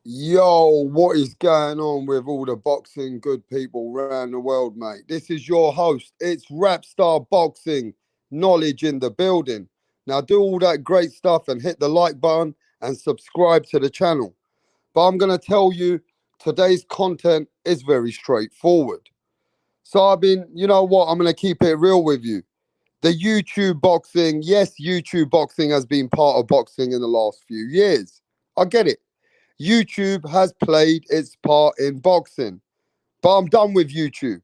Yo, what is going on with all the boxing good people around the world, mate? This is your host. It's Rapstar Boxing, knowledge in the building. Now, do all that great stuff and hit the like button and subscribe to the channel. But I'm going to tell you today's content is very straightforward. So, you know what? I'm going to keep it real with you. The YouTube boxing, yes, YouTube boxing has been part of boxing in the last few years. I get it. YouTube has played its part in boxing, but I'm done with YouTube.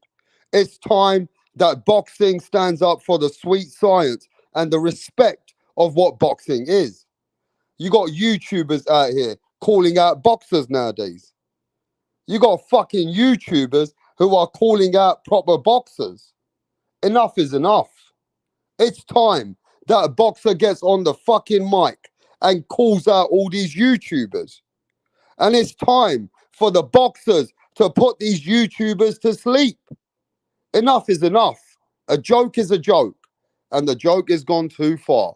It's time that boxing stands up for the sweet science and the respect of what boxing is. You got YouTubers out here calling out boxers nowadays. You got fucking YouTubers who are calling out proper boxers. Enough is enough. It's time that a boxer gets on the fucking mic and calls out all these YouTubers. And it's time for the boxers to put these YouTubers to sleep. Enough is enough. A joke is a joke, and the joke has gone too far.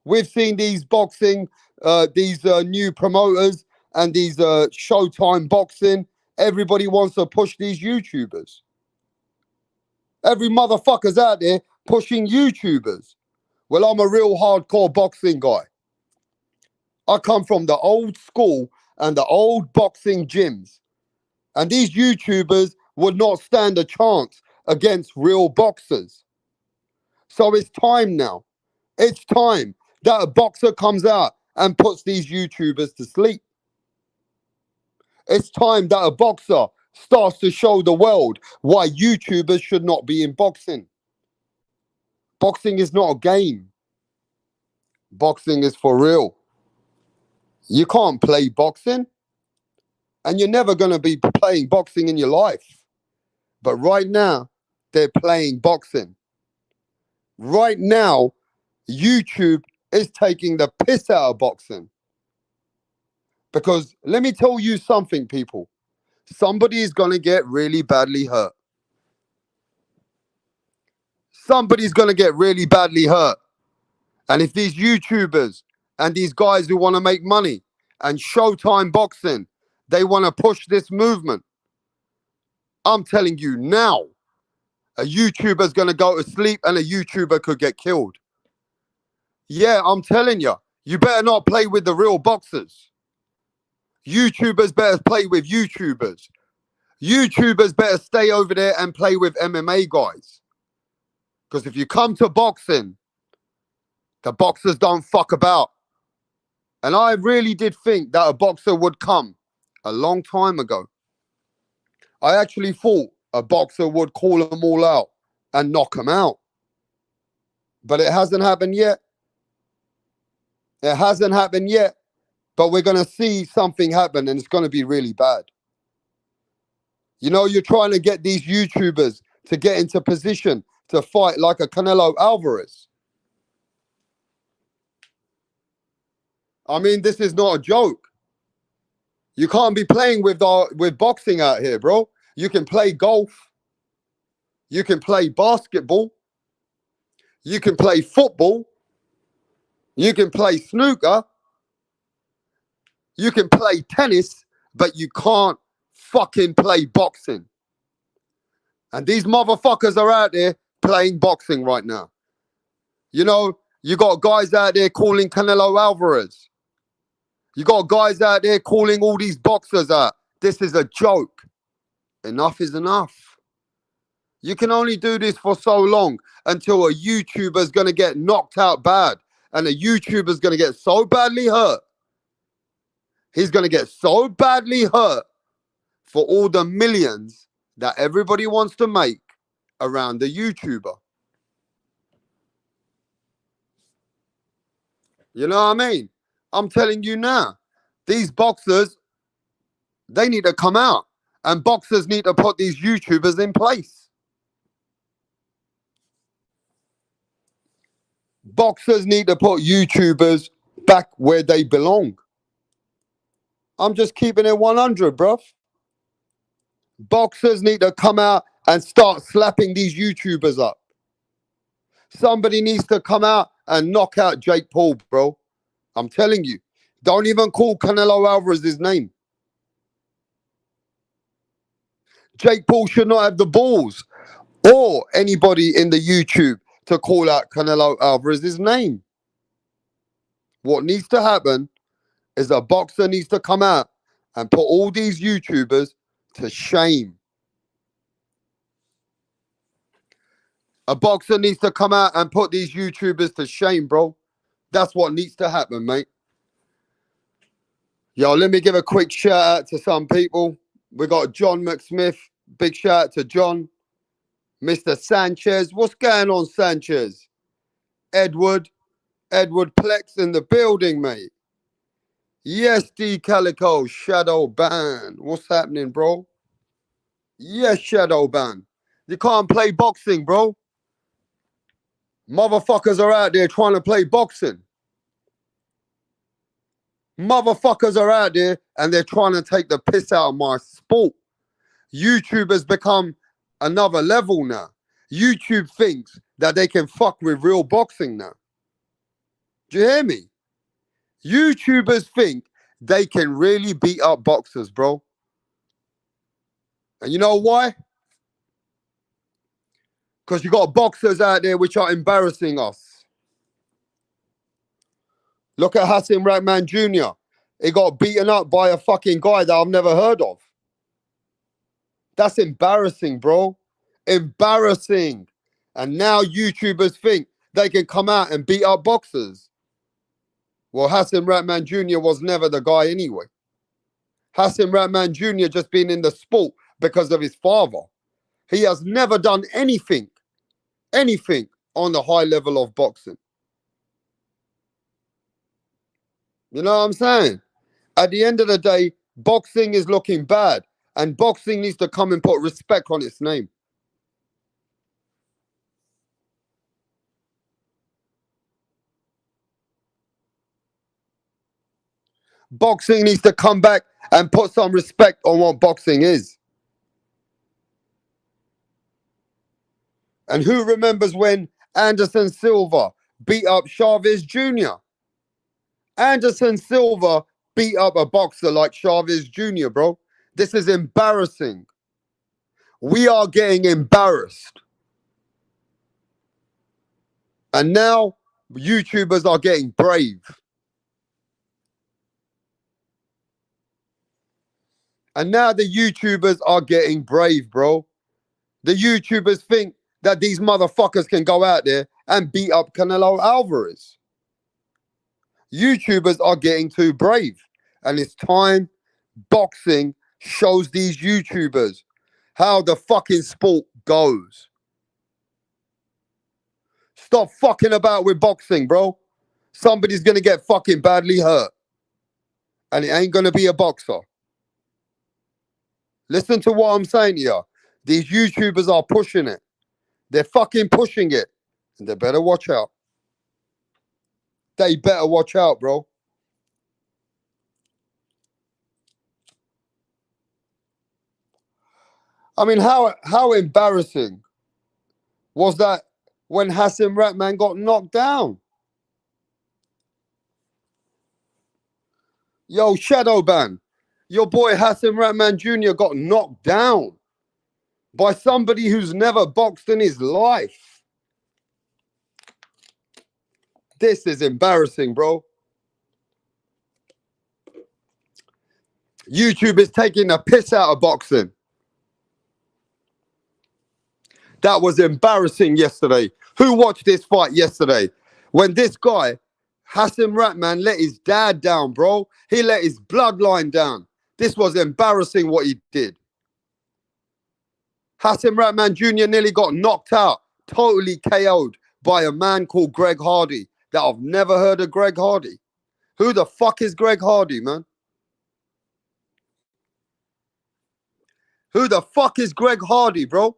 We've seen these boxing, these new promoters and these Showtime boxing. Everybody wants to push these YouTubers. Every motherfucker's out there pushing YouTubers. Well, I'm a real hardcore boxing guy. I come from the old school and the old boxing gyms. And these YouTubers would not stand a chance against real boxers. So it's time now. It's time that a boxer comes out and puts these YouTubers to sleep. It's time that a boxer starts to show the world why YouTubers should not be in boxing. Boxing is not a game. Boxing is for real. You can't play boxing, and you're never going to be playing boxing in your life. But right now, they're playing boxing. Right now, YouTube is taking the piss out of boxing. Because let me tell you something, people. Somebody is going to get really badly hurt. Somebody's going to get really badly hurt. And if these YouTubers and these guys who want to make money and Showtime boxing, they want to push this movement, I'm telling you now, a YouTuber's going to go to sleep and a YouTuber could get killed. Yeah, I'm telling you, you better not play with the real boxers. YouTubers better play with YouTubers. YouTubers better stay over there and play with MMA guys. Because if you come to boxing, the boxers don't fuck about. And I really did think that a boxer would come a long time ago. I actually thought a boxer would call them all out and knock them out. But it hasn't happened yet. It hasn't happened yet. But we're going to see something happen, and it's going to be really bad. You know, you're trying to get these YouTubers to get into position to fight like a Canelo Alvarez. I mean, this is not a joke. You can't be playing with boxing out here, bro. You can play golf. You can play basketball. You can play football. You can play snooker. You can play tennis, but you can't fucking play boxing. And these motherfuckers are out there playing boxing right now. You know, you got guys out there calling Canelo Alvarez. You got guys out there calling all these boxers out. This is a joke. Enough is enough. You can only do this for so long until a YouTuber's going to get knocked out bad. And a YouTuber's going to get so badly hurt. He's going to get so badly hurt for all the millions that everybody wants to make around the YouTuber. You know what I mean? I'm telling you now, these boxers, they need to come out. And boxers need to put these YouTubers in place. Boxers need to put YouTubers back where they belong. I'm just keeping it 100, bruv. Boxers need to come out and start slapping these YouTubers up. Somebody needs to come out and knock out Jake Paul, bro. I'm telling you. Don't even call Canelo Alvarez his name. Jake Paul should not have the balls or anybody in the YouTube to call out Canelo Alvarez's name. What needs to happen is a boxer needs to come out and put all these YouTubers to shame. A boxer needs to come out and put these YouTubers to shame, bro. That's what needs to happen, mate. Yo, let me give a quick shout out to some people. We got John McSmith. Big shout out to John. Mr. Sanchez. What's going on, Sanchez? Edward Plex in the building, mate. Yes, D Calico. Shadow Ban. What's happening, bro? Yes, Shadow Ban. You can't play boxing, bro. Motherfuckers are out there trying to play boxing. Motherfuckers are out there and they're trying to take the piss out of my sport. YouTube has become another level now. YouTube thinks that they can fuck with real boxing now. Do you hear me? YouTubers think they can really beat up boxers, bro. And you know why? Because you got boxers out there which are embarrassing us. Look at Hassan Rahman Jr. He got beaten up by a fucking guy that I've never heard of. That's embarrassing, bro. Embarrassing. And now YouTubers think they can come out and beat up boxers. Well, Hassan Rahman Jr. was never the guy anyway. Hassan Rahman Jr. just been in the sport because of his father. He has never done anything on the high level of boxing. You know what I'm saying? At the end of the day, boxing is looking bad. And boxing needs to come and put respect on its name. Boxing needs to come back and put some respect on what boxing is. And who remembers when Anderson Silva beat up Chavez Jr.? Anderson Silva beat up a boxer like Chavez Jr., bro. This is embarrassing. We are getting embarrassed. And now YouTubers are getting brave. And now the YouTubers are getting brave, bro. The YouTubers think that these motherfuckers can go out there and beat up Canelo Alvarez. YouTubers are getting too brave. And it's time boxing shows these YouTubers how the fucking sport goes. Stop fucking about with boxing, bro. Somebody's going to get fucking badly hurt. And it ain't going to be a boxer. Listen to what I'm saying here. These YouTubers are pushing it. They're fucking pushing it. And they better watch out. They better watch out, bro. I mean, how embarrassing was that when Hassan Rahman got knocked down? Yo, Shadowban, your boy Hassan Rahman Jr. got knocked down by somebody who's never boxed in his life. This is embarrassing, bro. YouTube is taking the piss out of boxing. That was embarrassing yesterday. Who watched this fight yesterday? When this guy, Hassan Rahman, let his dad down, bro. He let his bloodline down. This was embarrassing what he did. Hassan Rahman Jr. nearly got knocked out, totally KO'd by a man called Greg Hardy that I've never heard of Greg Hardy. Who the fuck is Greg Hardy, man? Who the fuck is Greg Hardy, bro?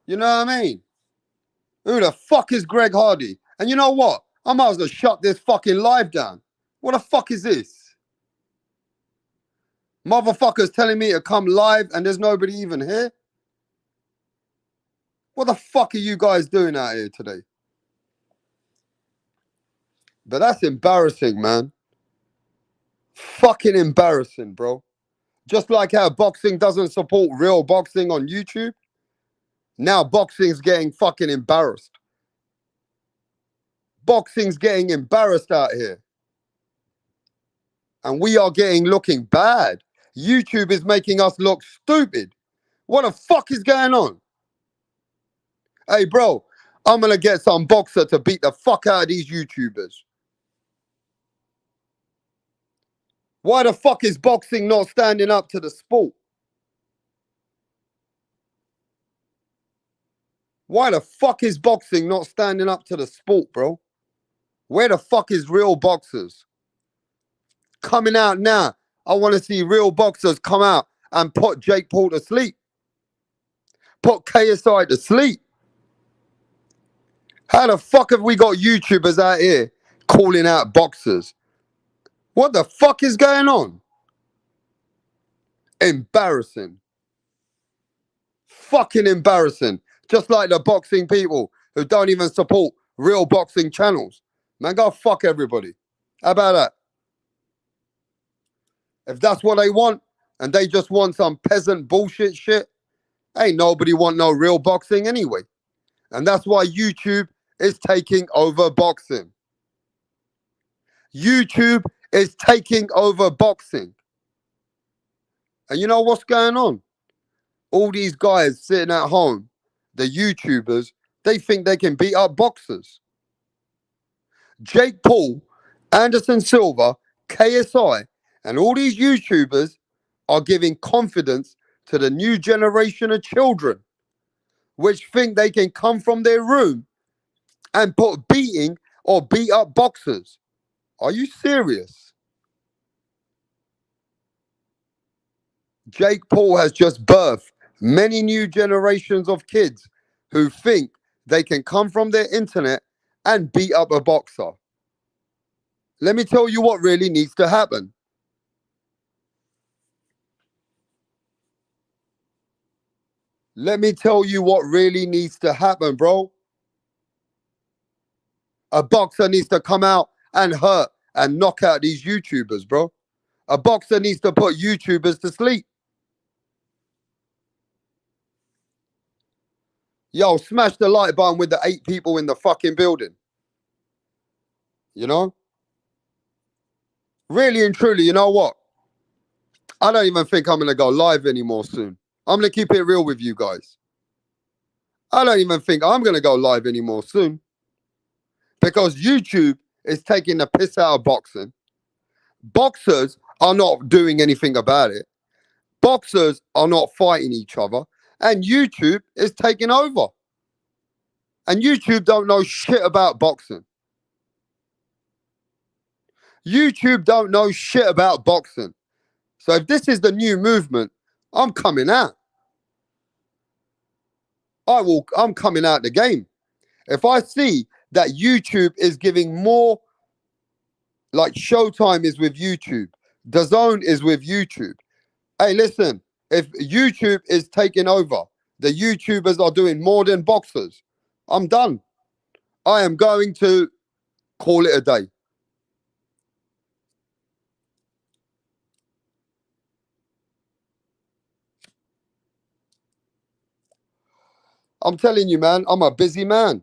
You know what I mean? Who the fuck is Greg Hardy? And you know what? I might as well shut this fucking live down. What the fuck is this? Motherfuckers telling me to come live and there's nobody even here? What the fuck are you guys doing out here today? But that's embarrassing, man. Fucking embarrassing, bro. Just like how boxing doesn't support real boxing on YouTube, now boxing's getting fucking embarrassed. Boxing's getting embarrassed out here. And we are looking bad. YouTube is making us look stupid. What the fuck is going on? Hey, bro, I'm gonna get some boxer to beat the fuck out of these YouTubers. Why the fuck is boxing not standing up to the sport? Why the fuck is boxing not standing up to the sport, bro? Where the fuck is real boxers? Coming out now. I want to see real boxers come out and put Jake Paul to sleep. Put KSI to sleep. How the fuck have we got YouTubers out here calling out boxers? What the fuck is going on? Embarrassing. Fucking embarrassing. Just like the boxing people who don't even support real boxing channels. Man, go fuck everybody. How about that? If that's what they want, and they just want some peasant bullshit shit, ain't nobody want no real boxing anyway. And that's why YouTube is taking over boxing. YouTube is taking over boxing. And you know what's going on? All these guys sitting at home, the YouTubers, they think they can beat up boxers. Jake Paul, Anderson Silva, KSI, and all these YouTubers are giving confidence to the new generation of children, which think they can come from their room and put beating or beat up boxers. Are you serious? Jake Paul has just birthed many new generations of kids who think they can come from their internet and beat up a boxer. Let me tell you what really needs to happen. Let me tell you what really needs to happen, bro. A boxer needs to come out and hurt and knock out these YouTubers, bro. A boxer needs to put YouTubers to sleep. Yo, smash the like button with the 8 people in the fucking building. You know? Really and truly, you know what? I don't even think I'm going to go live anymore soon. I'm going to keep it real with you guys. I don't even think I'm going to go live anymore soon. Because YouTube is taking the piss out of boxing. Boxers are not doing anything about it. Boxers are not fighting each other. And YouTube is taking over. And YouTube don't know shit about boxing. YouTube don't know shit about boxing. So if this is the new movement, I'm coming out. I'm coming out the game. If I see that YouTube is giving more, like Showtime is with YouTube, DAZN is with YouTube. Hey, listen, if YouTube is taking over, the YouTubers are doing more than boxers, I'm done. I am going to call it a day. I'm telling you, man, I'm a busy man.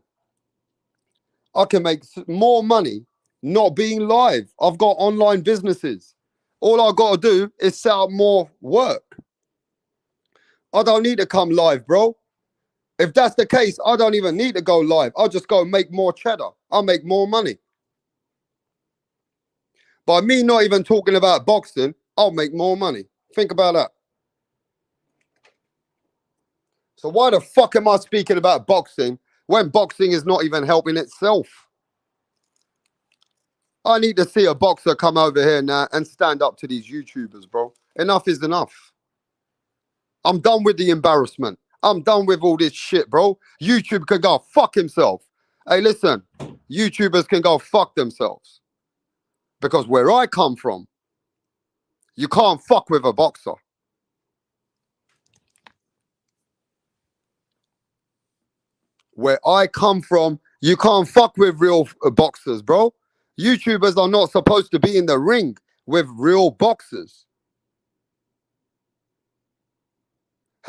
I can make more money not being live. I've got online businesses. All I got to do is set up more work. I don't need to come live, bro. If that's the case, I don't even need to go live. I'll just go make more cheddar. I'll make more money. By me not even talking about boxing, I'll make more money. Think about that. So why the fuck am I speaking about boxing when boxing is not even helping itself? I need to see a boxer come over here now and stand up to these YouTubers, bro. Enough is enough. I'm done with the embarrassment. I'm done with all this shit, bro. YouTube can go fuck himself. Hey, listen, YouTubers can go fuck themselves. Because where I come from, you can't fuck with a boxer. Where I come from, you can't fuck with real boxers, bro. YouTubers are not supposed to be in the ring with real boxers.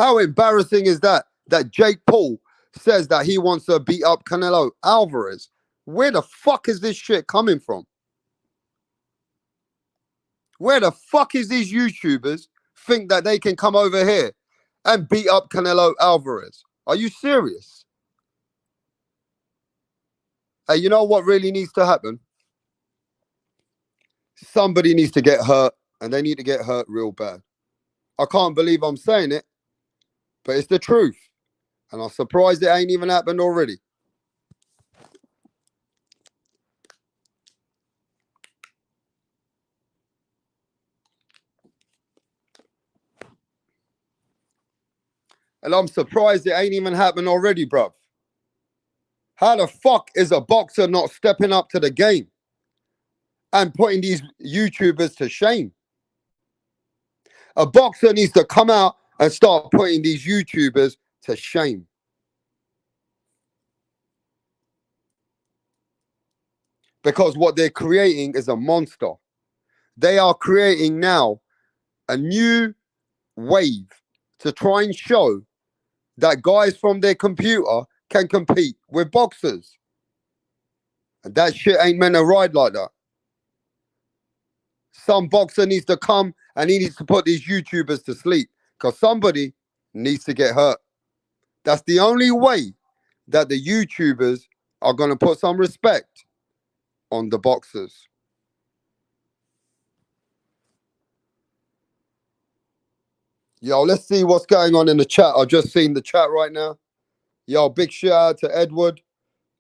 How embarrassing is that? That Jake Paul says that he wants to beat up Canelo Alvarez. Where the fuck is this shit coming from? Where the fuck is these YouTubers think that they can come over here and beat up Canelo Alvarez? Are you serious? Hey, you know what really needs to happen? Somebody needs to get hurt, and they need to get hurt real bad. I can't believe I'm saying it, but it's the truth. And I'm surprised it ain't even happened already. And I'm surprised it ain't even happened already, bruv. How the fuck is a boxer not stepping up to the game and putting these YouTubers to shame? A boxer needs to come out and start putting these YouTubers to shame. Because what they're creating is a monster. They are creating now a new wave to try and show that guys from their computer can compete with boxers. And that shit ain't meant to ride like that. Some boxer needs to come and he needs to put these YouTubers to sleep because somebody needs to get hurt. That's the only way that the YouTubers are going to put some respect on the boxers. Yo, let's see what's going on in the chat. I've just seen the chat right now. Yo, big shout out to Edward.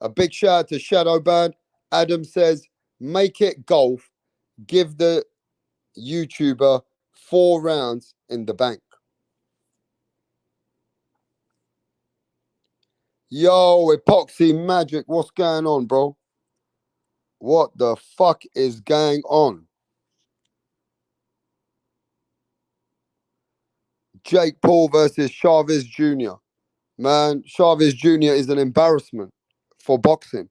A big shout out to Shadowband. Adam says, make it golf. Give the YouTuber 4 rounds in the bank. Yo, Epoxy Magic, what's going on, bro? What the fuck is going on? Jake Paul versus Chavez Jr. Man, Chavez Jr. is an embarrassment for boxing.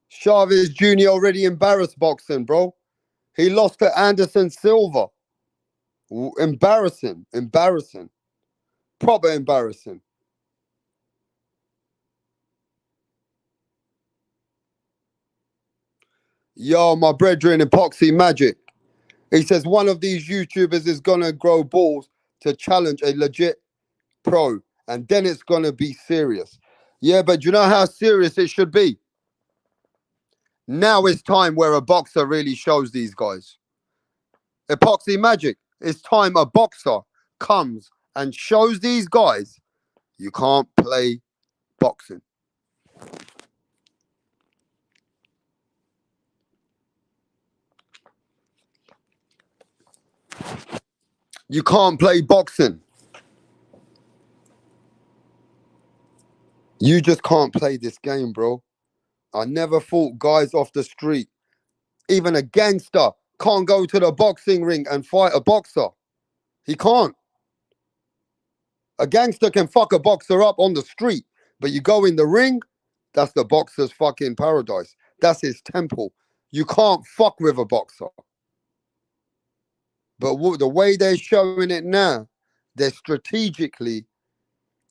Chavez Jr. already embarrassed boxing, bro. He lost to Anderson Silva. Embarrassing. Embarrassing. Proper embarrassing. Yo, my brethren, Epoxy Magic. He says one of these YouTubers is going to grow balls to challenge a legit pro. And then it's going to be serious. Yeah, but you know how serious it should be? Now it's time where a boxer really shows these guys. Epoxy Magic, it's time a boxer comes and shows these guys you can't play boxing. You can't play boxing. You just can't play this game, bro. I never thought guys off the street, even a gangster, can't go to the boxing ring and fight a boxer. He can't. A gangster can fuck a boxer up on the street, but you go in the ring, that's the boxer's fucking paradise. That's his temple. You can't fuck with a boxer. But the way they're showing it now, they're strategically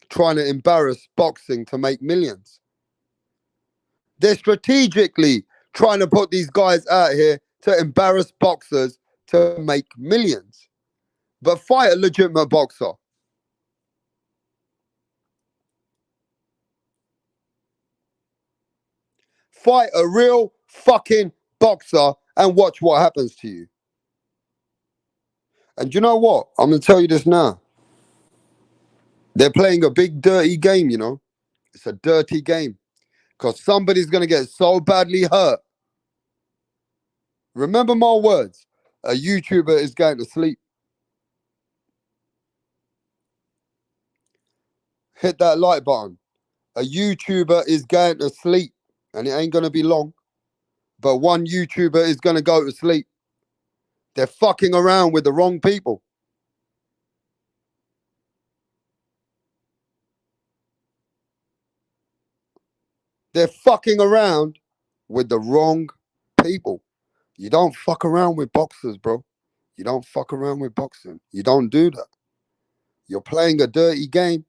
trying to embarrass boxing to make millions. They're strategically trying to put these guys out here to embarrass boxers to make millions. But fight a legitimate boxer. Fight a real fucking boxer and watch what happens to you. And you know what? I'm going to tell you this now. They're playing a big dirty game, you know. It's a dirty game. Because somebody's going to get so badly hurt. Remember my words. A YouTuber is going to sleep. Hit that like button. A YouTuber is going to sleep. And it ain't going to be long. But one YouTuber is going to go to sleep. They're fucking around with the wrong people. They're fucking around with the wrong people. You don't fuck around with boxers, bro. You don't fuck around with boxing. You don't do that. You're playing a dirty game,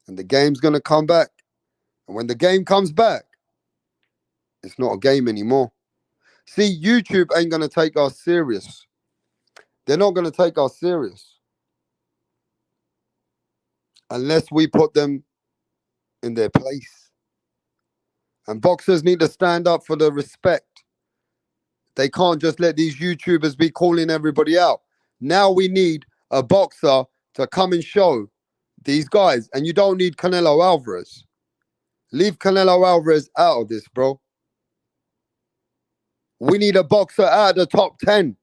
and the game's going to come back. And when the game comes back, it's not a game anymore. See, YouTube ain't going to take us serious. They're not going to take us serious unless we put them in their place. And boxers need to stand up for the respect. They can't just let these YouTubers be calling everybody out. Now we need a boxer to come and show these guys. And you don't need Canelo Alvarez. Leave Canelo Alvarez out of this, bro. We need a boxer out of the top 10.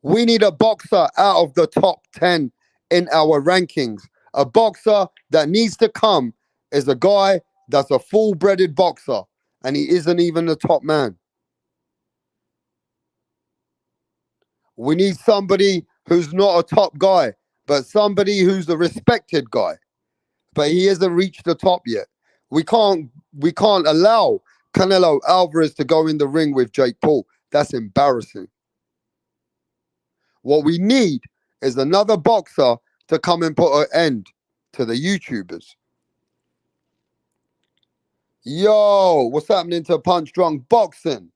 We need a boxer out of the top 10 in our rankings. A boxer that needs to come is a guy that's a full-breeded boxer, and he isn't even the top man. We need somebody who's not a top guy, but somebody who's a respected guy. But he hasn't reached the top yet. We can't allow Canelo Alvarez to go in the ring with Jake Paul. That's embarrassing. What we need is another boxer to come and put an end to the YouTubers. Yo, what's happening to Punch Drunk Boxing?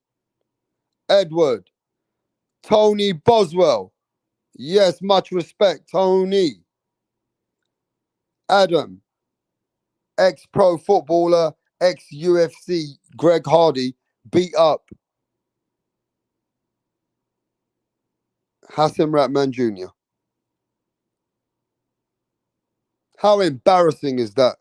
Edward, Tony Boswell. Yes, much respect, Tony. Adam, ex-pro footballer, ex-UFC, Greg Hardy, beat up Hassan Ratman Jr. How embarrassing is that?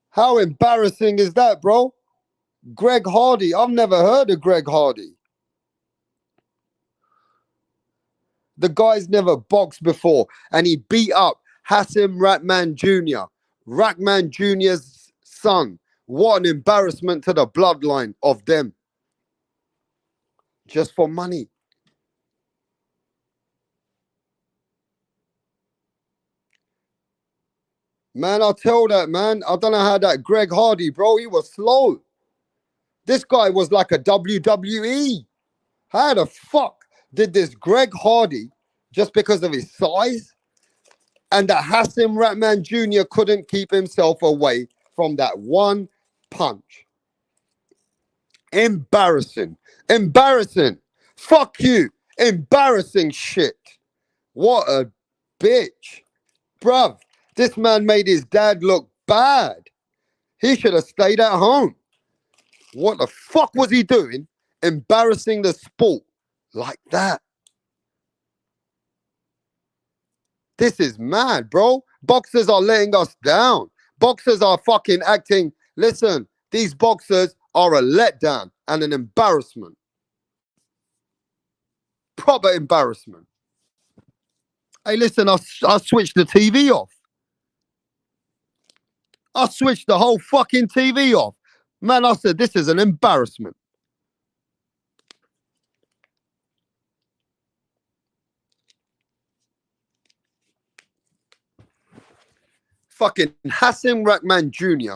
How embarrassing is that, bro? Greg Hardy. I've never heard of Greg Hardy. The guy's never boxed before, and he beat up Hassan Ratman Jr., Ratman Jr.'s son. What an embarrassment to the bloodline of them. Just for money. Man, I'll tell that, man. I don't know how that Greg Hardy, bro, he was slow. This guy was like a WWE. How the fuck did this Greg Hardy, just because of his size, and that Hassan Ratman Jr. couldn't keep himself away from that one punch? Embarrassing. Embarrassing. Fuck you. Embarrassing shit. What a bitch. Bruv, this man made his dad look bad. He should have stayed at home. What the fuck was he doing? Embarrassing the sport like that. This is mad, bro. Boxers are letting us down. Boxers are fucking acting. Listen, these boxers are a letdown and an embarrassment. Proper embarrassment. Hey, listen, I switched the TV off. I switched the whole fucking TV off. Man, I said, this is an embarrassment. Fucking Hassan Rahman Jr.,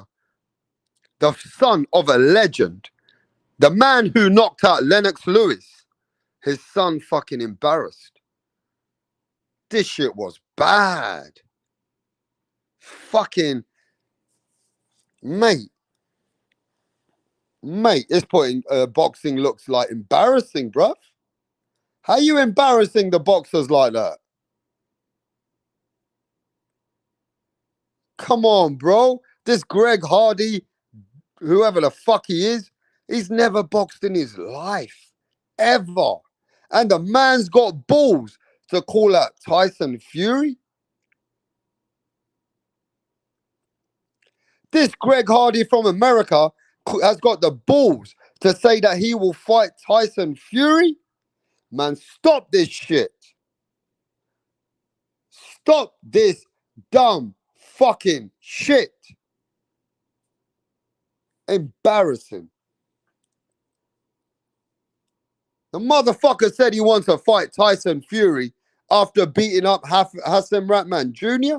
the son of a legend, the man who knocked out Lennox Lewis, his son fucking embarrassed. This shit was bad. Fucking, mate. Mate, this point, boxing looks like embarrassing, bruv. How you embarrassing the boxers like that? Come on, bro. This Greg Hardy, whoever the fuck he is, he's never boxed in his life. Ever. And the man's got balls to call out Tyson Fury. This Greg Hardy from America has got the balls to say that he will fight Tyson Fury. Man, stop this shit. Stop this dumb fucking shit. Embarrassing. The motherfucker said he wants to fight Tyson Fury after beating up Hassan Ratman Jr.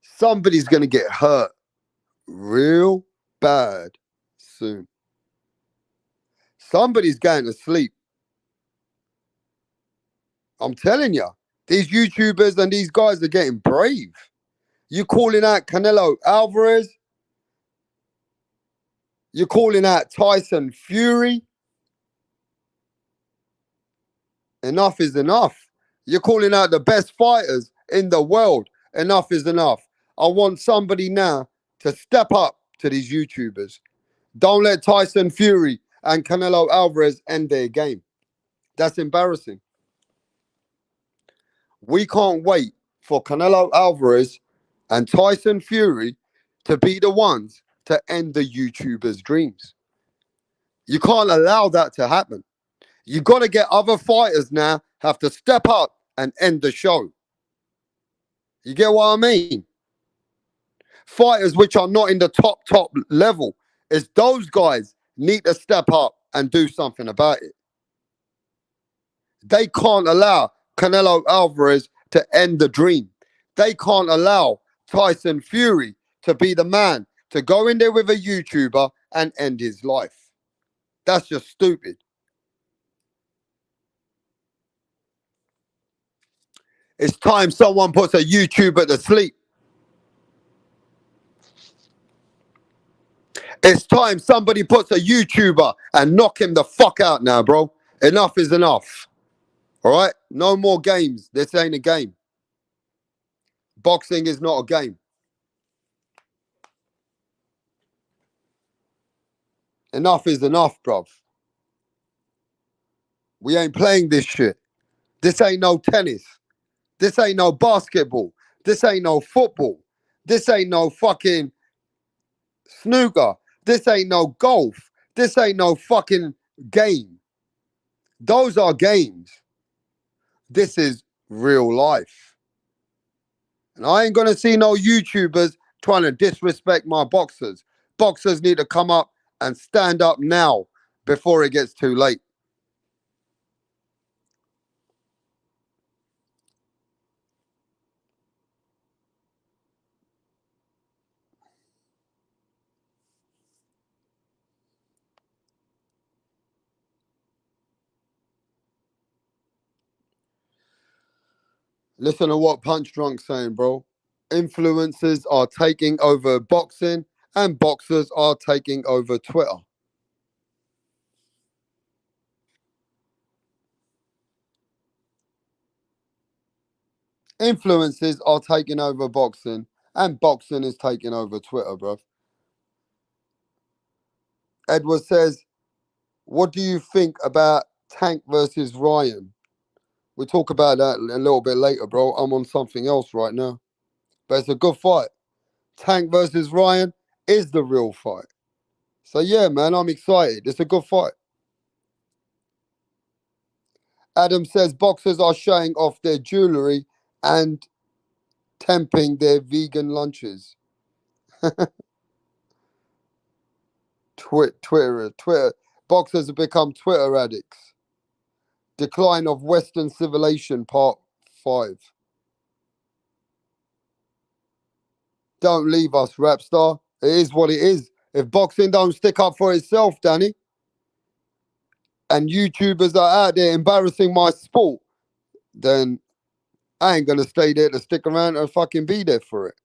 Somebody's going to get hurt real bad soon. Somebody's going to sleep. I'm telling you, these YouTubers and these guys are getting brave. You calling out Canelo Alvarez? You're calling out Tyson Fury? Enough is enough. You're calling out the best fighters in the world. Enough is enough. I want somebody now to step up to these YouTubers. Don't let Tyson Fury and Canelo Alvarez end their game. That's embarrassing. We can't wait for Canelo Alvarez and Tyson Fury to be the ones to end the YouTubers' dreams. You can't allow that to happen. You got to get other fighters now have to step up and end the show. You get what I mean? Fighters which are not in the top level, is those guys need to step up and do something about it. They can't allow Canelo Alvarez to end the dream. They can't allow Tyson Fury to be the man to go in there with a YouTuber and end his life. That's just stupid. It's time someone puts a YouTuber to sleep. It's time somebody puts a YouTuber and knock him the fuck out now, bro. Enough is enough. All right? No more games. This ain't a game. Boxing is not a game. Enough is enough, bruv. We ain't playing this shit. This ain't no tennis. This ain't no basketball. This ain't no football. This ain't no fucking snooker. This ain't no golf. This ain't no fucking game. Those are games. This is real life. And I ain't gonna see no YouTubers trying to disrespect my boxers. Boxers need to come up and stand up now before it gets too late. Listen to what Punch Drunk's saying, bro. Influencers are taking over boxing and boxers are taking over Twitter. Influencers are taking over boxing and boxing is taking over Twitter, bro. Edward says, what do you think about Tank versus Ryan? We'll talk about that a little bit later, bro. I'm on something else right now. But it's a good fight. Tank versus Ryan is the real fight. So yeah, man, I'm excited. It's a good fight. Adam says boxers are showing off their jewelry and tempting their vegan lunches. Twitter. Boxers have become Twitter addicts. Decline of Western civilization, part 5. Don't leave us, Rapstar. It is what it is. If boxing don't stick up for itself, Danny, and YouTubers are out there embarrassing my sport, then I ain't gonna stay there to stick around and fucking be there for it.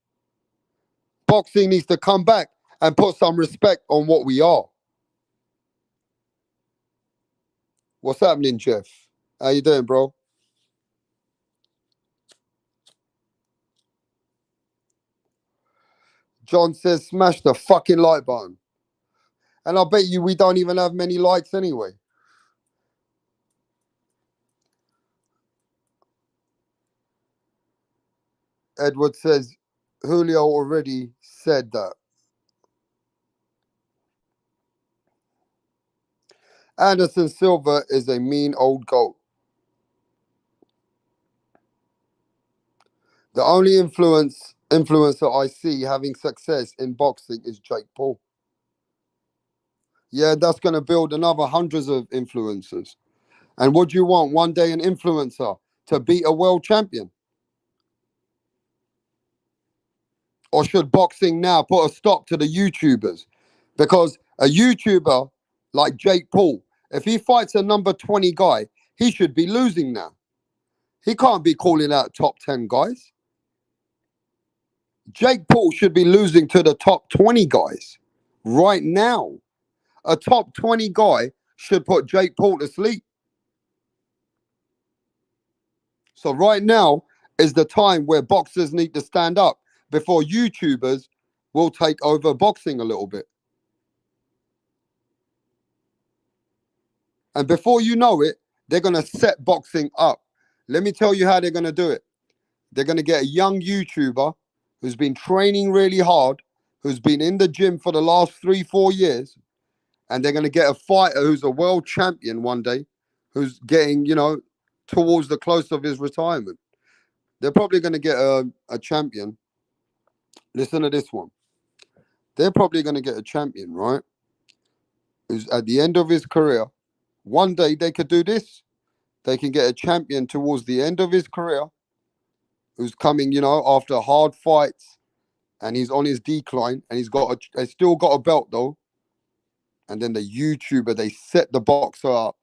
Boxing needs to come back and put some respect on what we are. What's happening, Jeff? How you doing, bro? John says smash the fucking like button. And I bet you we don't even have many likes anyway. Edward says Julio already said that. Anderson Silva is a mean old goat. The only influencer I see having success in boxing is Jake Paul. Yeah, that's going to build another hundreds of influencers. And what do you want? One day an influencer to beat a world champion? Or should boxing now put a stop to the YouTubers? Because a YouTuber like Jake Paul If he fights a number 20 guy, he should be losing now. He can't be calling out top 10 guys. Jake Paul should be losing to the top 20 guys right now. A top 20 guy should put Jake Paul to sleep. So right now is the time where boxers need to stand up before YouTubers will take over boxing a little bit. And before you know it, they're going to set boxing up. Let me tell you how they're going to do it. They're going to get a young YouTuber who's been training really hard, who's been in the gym for the last 3-4 years, and they're going to get a fighter who's a world champion one day, who's getting, towards the close of his retirement. They're probably going to get a champion. Listen to this one. They're probably going to get a champion, right? Who's at the end of his career. One day they could do this. They can get a champion towards the end of his career who's coming, after hard fights, and he's on his decline, and he's still got a belt though. And then the YouTuber, they set the boxer up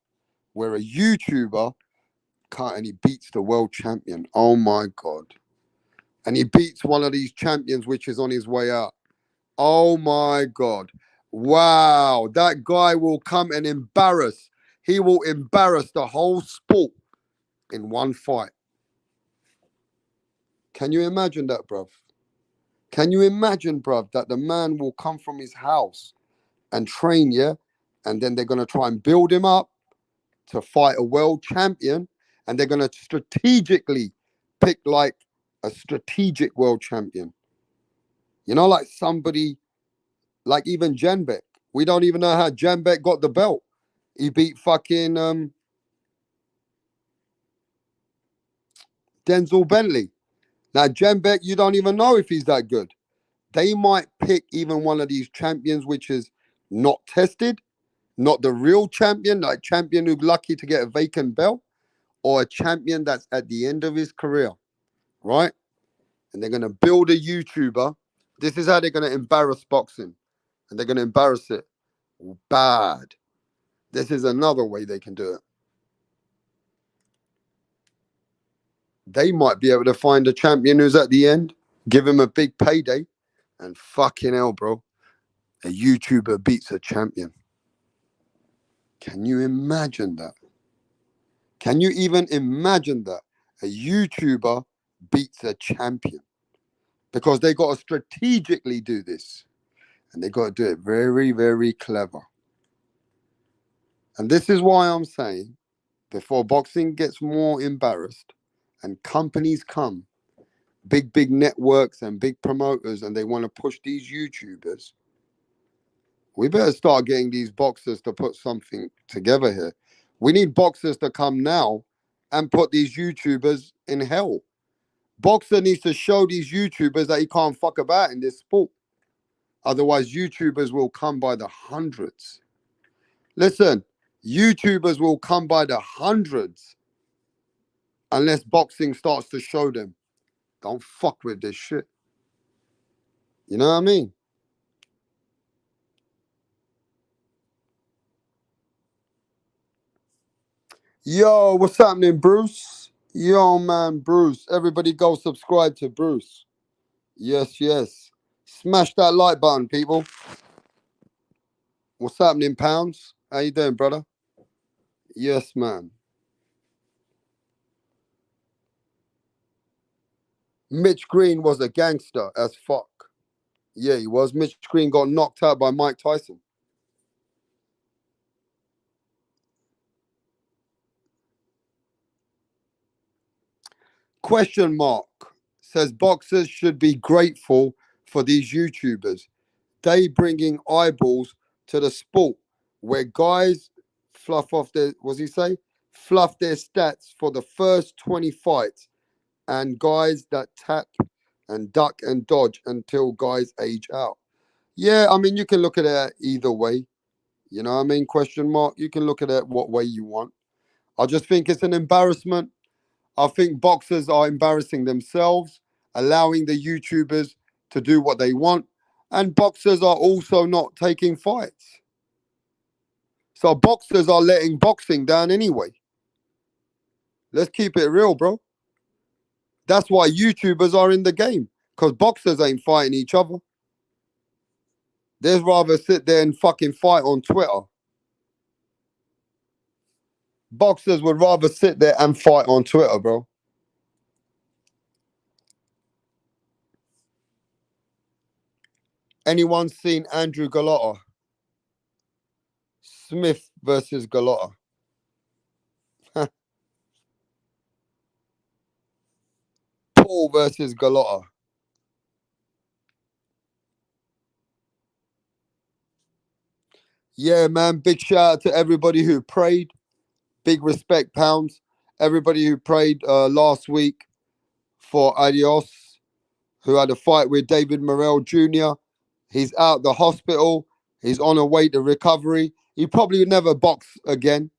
where a YouTuber can't, and he beats the world champion. Oh my God. And he beats one of these champions which is on his way out. Oh my God. Wow. That guy will come and embarrass. He will embarrass the whole sport in one fight. Can you imagine that, bruv? Can you imagine, bruv, that the man will come from his house and train, yeah? And then they're going to try and build him up to fight a world champion. And they're going to strategically pick like a strategic world champion. Like somebody, like even Janbek. We don't even know how Janbek got the belt. He beat fucking Denzel Bentley. Now, Janbek, you don't even know if he's that good. They might pick even one of these champions which is not tested, not the real champion, like champion who's lucky to get a vacant belt, or a champion that's at the end of his career, right? And they're going to build a YouTuber. This is how they're going to embarrass boxing. And they're going to embarrass it bad. This is another way they can do it. They might be able to find a champion who's at the end, give him a big payday, and fucking hell, bro, a YouTuber beats a champion. Can you imagine that? Can you even imagine that? A YouTuber beats a champion. Because they got to strategically do this. And they got to do it very, very clever. And this is why I'm saying, before boxing gets more embarrassed and companies come, big networks and big promoters, and they want to push these YouTubers, we better start getting these boxers to put something together here. We need boxers to come now and put these YouTubers in hell. Boxer needs to show these YouTubers that he can't fuck about in this sport. Otherwise, YouTubers will come by the hundreds. Listen, YouTubers will come by the hundreds unless boxing starts to show them. Don't fuck with this shit. You know what I mean? Yo, what's happening, Bruce? Yo, man, Bruce. Everybody go subscribe to Bruce. Yes, yes. Smash that like button, people. What's happening, Pounds? How you doing, brother? Yes, man. Mitch Green was a gangster as fuck. Yeah, he was. Mitch Green got knocked out by Mike Tyson. Question mark. Says boxers should be grateful for these YouTubers. They bringing eyeballs to the sport where guys fluff off their, what's he say? Fluff their stats for the first 20 fights and guys that tap and duck and dodge until guys age out. Yeah, I mean, you can look at it either way. You know what I mean? Question mark. You can look at it what way you want. I just think it's an embarrassment. I think boxers are embarrassing themselves, allowing the YouTubers to do what they want. And boxers are also not taking fights. So boxers are letting boxing down anyway. Let's keep it real, bro. That's why YouTubers are in the game, because boxers ain't fighting each other. They'd rather sit there and fucking fight on Twitter. Boxers would rather sit there and fight on Twitter, bro. Anyone seen Andrew Galotta? Smith versus Galotta. Paul versus Galotta. Yeah, man. Big shout out to everybody who prayed. Big respect, Pounds. Everybody who prayed last week for Adios, who had a fight with David Morrell Jr. He's out the hospital. He's on a way to recovery. He probably would never box again,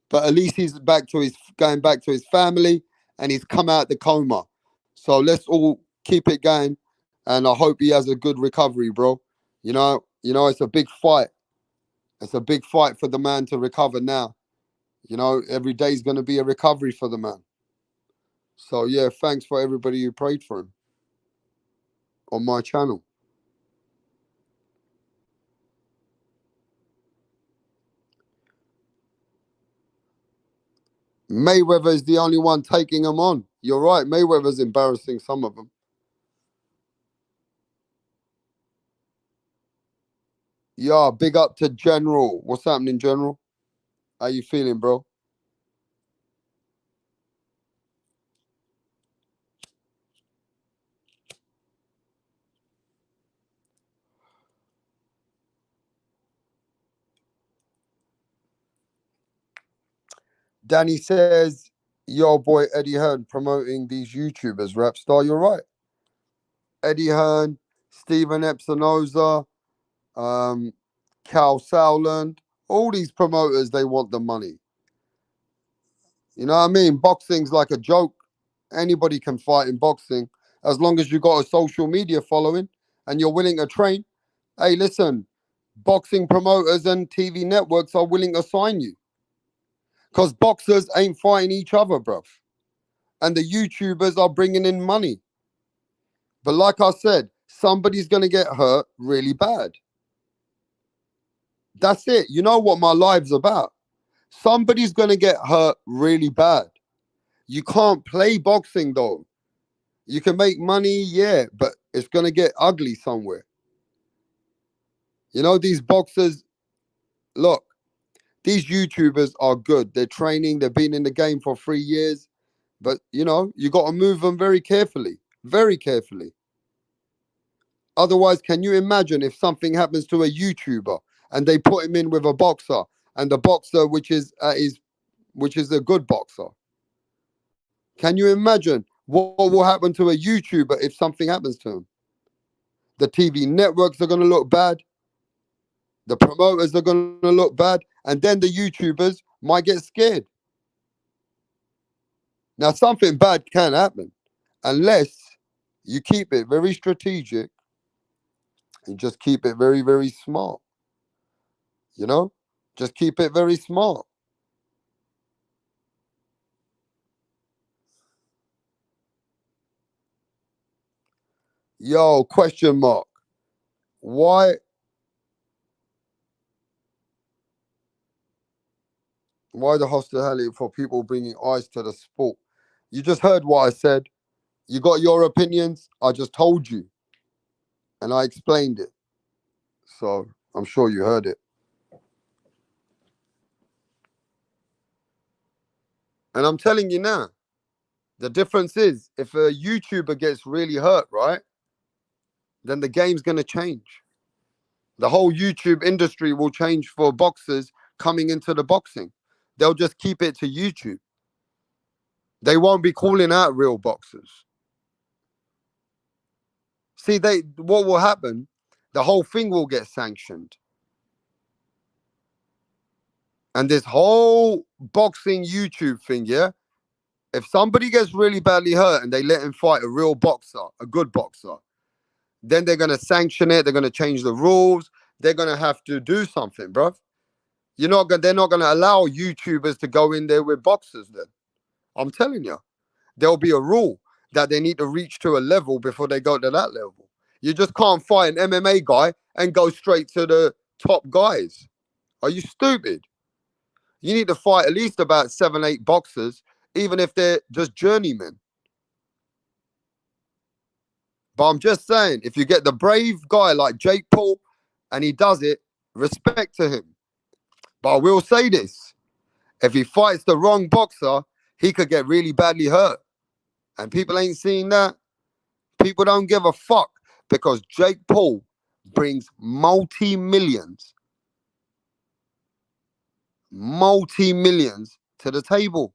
but at least he's going back to his family, and he's come out the coma. So let's all keep it going, and I hope he has a good recovery, bro. It's a big fight. It's a big fight for the man to recover now. Every day is going to be a recovery for the man. So yeah, thanks for everybody who prayed for him on my channel. Mayweather is the only one taking him on. You're right. Mayweather's embarrassing some of them. Yeah, big up to General. What's happening, General? How you feeling, bro? Danny says, your boy Eddie Hearn promoting these YouTubers, rap star. You're right. Eddie Hearn, Steven Epinoza, um, Cal Sauland, all these promoters, they want the money. You know what I mean? Boxing's like a joke. Anybody can fight in boxing as long as you got a social media following and you're willing to train. Hey, listen, boxing promoters and TV networks are willing to sign you because boxers ain't fighting each other, bruv. And the YouTubers are bringing in money. But like I said, somebody's going to get hurt really bad. That's it. You know what my life's about. Somebody's going to get hurt really bad. You can't play boxing though. You can make money, yeah, but it's going to get ugly somewhere. These boxers, look, these YouTubers are good. They're training, they've been in the game for 3 years, but you got to move them very carefully, very carefully. Otherwise, can you imagine if something happens to a YouTuber and they put him in with a boxer, and the boxer, which is a good boxer? Can you imagine what will happen to a YouTuber if something happens to him? The TV networks are going to look bad. The promoters are going to look bad. And then the YouTubers might get scared. Now, something bad can happen unless you keep it very strategic and just keep it very, very smart. Just keep it very smart. Yo, question mark. Why the hospitality for people bringing ice to the sport? You just heard what I said. You got your opinions. I just told you. And I explained it. So I'm sure you heard it. And I'm telling you now, the difference is if a YouTuber gets really hurt, right, then the game's going to change. The whole YouTube industry will change for boxers coming into the boxing. They'll just keep it to YouTube. They won't be calling out real boxers. See, what will happen? The whole thing will get sanctioned. And this whole boxing YouTube thing, yeah, if somebody gets really badly hurt and they let him fight a real boxer, a good boxer, then they're going to sanction it. They're going to change the rules. They're going to have to do something, bruv. They're not gonna allow YouTubers to go in there with boxers. Then I'm telling you, there'll be a rule that they need to reach to a level before they go to that level. You just can't fight an MMA guy and go straight to the top guys. Are you stupid? You need to fight at least about 7, 8 boxers, even if they're just journeymen. But I'm just saying, if you get the brave guy like Jake Paul and he does it, respect to him. But I will say this, if he fights the wrong boxer, he could get really badly hurt. And people ain't seeing that. People don't give a fuck because Jake Paul brings multi-millions to the table.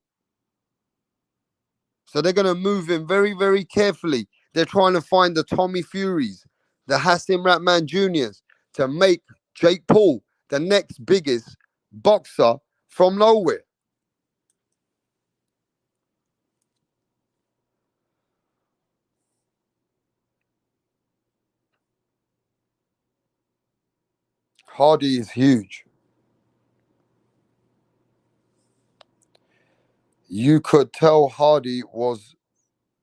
So they're going to move him very, very carefully. They're trying to find the Tommy Furies, the Hassim Ratman Juniors to make Jake Paul the next biggest boxer from nowhere. Hardy is huge. You could tell Hardy was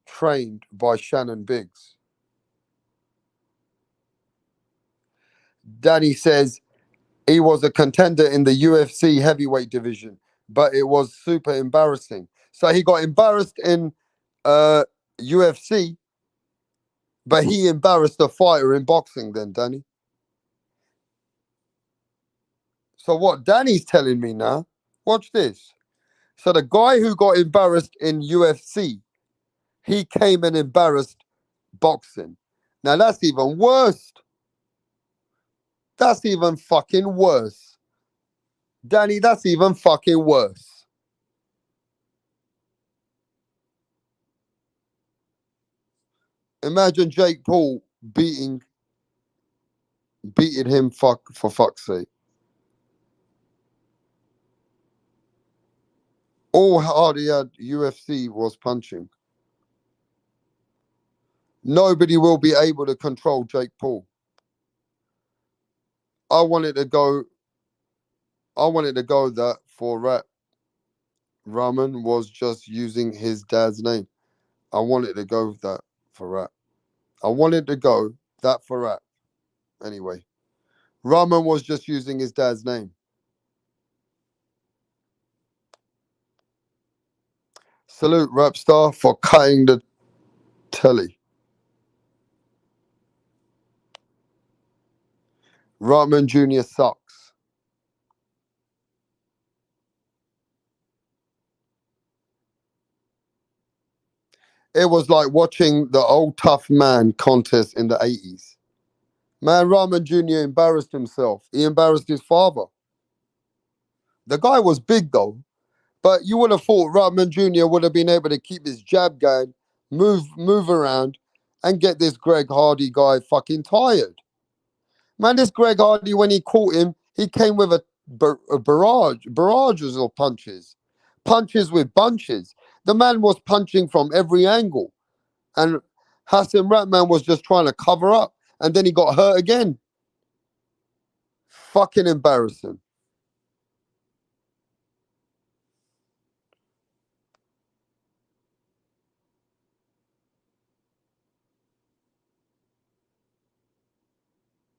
trained by Shannon Biggs. Danny says he was a contender in the UFC heavyweight division, but it was super embarrassing. So he got embarrassed in UFC, but he embarrassed a fighter in boxing then, Danny. So what Danny's telling me now, watch this. So the guy who got embarrassed in UFC, he came and embarrassed boxing. Now that's even worse. That's even fucking worse. Danny, that's even fucking worse. Imagine Jake Paul beating him for fuck's sake. All Hardy had UFC was punching. Nobody will be able to control Jake Paul. I wanted to go that for rap. Raman was just using his dad's name. I wanted to go that for rap. I wanted to go that for rap. Anyway, Raman was just using his dad's name. Salute Rapstar for cutting the telly. Raman Jr. sucks. It was like watching the old tough man contest in the 80s. Man, Raman Jr. embarrassed himself. He embarrassed his father. The guy was big though, but you would have thought Raman Jr. would have been able to keep his jab going, move around, and get this Greg Hardy guy fucking tired. Man, this Greg Hardy, when he caught him, he came with a barrages of punches with bunches. The man was punching from every angle, and Hassan Ratman was just trying to cover up, and then he got hurt again. Fucking embarrassing.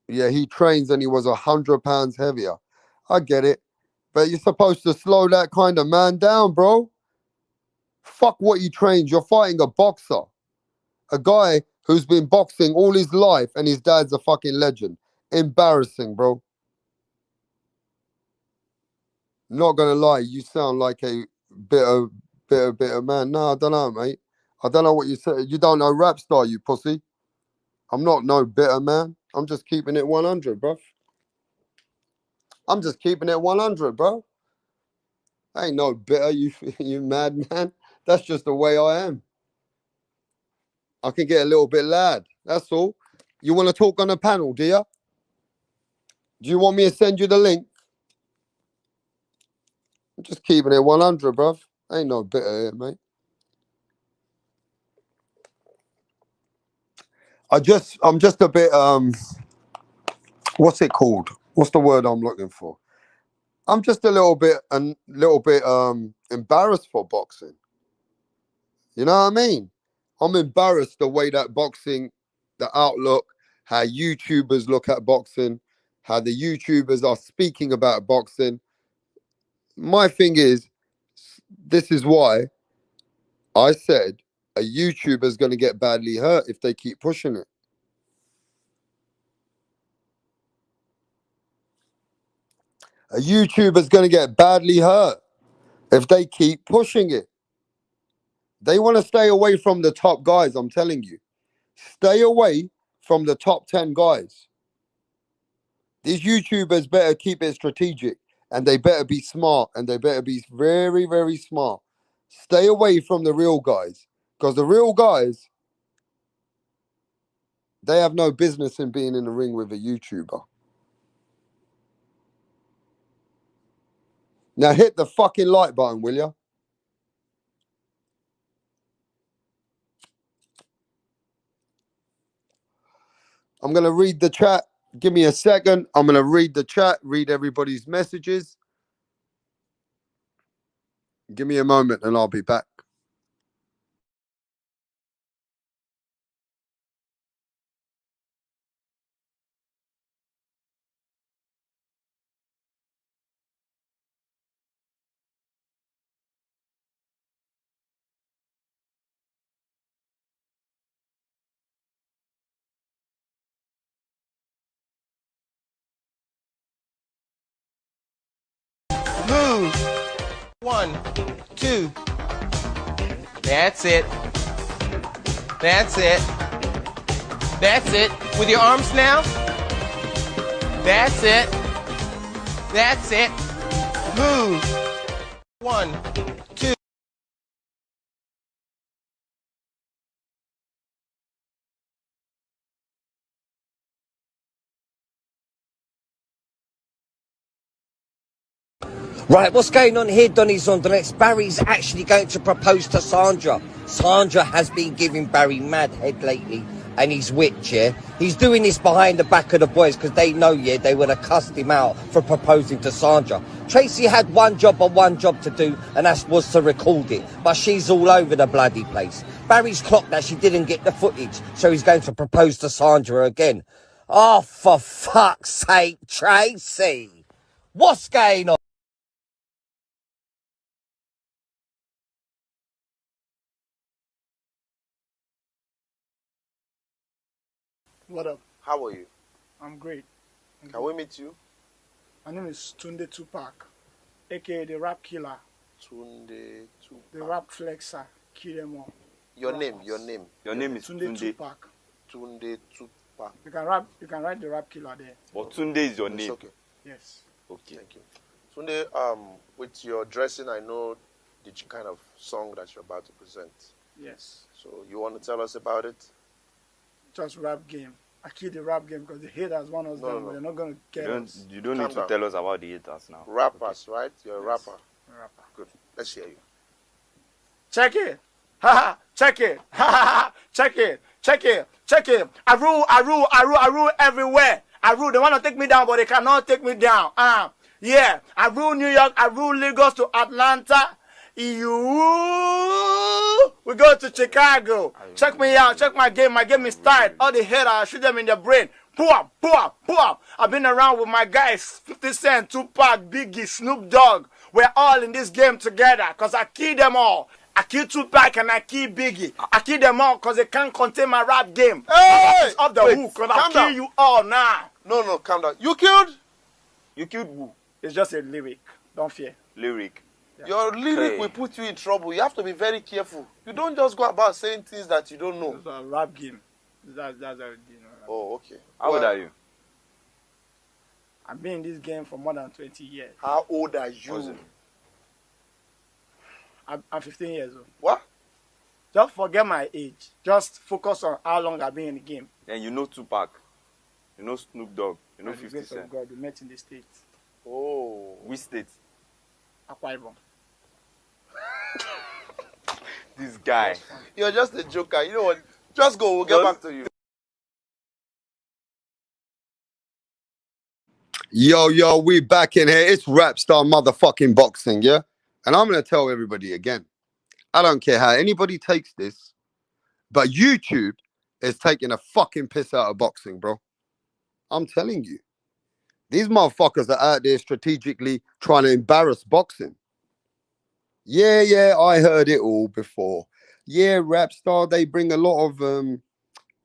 Yeah, he trains and he was 100 pounds heavier. I get it, but you're supposed to slow that kind of man down, bro. Fuck what you trained. You're fighting a boxer, a guy who's been boxing all his life, and his dad's a fucking legend. Embarrassing, bro. Not gonna lie, you sound like a bitter man. No, I don't know, mate. I don't know what you said. You don't know rap star, you pussy. I'm not no bitter man. I'm just keeping it 100, bro. I'm just keeping it 100, bro. I ain't no bitter, you you mad man. That's just the way I am. I can get a little bit loud. That's all. You want to talk on a panel, do you? Do you want me to send you the link? I'm just keeping it 100, bruv. Ain't no bitter here, mate. I'm just a bit what's it called? What's the word I'm looking for? I'm just a little bit embarrassed for boxing. You know what I mean? I'm embarrassed the way that boxing, the outlook, how YouTubers look at boxing, how the YouTubers are speaking about boxing. My thing is, this is why I said a YouTuber's going to get badly hurt if they keep pushing it. A YouTuber's going to get badly hurt if they keep pushing it. They want to stay away from the top guys, I'm telling you. Stay away from the top 10 guys. These YouTubers better keep it strategic and they better be smart and they better be very, very smart. Stay away from the real guys because the real guys, they have no business in being in the ring with a YouTuber. Now hit the fucking like button, will ya? I'm going to read the chat. Give me a second. I'm going to read the chat, read everybody's messages. Give me a moment and I'll be back. Move. 1, 2. That's it. That's it. That's it. With your arms now. That's it. That's it. Move. 1, 2. Right, what's going on here, Donny's on the next? Barry's actually going to propose to Sandra. Sandra has been giving Barry mad head lately, and he's witch, yeah? He's doing this behind the back of the boys because they know, yeah, they would have cussed him out for proposing to Sandra. Tracy had one job to do, and that was to record it, but she's all over the bloody place. Barry's clocked that she didn't get the footage, so he's going to propose to Sandra again. Oh, for fuck's sake, Tracy! What's going on? What up? How are you? I'm great. Can we meet you? My name is Tunde Tupac, aka the Rap Killer, Tunde Tupac. the Rap Flexer, kill them all. Your name. Your name is Tunde Tupac. Tunde Tupac. You can write the Rap Killer there. But Tunde is your It's name. okay. Yes. Okay. Thank you. Tunde, with your dressing, I know the kind of song that you're about to present. Yes. So you want to tell us about it? Just rap game. I kill the rap game because the haters want us down, but they're not gonna get us. You don't Calm need to down. tell us about the haters now. Rappers, right? You're a Yes. rapper. A rapper. Good. Let's hear you. Check it. Ha ha. Check it. Ha ha ha. Check it. Check it. Check it. I rule everywhere. I rule. They want to take me down, but they cannot take me down. Yeah. I rule New York. I rule Lagos to Atlanta. We go to Chicago. Check me out. Check my game. My game is tight. All the haters, I shoot them in the brain. Boom. I've been around with my guys, 50 Cent, Tupac, Biggie, Snoop Dogg. We're all in this game together because I kill them all. I kill Tupac and I kill Biggie. I kill them all because they can't contain my rap game. Hey! It's off the hook because I'll calm kill down. you all now. No, calm down. You killed? You killed who? It's just a lyric. Don't fear. Lyric. Your lyric Hey. will put you in trouble. You have to be very careful. You don't just go about saying things that you don't know. It's a rap game. That's how it is. Oh, okay. How old are you? I've been in this game for more than 20 years. How old are What's you? it? I'm 15 years old. What? Just forget my age. Just focus on how long I've been in the game. And you know Tupac. You know Snoop Dogg. You know By the 50 grace of Cent. God, we met in the States. Oh. Which state? Akwa Ibom. This guy. You're just a joker. You know what? Just go. We'll get Just- back to you. Yo, we back in here. It's rap star motherfucking boxing, yeah? And I'm going to tell everybody again. I don't care how anybody takes this, but YouTube is taking a fucking piss out of boxing, bro. I'm telling you. These motherfuckers are out there strategically trying to embarrass boxing. Yeah, I heard it all before. Yeah, rap star, they bring a lot of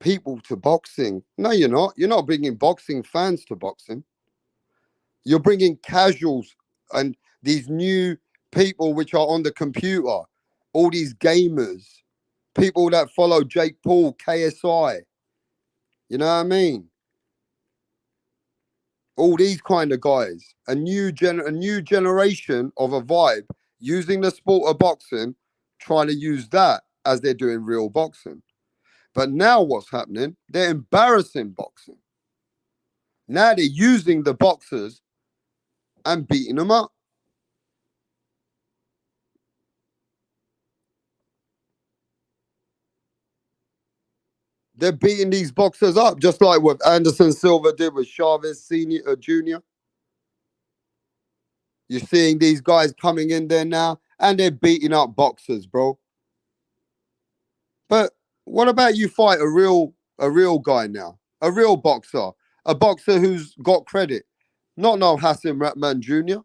people to boxing. No, you're not. You're not bringing boxing fans to boxing. You're bringing casuals and these new people which are on the computer, all these gamers, people that follow Jake Paul, KSI. You know what I mean? All these kind of guys. A new generation of a vibe using the sport of boxing, trying to use that as they're doing real boxing. But now what's happening? They're embarrassing boxing. Now they're using the boxers and beating them up. They're beating these boxers up, just like what Anderson Silva did with Chavez Senior Junior. You're seeing these guys coming in there now, and they're beating up boxers, bro. But what about you fight a real guy now, a real a boxer who's got credit, not no Hassan Ratman Jr.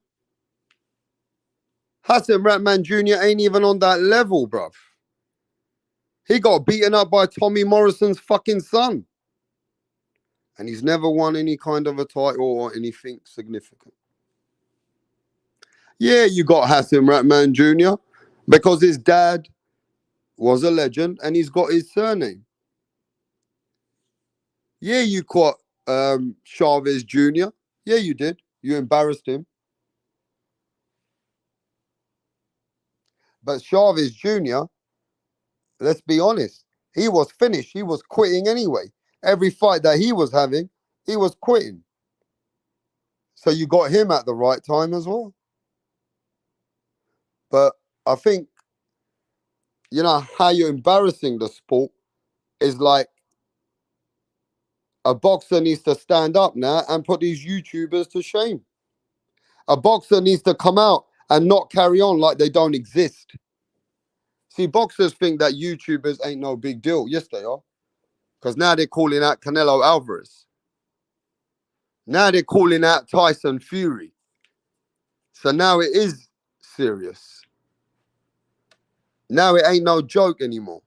Hassan Ratman Jr. ain't even on that level, bruv. He got beaten up by Tommy Morrison's fucking son. And he's never won any kind of a title or anything significant. Yeah, you got Hassan Ratman Jr. because his dad was a legend and he's got his surname. Yeah, you caught Chavez Jr. Yeah, you did. You embarrassed him. But Chavez Jr., let's be honest, he was finished. He was quitting anyway. Every fight that he was having, he was quitting. So you got him at the right time as well. But I think, you know, how you're embarrassing the sport is like a boxer needs to stand up now and put these YouTubers to shame. A boxer needs to come out and not carry on like they don't exist. See, boxers think that YouTubers ain't no big deal. Yes, they are. Because now they're calling out Canelo Alvarez. Now they're calling out Tyson Fury. So now it is serious. Now it ain't no joke anymore.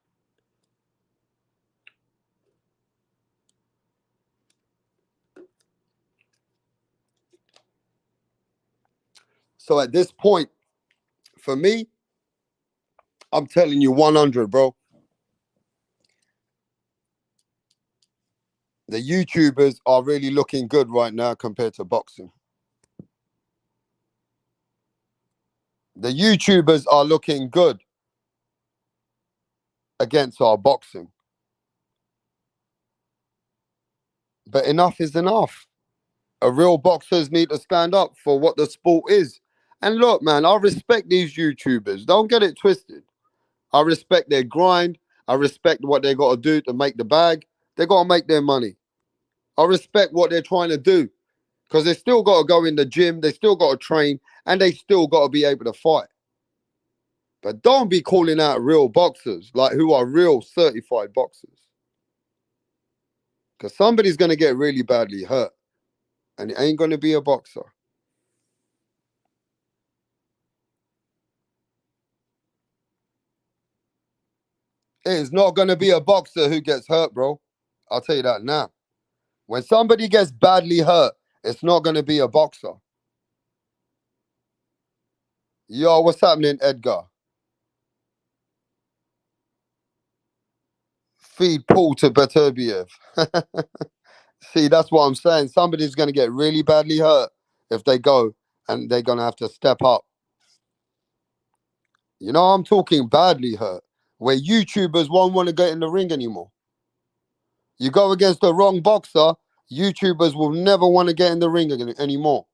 So at this point, for me, I'm telling you 100, bro. The YouTubers are really looking good right now compared to boxing. The YouTubers are looking good against our boxing. But enough is enough. A real boxers need to stand up for what the sport is. And look, man, I respect these YouTubers. Don't get it twisted. I respect their grind. I respect what they got to do to make the bag. They got to make their money. I respect what they're trying to do because they still got to go in the gym. They still got to train and they still got to be able to fight. But don't be calling out real boxers, like who are real certified boxers. Because somebody's going to get really badly hurt. And it ain't going to be a boxer. It is not going to be a boxer who gets hurt, bro. I'll tell you that now. When somebody gets badly hurt, it's not going to be a boxer. Yo, what's happening, Edgar? Feed Paul to Beterbiev. See, that's what I'm saying. Somebody's going to get really badly hurt if they go and they're going to have to step up. You know, I'm talking badly hurt, where YouTubers won't want to get in the ring anymore. You go against the wrong boxer, YouTubers will never want to get in the ring anymore.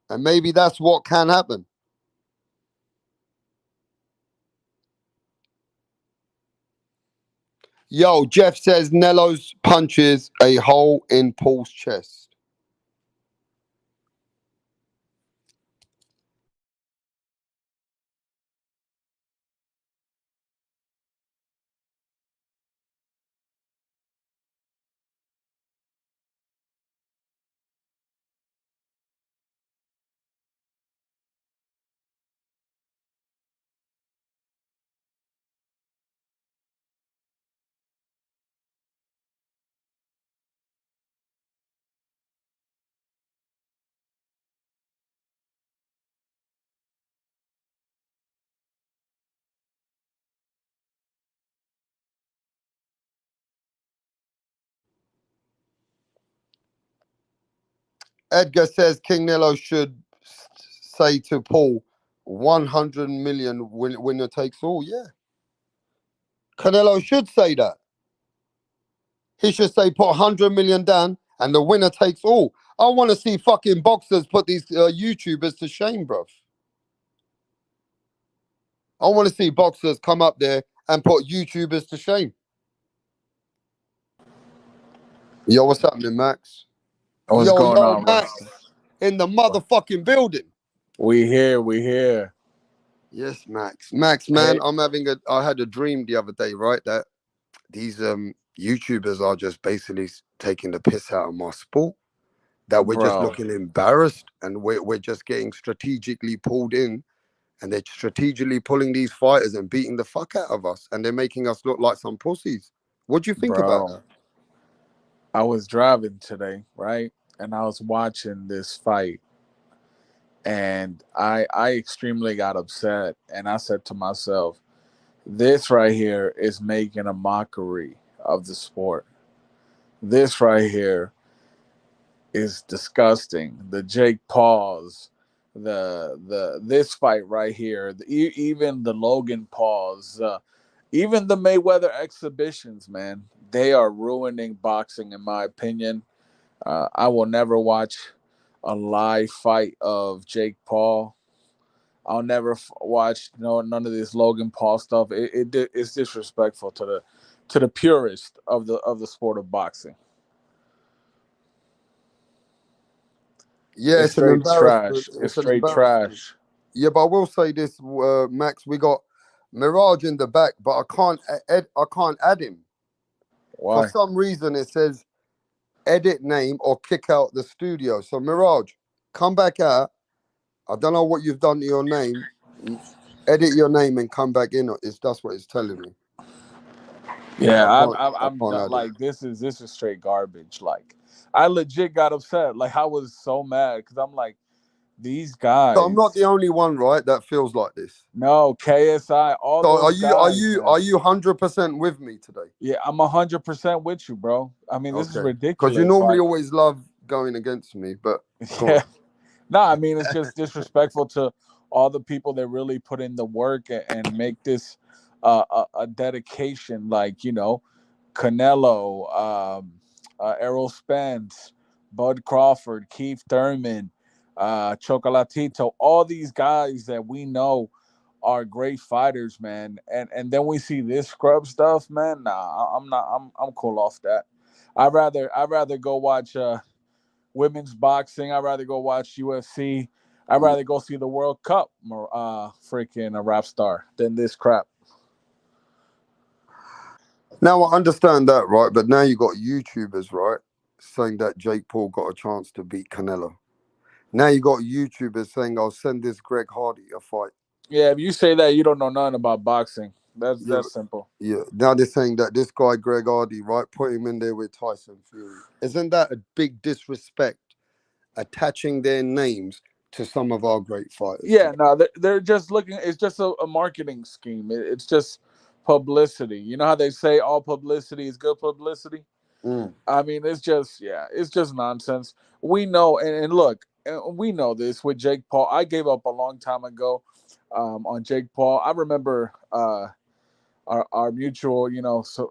And maybe that's what can happen. Yo, Jeff says Nelo's punches a hole in Paul's chest. Edgar says Canelo should say to Paul, 100 million winner takes all. Yeah. Canelo should say that. He should say put 100 million down and the winner takes all. I want to see fucking boxers put these YouTubers to shame, bruv. I want to see boxers come up there and put YouTubers to shame. Yo, what's happening, Max? What's going on, Max, Rasta? in the motherfucking building. We here. Yes, Max. Max, man, Hey. I had a dream the other day, right? That these YouTubers are just basically taking the piss out of my sport. That we're just Bro, looking embarrassed and we're just getting strategically pulled in, and they're strategically pulling these fighters and beating the fuck out of us, and they're making us look like some pussies. What do you think about bro. that? I was driving today, right? And I was watching this fight and I extremely got upset and I said to myself, this right here is making a mockery of the sport. This right here is disgusting. The Jake Pauls, the this fight right here, even the Logan Pauls, even the Mayweather exhibitions, man, they are ruining boxing, in my opinion. I will never watch a live fight of Jake Paul. I'll never watch none of this Logan Paul stuff. It's disrespectful to the purist of the sport of boxing. Yeah, It's it's an straight embarrassment. trash. It's It's an straight embarrassment. trash. Yeah, but I will say this, Max. We got Mirage in the back, but I can't add him for Why? some reason. It says edit name or kick out the studio. So Mirage, come back out. I don't know what you've done to your name. Edit your name and come back in. That's what it's telling me. Yeah, I I'm can't not, add it. like this is straight garbage. Like I legit got upset. Like I was so mad because I'm like these So I'm not guys. the only one, right? That feels like this. No, KSI, all So those guys, are man. you 100% with me today? Yeah, I'm 100% with you, bro. I mean, this is Okay. Because you ridiculous. normally Like, always love going against me, but go yeah, no, I mean it's just disrespectful to all the people that really put in the work and make this a dedication. Like Canelo, Errol Spence, Bud Crawford, Keith Thurman, Chocolatito, all these guys that we know are great fighters, man. And then we see this scrub stuff, man. Nah, I'm not. I'm cool off that. I'd rather go watch women's boxing. I'd rather go watch UFC. I'd on. rather go see the World Cup, freaking a rap star than this crap. Now I understand that, right? But now you got YouTubers, right, saying that Jake Paul got a chance to beat Canelo. Now you got YouTubers saying, "I'll send this Greg Hardy a fight." Yeah, if you say that, you don't know nothing about boxing. That's Yeah, that's simple. yeah. Now they're saying that this guy Greg Hardy, right, put him in there with Tyson Fury. Isn't that a big disrespect? Attaching their names to some of our great fighters Yeah, today. no, they're just looking. It's just a marketing scheme. It's just publicity. You know how they say all publicity is good publicity. Mm. I mean, it's just nonsense. We know, and look, and we know this with Jake Paul. I gave up a long time ago on Jake Paul. I remember our mutual,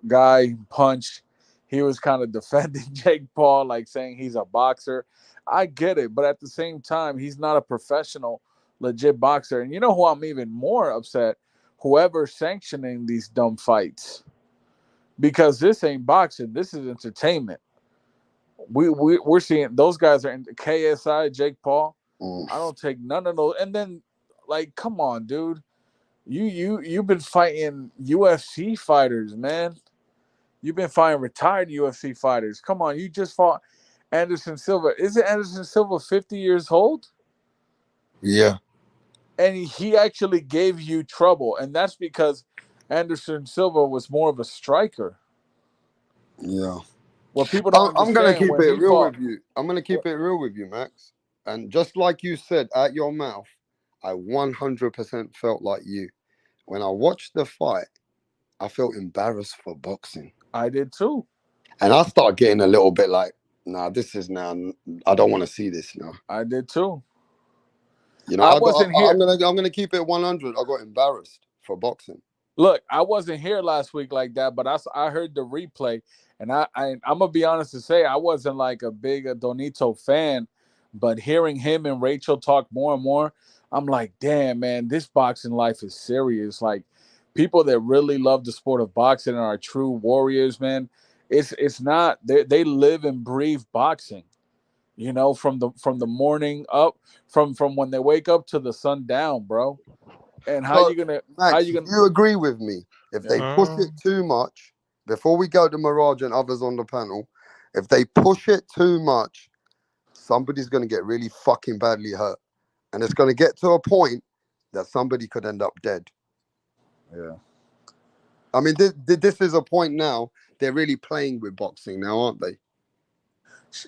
guy Punch. He was kind of defending Jake Paul, like saying he's a boxer. I get it, but at the same time, he's not a professional, legit boxer. And you know who I'm even more upset? Whoever's sanctioning these dumb fights, because this ain't boxing. This is entertainment. We're seeing those guys are in KSI, Jake Paul. Mm. I don't take none of those. And then, like, come on, dude. You've been fighting UFC fighters, man. You've been fighting retired UFC fighters. Come on, you just fought Anderson Silva. Isn't Anderson Silva 50 years old? Yeah, And he actually gave you trouble, and that's because Anderson Silva was more of a striker. yeah. What people don't I'm gonna understand keep when it he real fought. with you. I'm gonna keep it real with you, Max. And just like you said out your mouth, I 100% felt like you. When I watched the fight, I felt embarrassed for boxing. I did too. And I started getting a little bit like, Nah, this is now. I don't want to see this now. I did too. You know, I wasn't here. I'm gonna keep it 100. I got embarrassed for boxing. Look, I wasn't here last week like that, but I heard the replay, and I'm gonna be honest to say I wasn't like a big Donito fan, but hearing him and Rachel talk more and more, I'm like, damn, man, this boxing life is serious. Like, people that really love the sport of boxing and are true warriors, man. It's not they live and breathe boxing. You know, from the morning up, from when they wake up to the sun down, bro. And how So, you gonna Max, you agree with me? If they push it too much, before we go to Mirage and others on the panel, if they push it too much, somebody's going to get really fucking badly hurt. And it's going to get to a point that somebody could end up dead. Yeah. I mean, this is a point now. They're really playing with boxing now, aren't they?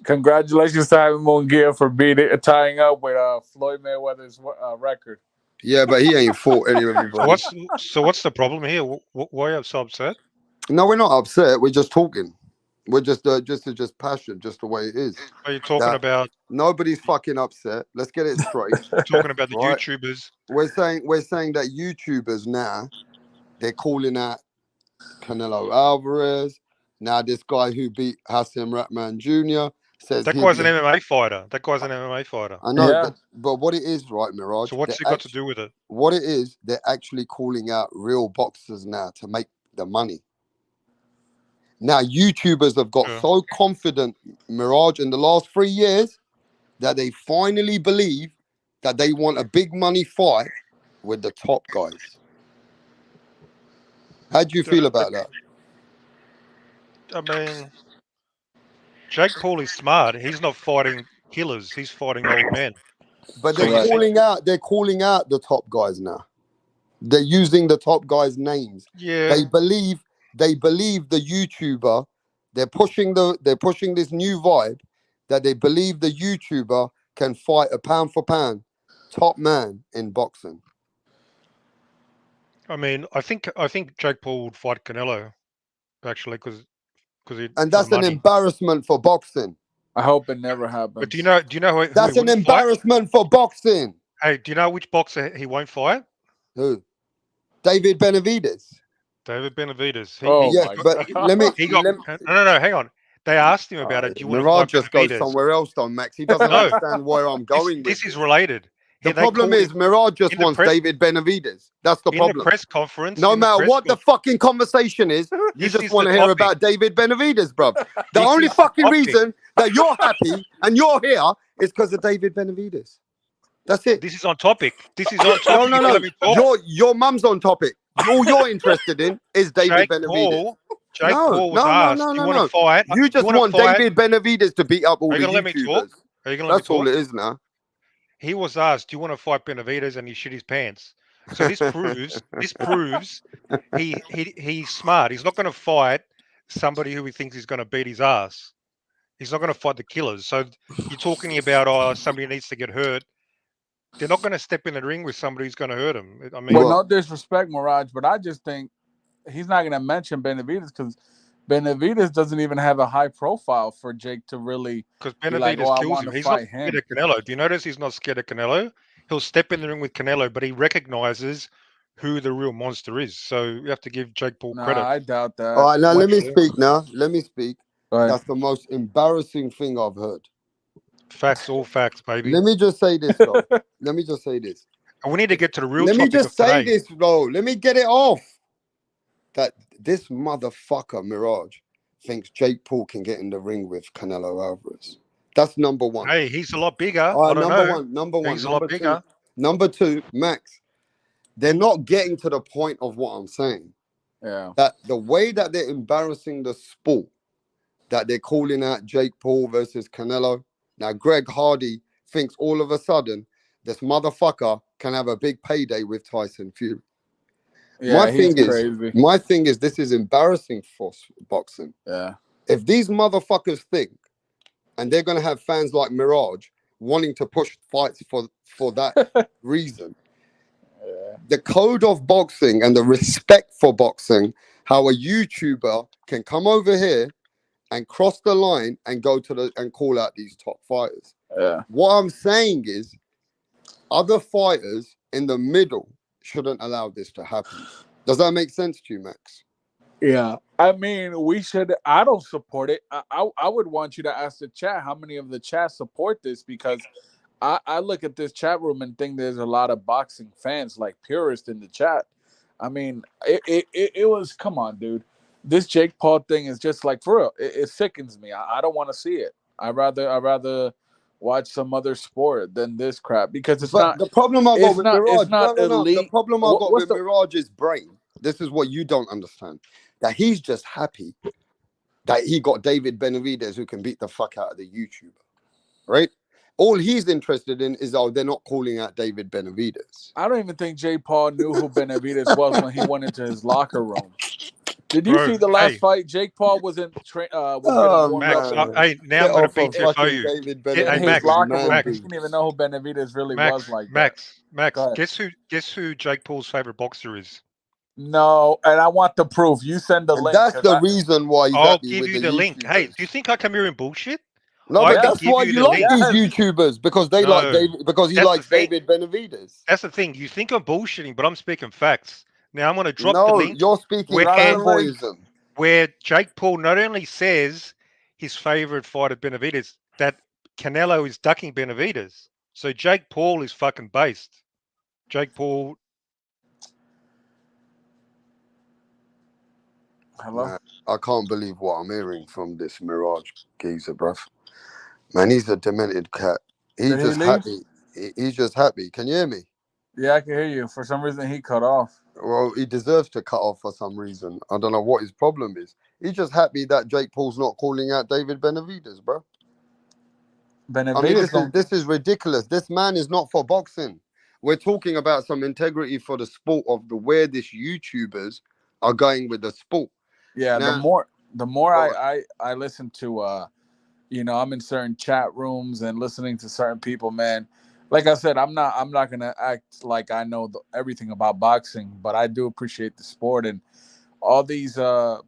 Congratulations, Simon Munguia, for tying up with Floyd Mayweather's record. Yeah, but he ain't fought any of everybody. What's the problem here? Why are you so upset? No, we're not upset. We're just talking. We're just passion, just the way it is. Are you talking about? Nobody's fucking upset. Let's get it straight. Talking about the right? YouTubers. We're saying that YouTubers now, they're calling out Canelo Alvarez. Now this guy who beat Hassan Ratman Jr. says that guy's an MMA fighter. I know, yeah. but what it is, right, Mirage? So what's it got to do with it? What it is, they're actually calling out real boxers now to make the money. Now, YouTubers have got so confident, Mirage, in the last 3 years that they finally believe that they want a big money fight with the top guys. How do you feel about that? I mean, Jake Paul is smart. He's not fighting killers. He's fighting old men. But they're calling out the top guys now. They're using the top guys' names. Yeah. They believe the YouTuber. They're pushing this new vibe that they believe the YouTuber can fight a pound for pound top man in boxing. I mean, I think Jake Paul would fight Canelo, actually, because and that's an embarrassment for boxing. I hope it never happens. But do you know who that's an embarrassment for boxing? Hey, do you know which boxer he won't fight? Who? David Benavidez. David Benavidez. No, hang on. They asked him about it. Do you want to fight just Benavidez? Goes somewhere else, Don Max. He doesn't understand where I'm going. This is related. The problem is Mirage just wants David Benavidez. That's the problem. In the press conference. No matter what the fucking conversation is, you just want to hear about David Benavidez, bruv. The only fucking reason that you're happy and you're here is because of David Benavidez. That's it. This is on topic. No. Your mum's on topic. All you're interested in is David Benavidez. Jake Paul was asked, do you want to fight? You just want David Benavidez to beat up all the YouTubers. Let me talk? Are you going to let me talk? That's all it is now. He was asked, do you want to fight Benavidez? And he shit his pants. So this proves he's smart. He's not going to fight somebody who he thinks is going to beat his ass. He's not going to fight the killers. So you're talking about somebody needs to get hurt. They're not going to step in the ring with somebody who's going to hurt him. I mean, well, no disrespect, Mirage, but I just think he's not going to mention Benavidez because Benavidez doesn't even have a high profile for Jake to really. Because Benavidez kills him. He's not scared of Canelo. Do you notice he's not scared of Canelo? He'll step in the ring with Canelo, but he recognizes who the real monster is. So you have to give Jake Paul credit. I doubt that. All right, now let me speak. That's the most embarrassing thing I've heard. Facts, all facts, baby. Let me just say this, though. And we need to get to the real topic. Let me just say this, though. Let me get it off. That this motherfucker, Mirage, thinks Jake Paul can get in the ring with Canelo Alvarez. That's number one. Hey, he's a lot bigger. Number one. He's a lot bigger. Number two, Max, they're not getting to the point of what I'm saying. Yeah. That the way that they're embarrassing the sport, that they're calling out Jake Paul versus Canelo. Now, Greg Hardy thinks all of a sudden this motherfucker can have a big payday with Tyson Fury. Yeah, my thing is, this is embarrassing for boxing. Yeah. If these motherfuckers think, and they're going to have fans like Mirage wanting to push fights for that reason, the code of boxing and the respect for boxing, how a YouTuber can come over here and cross the line and go to and call out these top fighters. Yeah. What I'm saying is, other fighters in the middle shouldn't allow this to happen. Does that make sense to you, Max? Yeah. I mean, we should. I don't support it. I would want you to ask the chat how many of the chat support this, because I look at this chat room and think there's a lot of boxing fans, like purists in the chat. I mean, it was, come on, dude. This Jake Paul thing is just like, for real, it sickens me. I don't want to see it. I'd rather watch some other sport than this crap, because it's not. The problem I got with Mirage, it's not elite. The problem I got with Mirage's brain. This is what you don't understand. That he's just happy that he got David Benavidez, who can beat the fuck out of the YouTuber, right? All he's interested in is, they're not calling out David Benavidez. I don't even think Jake Paul knew who Benavidez was when he went into his locker room. Did you see the last fight? Jake Paul was in. Max, hey, now I'm going to beat you for you. Max, he didn't even know who Benavidez really was like. Max, guess who Jake Paul's favorite boxer is? No, and I want the proof. You send the link. That's the reason why he's I'll happy give with you the link. YouTubers. Hey, do you think I come here and bullshit? No, but that's why you like these YouTubers, because they like David, because he likes David Benavidez. That's the thing. You think I'm bullshitting, but I'm speaking facts. Now I'm going to drop the link. You're speaking fanboyism. Where Jake Paul not only says his favorite fighter Benavidez, that Canelo is ducking Benavidez. So Jake Paul is fucking based. Jake Paul. Hello? Man, I can't believe what I'm hearing from this Mirage geezer, bruv. Man, he's a demented cat. He's just happy. He's just happy. Can you hear me? Yeah, I can hear you. For some reason, he cut off. Well, he deserves to cut off for some reason. I don't know what his problem is. He's just happy that Jake Paul's not calling out David Benavidez, bro. Benavidez, this is ridiculous. This man is not for boxing. We're talking about some integrity for the sport of the where these YouTubers are going with the sport. Yeah, now, the more I listen to, I'm in certain chat rooms and listening to certain people, man. Like I said, I'm not gonna act like I know everything about boxing, but I do appreciate the sport and all these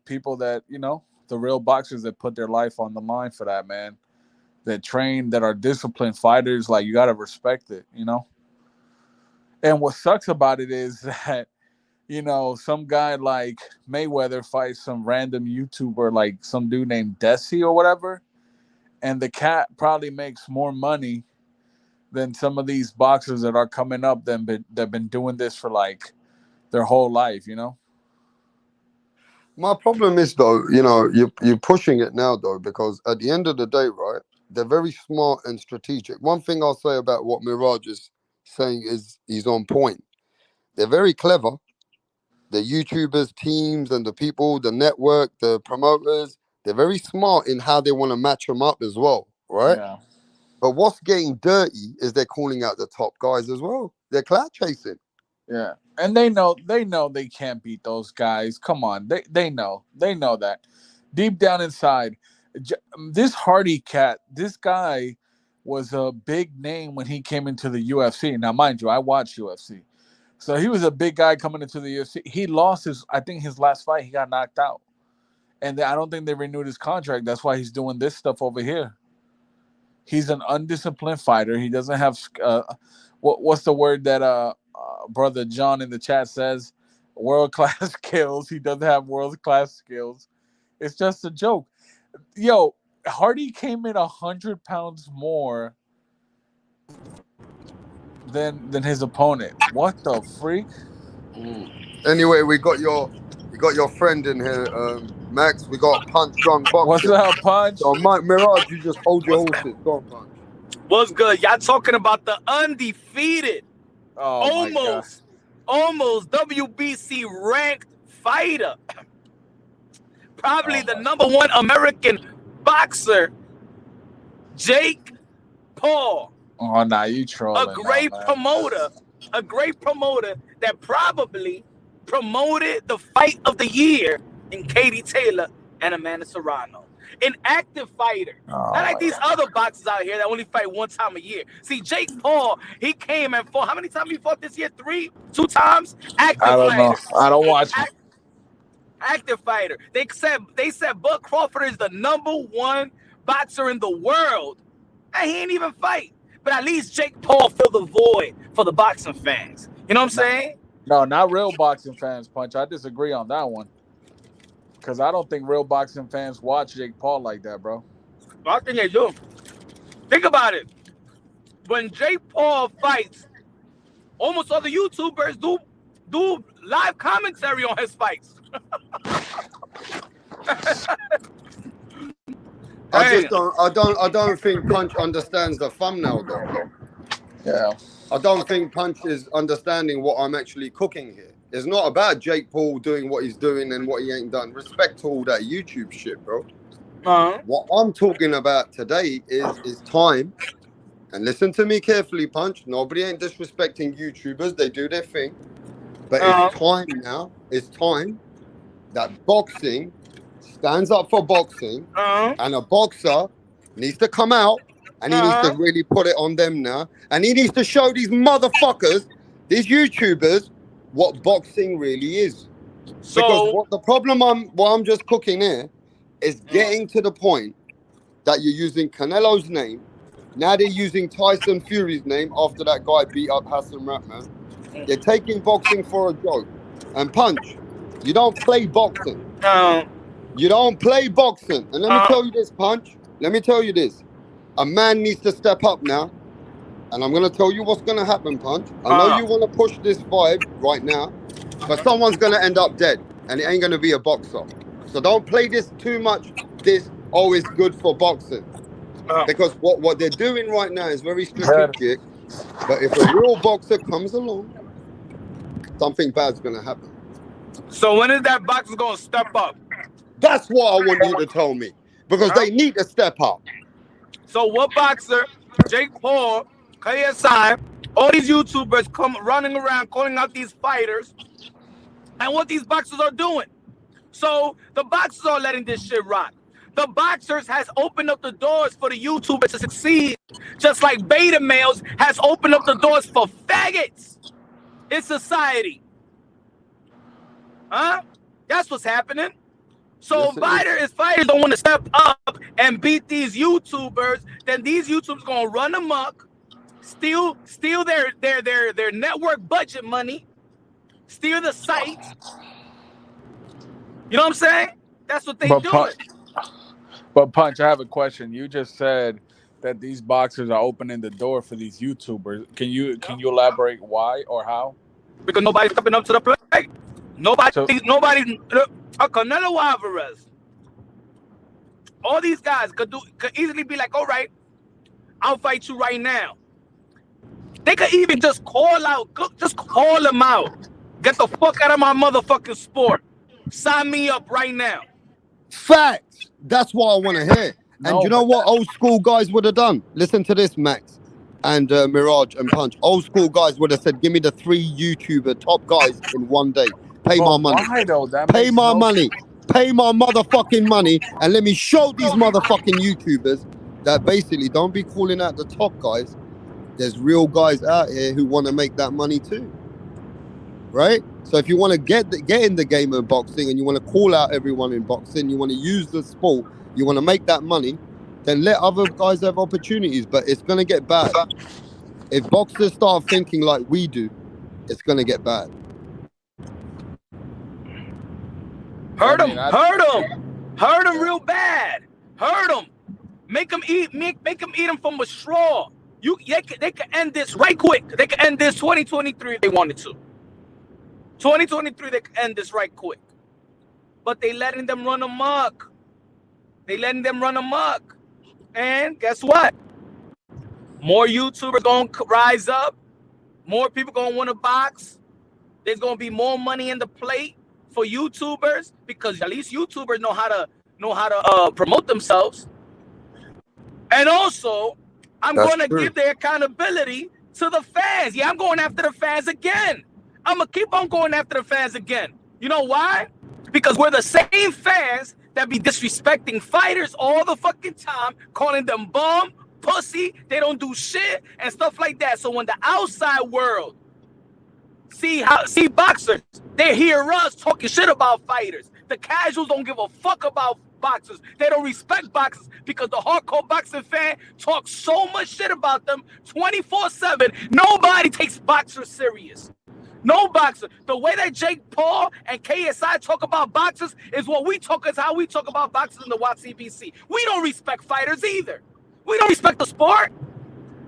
people that, the real boxers that put their life on the line for that, man. That train, that are disciplined fighters, like, you gotta respect it, And what sucks about it is that, some guy like Mayweather fights some random YouTuber, like some dude named Desi or whatever, and the cat probably makes more money than some of these boxers that are coming up that've been doing this for like their whole life, My problem is, though, you're pushing it now, though, because at the end of the day, right, they're very smart and strategic. One thing I'll say about what Mirage is saying is he's on point. They're very clever. The YouTubers, teams, and the people, the network, the promoters, they're very smart in how they want to match them up as well, right? Yeah. But what's getting dirty is they're calling out the top guys as well. They're clout chasing. Yeah. And they know they can't beat those guys. Come on. They know that. Deep down inside, this Hardy cat, this guy was a big name when he came into the UFC. Now, mind you, I watch UFC. So he was a big guy coming into the UFC. He lost his last fight, he got knocked out. And I don't think they renewed his contract. That's why he's doing this stuff over here. He's an undisciplined fighter. He doesn't have what's the word that brother John in the chat says? World-class skills. He doesn't have world-class skills. It's just a joke. Yo, Hardy came in 100 pounds more than his opponent. What the freak? Anyway, we got your friend in here, Max. We got Punch Drunk Boxing. What's up, Punch? So Mike Mirage, you just hold your horses. Go on, Punch. What's good? Y'all talking about the undefeated, almost WBC ranked fighter, probably the #1 American boxer, Jake Paul. Oh, nah, you trolling. A great promoter that probably promoted the fight of the year in Katie Taylor and Amanda Serrano. An active fighter. Not like these other boxers out here that only fight one time a year. See, Jake Paul, he came and fought. How many times he fought this year? 2 times? Active I don't fighter. know. I don't watch him. active fighter. They said Bud Crawford is the #1 boxer in the world, and he ain't even fight. But at least Jake Paul filled the void for the boxing fans. You know what I'm saying? No, not real boxing fans, Punch. I disagree on that one. Because I don't think real boxing fans watch Jake Paul like that, bro. I think they do. Think about it. When Jake Paul fights, almost all the YouTubers do live commentary on his fights. I don't think Punch understands the thumbnail though. Yeah. I don't think Punch is understanding what I'm actually cooking here. It's not about Jake Paul doing what he's doing and what he ain't done. Respect to all that YouTube shit, bro. What I'm talking about today is time. And listen to me carefully, Punch. Nobody ain't disrespecting YouTubers. They do their thing. But it's time now. It's time that boxing stands up for boxing. And a boxer needs to come out and he needs to really put it on them now. And he needs to show these motherfuckers, these YouTubers, what boxing really is. So because what the problem I'm just cooking here is getting to the point that you're using Canelo's name. Now they're using Tyson Fury's name after that guy beat up Hassan Ratman. They're taking boxing for a joke. And Punch, you don't play boxing. You don't play boxing. And let me tell you this, Punch. Let me tell you this. A man needs to step up now. And I'm going to tell you what's going to happen, Punch. I know you want to push this vibe right now, but someone's going to end up dead. And it ain't going to be a boxer. So don't play this too much. This, it's good for boxing. Because what they're doing right now is very strategic. But if a real boxer comes along, something bad's going to happen. So when is that boxer going to step up? That's what I want you to tell me. Because they need to step up. So what boxer, Jake Paul, KSI, all these YouTubers come running around calling out these fighters and what these boxers are doing. So the boxers are letting this shit rock. The boxers has opened up the doors for the YouTubers to succeed, just like beta males has opened up the doors for faggots in society. That's what's happening. So if fighters don't want to step up and beat these YouTubers, then these YouTubers gonna run amok, steal their network budget money, steal the site. You know what I'm saying? That's what they doing. But Punch, I have a question. You just said that these boxers are opening the door for these YouTubers. Can you elaborate why or how? Because nobody's stepping up to the plate. Nobody. Canelo Alvarez. All these guys could easily be like, all right, I'll fight you right now. They could even just call them out. Get the fuck out of my motherfucking sport. Sign me up right now. Facts. That's what I want to hear. And you know what old school guys would have done? Listen to this, Max and Mirage and Punch. Old school guys would have said, give me the 3 YouTuber top guys in one day. Pay my money. Why though? Pay my money. Pay my motherfucking money. And let me show these motherfucking YouTubers that basically don't be calling out the top guys. There's real guys out here who want to make that money too. Right? So if you want to get in the game of boxing and you want to call out everyone in boxing, you want to use the sport, you want to make that money, then let other guys have opportunities. But it's going to get bad. If boxers start thinking like we do, it's going to get bad. Hurt him real bad. Hurt him. Make them eat them from a straw. They could end this right quick. They could end this 2023 if they wanted to. 2023, they could end this right quick. But they letting them run amok. And guess what? More YouTubers going to rise up. More people going to want to box. There's going to be more money in the plate for YouTubers because at least YouTubers know how to promote themselves. And also, I'm going to give their accountability to the fans. Yeah, I'm going after the fans again. I'm going to keep on going after the fans again. You know why? Because we're the same fans that be disrespecting fighters all the fucking time, calling them bum, pussy, they don't do shit, and stuff like that. So when the outside world See boxers, they hear us talking shit about fighters. The casuals don't give a fuck about boxers. They don't respect boxers because the hardcore boxing fan talks so much shit about them 24/7. Nobody takes boxers serious. No boxer. The way that Jake Paul and KSI talk about boxers is how we talk about boxers in the WCBC. We don't respect fighters either. We don't respect the sport.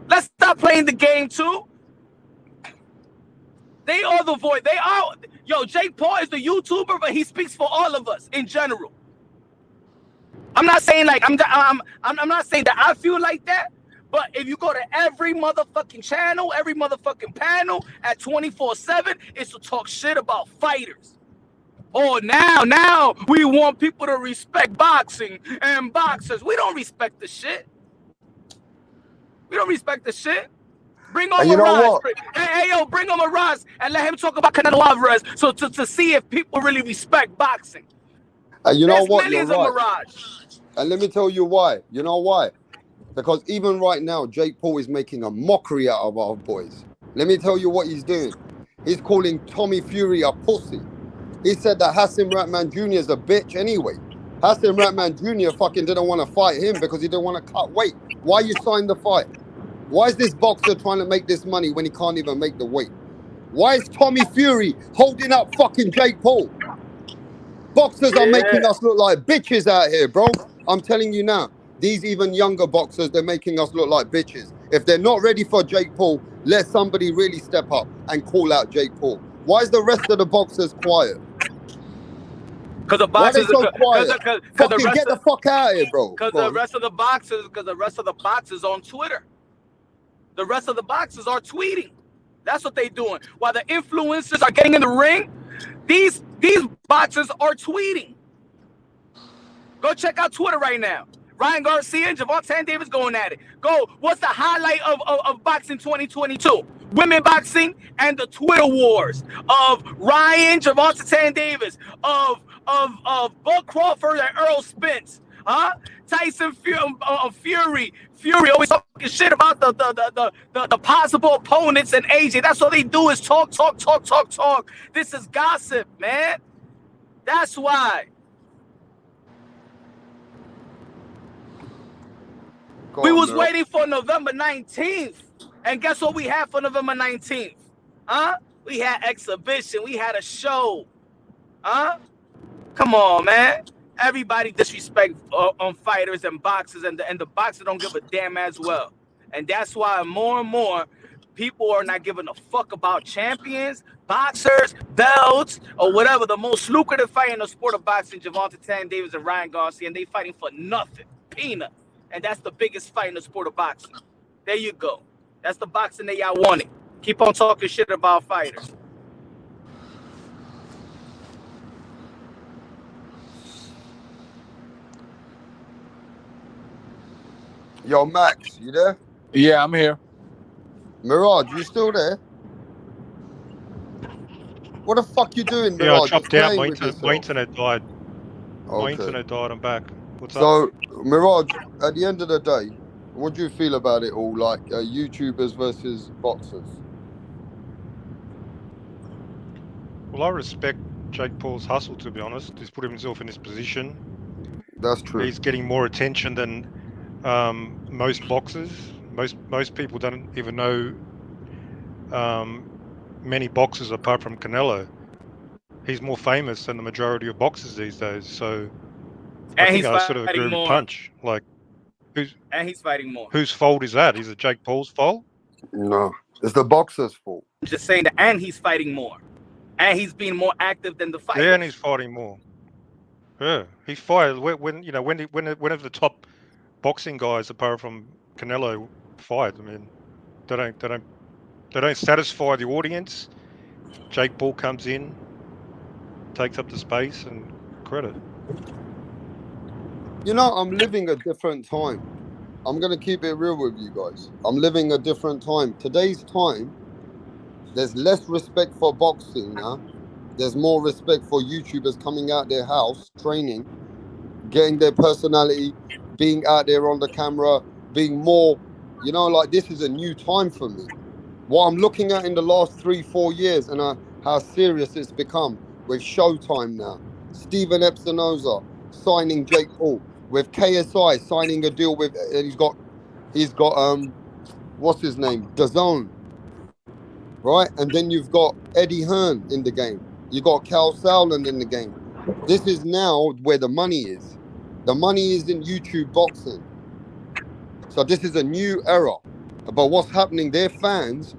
Let's stop playing the game too. They are the voice. Jake Paul is the YouTuber, but he speaks for all of us in general. I'm not saying I'm not saying that I feel like that, but if you go to every motherfucking channel, every motherfucking panel at 24/7, it's to talk shit about fighters. Oh, now we want people to respect boxing and boxers. We don't respect the shit. We don't respect the shit. Bring on Mirage. Bring on Mirage and let him talk about Canelo Alvarez. So to see if people really respect boxing. You know what? You're Millions of right. Mirage. And let me tell you why. You know why? Because even right now, Jake Paul is making a mockery out of our boys. Let me tell you what he's doing. He's calling Tommy Fury a pussy. He said that Hassan Ratman Jr. is a bitch anyway. Hassan Ratman Jr. fucking didn't want to fight him because he didn't want to cut weight. Why you signed the fight? Why is this boxer trying to make this money when he can't even make the weight? Why is Tommy Fury holding up fucking Jake Paul? Boxers are making us look like bitches out here, bro. I'm telling you now. These even younger boxers, they're making us look like bitches. If they're not ready for Jake Paul, let somebody really step up and call out Jake Paul. Why is the rest of the boxers quiet? Because the boxers are so quiet. Fucking get the fuck out of here, bro. Because the rest of the boxers on Twitter. The rest of the boxers are tweeting. That's what they're doing. While the influencers are getting in the ring, these boxers are tweeting. Go check out Twitter right now. Ryan Garcia and Gervonta Davis going at it. Go, what's the highlight of boxing 2022? Women boxing and the Twitter wars of Ryan, Gervonta Davis, of Bud Crawford and Earl Spence. Huh? Tyson Fury always talking shit about the possible opponents and AJ. That's all they do is talk. This is gossip, man. That's why. We was waiting for November 19th. And guess what we had for November 19th? Huh? We had exhibition. We had a show. Huh? Come on, man. Everybody disrespect on fighters and boxers, and the boxers don't give a damn as well. And that's why more and more people are not giving a fuck about champions, boxers, belts, or whatever. The most lucrative fight in the sport of boxing, Gervonta Davis and Ryan Garcia, and they fighting for nothing. Peanut. And that's the biggest fight in the sport of boxing. There you go. That's the boxing that y'all wanted. Keep on talking shit about fighters. Yo, Max, you there? Yeah, I'm here. Mirage, you still there? What the fuck you doing, Mirage? Yeah, I chopped out. My internet died. Okay. My internet died. I'm back. What's up? So, Mirage, at the end of the day, what do you feel about it all? Like YouTubers versus boxers? Well, I respect Jake Paul's hustle, to be honest. He's put himself in this position. That's true. He's getting more attention than most boxers. Most people don't even know many boxers apart from Canelo. He's more famous than the majority of boxers these days. So I think I sort of agree with Punch. Like, he's fighting more. Whose fault is that? Is it Jake Paul's fault? No, it's the boxer's fault. I'm just saying that, and he's fighting more, and he's being more active than the fighter. Yeah, and he's fighting more. Yeah, he fights when whenever the top boxing guys, apart from Canelo, fight. I mean, they don't satisfy the audience. Jake Paul comes in, takes up the space, and credit. You know, I'm living a different time. I'm going to keep it real with you guys. I'm living a different time. Today's time, there's less respect for boxing now. There's more respect for YouTubers coming out their house, training, getting their personality, being out there on the camera, being more, like this is a new time for me. What I'm looking at in the last 3-4 years and how serious it's become with Showtime now. Steven Epinoza signing Jake Paul, with KSI signing a deal with, and he's got what's his name, DAZN, right? And then you've got Eddie Hearn in the game. You got Cal Sauerland in the game. This is now where the money is. The money is in YouTube boxing. So this is a new era. But what's happening? Their fans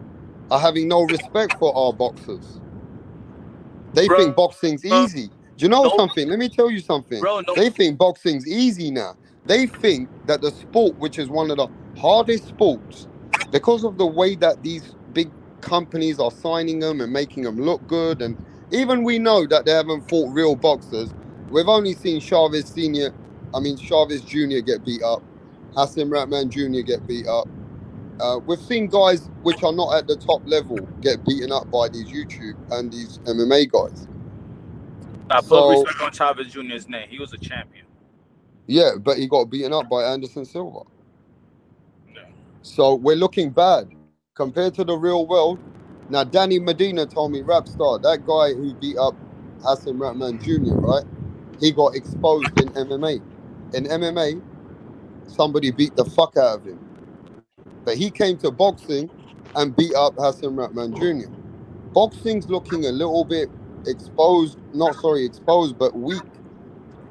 are having no respect for our boxers. They think boxing's easy. Do you know something? Let me tell you something. They think boxing's easy now. They think that the sport, which is one of the hardest sports, because of the way that these big companies are signing them and making them look good, and even we know that they haven't fought real boxers. We've only seen Chavez Jr. get beat up, Hassan Ratman Jr. get beat up. We've seen guys which are not at the top level get beaten up by these YouTube and these MMA guys. I put respect on Chavez Jr.'s name. He was a champion. Yeah, but he got beaten up by Anderson Silva. Yeah. So we're looking bad compared to the real world. Now, Danny Medina told me, Rapstar, that guy who beat up Hassan Ratman Jr., right? He got exposed in MMA. In MMA, somebody beat the fuck out of him. But he came to boxing and beat up Hassan Ratman Jr. Boxing's looking a little bit exposed, but weak.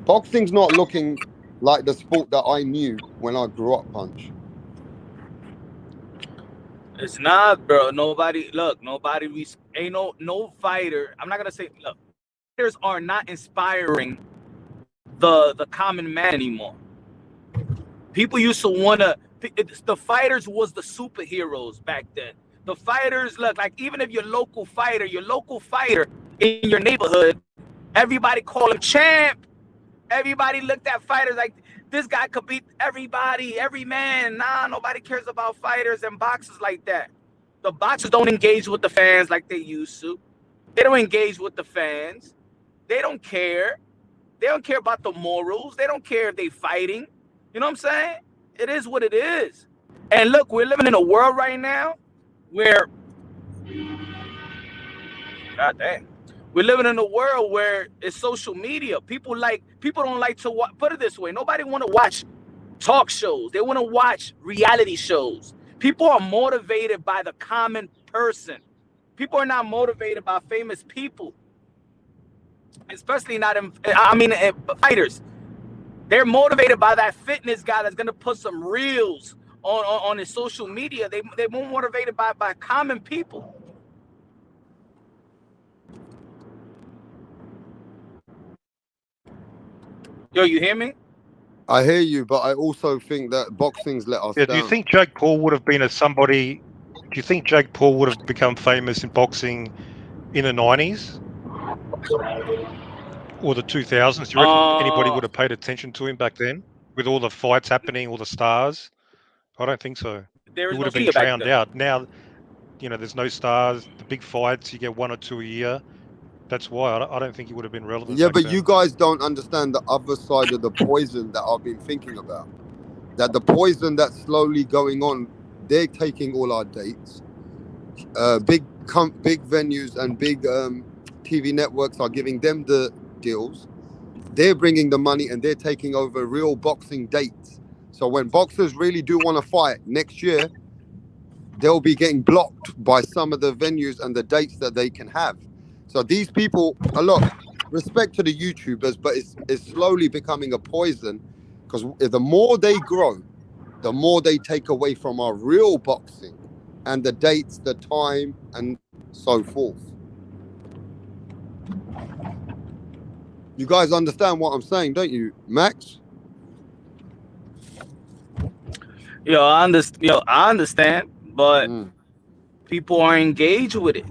Boxing's not looking like the sport that I knew when I grew up, Punch. It's not, bro. Ain't no fighter. I'm not gonna say, look, fighters are not inspiring the common man anymore. People used to wanna. The fighters was the superheroes back then. The fighters, look, like even if your local fighter in your neighborhood, everybody call him champ. Everybody looked at fighters like this guy could beat everybody, every man. Nah, nobody cares about fighters and boxers like that. The boxers don't engage with the fans like they used to. They don't engage with the fans. They don't care. They don't care about the morals. They don't care if they fighting. You know what I'm saying? It is what it is. And look, we're living in a world right now where, God dang, we're living in a world where it's social media. People don't like to watch. Put it this way: nobody want to watch talk shows. They want to watch reality shows. People are motivated by the common person. People are not motivated by famous people, especially not fighters. They're motivated by that fitness guy that's gonna put some reels on his social media. They're more motivated by common people. Yo, you hear me? I hear you, but I also think that boxing's let us down. Do you think Jake Paul would have been do you think Jake Paul would have become famous in boxing in the 90s? Or the 2000s? Do you reckon anybody would have paid attention to him back then? With all the fights happening, all the stars? I don't think so. He would have been drowned out. Now, there's no stars. The big fights, you get 1 or 2 a year. That's why I don't think he would have been relevant. Yeah, but you guys don't understand the other side of the poison that I've been thinking about. That the poison that's slowly going on, they're taking all our dates. Big venues and big TV networks are giving them the deals. They're bringing the money and they're taking over real boxing dates. So when boxers really do want to fight next year, they'll be getting blocked by some of the venues and the dates that they can have. So these people, respect to the YouTubers, but it's slowly becoming a poison, because the more they grow, the more they take away from our real boxing and the dates, the time, and so forth. You guys understand what I'm saying, don't you, Max? I understand, but people are engaged with it.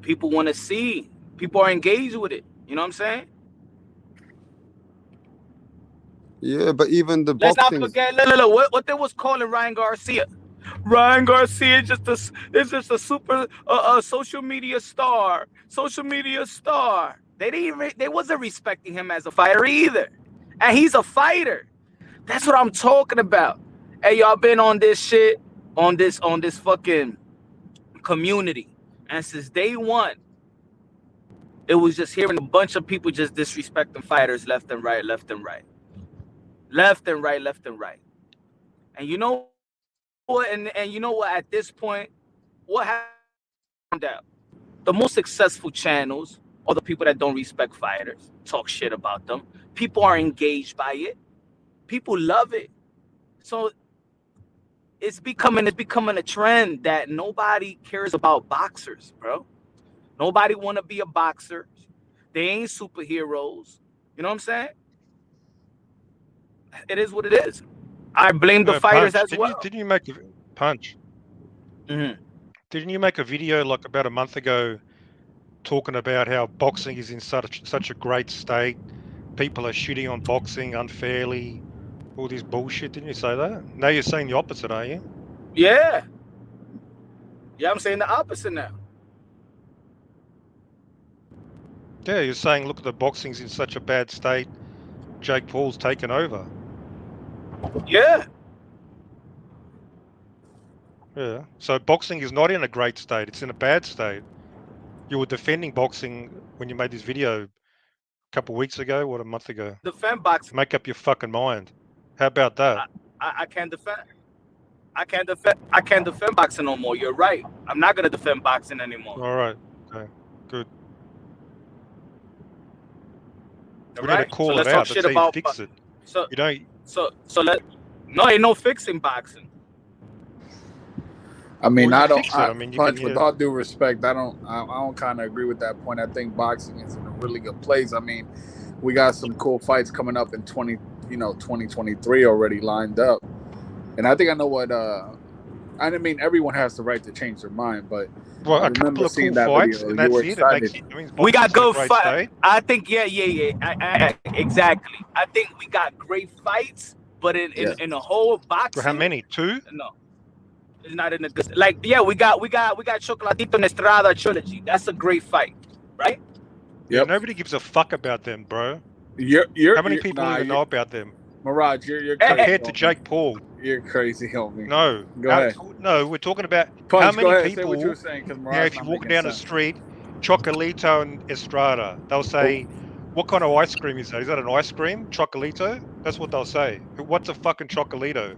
People want to see. People are engaged with it. You know what I'm saying? Yeah, but even the Let's boxing. not forget. Look, what they was calling Ryan Garcia. Ryan Garcia is just a super social media star. Social media star. They wasn't respecting him as a fighter either, and he's a fighter. That's what I'm talking about. Hey, y'all been on this shit, on this fucking community. And since day one, it was just hearing a bunch of people just disrespecting fighters left and right, left and right. Left and right, left and right. And you know what? And you know what? At this point, what happened out? The most successful channels are the people that don't respect fighters, talk shit about them. People are engaged by it. People love it. So it's becoming a trend that nobody cares about boxers, bro. Nobody want to be a boxer. They ain't superheroes. You know what I'm saying? It is what it is. I blame the fighters Punch, as well. Didn't you make a Punch? Mm-hmm. Didn't you make a video like about a month ago talking about how boxing is in such a great state? People are shitting on boxing unfairly. All this bullshit. Didn't you say that? Now you're saying the opposite, are you? Yeah. Yeah, I'm saying the opposite now. Yeah, you're saying, look, the boxing's in such a bad state. Jake Paul's taken over. Yeah. Yeah. So boxing is not in a great state. It's in a bad state. You were defending boxing when you made this video a couple of weeks ago, what, a month ago? Defend boxing. Make up your fucking mind. How about that? I can't defend. I can't defend boxing no more. You're right. I'm not gonna defend boxing anymore. All right. Okay. Good. We Right? need to call So it let's out. talk That's shit how you about fix it. So You don't. ain't no fixing boxing. I mean, Well, I you don't. fix it. I mean, you Punch, can. with all due respect, I don't kind of agree with that point. I think boxing is in a really good place. I mean, we got some cool fights coming up in 2023 already lined up, and I think I know what. I mean, everyone has the right to change their mind, but Well, I a couple remember of seeing cool that fights, video. and You that's were it. excited. We got good fights. fights. I think, yeah. Exactly. I think we got great fights, but in the whole boxing. How many? 2? No, it's not in the good. Like, yeah, we got Chocolatito and Estrada trilogy. That's a great fight, right? Yeah, nobody gives a fuck about them, bro. How many people even know about them? Mirage, you're crazy. Compared to Jake Paul. You're crazy, homie. No. Go ahead. No, we're talking about Punch, how many go ahead. people. Say what you were saying, because Now, if you walk down the street, Chocolito and Estrada, they'll say, what kind of ice cream is that? Is that an ice cream? Chocolito? That's what they'll say. What's a fucking Chocolito?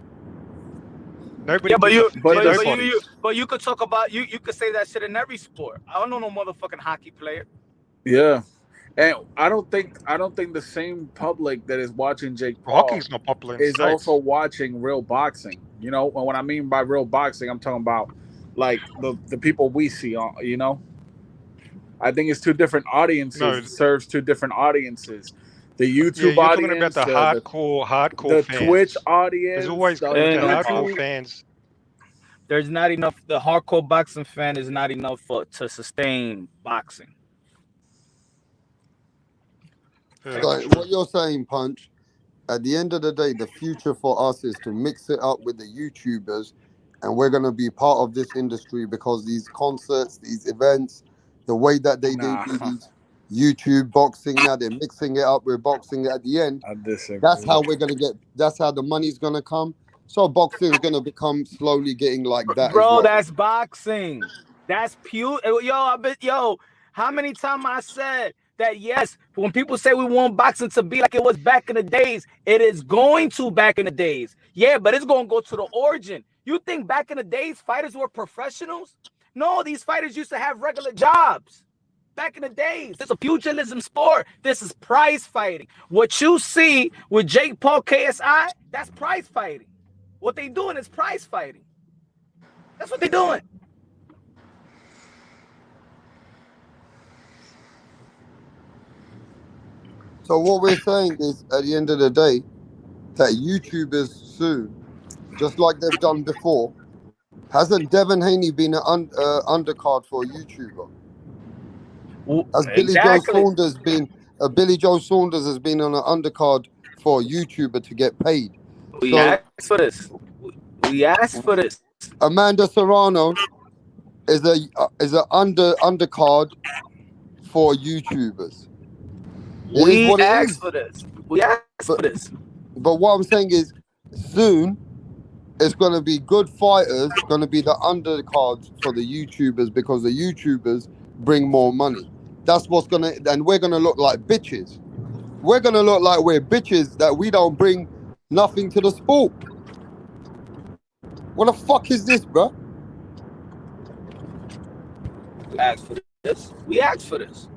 Nobody. Yeah, nobody. but you could talk about you could say that shit in every sport. I don't know no motherfucking hockey player. Yeah. And I don't think the same public that is watching Jake Paul Hockey's not popular in is States. also watching real boxing. You know, and what I mean by real boxing, I'm talking about like the people we see. You know, I think it's two different audiences. No. It serves two different audiences. The YouTube you're audience, talking about the hardcore the fans. Twitch audience. There's always the hardcore fans. There's not enough. The hardcore boxing fan is not enough to sustain boxing. So what you're saying, Punch, at the end of the day, the future for us is to mix it up with the YouTubers, and we're going to be part of this industry because these concerts, these events, the way that they do these YouTube boxing, now they're mixing it up with boxing at the end. I disagree. That's how we're going to get, that's how the money's going to come. So boxing is going to become slowly getting like that. Bro, as well. that's boxing. That's pure. Yo, how many times I said that? Yes, when people say we want boxing to be like it was back in the days, it is going to back in the days. Yeah, but it's going to go to the origin. You think back in the days fighters were professionals? No, these fighters used to have regular jobs. Back in the days, this is a pugilism sport. This is prize fighting. What you see with Jake Paul, KSI, that's prize fighting. What they doing is prize fighting. That's what they doing. So what we're saying is, at the end of the day, that YouTubers soon, just like they've done before, hasn't Devin Haney been an undercard for a YouTuber? Has Billy Joe Saunders been? Billy Joe Saunders has been on an undercard for a YouTuber to get paid. We asked for this. We asked for this. Amanda Serrano is an undercard for YouTubers. We asked for this. We asked for this. But what I'm saying is, soon, it's going to be good fighters, going to be the undercards for the YouTubers because the YouTubers bring more money. That's what's going to, and we're going to look like bitches. We're going to look like we're bitches that we don't bring nothing to the sport. What the fuck is this, bro? We asked for this. We asked for this.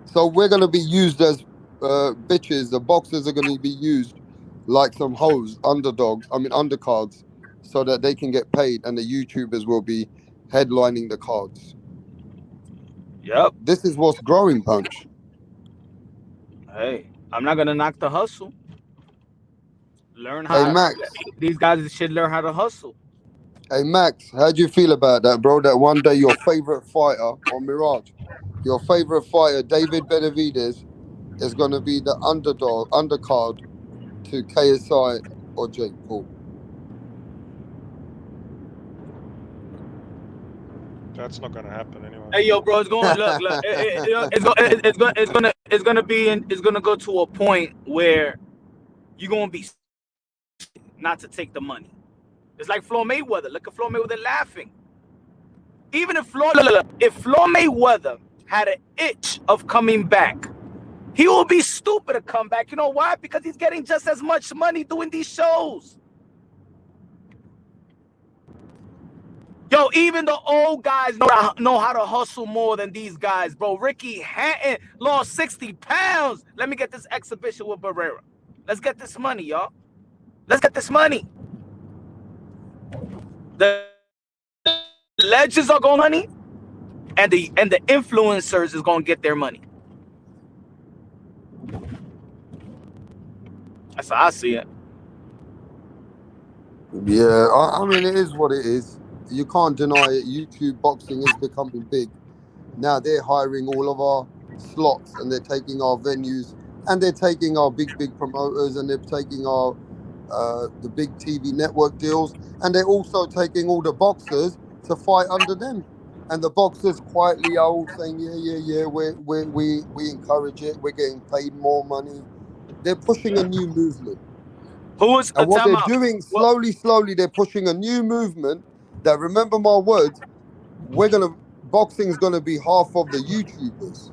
So we're going to be used as bitches. The boxers are going to be used like some hoes, undercards, so that they can get paid, and the YouTubers will be headlining the cards. Yep. This is what's growing, Punch. Hey, I'm not gonna knock the hustle. Learn Hey, how. Max. These guys should learn how to hustle. Hey, Max, how do you feel about that, bro? That one day your favorite fighter on Mirage, your favorite fighter, David Benavidez, is going to be the undercard to KSI or Jake Paul. That's not going to happen anyway. Hey, yo, bro, it's going. Look. It's gonna go to a point where you're gonna be not to take the money. It's like Floyd Mayweather. Look at Floyd Mayweather laughing. Even if Floyd Mayweather had an itch of coming back, he will be stupid to come back. You know why? Because he's getting just as much money doing these shows. Yo, even the old guys know how to hustle more than these guys, bro. Ricky Hatton lost 60 pounds. Let me get this exhibition with Barrera. Let's get this money, y'all. Let's get this money. The legends are going money, and the influencers is going to get their money. That's how I see it. Yeah, I mean, it is what it is. You can't deny it. YouTube boxing is becoming big. Now they're hiring all of our slots, and they're taking our venues, and they're taking our big promoters, and they're taking our the big TV network deals, and they're also taking all the boxers to fight under them. And the boxers quietly are all saying, yeah, we encourage it. We're getting paid more money. They're pushing a new movement. And what they're doing slowly, they're pushing a new movement that, remember my words, boxing is gonna be half of the YouTubers.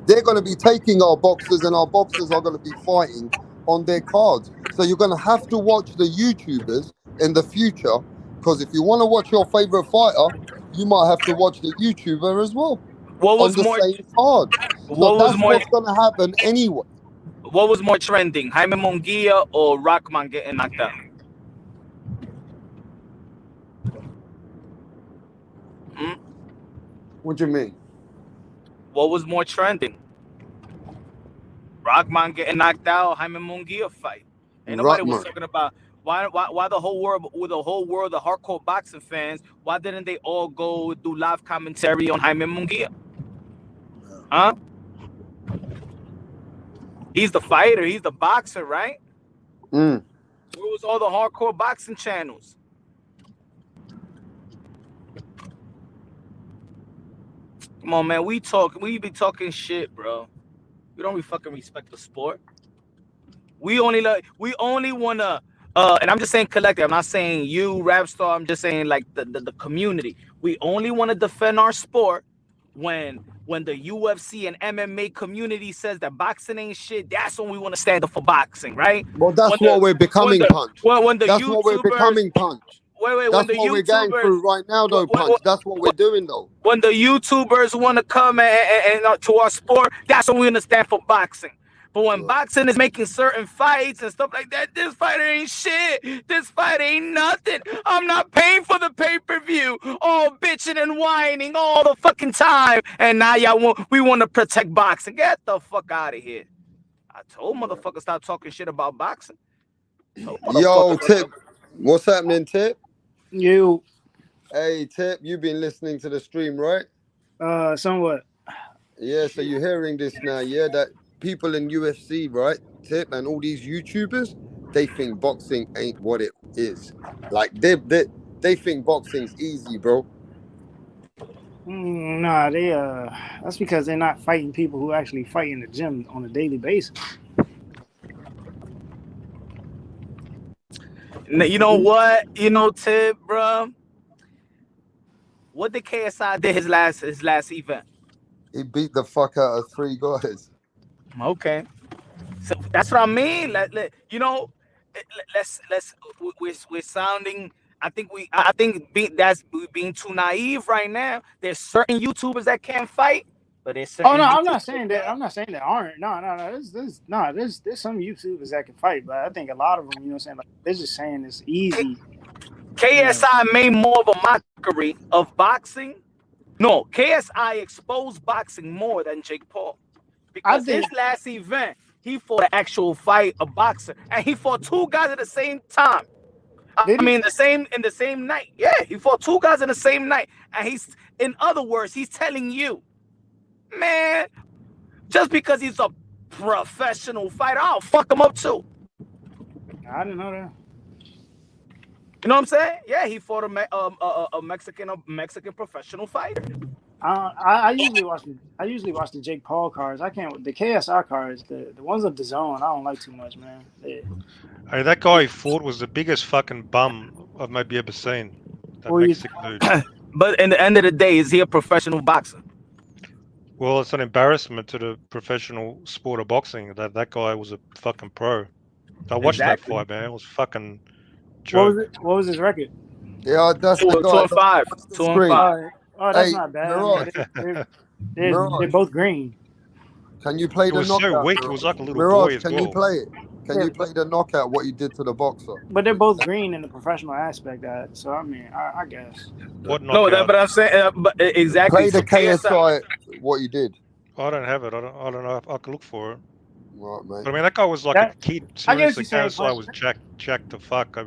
They're gonna be taking our boxers, and our boxers are gonna be fighting on their cards. So you're gonna have to watch the YouTubers in the future, because if you want to watch your favorite fighter, you might have to watch the YouTuber as well on the same card. So that's what's gonna happen anyway. What was more trending, Jaime Munguia or Rockman getting knocked out? What do you mean? What was more trending? Rockman getting knocked out, Jaime Munguia fight. Ain't nobody was talking about why the whole world, the hardcore boxing fans, why didn't they all go do live commentary on Jaime Munguia? Huh? He's the fighter, he's the boxer, right? Where was all the hardcore boxing channels? Come on, man. We be talking shit, bro. We don't fucking respect the sport. We only wanna and I'm just saying collective. I'm not saying you, Rapstar. I'm just saying like the community. We only want to defend our sport when the UFC and MMA community says that boxing ain't shit. That's when we want to stand up for boxing, right? Well, that's what we're becoming, Punch. That's what we're becoming, Punch. Wait. That's what we're going through right now, though, Punch. That's what we're doing, though. When the YouTubers want to come and to our sport, that's when we're going to stand for boxing. But when boxing is making certain fights and stuff like that, this fighter ain't shit. This fight ain't nothing. I'm not paying for the pay-per-view. All bitching and whining all the fucking time. And now we want to protect boxing. Get the fuck out of here. I told motherfuckers stop talking shit about boxing. Yo, Tip. What's happening, Tip? You. Hey, Tip, you've been listening to the stream, right? Somewhat. Yeah, so you're hearing this now, yeah? That people in UFC, right, Tip, and all these YouTubers, they think boxing ain't what it is. Like, they think boxing's easy, bro. Nah, that's because they're not fighting people who actually fight in the gym on a daily basis. You know what? You know, Tib, bro. What did KSI did his last event? He beat the fuck out of 3 guys. Okay, so that's what I mean. You know, let's we're sounding. I think we're being too naive right now. There's certain YouTubers that can't fight, but there's Oh certain no, I'm YouTubers not saying that. I'm not saying there aren't. No. There's some YouTubers that can fight, but I think a lot of them, you know what I'm saying, like they're just saying it's easy. KSI made more of a mockery of boxing. No, KSI exposed boxing more than Jake Paul. Because his last event, he fought an actual fight, a boxer, and he fought 2 guys at the same time. I mean, in the same night. Yeah, he fought 2 guys in the same night, and in other words, he's telling you, man, just because he's a professional fighter, I'll fuck him up too. I didn't know that. You know what I'm saying? Yeah, he fought a Mexican professional fighter. I usually watch the Jake Paul cards. I can't the KSI cards, the ones of the zone. I don't like too much, man. Yeah. Hey, that guy he fought was the biggest fucking bum I've maybe ever seen. That Mexican dude. But in the end of the day, is he a professional boxer? Well, it's an embarrassment to the professional sport of boxing that guy was a fucking pro. I watched that fight, man. It was fucking joke. What was his record? Yeah, that's the guy. 2-5. Oh, that's not bad. They're both green. Can you play the knockout? So weak. It was like a little Mirage, boy as can well. you play it? Can you play the knockout? What you did to the boxer? But they're both green in the professional aspect. So I mean, I guess. What knockout? No, but I'm saying, but exactly. Play the KSI. What you did. I don't have it. I don't know if I can look for it. Right, mate. But I mean, that guy was like a kid. Seriously, KSI was jacked to fuck.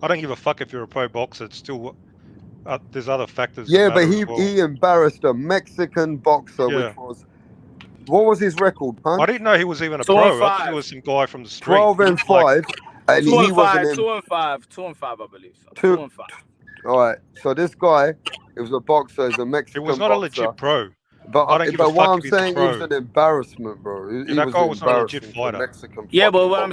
I don't give a fuck if you're a pro boxer. It's still there's other factors. Yeah, but he embarrassed a Mexican boxer, which was. What was his record, Punch? I didn't know he was even a pro. I thought he was some guy from the street. 12-5, and he wasn't 2-5, 2-5, I believe. So. 2-5. All right. So this guy, it was a boxer, is a Mexican. He was not a legit pro. But what I'm saying is an embarrassment, bro. That guy was not a legit fighter. Yeah, but what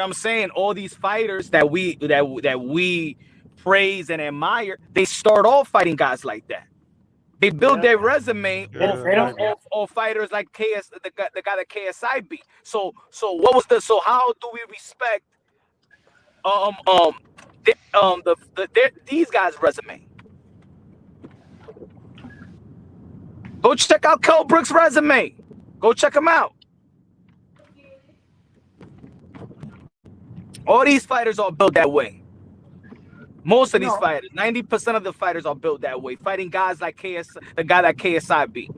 I'm saying, all these fighters that we praise and admire, they start off fighting guys like that. They build their resume or fighters like the guy that KSI beat. So how do we respect these guys' resume? Go check out Kell Brook's resume. Go check him out. All these fighters are built that way. Most of these fighters, 90% of the fighters are built that way, fighting guys like the guy that KSI beat.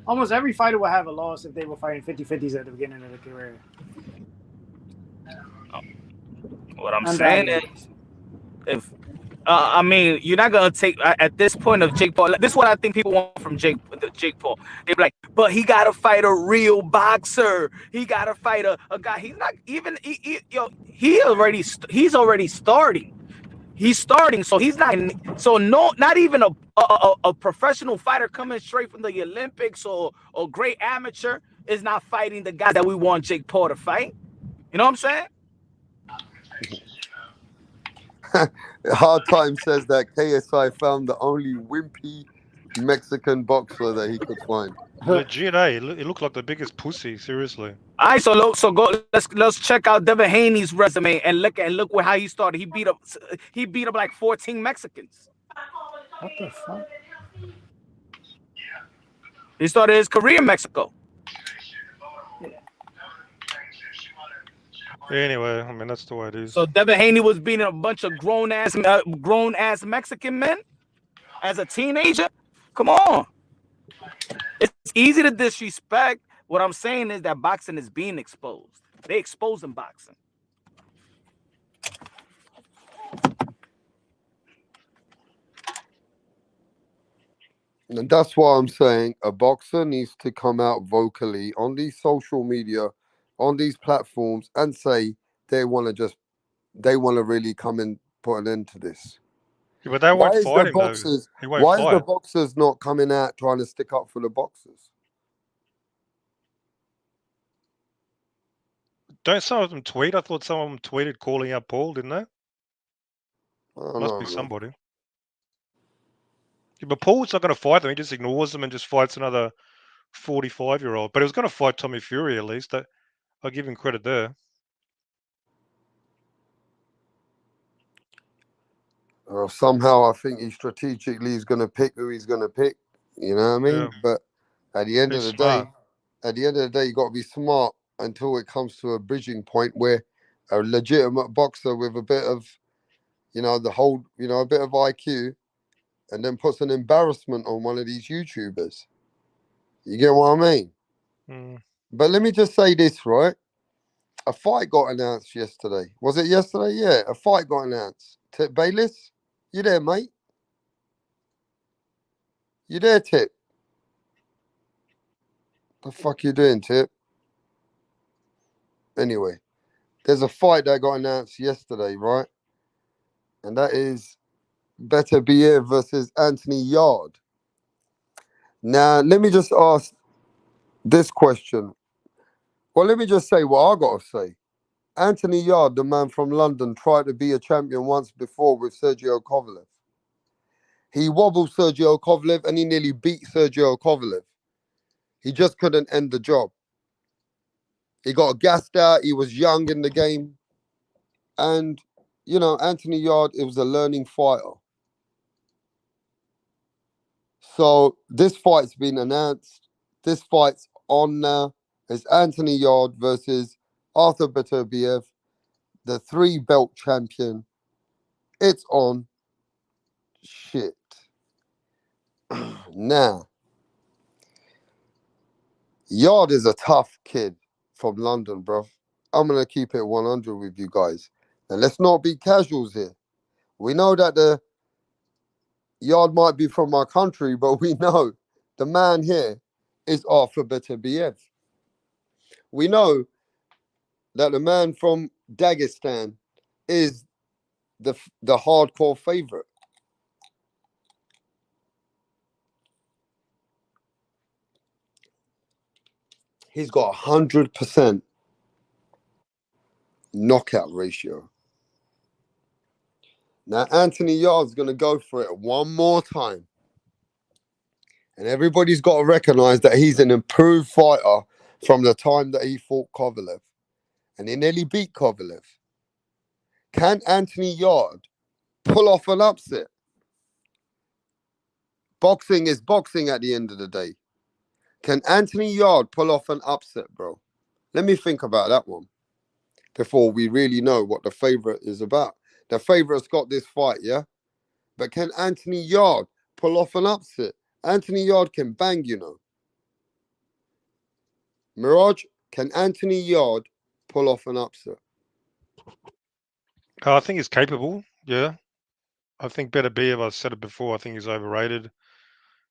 Almost every fighter will have a loss if they were fighting 50-50s at the beginning of their career. What I'm saying is, I mean, you're not gonna take at this point of Jake Paul. This is what I think people want from Jake Paul. They're like, but he gotta fight a real boxer. He gotta fight a guy. He's not even. He's already starting. He's starting, so he's not. So not even a professional fighter coming straight from the Olympics or great amateur is not fighting the guy that we want Jake Paul to fight. You know what I'm saying? Hard Time says that KSI found the only wimpy Mexican boxer that he could find. Legit, eh? It looked like the biggest pussy. Seriously. All right, so go. Let's check out Devin Haney's resume and look how he started. He beat up like 14 Mexicans. What the fuck? He started his career in Mexico. Anyway, I mean that's the way it is. So Devin Haney was beating a bunch of grown ass Mexican men as a teenager. Come on, it's easy to disrespect. What I'm saying is that boxing is being exposed. They exposing boxing. And that's why I'm saying a boxer needs to come out vocally on these social media, on these platforms, and say they want to really come and put an end to this. Yeah, but they won't fight him, why is the boxers not coming out trying to stick up for the boxers? Don't some of them tweet? I thought some of them tweeted calling out Paul, didn't they? I don't Must know, be man. somebody. Yeah, but Paul's not going to fight them. He just ignores them and just fights another 45-year-old. But he was going to fight Tommy Fury at least. I'll give him credit there. Somehow I think he strategically is going to pick who he's going to pick. You know what I mean? Yeah. But at the end He's of the smart. day, you got to be smart until it comes to a bridging point where a legitimate boxer with a bit of, a bit of IQ, and then puts an embarrassment on one of these YouTubers. You get what I mean? Mm. But let me just say this, right? A fight got announced yesterday. Was it yesterday? Yeah, a fight got announced. Tip Bayless, you there, mate? You there, Tip? The fuck you doing, Tip? Anyway, there's a fight that got announced yesterday, right? And that is Better Beer versus Anthony Yard. Now, let me just ask this question. Well, let me just say what I got to say. Anthony Yard, the man from London, tried to be a champion once before with Sergio Kovalev. He wobbled Sergio Kovalev and he nearly beat Sergio Kovalev. He just couldn't end the job. He got gassed out. He was young in the game. And, Anthony Yard, it was a learning fighter. So this fight's been announced. This fight's on now. It's Anthony Yard versus Arthur Beterbiev, the 3-belt champion. It's on. Shit. Now, Yard is a tough kid from London, bro. I'm going to keep it 100 with you guys. And let's not be casuals here. We know that the Yard might be from our country, but we know the man here is Arthur Beterbiev. We know that the man from Dagestan is the hardcore favorite. He's got 100% knockout ratio. Now, Anthony Yard's going to go for it one more time. And everybody's got to recognize that he's an improved fighter from the time that he fought Kovalev. And he nearly beat Kovalev. Can Anthony Yard pull off an upset? Boxing is boxing at the end of the day. Can Anthony Yard pull off an upset, bro? Let me think about that one before we really know what the favorite is about. The favorite's got this fight, yeah? But can Anthony Yard pull off an upset? Anthony Yard can bang, Mirage, can Anthony Yard pull off an upset? I think he's capable, yeah. I think Beterbiev, I said it before, I think he's overrated.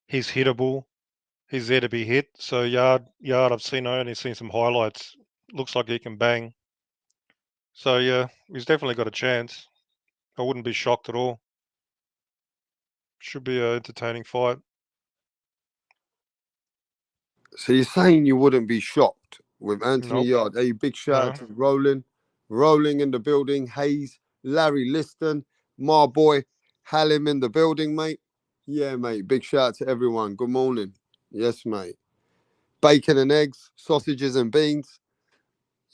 He's hittable. He's there to be hit. So Yard, I only seen some highlights. Looks like he can bang. So yeah, he's definitely got a chance. I wouldn't be shocked at all. Should be an entertaining fight. So you're saying you wouldn't be shocked with Anthony Nope. Yard? Hey, big shout out to Rolling in the building, Hayes, Larry Liston, my boy, Halim in the building, mate. Yeah, mate, big shout out to everyone. Good morning. Yes, mate. Bacon and eggs, sausages and beans.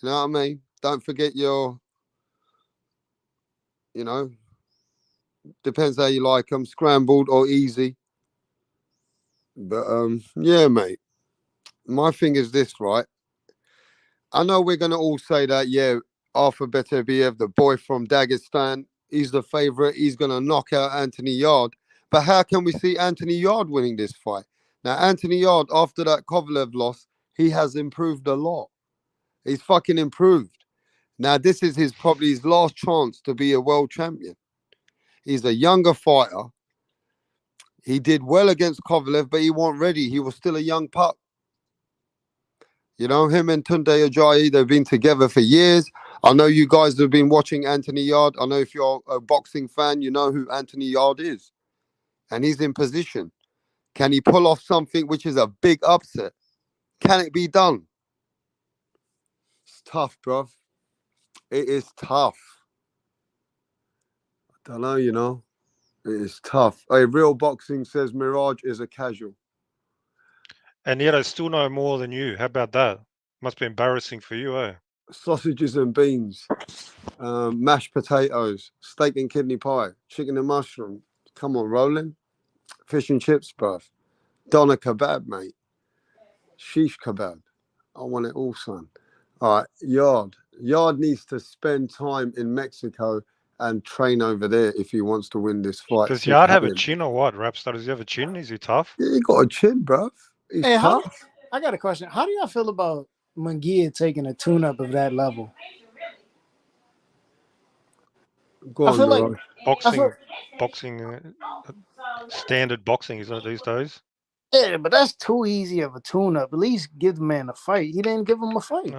You know what I mean? Don't forget your, depends how you like them, scrambled or easy. But yeah, mate. My thing is this, right? I know we're gonna all say that, yeah, Arthur Beterbiev, the boy from Dagestan, he's the favorite. He's gonna knock out Anthony Yard. But how can we see Anthony Yard winning this fight? Now, Anthony Yard, after that Kovalev loss, he has improved a lot. He's fucking improved. Now, this is probably his last chance to be a world champion. He's a younger fighter. He did well against Kovalev, but he wasn't ready. He was still a young pup. Him and Tunde Ajayi, they've been together for years. I know you guys have been watching Anthony Yard. I know if you're a boxing fan, you know who Anthony Yard is. And he's in position. Can he pull off something which is a big upset? Can it be done? It's tough, bruv. It is tough. I don't know, you know. It is tough. Hey, Real Boxing says Mirage is a casual. And yet I still know more than you. How about that? Must be embarrassing for you, eh? Sausages and beans, mashed potatoes, steak and kidney pie, chicken and mushroom. Come on, Roland. Fish and chips, bruv. Doner kebab, mate. Shish kebab. I want it all, son. All right, Yard. Yard needs to spend time in Mexico and train over there if he wants to win this fight. Does Yard have a chin or what? Rapstar, does he have a chin? Is he tough? Yeah, he got a chin, bruv. He's Hey, tough. I got a question. How do y'all feel about Munguia taking a tune-up of that level? Go I on, feel like Mirage. Boxing, standard boxing, isn't it, these days? Yeah, but that's too easy of a tune-up. At least give the man a fight. He didn't give him a fight.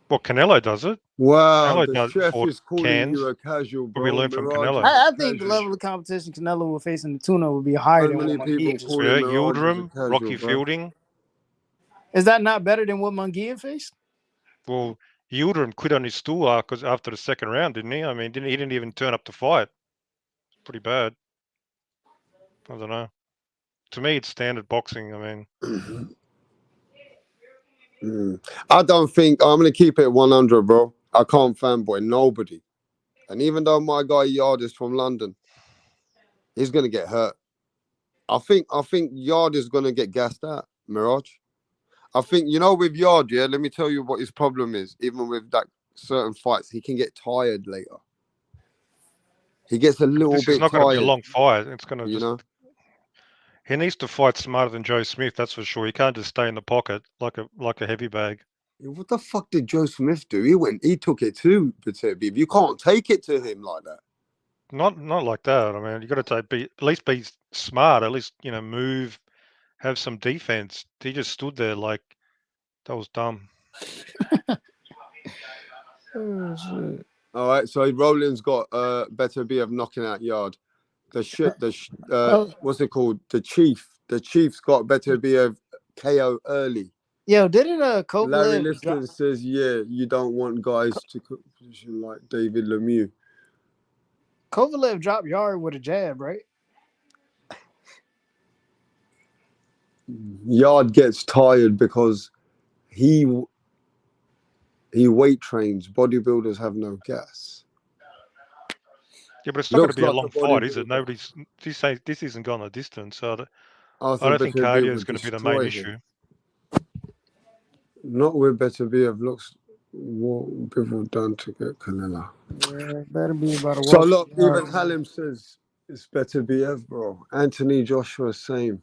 Well, Canelo does it. Wow, Canelo the chef fought is calling cans. you a casual, What we bro. learned from Mirage Canelo. is a I think the casual. level of competition Canelo will face in the tune-up will be higher So than many what people Munguia calling Yeah, Mirage as a Yildirim, casual, Rocky bro. Fielding. Is that not better than what Munguia faced? Well, Yildirim quit on his stool after the second round, didn't he? I mean, he didn't even turn up to fight. It's pretty bad. I don't know. To me, it's standard boxing. I mean, I don't think I'm gonna keep it 100, bro. I can't fanboy nobody, and even though my guy Yard is from London, he's gonna get hurt. I think Yard is gonna get gassed out. Mirage. I think with Yard, yeah. Let me tell you what his problem is. Even with that certain fights, he can get tired later. He gets a little this bit is not going to be a tired. long fight. It's going to You know. He needs to fight smarter than Joe Smith. That's for sure. He can't just stay in the pocket like a heavy bag. What the fuck did Joe Smith do? He took it too, Beterbiev. You can't take it to him like that. Not like that. I mean, you got to at least be smart. At least move, have some defense. He just stood there like that was dumb. Oh, shit. All right, so Roland's got Beterbiev knocking out Yard. What's it called? The Chief's got Beterbiev KO early. Yo, didn't Larry Kovalev Liston says, yeah, you don't want guys to cook position like David Lemieux. Kovalev dropped Yard with a jab, right? Yard gets tired because he weight trains. Bodybuilders have no gas. Yeah, but it's not going to be like a long fight, is it? This isn't going the distance, so I don't think cardio is going to be the main issue. Not with Beterbiev. Looks what people have done to get Canelo. Yeah, better be about a So look, even Halim says it's Beterbiev, bro. Anthony Joshua, same.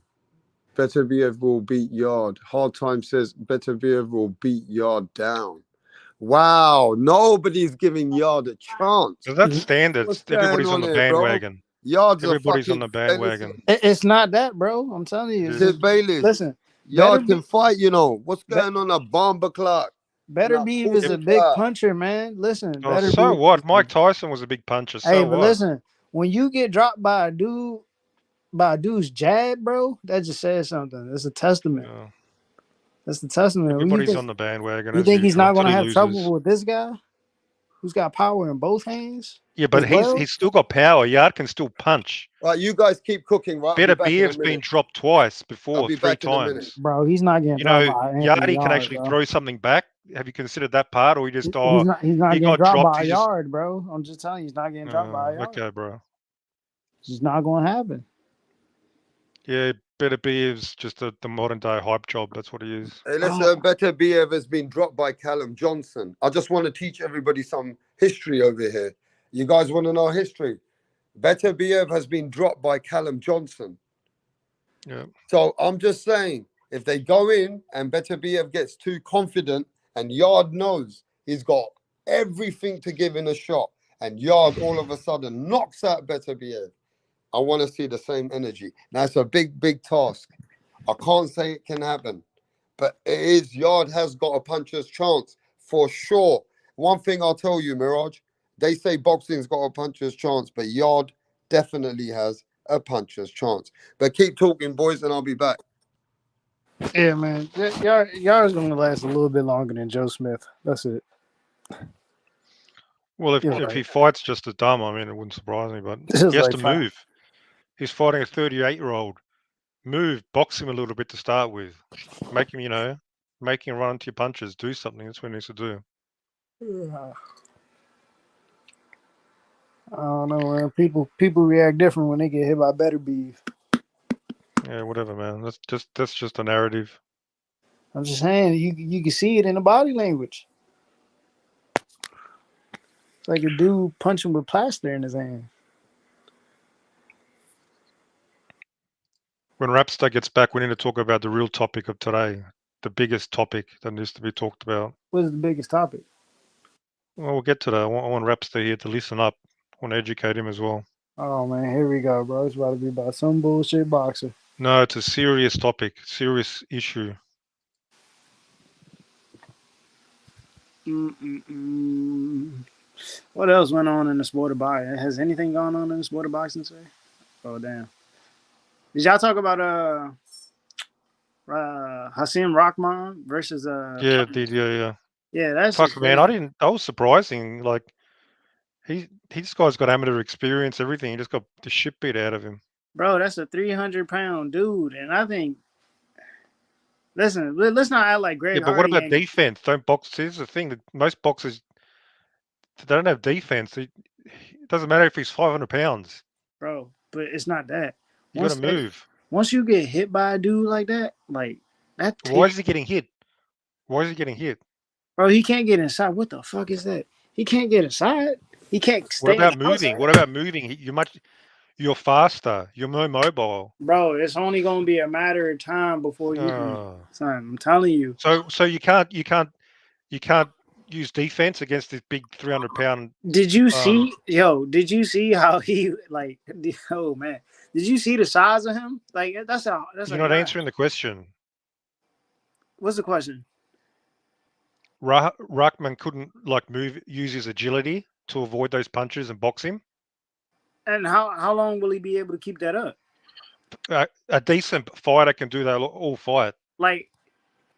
Beterbiev will beat Yard. Hard Time says Beterbiev will beat Yard down. Wow, nobody's giving Yard a chance. So that's standard. Everybody's on the bandwagon. Everybody's on the bandwagon. It's not that, bro. I'm telling you. Sid Bayless. Listen, Yard can fight, What's going on? A bomber clock. Beterbiev is a big puncher, man. Listen. So what? Mike Tyson was a big puncher. So hey, but what? listen, when you get dropped by a dude's jab, bro, that just says something. That's a testament. Yeah. That's the testament. Everybody's on the bandwagon. You think he's not going to have trouble with this guy who's got power in both hands? Yeah, but he's still got power. Yard can still punch. Right, you guys keep cooking, right? Beterbiev's been dropped twice before, 3 times. Bro, he's not getting dropped by Yardy can actually throw something back. Have you considered that part, or he's not getting dropped by a Yard, bro. I'm just telling you, he's not getting dropped by a Yard. Okay, bro. It's just not going to happen. Yeah, Beterbiev's just the modern day hype job. That's what he is. Hey, listen, Beterbiev has been dropped by Callum Johnson. I just want to teach everybody some history over here. You guys want to know history? Beterbiev has been dropped by Callum Johnson. Yeah. So I'm just saying, if they go in and Beterbiev gets too confident and Yard knows he's got everything to give in a shot and Yard all of a sudden knocks out Beterbiev, I want to see the same energy. Now, it's a big, big task. I can't say it can happen, but it is. Yard has got a puncher's chance for sure. One thing I'll tell you, Mirage, they say boxing's got a puncher's chance, but Yard definitely has a puncher's chance. But keep talking, boys, and I'll be back. Yeah, man. Yard's going to last a little bit longer than Joe Smith. That's it. Well, if You're if right. he fights just as dumb, I mean, it wouldn't surprise me. But This is he has like to five. move. He's fighting a 38-year-old. Move, box him a little bit to start with. Make him, make him run into your punches. Do something. That's what he needs to do. I don't know, man. People react different when they get hit by better beef. Yeah, whatever, man. That's just a narrative. I'm just saying, you can see it in the body language. It's like a dude punching with plaster in his hand. When Rapstar gets back, we need to talk about the real topic of today, the biggest topic that needs to be talked about. What is the biggest topic? Well, we'll get to that. I want Rapstar here to listen up. I want to educate him as well. Oh man, here we go, bro. It's about to be about some bullshit boxer. No, it's a serious topic, serious issue. What else went on in the sport of boxing? Has anything gone on in the sport of boxing today? Oh damn! Did y'all talk about Hasim Rahman versus Yeah, yeah. Yeah, that's Fuck, just man, crazy. that was surprising. Like, this guy's got amateur experience, everything. He just got the shit beat out of him. Bro, that's a 300-pound dude, and I think. Listen, let's not act like Greg Yeah, but what Hardy about ain't. defense? Don't box. Here's the thing that most boxers, they don't have defense. It doesn't matter if he's 500 pounds. Bro, but it's not that. You got to move. Once you get hit by a dude like that, that. Why is he getting hit? Why is he getting hit? Bro, he can't get inside. What the fuck is that? He can't get inside. He can't stay. What about moving? What about moving? You're faster. You're more mobile. Bro, it's only gonna be a matter of time before you can. Son, I'm telling you. So you can't use defense against this big 300-pound. Did you see? Did you see how he like? Oh man, did you see the size of him? Like that's You're not answering the question. What's the question? Rahman couldn't use his agility to avoid those punches and box him. And how long will he be able to keep that up? A decent fighter can do that all fight. Like,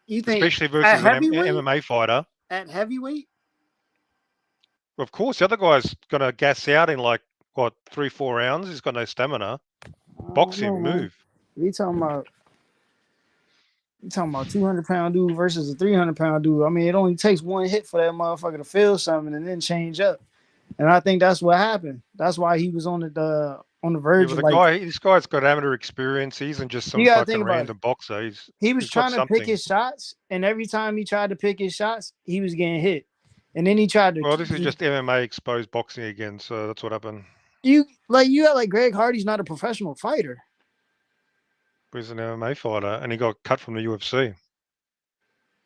you think, especially versus an MMA fighter. At heavyweight? Of course, the other guy's gonna gas out in 3-4 rounds. He's got no stamina. Box him, move. We talking about 200-pound dude versus a 300-pound dude. I mean, it only takes one hit for that motherfucker to feel something and then change up. And I think that's what happened. That's why he was on the verge of this guy's got amateur experience. He isn't just some fucking random boxer. He was trying to pick his shots, and every time he tried to pick his shots, he was getting hit. And then he tried to. Well, this is just MMA exposed boxing again, so that's what happened. You got Greg Hardy's not a professional fighter. But he's an MMA fighter, and he got cut from the UFC.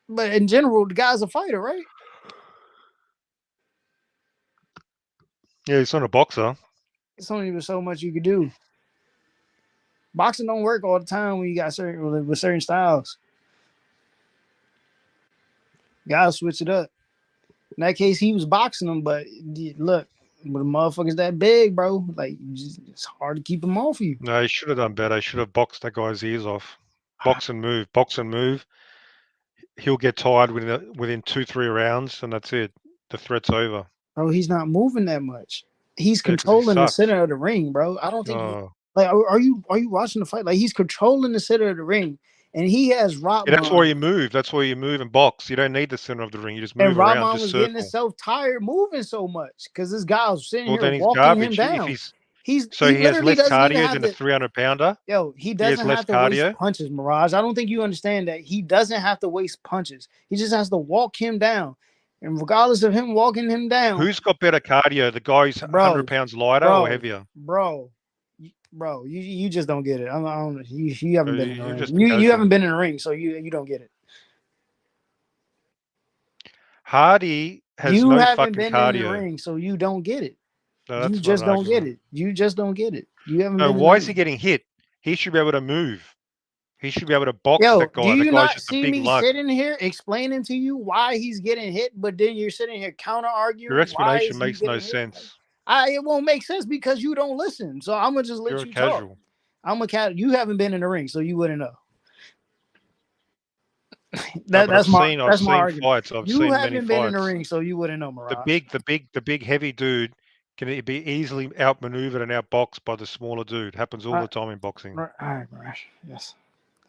But in general, the guy's a fighter, right? Yeah, he's not a boxer. It's only so much you could do. Boxing don't work all the time when you got certain styles. Gotta switch it up. In that case, he was boxing him, but look, with the motherfuckers that big, bro, it's hard to keep them off you. No, he should have done better. He should have boxed that guy's ears off. Box and move. He'll get tired within 2-3 rounds, and that's it. The threat's over. Bro, he's not moving that much. He's controlling the center of the ring, bro. I don't think. Are you watching the fight? Like, he's controlling the center of the ring, and he has Rahman. Yeah, that's why you move. That's why you move and box. You don't need the center of the ring. You just move and around. Rahman was getting himself tired moving so much because this guy was sitting here he's walking garbage. him down. He has less cardio than a 300-pounder. Yo, he doesn't have to waste punches, Mirage. I don't think you understand that. He doesn't have to waste punches. He just has to walk him down. And regardless of him walking him down. Who's got better cardio? The guy who's 100 pounds lighter or heavier? Bro, you just don't get it. I don't, you haven't been in the ring. You haven't been in the ring, so you don't get it. Hardy has no fucking cardio. You haven't been in the ring, so you don't get it. No, you just don't get it. You just don't get it. You haven't. No, why is he getting hit? He should be able to move. He should be able to box that guy. Do you not see me sitting here explaining to you why he's getting hit, but then you're sitting here counter arguing? Your explanation makes no sense. It won't make sense because you don't listen. So I'm gonna just let you talk. I'm a cat. You haven't been in the ring, so you wouldn't know. No, but I've That's my seen argument. fights. I've You seen many haven't been in the fights. ring, so you wouldn't know, Mirage. The big heavy dude can be easily outmaneuvered and outboxed by the smaller dude. Happens all the time in boxing. All right, Mirage. Yes,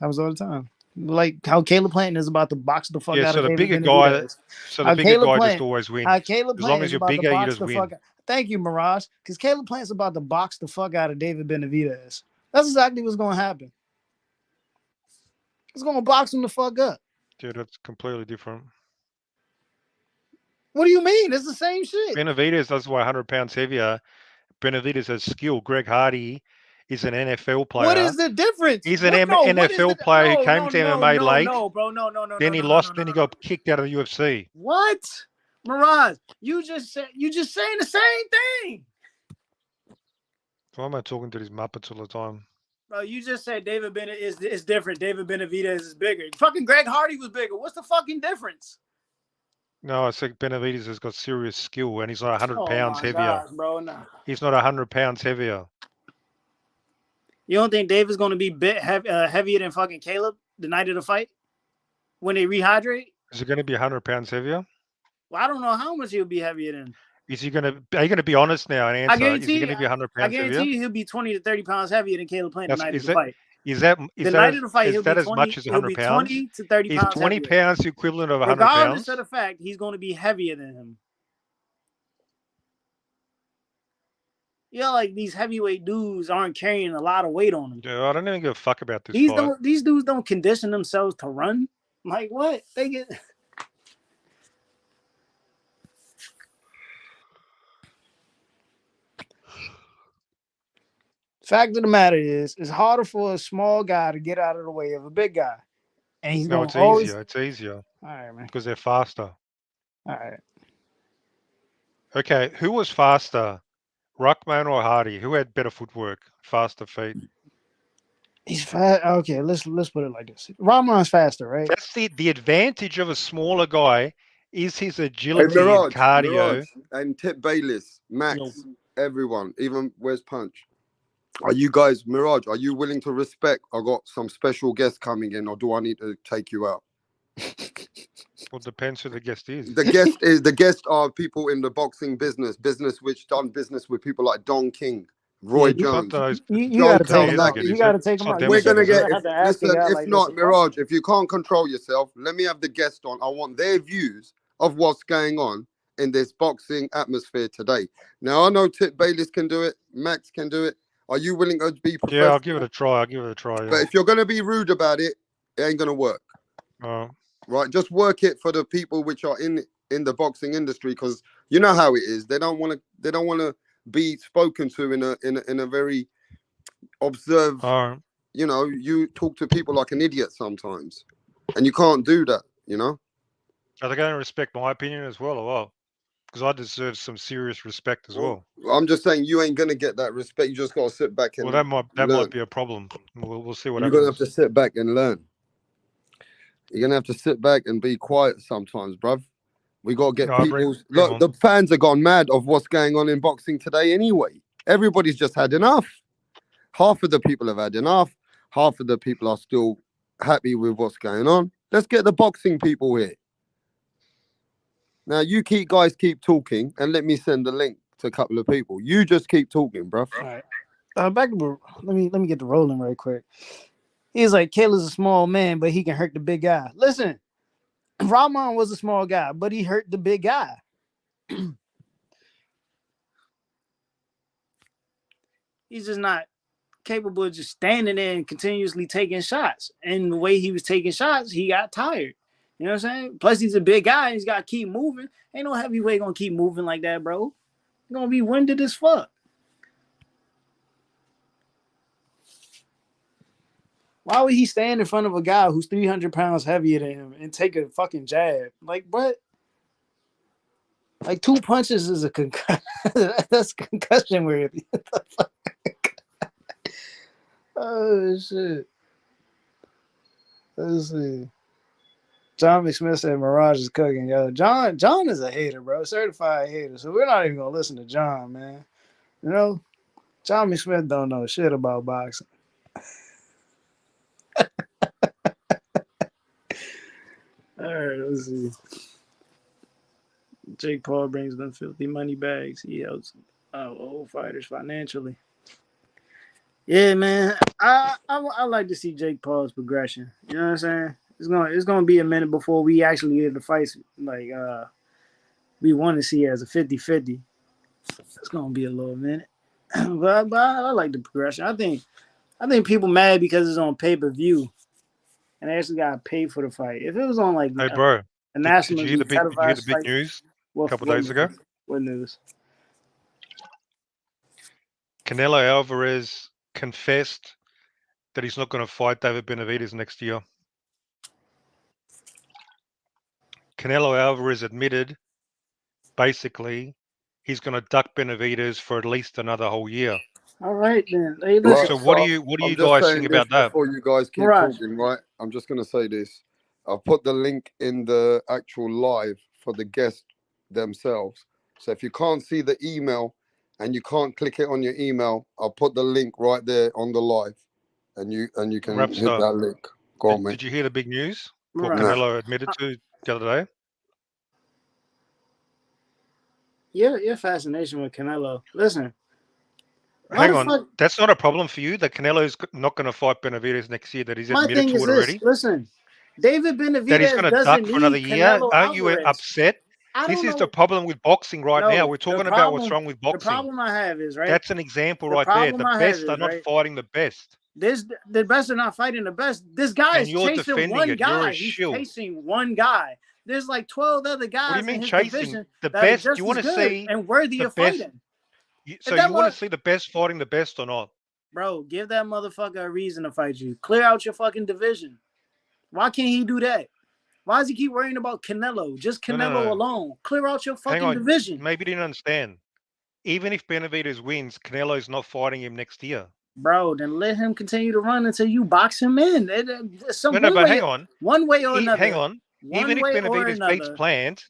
that was all the time. Like how Caleb Plant is about to box the fuck Yeah, out so of the David bigger guy, Benavidez. so the How bigger Caleb guy just Plant, always wins. how Caleb As long Plant as is you're about to bigger, you box just the win. fuck. Thank you, Mirage, because Caleb Plant's about to box the fuck out of David Benavidez. That's exactly what's gonna happen. He's gonna box him the fuck up. Dude, that's completely different. What do you mean? It's the same shit. Benavidez does weigh 100 pounds heavier. Benavidez has skill. Greg Hardy is an NFL player. What is the difference? He's an NFL player who came to MMA late. No, bro. No. Then he lost. Then he got kicked out of the UFC. What? Mirage, you just saying the same thing. Why am I talking to these Muppets all the time? Bro, you just said David Bennett is different. David Benavidez is bigger. Fucking Greg Hardy was bigger. What's the fucking difference? No, I said Benavidez has got serious skill, and he's not 100 pounds heavier. Gosh, bro, no. He's not 100 pounds heavier. You don't think David's going to be heavier than fucking Caleb the night of the fight when they rehydrate? Is he going to be 100 pounds heavier? Well, I don't know how much he'll be heavier than. Are you going to be honest now and answer? Is he going to be 100 pounds heavier? I guarantee you he'll be 20 to 30 pounds heavier than Caleb Plant the night of the fight. Is that as much as 100 pounds? 20 to 30 Is pounds 20 heavier. pounds the equivalent of 100 Regardless pounds? of the fact, he's going to be heavier than him. Yeah, like these heavyweight dudes aren't carrying a lot of weight on them. Yeah, I don't even give a fuck about this fight. These dudes don't condition themselves to run. Like what? They get. Fact of the matter is, it's harder for a small guy to get out of the way of a big guy, and he's going it's always... easier. It's easier. All right, man. Because they're faster. All right. Okay, who was faster, Ruckman or Hardy? Who had better footwork, faster feet? He's fast. Okay, let's put it like this. Rahman's faster, right? That's the advantage of a smaller guy is his agility and cardio. Mirage, and Tip Bayless, Max, everyone, even where's Punch? Are you guys, Mirage, are you willing to respect? I got some special guests coming in, or do I need to take you out? Well, depends who the guest is. The guest are people in the boxing business which done business with people like Don King, Roy Jones. You got to take them out. We're gonna get. Listen, if not, Mirage, if you can't control yourself, let me have the guest on. I want their views of what's going on in this boxing atmosphere today. Now I know Tip Bayless can do it, Max can do it. Are you willing to be professional? Yeah, I'll give it a try. Yeah. But if you're gonna be rude about it, it ain't gonna work. Right, just work it for the people which are in the boxing industry, because you know how it is. They don't want to be spoken to in a very observed. You know, you talk to people like an idiot sometimes, and you can't do that. You know. Are they going to respect my opinion as well, or what? Because I deserve some serious respect as well. I'm just saying you ain't gonna get that respect. You just gotta sit back and. Well, that might be a problem. We'll see what happens. You're gonna have to sit back and learn. You're gonna have to sit back and be quiet sometimes, bruv. We gotta get people. Look, the fans have gone mad of what's going on in boxing today. Anyway, everybody's just had enough. Half of the people have had enough. Half of the people are still happy with what's going on. Let's get the boxing people here. Now you guys keep talking, and let me send the link to a couple of people. You just keep talking, bruv. All right. Back to let me get the rolling right quick. He's like, Caleb's a small man, but he can hurt the big guy. Listen, Rahman was a small guy, but he hurt the big guy. He's just not capable of just standing there and continuously taking shots. And the way he was taking shots, he got tired. You know what I'm saying? Plus, he's a big guy. He's got to keep moving. Ain't no heavyweight going to keep moving like that, bro. You're going to be winded as fuck. Why would he stand in front of a guy who's 300 pounds heavier than him and take a fucking jab? Like, what? Like, 2 punches is a concussion. That's concussion worthy. Oh, shit. Let's see. John McSmith said Mirage is cooking. Yo, John is a hater, bro. Certified hater. So we're not even going to listen to John, man. You know? John McSmith don't know shit about boxing. All right, let's see. Jake Paul brings them filthy money bags. He helps old fighters financially. Yeah, man. I like to see Jake Paul's progression. You know what I'm saying? It's gonna be a minute before we actually get the fights like we want to see as a 50-50. It's gonna be a little minute. but I like the progression. I think people mad because it's on pay-per-view and they actually gotta pay for the fight. If it was on like Hey, bro, a did you hear nationally the televised big fight, news a couple what days ago? news? What news? Canelo Alvarez confessed that he's not going to fight David Benavidez next year. Canelo Alvarez admitted, basically, he's going to duck Benavidez for at least another whole year. All right then. Hey, Right, listen. So what do so you I'm just guys saying think this about that? before you guys keep Mirage. talking, right? I'm just going to say this. I've put the link in the actual live for the guests themselves. So if you can't see the email and you can't click it on your email, I'll put the link right there on the live, and you can hit Rapstar, that link. Go on, mate. did you hear the big news? What Mirage. No. Canelo admitted to the other day? Your fascination with Canelo. Listen. Why Hang the on, fuck? that's not a problem for you that Canelo's not going to fight Benavidez next year, that he's My admitted thing to is it this. already? Listen. David That he's going Benavidez to duck doesn't for another need year? Canelo Aren't you Alvarez. upset? I This don't is the know. problem with boxing right now. No, We're talking about what's wrong with the boxing. problem I have is right. That's an example The right there. problem The I have best are is not right. fighting the best. The best are not fighting the best. This guy And is you're chasing defending one it. You're a guy. He's shill. chasing one guy. There's like 12 other What do you guys in mean his chasing? division The that are best, just you as want to good see and worthy the of best. fighting. So you want to see the best fighting the best or not? Bro, give that motherfucker a reason to fight you. Clear out your fucking division. Why can't he do that? Why does he keep worrying about Canelo? Just Canelo No. alone. Clear out your Hang fucking on. division. Maybe you didn't understand. Even if Benavidez wins, Canelo's not fighting him next year. Bro, then let him continue to run until you box him in. But hang on. One way or another. Hang on. Even if Benavidez beats Plant,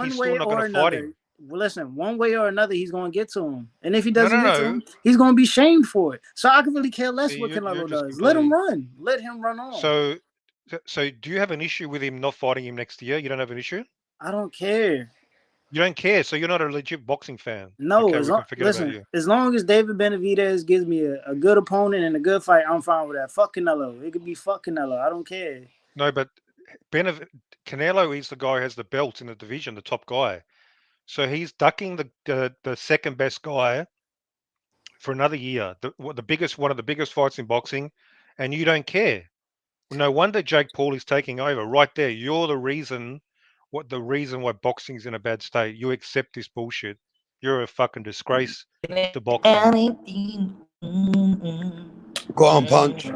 he's still not going to fight him. Well, listen, one way or another, he's going to get to him. And if he doesn't No. get to him, he's going to be shamed for it. So I can really care less See, what you're Canelo just does. Let him completely... run. Let him run on. So do you have an issue with him not fighting him next year? You don't have an issue? I don't care. You don't care, so you're not a legit boxing fan. No, okay, we can forget about you. As long as David Benavidez gives me a good opponent and a good fight, I'm fine with that. Fuck Canelo. It could be fuck Canelo. I don't care. No, but Canelo is the guy who has the belt in the division, the top guy. So he's ducking the second best guy for another year. One of the biggest fights in boxing, and you don't care. No wonder Jake Paul is taking over right there. You're the reason why boxing's in a bad state. You accept this bullshit. You're a fucking disgrace to boxing. Go on, Punch.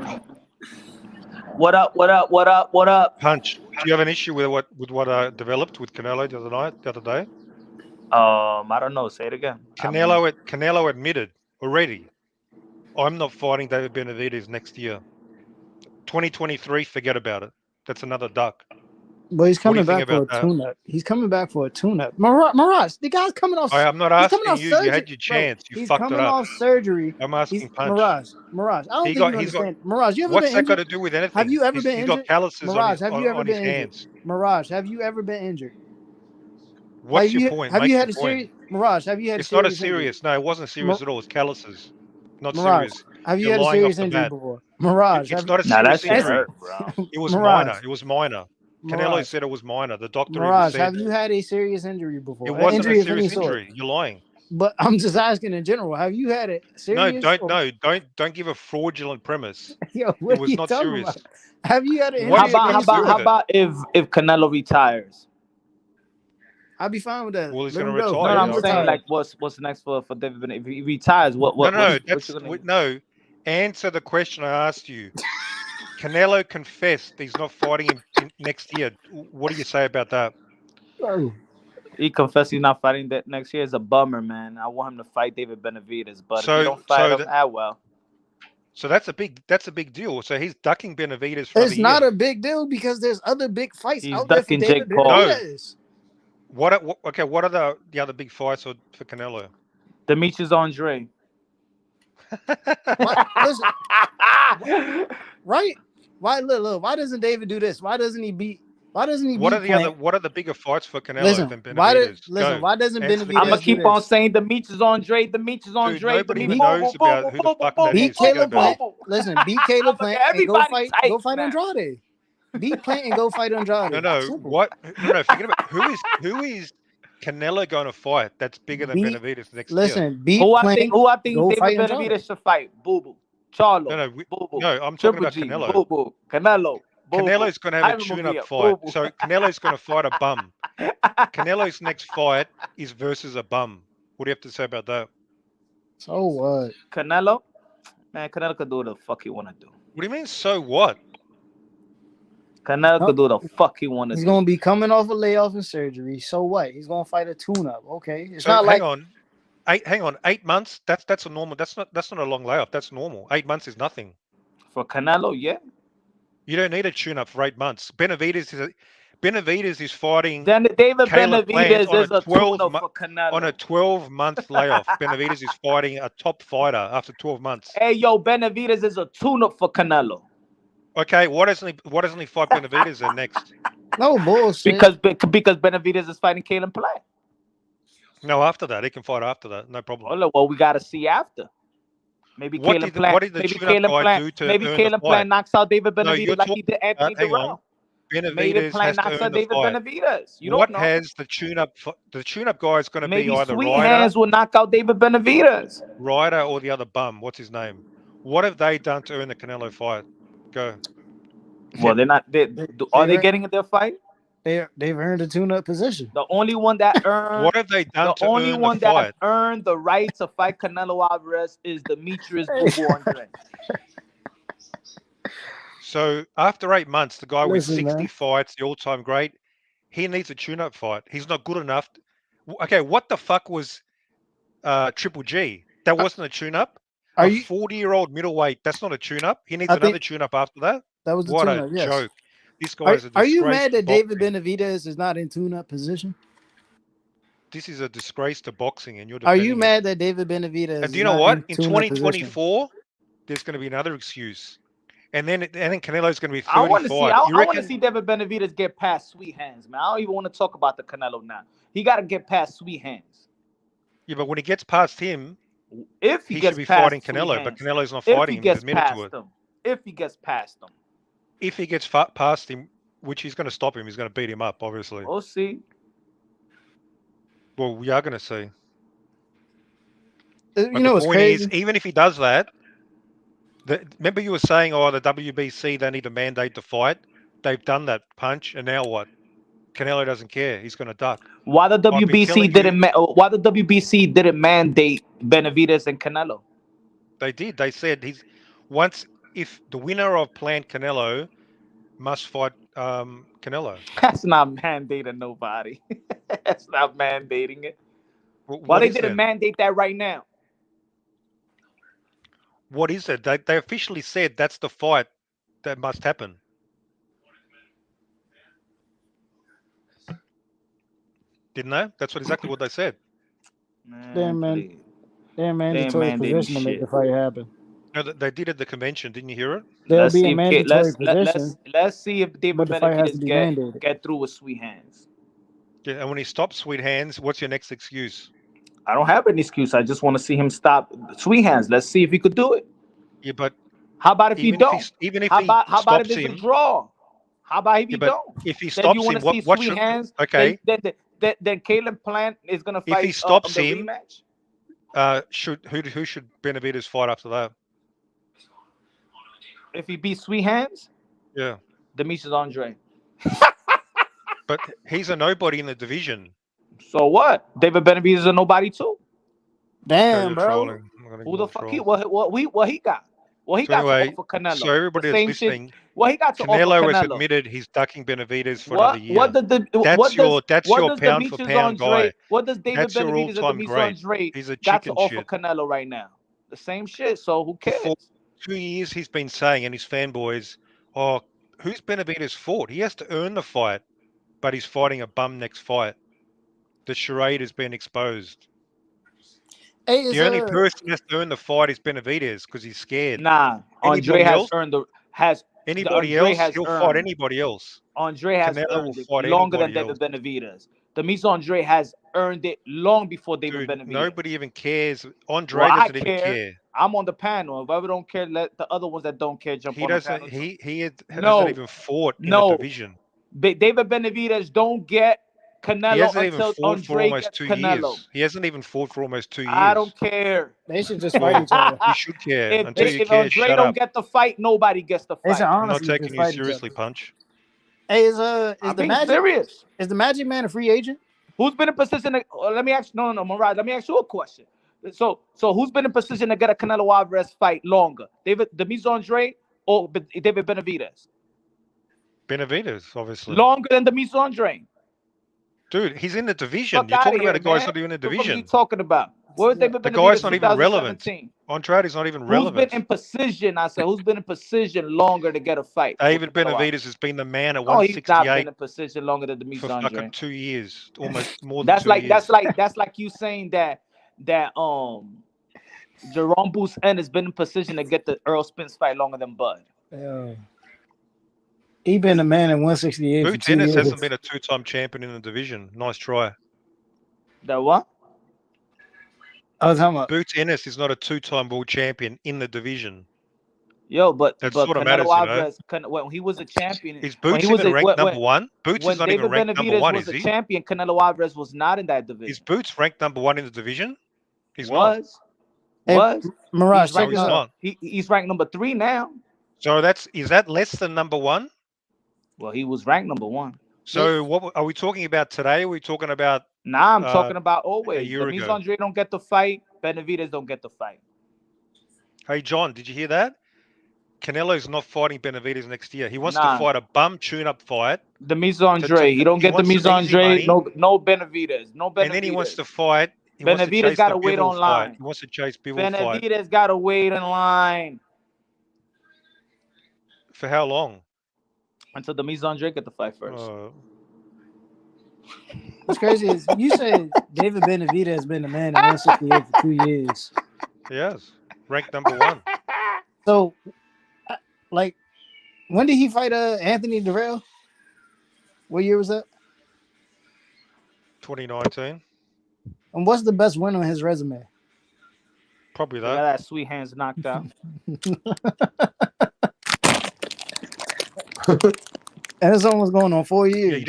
What up? Punch, do you have an issue with what developed with Canelo the other day? I don't know. Say it again. Canelo admitted already, I'm not fighting David Benavidez next year. 2023, forget about it. That's another duck. But he's coming back for a that? tune-up. He's coming back for a tune-up. Mirage, the guy's coming off. I'm not asking you. You had your chance. Bro, you fucked it up. He's coming off surgery. I'm asking Punch. Mirage. I don't think you understand. Mirage, you ever been injured? What's that got to do with anything? Have you ever been injured? He's got calluses Mirage, on his hands. Mirage, have you ever been injured? What's your point? Have you had a serious... Mirage, have you had It's not a serious... No, it wasn't serious at all. It's calluses. Not Mirage, serious. have you had a serious injury before? Mirage. It's not a serious injury. Bro. It was minor. It was minor. Canelo said it was minor. The doctor Mirage, said... have you had a serious injury before? It wasn't a serious injury. You're lying. But I'm just asking in general. Have you had it serious? Don't give a fraudulent premise. Yo, what it was are you not talking serious. About? Have you had it? How about if Canelo retires? I'll be fine with that. Well, he's going to retire. No, I'm saying like what's next for David? If he retires, what? No. Answer the question I asked you. Canelo confessed he's not fighting him next year. What do you say about that? He confessed he's not fighting that next year. Is a bummer, man. I want him to fight David Benavidez, but if he don't fight him, well. So that's a big deal. So he's ducking Benavidez for It's not a big deal because there's other big fights he's out there for David Benavidez. What are the other big fights for Canelo? Demetrius Andre. Right? Why look? Why doesn't David do this? Why doesn't he beat Why doesn't he What beat are the Plant? other? What are the bigger fights for Canelo than Why Benavidez? Go. why doesn't Answer the Benavidez I'm gonna do keep on this? saying Demetrius Andre, Demetrius Dude, Andre, nobody even Demetrius knows about who the fuck that Beat is. Forget Caleb about Plant. it. Listen, beat Caleb Plant and Everybody go tight fight now. Andrade. Beat Plant and go fight Andrade. No. Simple. What? No. Forget about who is Canelo going to fight that's bigger than Beat Benavidez next year? listen, beat Who I Plant, think go David fight Andrade. Benavidez should fight? Boo Boo, Charlo, No. Boo Boo, No. I'm talking Triple about G, Canelo. Boo Boo, Canelo, Boo Boo, Canelo's going to have a Ivan tune-up Maria, fight. Boo Boo. So Canelo's going to fight a bum. Canelo's next fight is versus a bum. What do you have to say about that? So what? Canelo, man, Canelo could do what the fuck he wanna do. What do you mean? So what? Canelo could do what the fuck he wanna He's do. gonna be coming off a layoff and surgery. So what? He's gonna fight a tune-up. Okay. It's So not like hang on. 8 months. That's a normal. That's not a long layoff. That's normal. 8 months is nothing. For Canelo, yeah. You don't need a tune-up for 8 months. Benavidez is fighting. Then David Caleb Plant Benavidez is a tune-up for Canelo. on a 12-month layoff. Benavidez is fighting a top fighter after 12 months. Hey, yo, Benavidez is a tune-up for Canelo. Okay, why doesn't he fight Benavidez then next? no bullshit. Because Benavidez is fighting Caleb Plant. No, after that he can fight after that. No problem. Well, we gotta see after. Maybe What Caleb did Plant. the Maybe tune-up Caleb guy Plant. do to Maybe earn the Caleb fight? Plant knocks out David No, Benavidez you're like he did Anthony hang on. Durrell. Maybe Benavidez Plant has to knocks earn out the David fight. Benavidez. You What don't know. has the tune-up guy is going to be Maybe either Sweet Hands will knock out David Benavidez. Ryder or the other bum. What's his name? What have they done to earn the Canelo fight? Go. Well, they're not. Are they getting in their fight? They've earned a tune-up position. The only one that earned What have they done to only earn one the fight? that earned the right to fight Canelo Alvarez is Demetrius Boo Boo Andre. So after 8 months, the guy with Listen, 60 man. fights, the all-time great, he needs a tune-up fight. He's not good enough. Okay, what the fuck was Triple G? That wasn't a tune-up. A 40-year-old middleweight. That's not a tune-up. He needs another tune-up after that. That was the what tune-up. a Yes. joke. This guy's a disgrace. Are you mad to that David boxing. Benavidez is not in tune-up position? This is a disgrace to boxing, and you're Are defending you it. mad that David Benavidez? And do you know what? In 2024, there's going to be another excuse, and then Canelo's going to be 35. I want to You see David Benavidez get past Sweet Hands, man. I don't even want to talk about the Canelo now. He got to get past Sweet Hands. Yeah, but when he gets past him, if he gets should be past fighting Sweet Canelo, Hands, but Canelo's not if fighting he him. gets He's admitted past to it. him, if he gets past him, If he gets past him, which he's going to stop him, he's going to beat him up, obviously. we'll see. Well, we are going to see. You But know the what's point crazy? is, even if he does that, remember you were saying, oh, the WBC, they need to mandate the fight. They've done that punch, and now what? Canelo doesn't care. He's going to duck. Why the I've been WBC telling you- Why the WBC didn't mandate Benavidez and Canelo? They did. They said if the winner of Plant Canelo must fight Canelo. That's not mandating nobody. That's not mandating it. Why What they is didn't then? mandate that right now? What is it? They officially said that's the fight that must happen. Didn't they? That's exactly what they said. They're mandatory mandating position to make shit. the fight happen. No, they did at the convention. Didn't you hear it? There'll be a mandatory position. Let's see if David but the fight has to Benavidez be mandated. get through with Sweet Hands. Yeah, and when he stops Sweet Hands, what's your next excuse? I don't have an excuse. I just want to see him stop Sweet Hands. Let's see if he could do it. Yeah, but how about if he don't? How about if it's a draw? How about if he don't? If he Then stops you want him, to see what Sweet should? Hands? Okay. Then Caleb Plant is gonna fight. If he stops the him, rematch. who should Benavidez fight after that? If he beats Sweet Hands, Yeah. Demetrius Andre. But he's a nobody in the division. So what? David Benavidez is a nobody too. Damn, bro. Trolling. Who the fuck he? What he got? Well, he So got anyway, to offer Canelo. so everybody The that's same listening, shit. Well, he got to Canelo offer has Canelo. admitted he's ducking Benavidez for another year. That's your pound for pound guy. What does David That's your Benavidez and all-time Demetrius great. Andre He's a got to chicken offer shit. Canelo right now? The same shit. So who cares? For 2 years he's been saying, and his fanboys, oh, who's Benavidez fought? He has to earn the fight, but he's fighting a bum next fight. The charade has been exposed. Hey, The only person who has to earn the fight is Benavidez because he's scared. Nah, Andre Anybody has else? earned the Anybody Andre else, has he'll fight earned. anybody else. Andre has Canelo will earned it fight longer than anybody else. David Benavidez. Demis Andre has earned it long before David Dude, Benavidez. nobody even cares. Andre Well, I doesn't even care. care. I'm on the panel. If ever don't care, let the other ones that don't care jump He on the doesn't. panel. He hasn't No, even fought in the no. division. David Benavidez don't get He Canelo hasn't even until fought for Andre almost gets 2 Canelo. years. He hasn't even fought for almost 2 years. I don't care. They should just fight Well, each other. you should care. Until you If care, Andre shut don't up. get the fight, nobody gets the They should fight. I'm not honestly taking just you fight each seriously, other. Punch. Hey, is I'm the being Magic serious. is the Magic Man a free agent? Who's been in position to, let me ask Murad, let me ask you a question. So who's been in position to get a Canelo Alvarez fight longer? Demis Andre or David Benavidez? Benavidez, obviously. Longer than Demis Andre. Dude, he's in the division. Fuck You're outta talking here, about a guy who's man. not even in the What the fuck are you division. talking about? Where was David The Benavidez guy's not even relevant. 2017? Andrade's not even Who's relevant. been in position? I said, who's been in position longer to get a fight? David Benavidez has been the man at Oh, he's not been 168 in position longer than Demis for Andre. fucking 2 years, almost more than That's 2 like years. that's like you saying that Jerome Boots N has been in position to get the Earl Spence fight longer than Bud. Yeah. He been a man at 168 Boots for 2 Ennis years. hasn't been a 2-time champion in the division. Nice try. That what? I was talking about. Boots Ennis is not a 2-time world champion in the division. Yo, but That sort of Canelo matters, Alvarez, when he was a champion, Is when Boots he was even ranked when, number one? Boots when is not David even ranked number Benavidez one, was is a he? champion, Canelo Alvarez was not in that division. Is Boots ranked number one in the division? He's not. Hey, Was Mirage, No, he's not. He's ranked number 3 now. So is that less than number one? Well, he was ranked number 1. So what are we talking about today? Are we talking about? Nah, I'm talking about a always. year Demis ago. Andre don't get the fight. Benavidez don't get the fight. Hey John, did you hear that? Canelo's not fighting Benavidez next year. He wants to Nah. fight a bum tune-up fight. Demis Andre, he don't get wants Demis some easy Andre. money. No Benavidez. No Benavidez. And then he wants to fight. He wants to Benavidez chase gotta the wait Bivol on fight. line. He wants to chase Bivol fight. Benavidez gotta wait in line For how long? until Demis Andre get the fight first. What's crazy is you said David Benavidez has been the man at 168 for 2 years. Yes, ranked number one. So, like, when did he fight Anthony Durrell? What year was that? 2019. And what's the best win on his resume? Probably Got that. that sweet hands knocked out. And it's almost going on 4 years.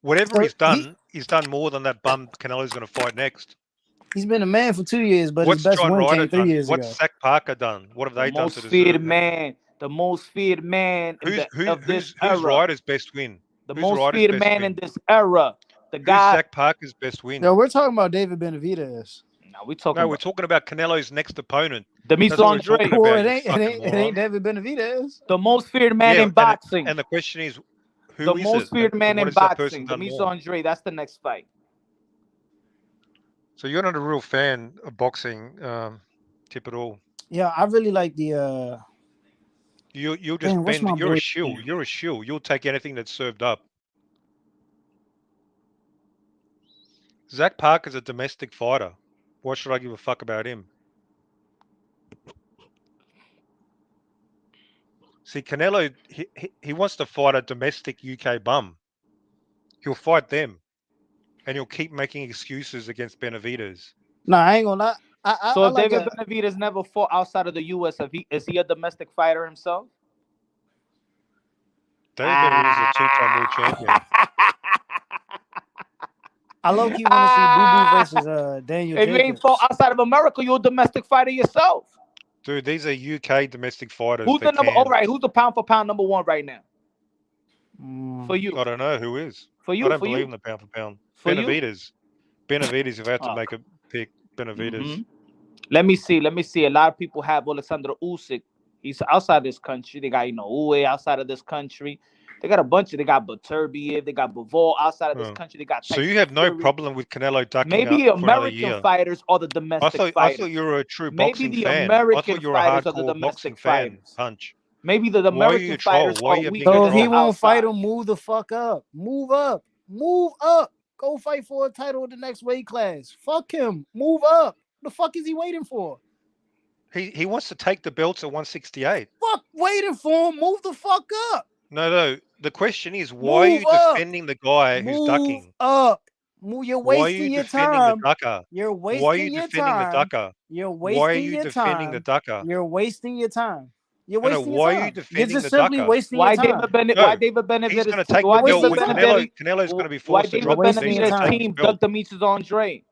Whatever So he's done more than that bum Canelo's going to fight next. He's been a man for 2 years, but What's his best John win Ryder came 3 done? years What's ago. Zach Parker done? What have they done to Most feared deserve? man. The most feared man of this era. Who's Ryder's best win? The Who's most Ryder's feared best man win? in this era. The Who's guy. Zach Parker's best win? No, we're talking about David Benavidez. No, we're talking. No, we're talking about Canelo's next opponent. Demis That's what we're Andre. talking Well, about, it you ain't fucking David moron. Benavidez. The most feared man Yeah, in boxing. And the question is, who The is most it? feared And man what in has that person boxing. done Demis more? Andre. That's the next fight. So you're not a real fan of boxing, Tip at all. Yeah, I really like the You'll just Damn, what's bend. my You're a boy shill. name? You're a shill. You'll take anything that's served up. Zach Parker's a domestic fighter. Why should I give a fuck about him? See, Canelo, he wants to fight a domestic UK bum. He'll fight them, and he'll keep making excuses against Benavidez. No, I ain't gonna lie. So I if like David Benavidez never fought outside of the U.S., is he a domestic fighter himself? David Benavidez is a two-time world champion. I low key want to see Boo Boo versus Daniel If Jacobs. you ain't fought outside of America, you're a domestic fighter yourself. Dude, these are UK domestic fighters. Who's the number? All right, who's the pound for pound number 1 right now? For you. I don't know who is. For you. I don't for believe you. in the pound for pound. For you? Benavidez. Benavidez, if I had to make a pick, Benavidez. Mhm. Let me see. A lot of people have Alexander Usyk. He's outside this country. They got Uwe outside of this country. They got a bunch of. They got Baturbiev. They got Bivol outside of this country. They got. So you have no problem with Canelo ducking Maybe out for another American year. fighters are the domestic I fighters. thought you were a true Maybe boxing the fan. American I thought you were a fighters are the hardcore boxing domestic fan. fighters. Punch. Maybe the Why are American you a troll? fighters Why are are you weaker being a So than if he the troll? won't fight outside. him, move the fuck up. Move up. Move up. Go fight for a title in the next weight class. Fuck him. Move up. The fuck is he waiting for? He wants to take the belts at 168. Fuck waiting for him. Move the fuck up. No. The question is, why are you defending the guy who's ducking? Up. You're Why are wasting you your defending the time. ducker? You're Why are wasting you your defending the time. ducker? You're Why are wasting you your defending the time. ducker? You're wasting your time. You're No, wasting your why are time. you You're defending just the simply ducker? wasting Why your time. David Bennett? No, Why David he's Benavidez? going to take You're the belt wasting with your time. Canelo. Canelo's going to be Why forced to David drop it. So he's wasting your going to Benavidez take time. his team belt. ducked Demetrius Andre?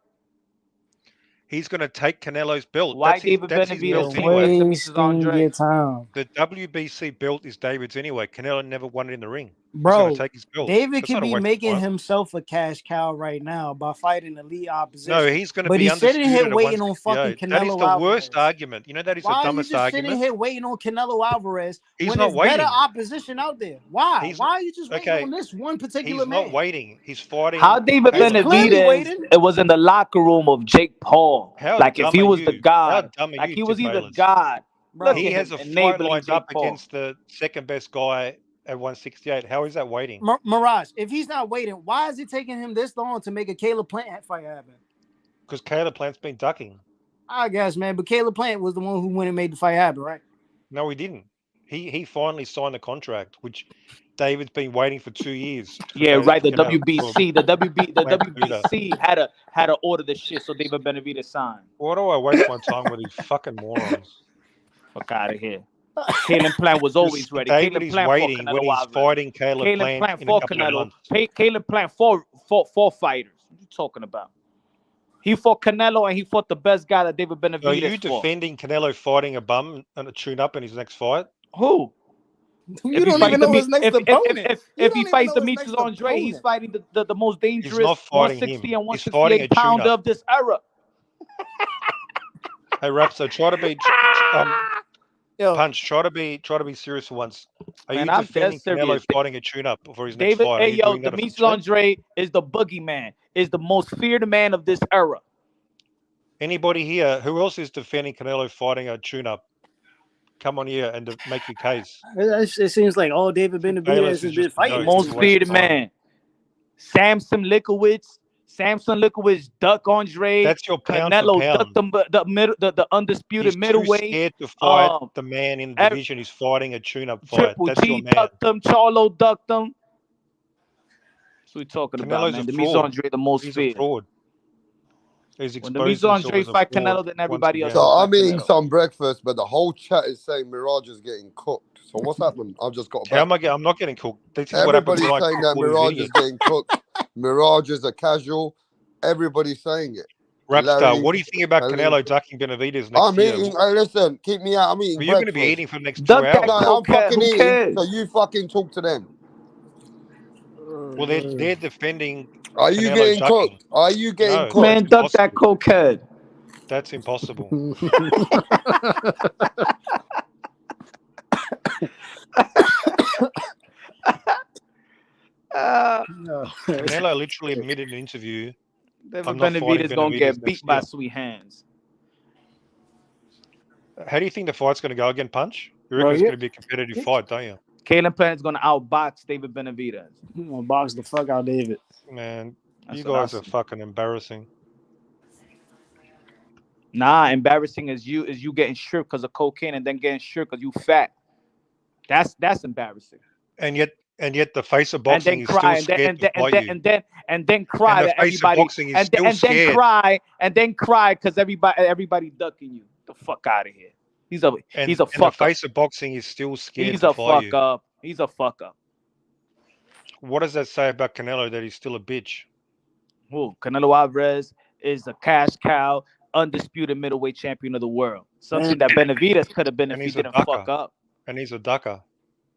He's going to take Canelo's belt. Why That's his David belt You're Benavidez team anyway. ducked Demetrius wasting Andre? your time. The WBC belt is David's anyway. Canelo never won it in the ring. He's Bro, going to take his belt. David That's could not a be waste of making time. himself a cash cow right now by fighting elite opposition. No, he's going to But be he's sitting here undisputed at waiting on fucking 168. That is Canelo the worst Alvarez. argument. You know, that is the Why are you dumbest just sitting argument. here waiting on Canelo Alvarez He's when not there's better waiting. opposition out there? Why? He's Why are you just waiting okay. on this one particular He's man? not waiting. He's fighting. How David He's clearly Benavidez waiting. it was in the locker room of Jake Paul. How Like if dumb he are was the you? How god. dumb are Like you, he was Tip either Bayless? god. Bro, Look He at has him a fight enabling lined Jake up Paul. against the second best guy at 168. How is that waiting? Mirage, if he's not waiting, why is it taking him this long to make a Caleb Plant fight happen? Because Caleb Plant's been ducking. I guess, man, but Caleb Plant was the one who went and made the fight happen, right? No, he didn't. He finally signed the contract, which David's been waiting for 2 years. Yeah, right. The Canelo- WBC, the Plant to do that. WBC had to order the shit so David Benavidez signed. Why do I waste my time with these fucking morons? Fuck out of here. Caleb Plant was always ready. David Caleb is Plant waiting fought when Canelo he's Alvarez. fighting Caleb Caleb Plant in a fought couple of Canelo. months. Caleb Plant fought four fighters. What are you talking about? He fought Canelo and he fought the best guy that David Benavidez Are you fought. defending Canelo fighting a bum and a tune-up in his next fight? Who? You don't even know his next opponent. If he fights Demetrius Andre, he's fighting the most dangerous not fighting 160 him. and He's fighting 168 a pounder tune-up. of this era. Hey, Rapso, try to be Yo, Punch. Try to be serious for once. Are Man, you I'm defending dead Canelo serious. fighting a tune-up for his next David, fight? Are hey you yo, doing that Demetrius officially? Andre is the boogeyman, is the most feared man of this era. Anybody here? Who else is defending Canelo fighting a tune-up? Come on here and make your case. it seems like all David Bayless Benavidez is has been just a fighting. joke. this Most a dude. waste feared of time. man. Samson Likowicz, Duck Andre. That's your pound Canelo for pound. ducked the undisputed He's too middleweight. scared to fight Um, the man in the ev- division who's fighting a tune-up fight. Triple That's your G man. ducked him. Charlo ducked him. That's what we talking about, Canelo's man. a Demetrius fraud. Andre the most He's a feared. fraud. He's When exposed Demetrius himself Andre as a fight fraud Canelo, then once everybody else again. So will I'm fight eating Canelo. some breakfast, but the whole chat is saying Mirage is getting cooked. So what's happening? I've just got How back. am I'm not getting cooked. This is what happens Everybody's when I saying cook that all these Mirage is idiots. getting cooked. Mirage is a casual. Everybody's saying it. Rapstar, Larry, what do you think about Ali. Canelo ducking Benavidez next I'm year? eating. Hey, listen, keep me out. I'm eating Well, you're going to breakfast. be eating for the next 2 Duck that hours. No, I'm cokehead. fucking Who eating. cares? So you fucking talk to them. Well, they're defending Are you Canelo getting ducking. cooked? Are you getting No, cooked? Man, duck that impossible. cokehead. That's impossible. No. Canelo literally admitted in an interview, David I'm not fighting Benavidez gonna Benavidez get beat next by year. sweet hands. How do you think the fight's going to go again, Punch? You Bro, reckon it's you- going to be a competitive fight, don't you? Caleb Plant's gonna outbox David Benavidez. I'm gonna box the fuck out of David. Man, That's you what I guys are see. fucking embarrassing. Nah, embarrassing is you getting stripped because of cocaine and then getting stripped because you fat. That's embarrassing. And yet the face of And boxing then is cry still and scared then to fight you. and then cry And the that face of everybody boxing is still then scared. cry because everybody ducking you. The fuck out of here. He's a And fuck the up. face of boxing is still scared He's to a fight fuck you. up. He's a fuck up. What does that say about Canelo that he's still a bitch? Who? Canelo Alvarez is a cash cow, undisputed middleweight champion of the world. Something that Benavidez could have been if And he he's a didn't ducker. fuck up. And he's a ducker.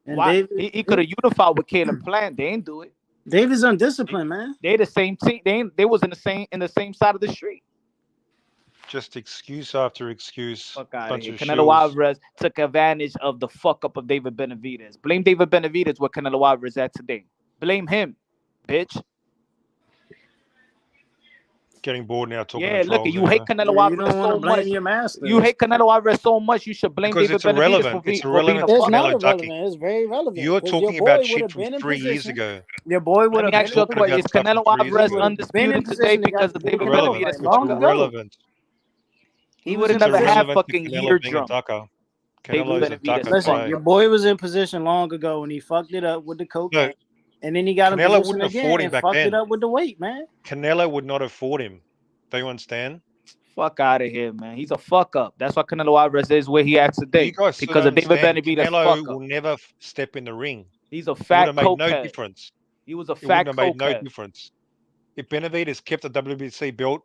And Why? David, He could have unified with Caleb Plant. They ain't do it. David's undisciplined, man. They the same team. They was in the same side of the street. Just excuse after excuse. Fuck out of Bunch here. of Canelo shills. Alvarez took advantage of the fuck up of David Benavidez. Blame David Benavidez where Canelo Alvarez at today. Blame him, bitch. Getting bored now talking Yeah, to look, trolls you hate anyway. Canelo You Alvarez don't want so to blame much. your master. You hate Canelo Alvarez so much. You should blame Because David it's Benavidez irrelevant. for It's being irrelevant a to It's fuck. not Canelo ducking. irrelevant. It's very relevant. You're 'cause your talking boy about would shit have from been in 3 years position. ago. Your boy would Let have me been ask you a in Talking question. about Is stuff from Canelo 3 years Alvarez ago. been in undisputed today position to because get of the David Canelo Irrelevant. Benavidez fight It's long fuck up? ago. irrelevant. He was would in have It's never had irrelevant to fucking Canelo being a eardrum. ducker. David Canelo's a Benavidez. ducker Listen, today. your boy was in position long ago when he fucked it up with the cocaine, No, and then he got in Canelo position wouldn't have again fought him and back fucked it then. up with the weight, man. Canelo would not have fought him. Do you understand? Fuck out of here, man. He's a fuck up. That's why Canelo Alvarez is where he at You today. guys still Because don't of David understand. Benavidez Canelo fuck will up. never step in the ring. He's a It would fat have made no cokehead. difference. He was a It wouldn't fat have made no cokehead. difference. If Benavidez kept the WBC belt,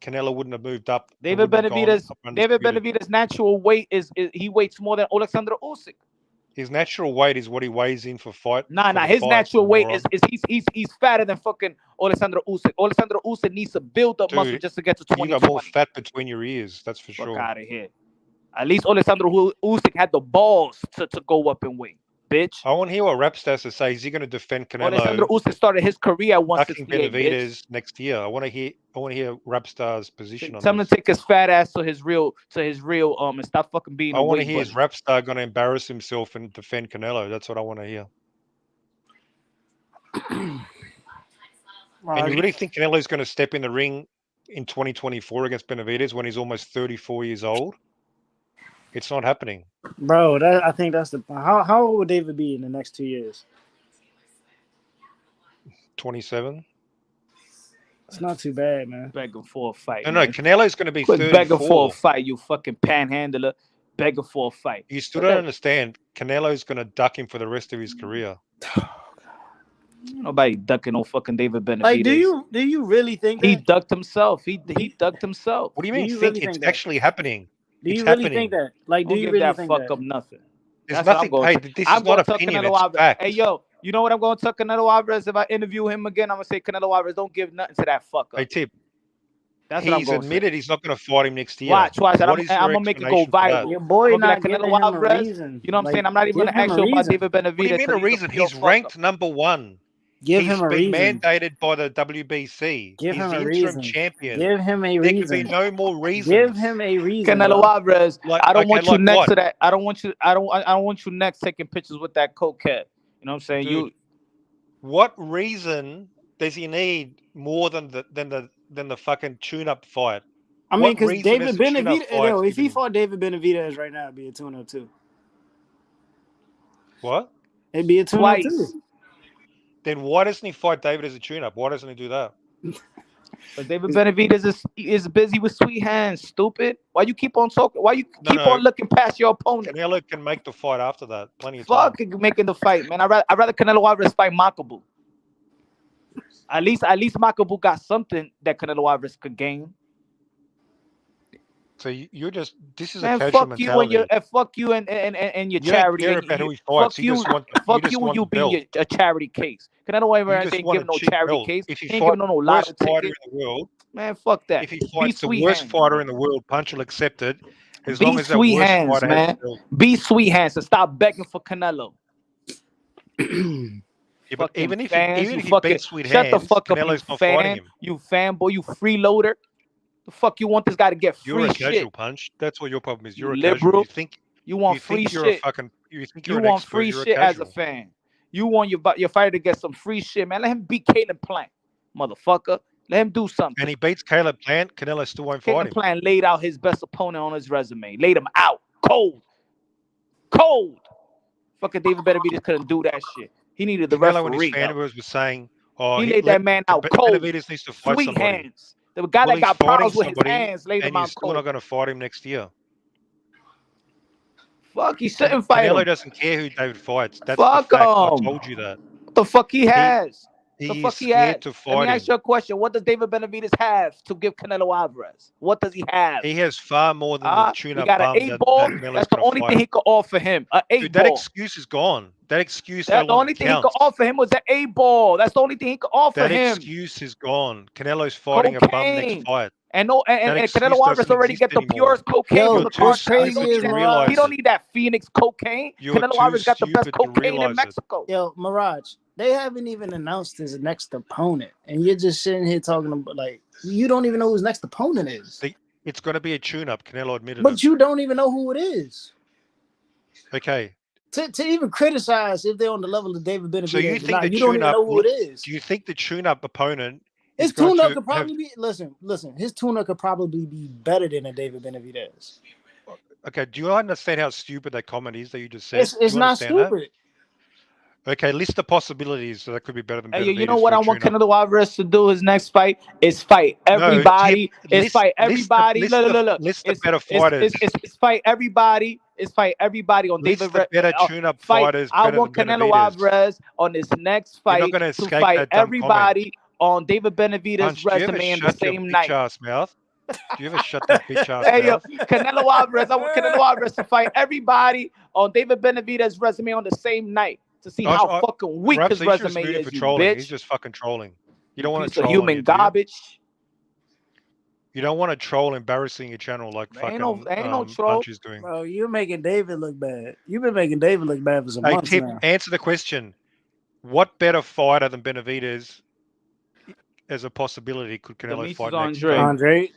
Canelo wouldn't have moved up. And David wouldn't have gone Benavidez. up David undisputed. Benavidez' natural weight is he weighs more than Alexander Usyk. His natural weight is what he weighs in for fight. Nah. His natural weight is he's fatter than fucking Alexander Usyk. Alexander Usyk needs to build up muscle Dude, just to get to you got 2020. more fat between your ears. That's for Fuck sure. out of here. At least Alexander Usyk had the balls to go up in weight, bitch. I want to hear what Rapstar has to say. Is he going to defend Alexander Canelo Usyk started his career at ducking 168, bitch. Benavidez next year? I want to hear Rapstar's position on Tell him to this. take his fat ass to his real and stop fucking being I a want to weight hear is bunny. Rapstar going to embarrass himself and defend Canelo? That's what I want to hear. And you really think Canelo's going to step in the ring in 2024 against Benavidez when he's almost 34 years old? It's not happening. Bro, I think that's the how old would David be in the next 2 years? 27. It's not too bad, man. Begging for a fight. No, man. Canelo's going to be Quit 34. begging for a fight, you fucking panhandler. Begging for a fight. You still don't understand. Canelo's going to duck him for the rest of his career. Nobody ducking no fucking David Benavidez. Like, do you really think he that? ducked himself? He ducked himself. What do you mean? you Think really it's think that? actually happening? Do It's you really happening. think that? Like, do Don't you give really that think fuck that? up nothing. There's That's what I'm nothing. going Hey, to. this I'm is not going to tell opinion. Canelo It's Alvarez. fact. Hey, yo, you know what I'm going to tell Canelo Alvarez if I interview him again? I'm going to say, Canelo Alvarez, don't give nothing to that fuck up. Hey, Tip. That's what I'm He's going to say. admitted he's not going to fight him next year. Watch. What I'm is your going to make it go explanation for that? viral. Your boy I'm gonna not be like, giving Canelo him a Alvarez, reason. you know what I'm Like, saying? I'm not even give going to him ask a you about reason. David Benavidez. What do you mean a reason? He's ranked number one. Give He's him a been reason. mandated by the WBC. Give He's him the a interim reason. champion. Give him a There can be reason. no more reasons. Give him a reason. Canelo bro. Alvarez, Like, I don't okay, want you like next what? to that. I don't want you next taking pictures with that cokehead. You know what I'm saying? Dude, what reason does he need more than the fucking tune-up fight? I mean, What because reason David has the tune-up Benavidez, fight yo, if given he him? fought David Benavidez right now, it'd be a 2-2. What? It'd be a 2-2. Twice. Then why doesn't he fight David as a tune-up? Why doesn't he do that? But David Benavidez is busy with sweet hands, stupid. Why you keep on talking? Why you keep on looking past your opponent? Canelo can make the fight after that. Plenty of time. Fuck making the fight, man. I'd rather Canelo Alvarez fight Makabu. At least Makabu got something that Canelo Alvarez could gain. So you're just this is Man, a casual fuck you mentality. and fuck you and your You charity. don't care about who he fights. Fuck You you, just want fuck you just you, want you the being belt. a charity case. Canelo You Alvarez just ain't want giving a no cheap charity belt. case. If he Ain't fights giving no the lotto worst fighter ticket. in the world, Man, fuck that. if he Be fights the sweet worst hands, fighter man. in the world, Punch will accept it as long Be as that sweet worst hands, fighter has man. the belt. Be sweet hands and stop begging for Canelo. Yeah, but Fucking even if fans, he beats Sweet shut the Hands, fuck up, Canelo's you not fighting fan, him. you fanboy, you freeloader. The fuck you want this guy to get You're free a casual, shit? Punch. That's what your problem is. You You're a casual. liberal. You want free think you're a shit. fucking. You think You you're an want expert. free You're shit a as a casual. fan. You want your fighter to get some free shit, man. Let him beat Caleb Plant, motherfucker. Let him do something. And he beats Caleb Plant. Canelo still won't fight Caleb him. Plant laid out his best opponent on his resume. Laid him out. Cold. Fucking David Benavidez couldn't do that shit. He needed the Canelo and his referee fan help. was saying, "Oh, He laid that man out cold. Benavidez needs to fight Sweet somebody." hands. The guy Well, that got he's fighting problems with his somebody, hands laid him and you're out still not cold. going to fight him next year. Fuck, he shouldn't fight Canelo him. doesn't care who David fights. That's Fuck the fact. I him. told you that. What the fuck he has? The He's fuck he scared has? to Let fight me him. ask you a question. What does David Benavidez have to give Canelo Alvarez? What does he have? He has far more than the He tune-up got an bum 8-ball. that Canelo's That's the going to only fight thing him. he could offer him. An Dude, that 8-ball. excuse is gone. That excuse That's no the longer only thing he could counts. offer him was an 8-ball. That's the only thing he could offer That him. excuse is gone. Canelo's fighting a bum next Cocaine. fight. And That excuse Canelo Alvarez doesn't already exist get the anymore. purest cocaine Yo, from the You're too what's cartel. crazy stupid is, to Mirage, realize He don't it. need that Phoenix cocaine. You're Canelo too Alvarez got the best stupid to cocaine in realize it. Mexico. yo, Mirage, they haven't even announced his next opponent, and you're just sitting here talking about, like, you don't even know who his next opponent is. It's going to be a tune-up. Canelo admitted But it. you don't even know who it is. Okay. To even criticize if they're on the level of David Benavidez. So you think the you don't even tune-up? know who it is. Do you think the tune-up opponent His tune-up could probably be. Listen. His tune-up could probably be better than a David Benavidez. Okay, do you understand how stupid that comment is that you just said? It's not stupid. Okay, list the possibilities so that could be better than Benavidez. You know what I want Canelo Alvarez to do his next fight is fight everybody. Fight everybody. Look. List the better fighters. It's fight everybody. It's fight everybody on List David. The better tune-up fighters. I want Canelo Alvarez on this next fight to fight everybody on David Benavidez' resume in the same night. Mouth? Do you ever shut that bitch ass mouth? Canelo Alvarez. I want Canelo Alvarez to fight everybody on David Benavidez' resume on the same night. To see how fucking weak his resume is, you bitch. He's just fucking trolling. You don't want to troll human garbage. You don't want to troll embarrassing your channel like fucking ain't no troll. Punch is doing. Bro, you're making David look bad. You've been making David look bad for some months now. Answer the question. What better fighter than Benavidez as a possibility could Canelo fight next? Andre.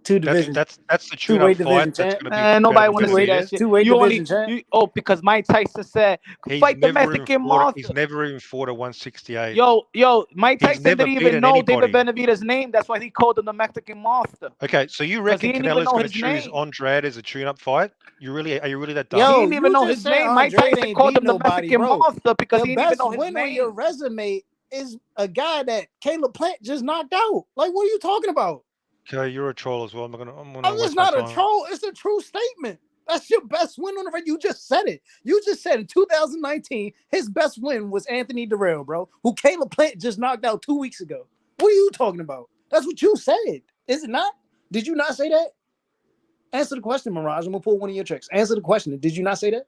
Two divisions. That's the tune-up fight. That's going to be nobody want to say that shit. Two-way division because Mike Tyson said fight the Mexican monster. He's never even fought at 168. Yo, Mike Tyson didn't even know David Benavidez' name. That's why he called him the Mexican monster. Okay, so you reckon Canelo's going to choose Andrade as a tune-up fight? Are you really that dumb? He didn't even know his name. Mike Tyson called him the Mexican monster because he didn't even know his name. The best win on your resume is a guy that Caleb Plant just knocked out. Like, what are you talking about? Okay, you're a troll as well. I'm just not a troll. It's a true statement. That's your best win on the record. You just said it. You just said in 2019, his best win was Anthony Durrell, bro, who Caleb Plant just knocked out 2 weeks ago. What are you talking about? That's what you said. Is it not? Did you not say that? Answer the question, Mirage. I'm going to pull one of your tricks. Answer the question. Did you not say that?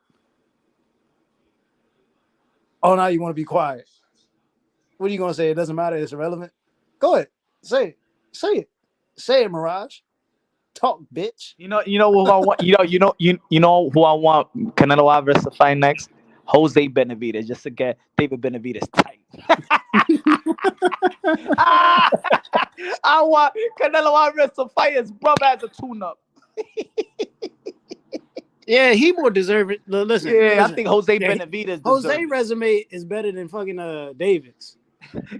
Oh, now you want to be quiet. What are you going to say? It doesn't matter. It's irrelevant. Go ahead. Say it. Say it. Say it, Mirage. Talk, bitch. You know who I want. You know who I want Canelo Alvarez to fight next? Jose Benavidez, just to get David Benavidez tight. I want Canelo Alvarez to fight his brother as a tune-up. Yeah, he more deserving. Listen, I think Jose Benavidez. Jose resume is better than fucking David's.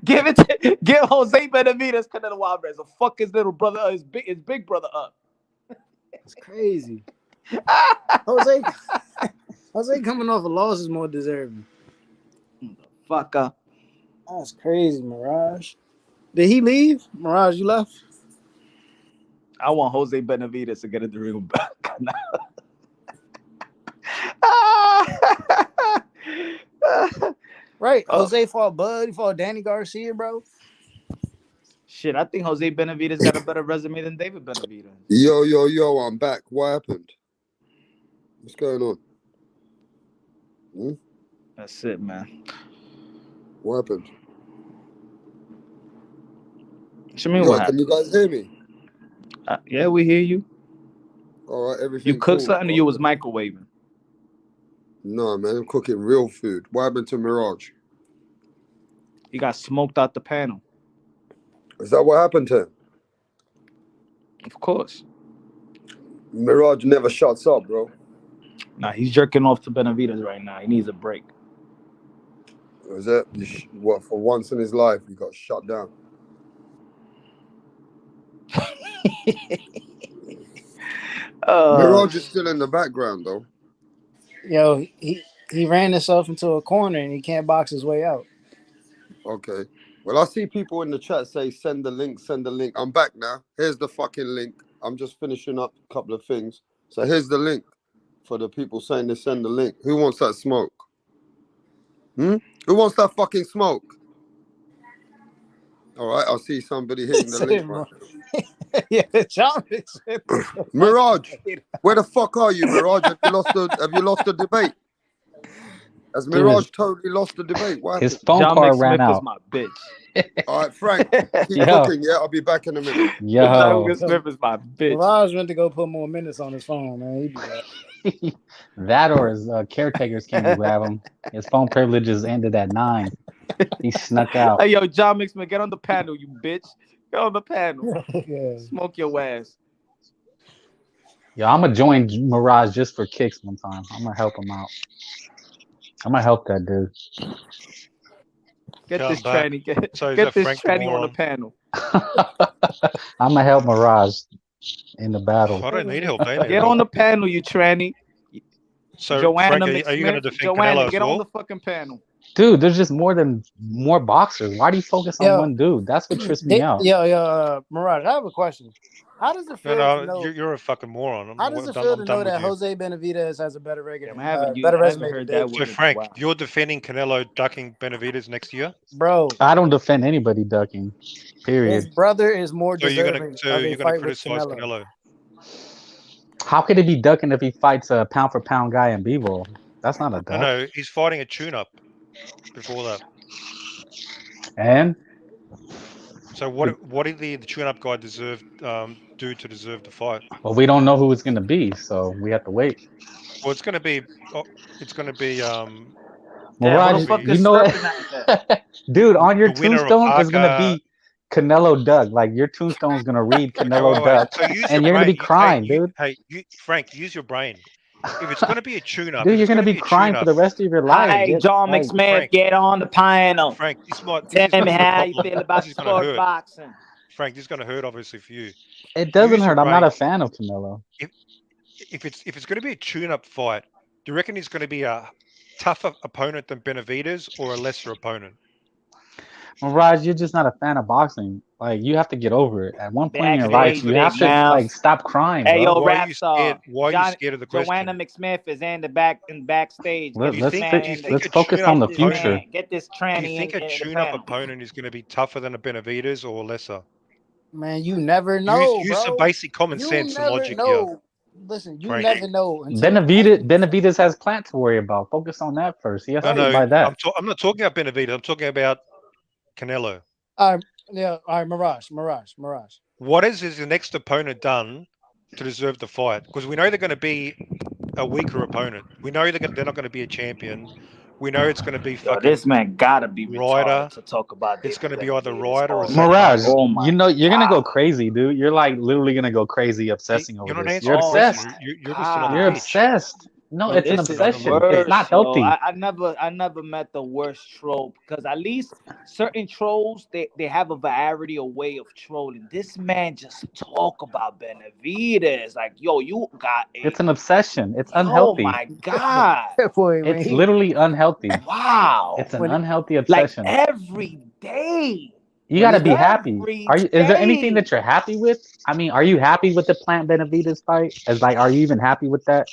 Give Jose Benavidez Canelo Alvarez to fuck his little brother, his big brother up. It's crazy. Jose coming off a loss is more deserving. Fucker. That's crazy, Mirage. Did he leave? Mirage, you left? I want Jose Benavidez to get in the ring back. Right. Jose fought Bud. He fought Danny Garcia, bro. Shit, I think Jose Benavidez got a better resume than David Benavidez. Yo, I'm back. What happened? What's going on? That's it, man. What happened? What you mean, what happened? Can you guys hear me? Yeah, we hear you. All right, everything. You cooked something or you was microwaving? No, man, I'm cooking real food. What happened to Mirage? He got smoked out the panel. Is that what happened to him? Of course. Mirage never shuts up, bro. Nah, he's jerking off to Benavidez right now. He needs a break. Is that what? For once in his life, he got shut down. Mirage is still in the background, though. Yo, he ran himself into a corner and he can't box his way out. Okay. Well, I see people in the chat say, send the link, send the link. I'm back now. Here's the fucking link. I'm just finishing up a couple of things. So here's the link for the people saying they send the link. Who wants that smoke? Who wants that fucking smoke? All right, I see somebody hitting the link right now. Yeah, John. Mirage, where the fuck are you, Mirage? Have you lost the debate? Has Mirage totally lost the debate? What his phone card ran out. Is my bitch. All right, Frank, keep cooking. Yeah, I'll be back in a minute. Yo, Smith is my bitch. Mirage went to go put more minutes on his phone, man. He do that. That or his caretakers came to grab him. His phone privileges ended at 9. He snuck out. Hey, yo, John Mixman, get on the panel, you bitch. Get on the panel. Yeah. Smoke your ass. Yo, I'm gonna join Mirage just for kicks one time. I'm gonna help him out. I'm gonna help that dude. Get Come this back. tranny. Get So is this that Frank the tranny on the moron? panel. I'm gonna help Mirage in the battle. I don't need help. They need Get help. on the panel, you tranny. So Joanna Frank, are you going to McSmith. defend Joanna, Canelo as get on well? the fucking panel. Dude, there's just more boxers. Why do you focus on Yo. one dude? That's what trips me out. Mirage, I have a question. How does it feel to know? You're a fucking moron. How does it feel to know that Jose Benavidez has a better record? I haven't resume heard than that So word. Frank, Wow. you're defending Canelo ducking Benavidez next year, bro. I don't defend anybody ducking. Period. His brother is more so you're deserving of a gonna fight with criticize Canelo. Canelo. How could he be ducking if he fights a pound for pound guy in Bevo? That's not a duck. No, he's fighting a tune-up before that. And So what did the tune-up guy do to deserve the fight? well, we don't know who it's gonna be, so we have to wait. Well, it's gonna be Mirage, you know what? Dude, on your the winner of tombstone is gonna Aka. be Canelo Duck. Like your tombstone's gonna read Canelo wait. Duck, So use and your you're gonna be brain. crying, dude. Frank, use your brain. If it's gonna be a tune-up, Dude, if you're it's gonna be a crying for tune-up, the rest of your life. Hey, John like, McSmith, Frank, get on the panel. Frank, Tell me how you feel about this is gonna sport hurt. boxing. Frank, this is gonna hurt obviously for you. It doesn't Use your hurt. I'm not brain. a fan of Canelo. If it's gonna be a tune-up fight, do you reckon he's gonna be a tougher opponent than Benavidez or a lesser opponent? Mirage, you're just not a fan of boxing. Like you have to get over it. At one point in your life, Backstage, you have big to mouth. like stop crying, Hey, bro. yo, Why are rap you star. scared? Why are you scared of the question? Joanna McSmith is in the backstage. Let's a focus on the tune-up future. Get this Do you tranny think a in the tune-up panel. opponent is going to be tougher than a Benavidez or lesser? Man, you never know, Use some bro. basic common You sense and never logic know. here. Listen, you Frank. never know until Benavidez has plant to worry about. Focus on that first. He has to No, buy that. I'm not talking about Benavidez. I'm talking about Canelo. All right, Mirage. What has his next opponent done to deserve the fight? Because we know they're going to be a weaker opponent. We know they're not going to be a champion. We know it's going to be fucking. This man gotta be Ryder. retarded to talk about. It's going to be either Ryder or Mirage, Zach. you know you're gonna go crazy, dude. You're like literally gonna go crazy obsessing over You're not this. answering You're the question. obsessed. You're just another You're bitch. obsessed. No, it's an This is obsession. worse, It's not healthy. I never met the worst troll because at least certain trolls they have a variety of way of trolling. This man just talk about Benavidez like, yo, you got It's an obsession. It's unhealthy. Oh my god, It's literally unhealthy. wow, It's an unhealthy obsession. Like every day. You gotta be happy. Is there anything that you're happy with? I mean, are you happy with the Plant Benavidez fight? Are you even happy with that?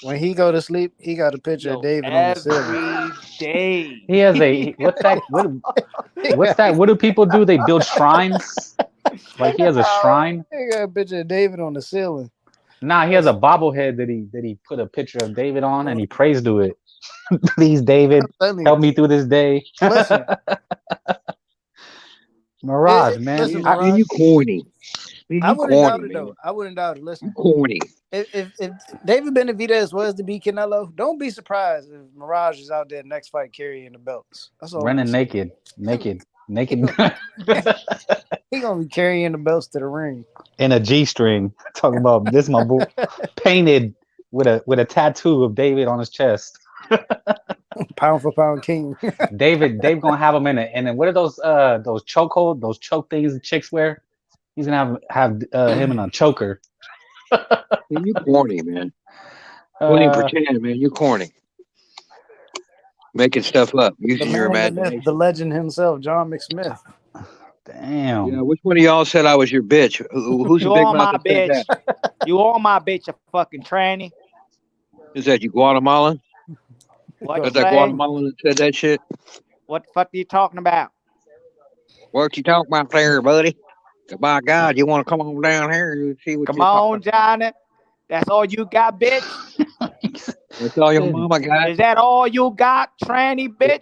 When he go to sleep, he got a picture of David on the ceiling. Every day. He has what's that? What's that? What do people do? They build shrines. Like he has a shrine. He got a picture of David on the ceiling. Nah, he has a bobblehead that he put a picture of David on and he prays to it. Please, David, help me through this day. Listen. Mirage, man. Listen, you corny. I wouldn't doubt it though. I wouldn't doubt it. Listen, corny. If David Benavidez was to beat Canelo, don't be surprised if Mirage is out there next fight carrying the belts. That's all. Running naked. He gonna be carrying the belts to the ring in a G-string. Talking about this, my boy, painted with a tattoo of David on his chest. Pound for pound king. Dave gonna have him in it. And then what are those chokehold, those choke things the chicks wear? He's gonna have him in a choker. You corny, man. Don't even pretend, man. You corny. Making stuff up, using your imagination. The legend himself, John McSmith. Damn. Yeah, which one of y'all said I was your bitch? Who's the big mouth that said that? You are my bitch, you fucking tranny. Is that you Guatemalan? What Is that Guatemalan that said that shit? What the fuck are you talking about? What you talking about there, buddy? By God, you want to come on down here and see what Come on, Johnny. That's all you got, bitch? That's all your mama got? Is that all you got, tranny bitch?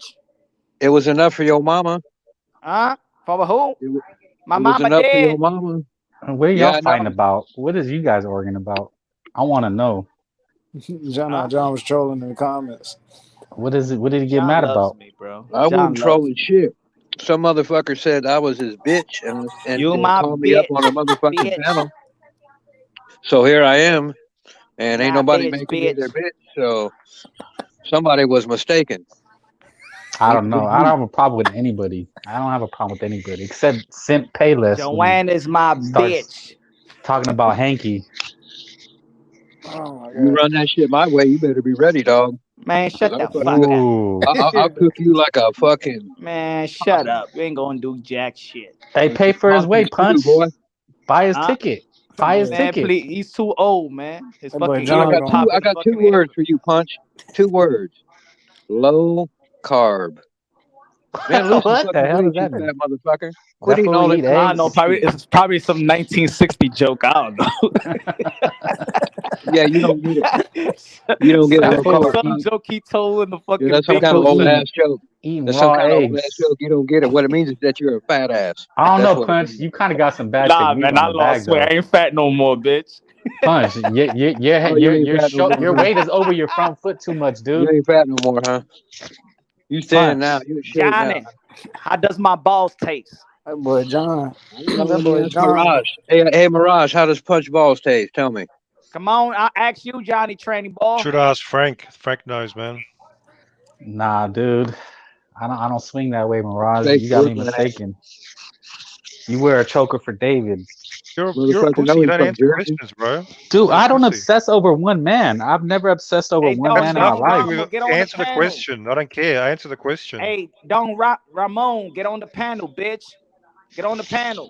It was enough for your mama. Huh? For who? My it was mama enough dead. for your mama. What are y'all fighting about? What is you guys arguing about? I want to know. John was trolling in the comments. What is it? What did he get mad about? Me, bro. I wasn't trolling shit. Some motherfucker said I was his bitch and you my called bitch. me up on a motherfucking panel. So here I am, and ain't nobody making me their bitch. So somebody was mistaken. I don't know. I don't have a problem with anybody. I don't have a problem with anybody except Simp Payless Joanne is my starts bitch. talking about hanky. Oh my You god. run that shit my way, you better be ready, dog. Man, 'Cause shut I'll the fuck fuck you. up. Ooh. I'll cook you like a fucking Man, shut up. You ain't gonna do jack shit. Hey, pay for his way, sausage stew, Punch. boy. Buy his Huh? ticket. That Buy his boy, Man, ticket. please. He's too old, man. His that boy fucking Well, ear I John would got going. pop I in the got two fucking head. words for you, Punch. 2 words. Low carb. Man, lose some What the fucking hell weight, does you that mean? fat motherfucker. Is Quit that eating food all we that eat I don't know. eggs? Probably it's probably some 1960 joke. I don't know. Yeah, you don't get it. You don't get That low fool carb, Some Punch. joke he told in the Yeah, fucking that's some that big kind of fool old movie. ass joke. eating That's some raw kind of old ass eggs. joke. You don't get it. What it means is that you're a fat ass. I don't That's know, what it Punch. means. You kind of got some bad Nah, technique man, on I the lost bag, weight. I though. ain't fat no more, bitch. Punch, Oh, you ain't fat no more, your huh? weight is over your front foot too much, You dude. ain't fat no more, huh? You thin now. Punch. You in shape now. Johnny, how does my balls taste? That boy John. I don't know. That Let me boy ask John. Mirage. Hey, Mirage, how does Punch balls taste? Tell me. Come on, I'll ask you, Johnny Training Ball. Should ask Frank. Frank knows, man. Nah, dude. I don't swing that way, Mirage. Fake You got me Brooklyn ass mistaken. You wear a choker for David. You're a motherfucker. pussy. Know You he's don't from answer Jersey. questions, bro. Dude, You're a I don't pussy. obsess over one man. I've never obsessed over Hey, one That's man in my nothing to life. do with. Get on the Answer the panel. question. I don't care. Answer the question. Hey, Ramon, get on the panel, bitch. Get on the panel.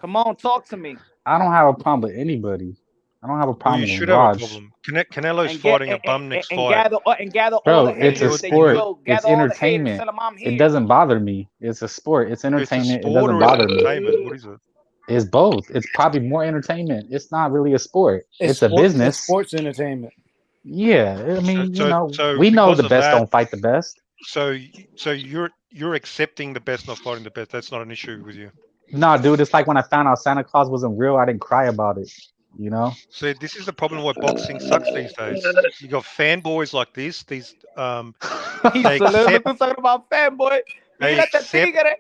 Come on, talk to me. I don't have a problem with anybody. I don't have a Well, you problem with should have a Raj. problem. Canelo's And get fighting a bum next fight. gather all Bro, the And it's haters a and say you sport. will. It's Gather all the haters. entertainment. Tell them I'm It here. doesn't bother me. It's a sport. It's It's a entertainment. It sport doesn't or it's bother me. entertainment? What is it? It's both. It's probably more entertainment. It's not really a sport. It's a It's business. sports entertainment. Yeah, I mean, So we know because the of best that, don't fight the best. so you're accepting the best, not fighting the best. That's not an issue with you. Nah, dude, it's like when I found out Santa Claus wasn't real, I didn't cry about it. You know? So this is the problem why boxing sucks these days. You got fanboys like this. These He's they a little bit accept talking about fanboy. they Mira te accept tigre.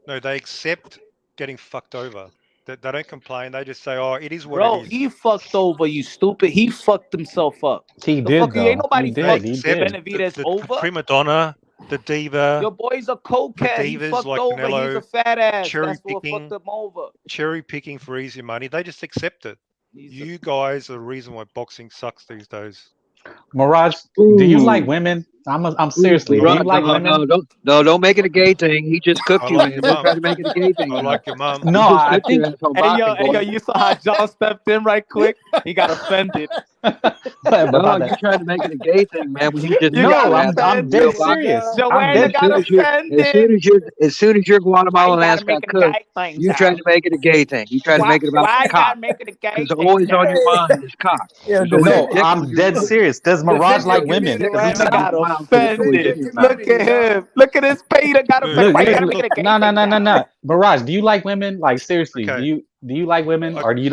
no they accept getting fucked over. They don't complain. They just say, "Oh, it is what Bro, it is." he fucked over, you stupid. He fucked himself up. He The did fuck you ain't though. nobody He They did. fucked He accept did. Benavidez the over. prima donna, the diva, Your boy's a the cokehead. He divas fucked like over. He's a Canelo, fat ass. cherry That's what fucked picking, him over. cherry picking for easy money. They just accept it. You guys are the reason why boxing sucks these days. Mirage, do you like Ooh, women? I'm seriously. Do you Mirage, like no, women? don't make it a gay thing. He just I cooked you, like man. your Don't try mum. to make it a gay thing I now. like your mum. No, He just I cooked your think. ass on Hey boxing, boy. yo, you saw how John stepped in right quick? He got offended. But No, about you that. trying to make it a gay thing, man. When he just You cooked got No, your ass on I'm real dead offended. boxing. serious. I'm Joanna dead. got offended. As soon as your Why you Guatemalan ass gotta got make it a cooked, gay thing, you tried child? to make it a gay thing. You tried to make it about Why the you cock. gotta make it a gay Because thing, always on child? your mind is cock. Yeah, There's always a No, defend dick it. on I'm your dead mind. serious. Does Mirage Defend like your women? community, Because he Joanna said John. got Your mouth is always Defend offended. your in your mouth. Look community, at John. him. Look at his Peter got Dude, offended. look, Why you look, gotta okay, make it a gay no, no, thing, no, no, child? no. Mirage, do you like women? Like seriously, okay. do you like women, or do you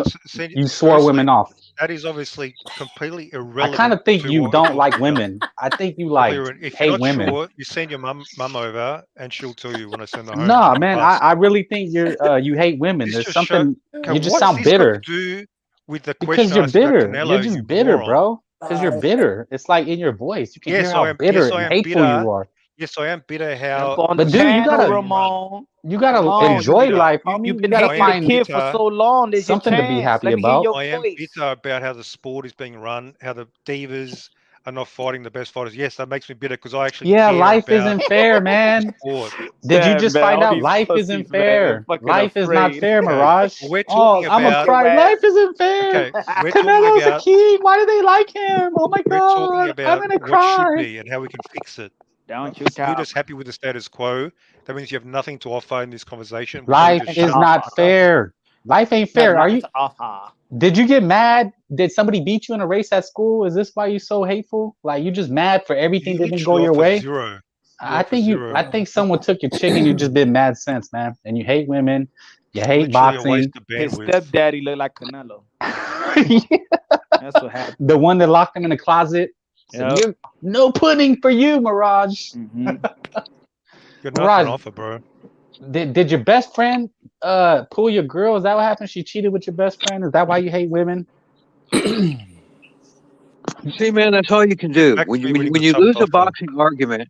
you swore Firstly, women off? that is obviously completely I kind irrelevant of think to you what we're don't like talking about. women. I think you Completely like If you're hate not women. sure, you send your mum over, and she'll tell you when I send her home Nah, on the man, bus. I really think you hate women. This There's just show. something Okay, you just what's sound this got to bitter do with the because question I you're asked you about bitter. You're Canelo? You just bitter, moron. bro. Because you're bitter. It's like in your voice. You can hear Yes, how bitter I and am hateful bitter. you are. Yes, I am bitter. Jump How on the But dude, boxing panel, is being run. Ramon. you Come gotta I am on, enjoy bitter. life, you've homie. You been gotta I hating the am find kid for bitter. so long. There's your something to be chance. happy Let me hear about. your I am voice. bitter about how the sport is being run, how the divas are not fighting the best fighters. Yes, that makes me bitter because I actually Yeah, care life about isn't fair, the man. sport. Did you Damn, just man, find all out these life pussies, isn't man, fair? fucking Life is not afraid. fair, Okay, Mirage. we're Oh, talking I'm gonna about cry. Swag. Life isn't fair. okay, we're talking Canelo's a about king. Why do they like him? Oh my we're talking god, I'm about gonna what should cry. be and how we can fix it. Don't you If you're talk. just happy with the status quo, that means you have nothing to offer in this conversation, which means Life just Nothing to is shut the not fuck up. fair. Life ain't Have fair. Are nothing you? to offer. Did you get mad? Did somebody beat you in a race at school? Is this why you so hateful? Like you just mad for everything You that didn't go literally your offer way? zero. You I offer think you. zero. I think someone took your chicken. You just been mad since, man. And you hate women. You hate Literally a waste boxing. of His bandwidth. stepdaddy look like Canelo. That's what happened. The one that locked him in the closet. Said, Yep. "You no pudding for you, Mirage." Mm-hmm. Got nothing Mirage, to offer, bro. did your best friend pull your girl? Is that what happened? She cheated with your best friend? Is that why you hate women? See, man, that's all you can do. Back When to you me when when you, you when got you something lose to a offer. boxing argument,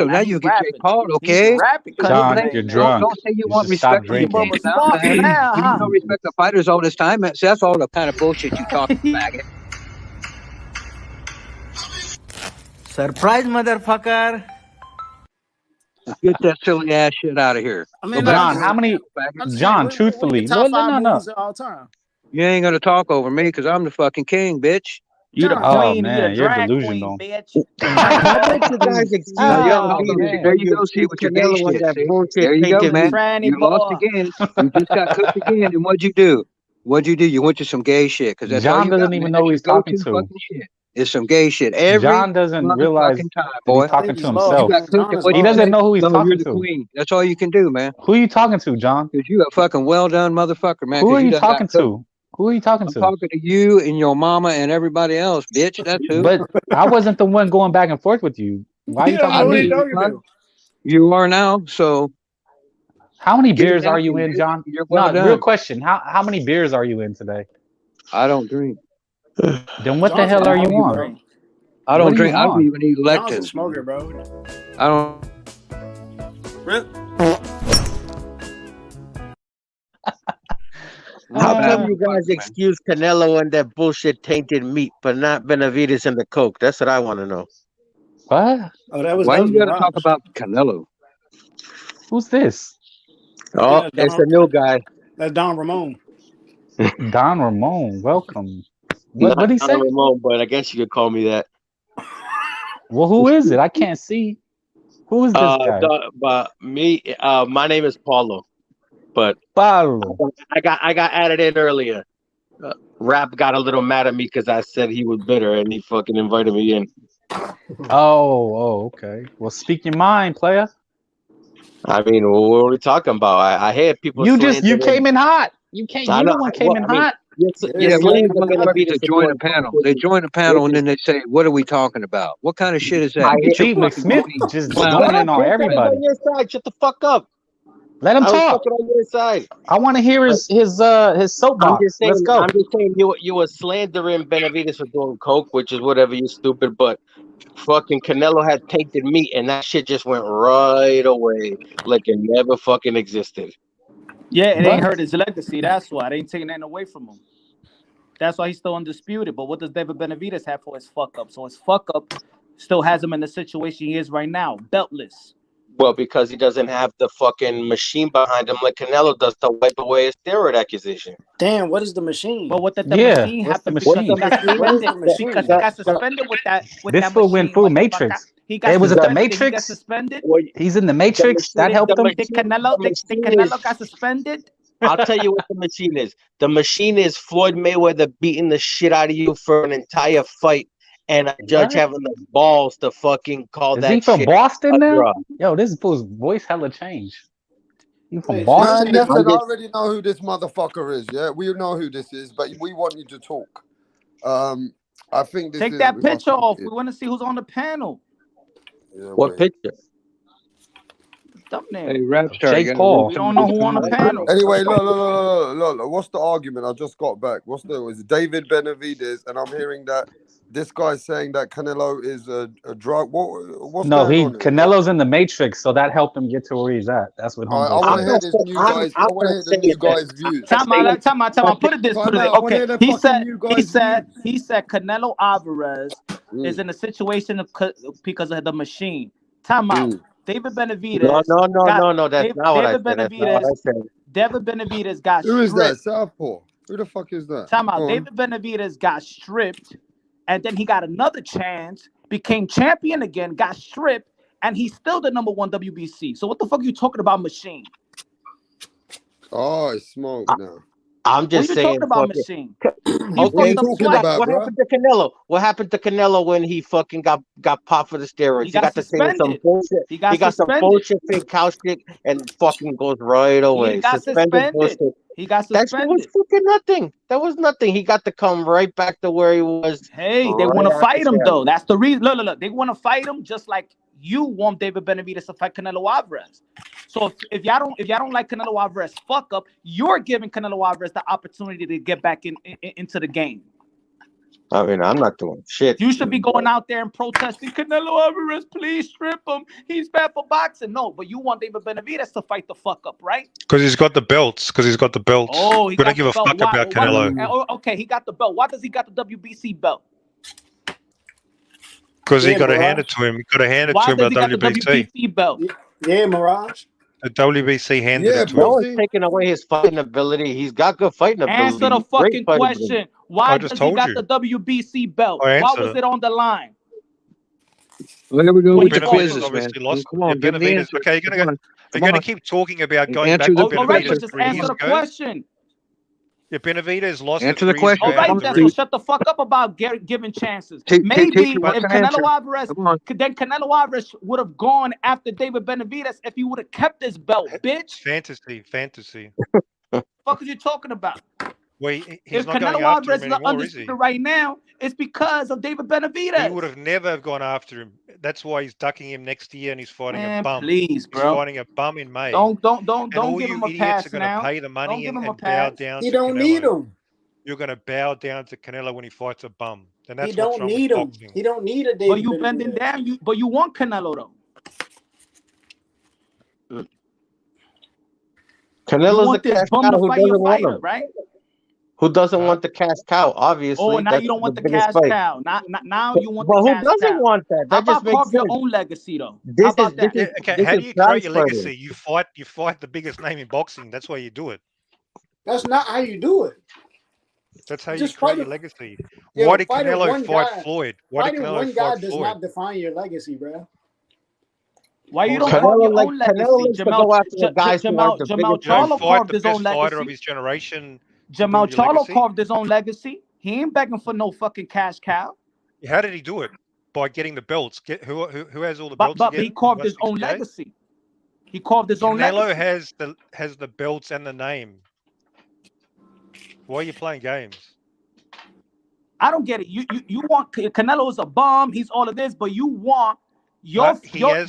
So now he's you get Jake rapping. Paul, He's okay? rapping because John, his name you're is drunk. Don't say you You want should stop respect from the drinking. king Bubba now, Sparks man. now, Give you no respect to fighters all this time. See, that's all the kind of bullshit you talk, faggot. Surprise, motherfucker. Get that silly ass shit out of here. I Go mean, back I'm to John, just, how your many? faggot. I'm just saying, John, what are your truthfully, top no, five no, no. movies of all time? You ain't gonna talk over me because I'm the fucking king, bitch. You the John. Oh queen, you the man, you're drag queen, delusional. bitch. How about you guys excuse Now, Oh see, Canelo man. there and you you go. See, excuse with your gay Canelo and shit. that See, bullshit there you go, You tainted a man. meat? tranny You lost boy. again. You just got cooked again. And what'd you do? What'd you do? You went to some gay shit because that's all John you got, doesn't man. even know That's who your he's talking go-to to. fucking shit. It's some gay shit every John doesn't realize motherfucking time, that he's boy. I think talking to he's lost, You himself. got man. cooked, John and is what'd He you lost. doesn't say? know who he's No, you're talking the to. queen. That's all you can do, man. Who are you talking to, John? Because you a fucking well done motherfucker, man. Who Because are you you done got talking cooked. to? Who are you talking I'm to? talking to you and your mama and everybody else, bitch. That's who. But I wasn't the one going back and forth with you. Why are He you don't talking know to who he's me? talking to. You are now. So How many get it beers out are you there, in, bitch. John? You're well No, real done. question. How many beers are you in today? I don't drink. Then what the John's a hell are you smoker, on? bro. I What don't are you drink. I don't on? even eat John's a lectins. smoker, bro. I don't. Rip. How Bad come you motherfucker, guys man. excuse Canelo and that bullshit tainted meat, but not Benavidez and the Coke? That's what I want to know. What? Oh, that was Why you gotta talk Mirage. about Canelo? Who's this? I Oh, think it's a new guy. that's Don Ramon. Don Ramon. Welcome. Not What'd he Don say? Ramon, but I guess you could call me that. Well, who is it? I can't see. Who is this guy? But me, my name is Paulo, but Paulo. I got added in earlier. Rap got a little mad at me because I said he was bitter, and he fucking invited me in. Oh, okay. Well, speak your mind, player. I mean, what are we talking about? I hear people You slander came him. in hot. I You know. the one came in hot. You're Yeah, we need slander motherfuckers to Benavidez for join a doing coke, panel. They join a panel and then they say, "What are we talking about? What kind of shit is that? I Get your See, fucking McSmith phony just clown going Shut ass in up, on off, bitch! I was man." everybody. on your side. Shut the fuck up. Let him I was talk. fucking on your side. I want to hear his soapbox. Let's go. I'm just saying you were slandering Benavidez for doing coke, which is whatever, you stupid. But fucking Canelo had tainted meat, and that shit just went right away, like it never fucking existed. Yeah, it ain't What? hurt his legacy. That's why. It ain't taking nothing away from him. That's why he's still undisputed. But what does David Benavidez have for his fuck up? So his fuck up still has him in the situation he is right now, beltless. Well, because he doesn't have the fucking machine behind him like Canelo does to wipe away his steroid accusation. Damn, what is the machine? But what did the Yeah. machine What's the happen? Because he machine? got What is suspended. the machine? Because he got suspended with that This fool went machine, full motherfucker. Matrix. He got Was it the suspended. Did he get Matrix? suspended? Well, He's in the Matrix. That helped him. Did Canelo got suspended? I'll tell you what the machine is. The machine is Floyd Mayweather beating the shit out of you for an entire fight, and a judge What? having the balls to fucking call Is he that from shit Boston a now? draw. Yo, this fool's voice hella changed. You from Wait, so Boston? Man, listen, I'm I just already know who this motherfucker is. Yeah, we know who this is, but we want you to talk. I think this Take is. that We must picture be off. it. We want to see who's on the panel. Yeah, what wait. picture? Thumbnail. Hey, rap star, you Jake gotta Paul. We some don't of know these who on the comments, panel. bro. Anyway, look. What's the argument? I just got back. Was it David Benavidez? And I'm hearing that this guy's saying that Canelo is a drug. What's No, going on here? Canelo's in the Matrix, so that helped him get to where he's at. That's what I homeboy want to I'm said. hear not this saying new guys. I I'm want to not hear the saying new that. guy's views. I'm Time saying out. Put it this. Time out. I want to Okay. hear the fucking new guys' views. He said Canelo Alvarez is Mm, in a situation because of the machine. Time out. mm. David no, Benavidez no, no, got no, no. That's not what I David said. That's not what Benavidez. I said. David Benavidez got Who is that? stripped. Southpaw. Who the fuck is that? Time out. Go on. David Benavidez got stripped, and then he got another chance, became champion again, got stripped, and he's still the number one WBC. So what the fuck are you talking about, machine? Oh, it's smoke I, now. I'm What just are you saying, talking about, fucking. machine? What He are Okay, you fucked up talking twice. about, what bro? happened to Canelo? What happened to Canelo when he fucking got popped for the steroids? He He got got to say some suspended. bullshit. He He got got some suspended. bullshit fake cow shit and fucking goes right He away. got Suspended suspended. bullshit. He got That shit was suspended. fucking nothing. That was nothing. He got to come right back to where he was Hey, they want right to after fight him steroids. though. That's the reason. Look. They want to fight him just like you want David Benavidez to fight Canelo Alvarez. So if y'all don't like Canelo Alvarez fuck up, you're giving Canelo Alvarez the opportunity to get back into the game. I mean, I'm not doing shit. You should be going out there and protesting Canelo Alvarez, please strip him. He's bad for boxing. No, but you want David Benavidez to fight the fuck up, right? Because he's got the belts. Oh, he We don't got give the a belt. fuck Why? about Canelo. Okay, he got the belt. Why does he got the WBC belt? Because he Yeah, got to hand Mirage. it to him. He got to hand it Why to him does by he got the WBC. WBC belt? Yeah, Mirage. The WBC handed Yeah, it to No him. one's Popsy. taking away his fighting ability. He's got good fighting ability. Answer the Great fucking fighting ability. question. Why just does he told got you. the WBC belt? I Why answered was it. it on the line? There we go When with he your fought Benavidez quizzes, Floyd? man. obviously lost. Come on, give me the Benavidez. answer. Okay, Come on, you're come gonna on. keep talking about going back Answer to the All right, Benavidez but question. just 3 Come years answer on. the ago. question. Yeah, Benavidez lost it Answer the 3 years ago question. All right, Come after on. then so Teach, shut the fuck up about giving chances. teach Maybe you what's if an Canelo answer. Alvarez, Come on. then Canelo Alvarez would have gone after David Benavidez if he would have kept his belt, bitch. Fantasy. Fuck are you talking about? Well, he's If not going Canelo after him Alvarez is anymore, is undisputed he? right now, it's because of David He Benavidez. would have never have gone after him. That's why he's ducking him next year, and he's fighting a Man, bum. please, He's bro. fighting a bum in May. Don't And all give you him a idiots are pass going to now. pay the Don't money give him a and bow pass. down He to don't need Canelo. him. You're going to bow down to Canelo when he fights a bum. And He that's what's don't wrong with need him. boxing. He don't need a But David you bending Benavidez. down, but you want Canelo though. You Canelo's the want this cash bum cow to who fight your doesn't want fighter, him. right? Who doesn't Huh? want the cash cow? Obviously, Oh, now that's you don't the want the biggest cash fight. cow. Now you want But the who cash doesn't cow. want that? How That just about makes carve your sense. own legacy though? How This is about this that? is Yeah, okay. this How is do you create your prize legacy? You fight the biggest name in boxing. That's why you do it. That's not how you do it. That's how you Just create fight your him. legacy. Yo, Why did fighting Canelo one fight guy. Floyd? Why did Fighting Canelo one guy fight does Floyd? not define your legacy, bro. Why you What was don't that? carve your Canelo own legacy? likes to go after the guys who aren't the Jamal biggest You don't Charlo fighter. fight carved the his own best fighter of legacy. his generation to Jamal build your Charlo legacy. carved his own legacy. He ain't begging for no fucking cash cow. How did he do it? By getting the belts. Who has all the But belts but again? he carved his own 168? legacy. He carved his own Canelo legacy. has the belts and the name. Why are you playing games? I don't get it. You want Canelo is a bum. He's all of this, but you want He has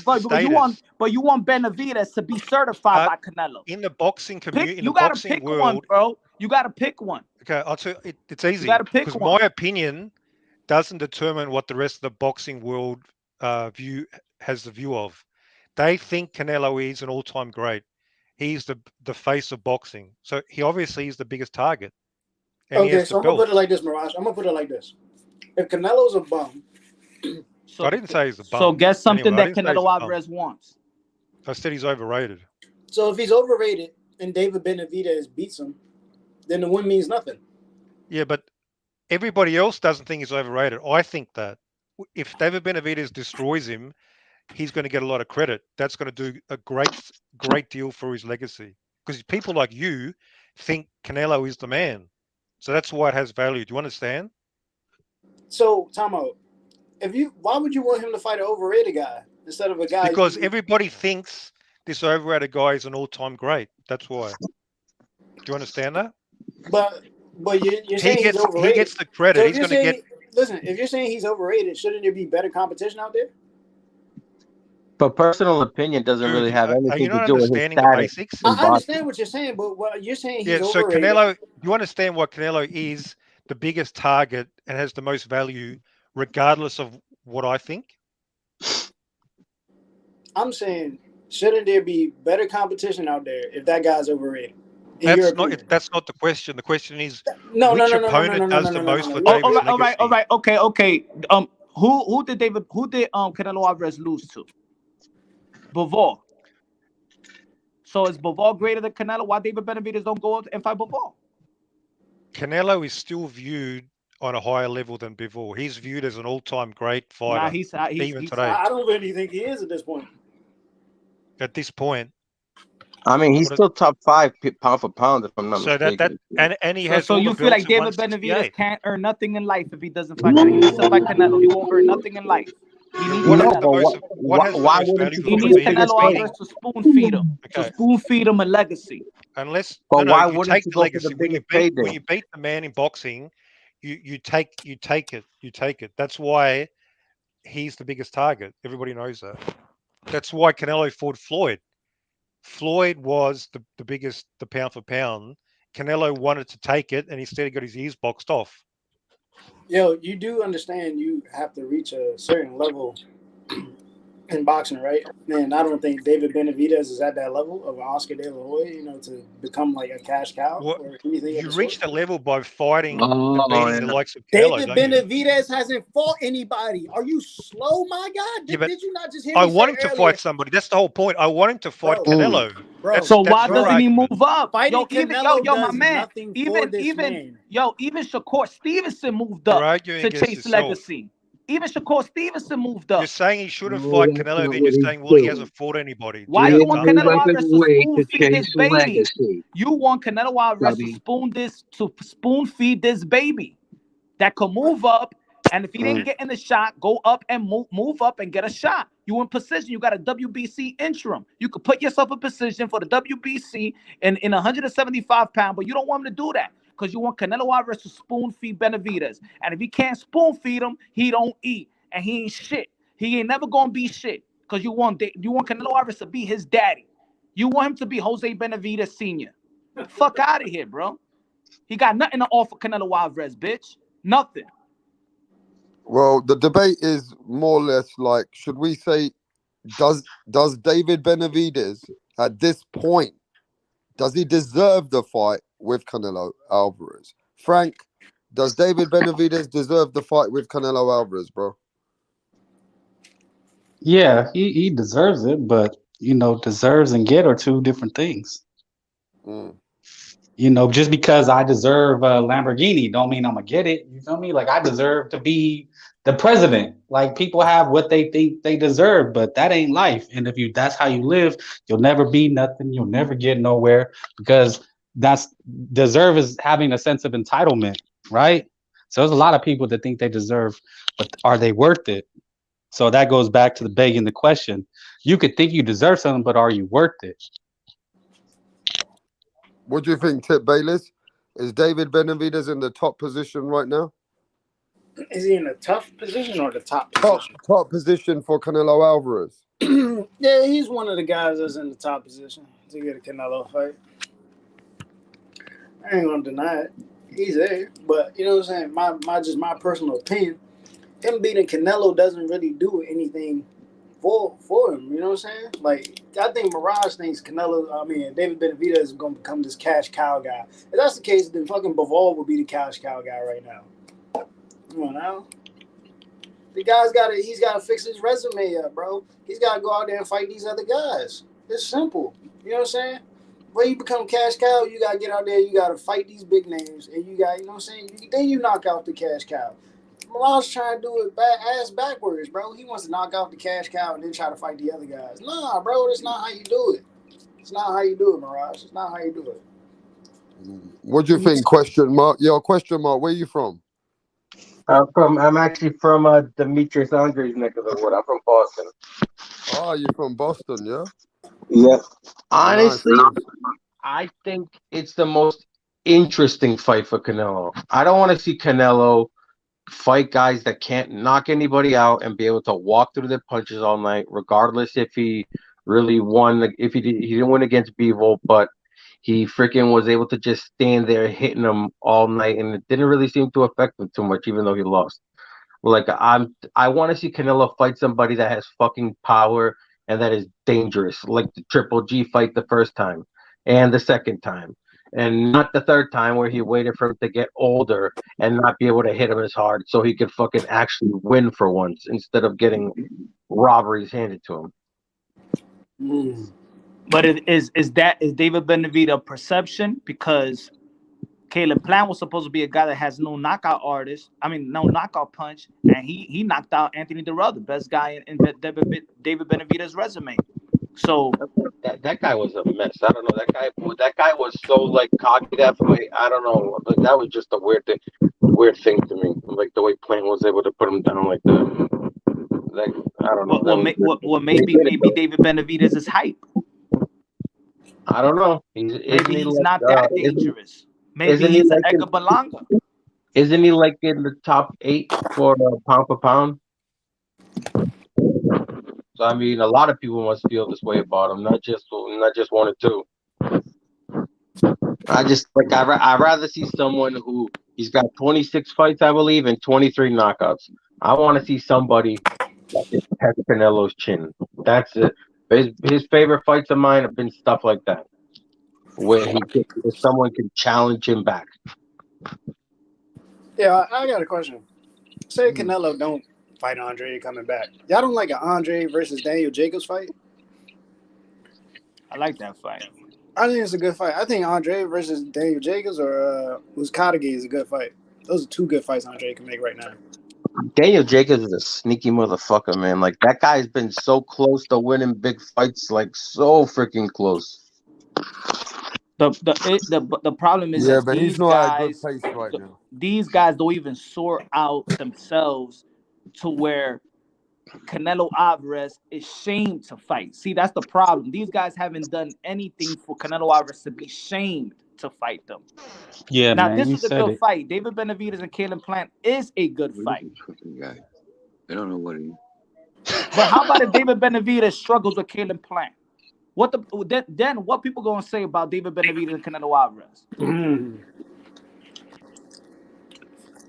the status. but you want Benavidez to be certified by Canelo. In the boxing community, in the You gotta boxing pick world, one, bro. You gotta pick one. okay, I'll tell you, it's easy gotta pick because one. my opinion doesn't determine what the rest of the boxing world has the view of. They think Canelo is an all-time great. He's the face of boxing, so he obviously is the biggest target, and he Okay, has so the I'm gonna belt. put it like this, Mirage. I'm gonna put it like this. If Canelo's a bum, I didn't say he's a bum. So guess something Anyway, I that didn't say he's Canelo a bum. Alvarez wants. I said he's overrated. so if he's overrated and David Benavidez beats him, then the win means nothing. Yeah, but everybody else doesn't think he's overrated. I think that if David Benavidez destroys him, he's going to get a lot of credit. That's going to do a great deal for his legacy. Because people like you think Canelo is the man. So that's why it has value. Do you understand? So, time out. Why would you want him to fight an overrated guy instead of a guy? Because everybody thinks this overrated guy is an all-time great. That's why. Do you understand that? But you're saying he's overrated. He gets the credit. So He's going to get. Listen, if you're saying he's overrated, shouldn't there be better competition out there? But personal opinion doesn't really have Are anything you not to do with his understanding the status. basics? I understand what you're saying, but what you're saying he's So overrated. Canelo, you understand what Canelo is the biggest target and has the most value, regardless of what I think? I'm saying, shouldn't there be better competition out there if that guy's overrated? That's not the question. The question is which opponent does the most for David's legacy? All right. Okay. Who did Canelo Alvarez lose to? Bivol. So is Bivol greater than Canelo? Why David Benavidez don't go out and fight Bivol? Canelo is still viewed on a higher level than Bivol. He's viewed as an all-time great fighter. Even today. I don't really think he is at this point. At this point. I mean, he's still top 5 pound for pound, if I'm not mistaken. And he has. So you feel like David Benavidez can't earn nothing in life if he doesn't fight Canelo? He needs to fight Canelo. He won't earn nothing in life. He needs why wouldn't he needs Canelo Alvarez to spoon feed him. Okay. To spoon feed him a legacy. Unless why you wouldn't take you the go for legacy the when biggest you payday? beat the man in boxing, you take it. That's why he's the biggest target. Everybody knows that. That's why Canelo fought Floyd. Floyd was the biggest, the pound for pound. Canelo wanted to take it, and instead he got his ears boxed off. Yo, you do understand you have to reach a certain level in boxing, right? Man, I don't think David Benavidez is at that level of Oscar De La Hoya, to become like a cash cow What or anything of you the reach sort. the level by fighting and Oh, beating yeah. the likes of Canelo, David don't you? Benavidez hasn't fought anybody. Are you slow, my guy? Yeah, Did, but did you not just hear I me say want him to earlier, fight somebody. That's the whole point. I want him to fight bro, Mm. Canelo. bro, So why That's your doesn't bro? he argument. move up? Fighting Yo, even Canelo my does man, nothing for this man. even Shakur Stevenson moved You're up arguing to against chase yourself. legacy. Even Shakur Stevenson moved You're up. saying he shouldn't No, fight that's Canelo, not then what you're he's saying, well, he doing. hasn't fought anybody. Why He you He hasn't want ain't done Canelo that. making Alvarez to way spoon to feed chase this baby? legacy. You want Canelo Alvarez to Chubby. spoon feed this baby that could move up, and if he didn't Mm. get in the shot, go up and move up and get a shot. You in position. You got a WBC interim. You could put yourself in position for the WBC in 175 pound, but you don't want him to do that because you want Canelo Alvarez to spoon feed Benavidez. And if he can't spoon feed him, he don't eat, and he ain't shit. He ain't never gonna be shit because you want Canelo Alvarez to be his daddy. You want him to be Jose Benavidez Sr. Fuck out of here, bro. He got nothing to offer Canelo Alvarez, bitch. Nothing. Well, the debate is more or less like, should we say, does David Benavidez at this point, does he deserve the fight with Canelo Alvarez? Frank, does David Benavidez deserve the fight with Canelo Alvarez, bro? Yeah, he deserves it, but deserves and get are two different things. Mm. Just because I deserve a Lamborghini don't mean I'm gonna get it. You feel me? Like I deserve to be the president. Like people have what they think they deserve, but that ain't life. And if that's how you live, you'll never be nothing. You'll never get nowhere because that's deserve is having a sense of entitlement, right? So there's a lot of people that think they deserve, but are they worth it? So that goes back to the begging the question. You could think you deserve something, but are you worth it? What do you think, Tip Bayless? Is David Benavidez in the top position right now? Is he in a tough position or the top position? Top position for Canelo Alvarez. Yeah, he's one of the guys that's in the top position to get a Canelo fight. I ain't gonna deny it. He's there, but you know what I'm saying. My personal opinion. Him beating Canelo doesn't really do anything for him. You know what I'm saying? Like I think Mirage thinks David Benavidez is gonna become this cash cow guy. If that's the case, then fucking Bivol would be the cash cow guy right now. Come on now. He's gotta fix his resume up, bro. He's gotta go out there and fight these other guys. It's simple. You know what I'm saying? When you become cash cow, you gotta get out there, you gotta fight these big names, and you know what I'm saying? Then you knock out the cash cow. Mirage trying to do it ass backwards, bro. He wants to knock out the cash cow and then try to fight the other guys. Nah, bro, that's not how you do it. It's not how you do it, Mirage. It's not how you do it. What do you think? Question mark. Yo, question mark. Where you from? I'm actually from Demetrius Andre's neck of the wood. I'm from Boston. Oh, you're from Boston, yeah? Yep. Honestly, Nice. I think it's the most interesting fight for Canelo. I don't want to see Canelo fight guys that can't knock anybody out and be able to walk through their punches all night, regardless if he really won. If he didn't win against Bivol, but he freaking was able to just stand there hitting them all night, and it didn't really seem to affect him too much, even though he lost. Like I want to see Canelo fight somebody that has fucking power and that is dangerous, like the Triple G fight the first time and the second time, and not the third time where he waited for him to get older and not be able to hit him as hard, so he could fucking actually win for once instead of getting robberies handed to him. But is David Benavidez a perception because Caleb Plant was supposed to be a guy that has no knockout punch, and he knocked out Anthony Durrell, the best guy in David Benavidez's resume. So that guy was a mess. I don't know. That guy was so like cocky that fight. I don't know. Like, that was just a weird thing to me. Like the way Plant was able to put him down like that. Like I don't know. Maybe David Benavidez is hype. I don't know. Maybe he's not that dangerous. Maybe he's an Edgar Berlanga. Isn't he like in the top 8 for pound for pound? So I mean, a lot of people must feel this way about him, not just one or two. I'd rather see someone he's got 26 fights, I believe, and 23 knockouts. I want to see somebody That's Canelo's chin. That's it. His favorite fights of mine have been stuff like that, where where someone can challenge him back. Yeah, I got a question. Say Canelo don't fight Andre coming back. Y'all don't like an Andre versus Daniel Jacobs fight? I like that fight. I think it's a good fight. I think Andre versus Daniel Jacobs or Uzcategui is a good fight. Those are two good fights Andre can make right now. Daniel Jacobs is a sneaky motherfucker, man. Like that guy's been so close to winning big fights, like so freaking close. The problem is Yeah, that but he's these not at a good guys, pace right now. these guys don't even sort out themselves to where Canelo Alvarez is shamed to fight. See, that's the problem. These guys haven't done anything for Canelo Alvarez to be shamed to fight them. Yeah, Now, man, this you is a said good it. fight. David Benavidez and Caleb Plant is a good fight. Guy. I don't know what he. But how about if David Benavidez struggles with Caleb Plant? Then what people gonna say about David Benavidez and Canelo Alvarez?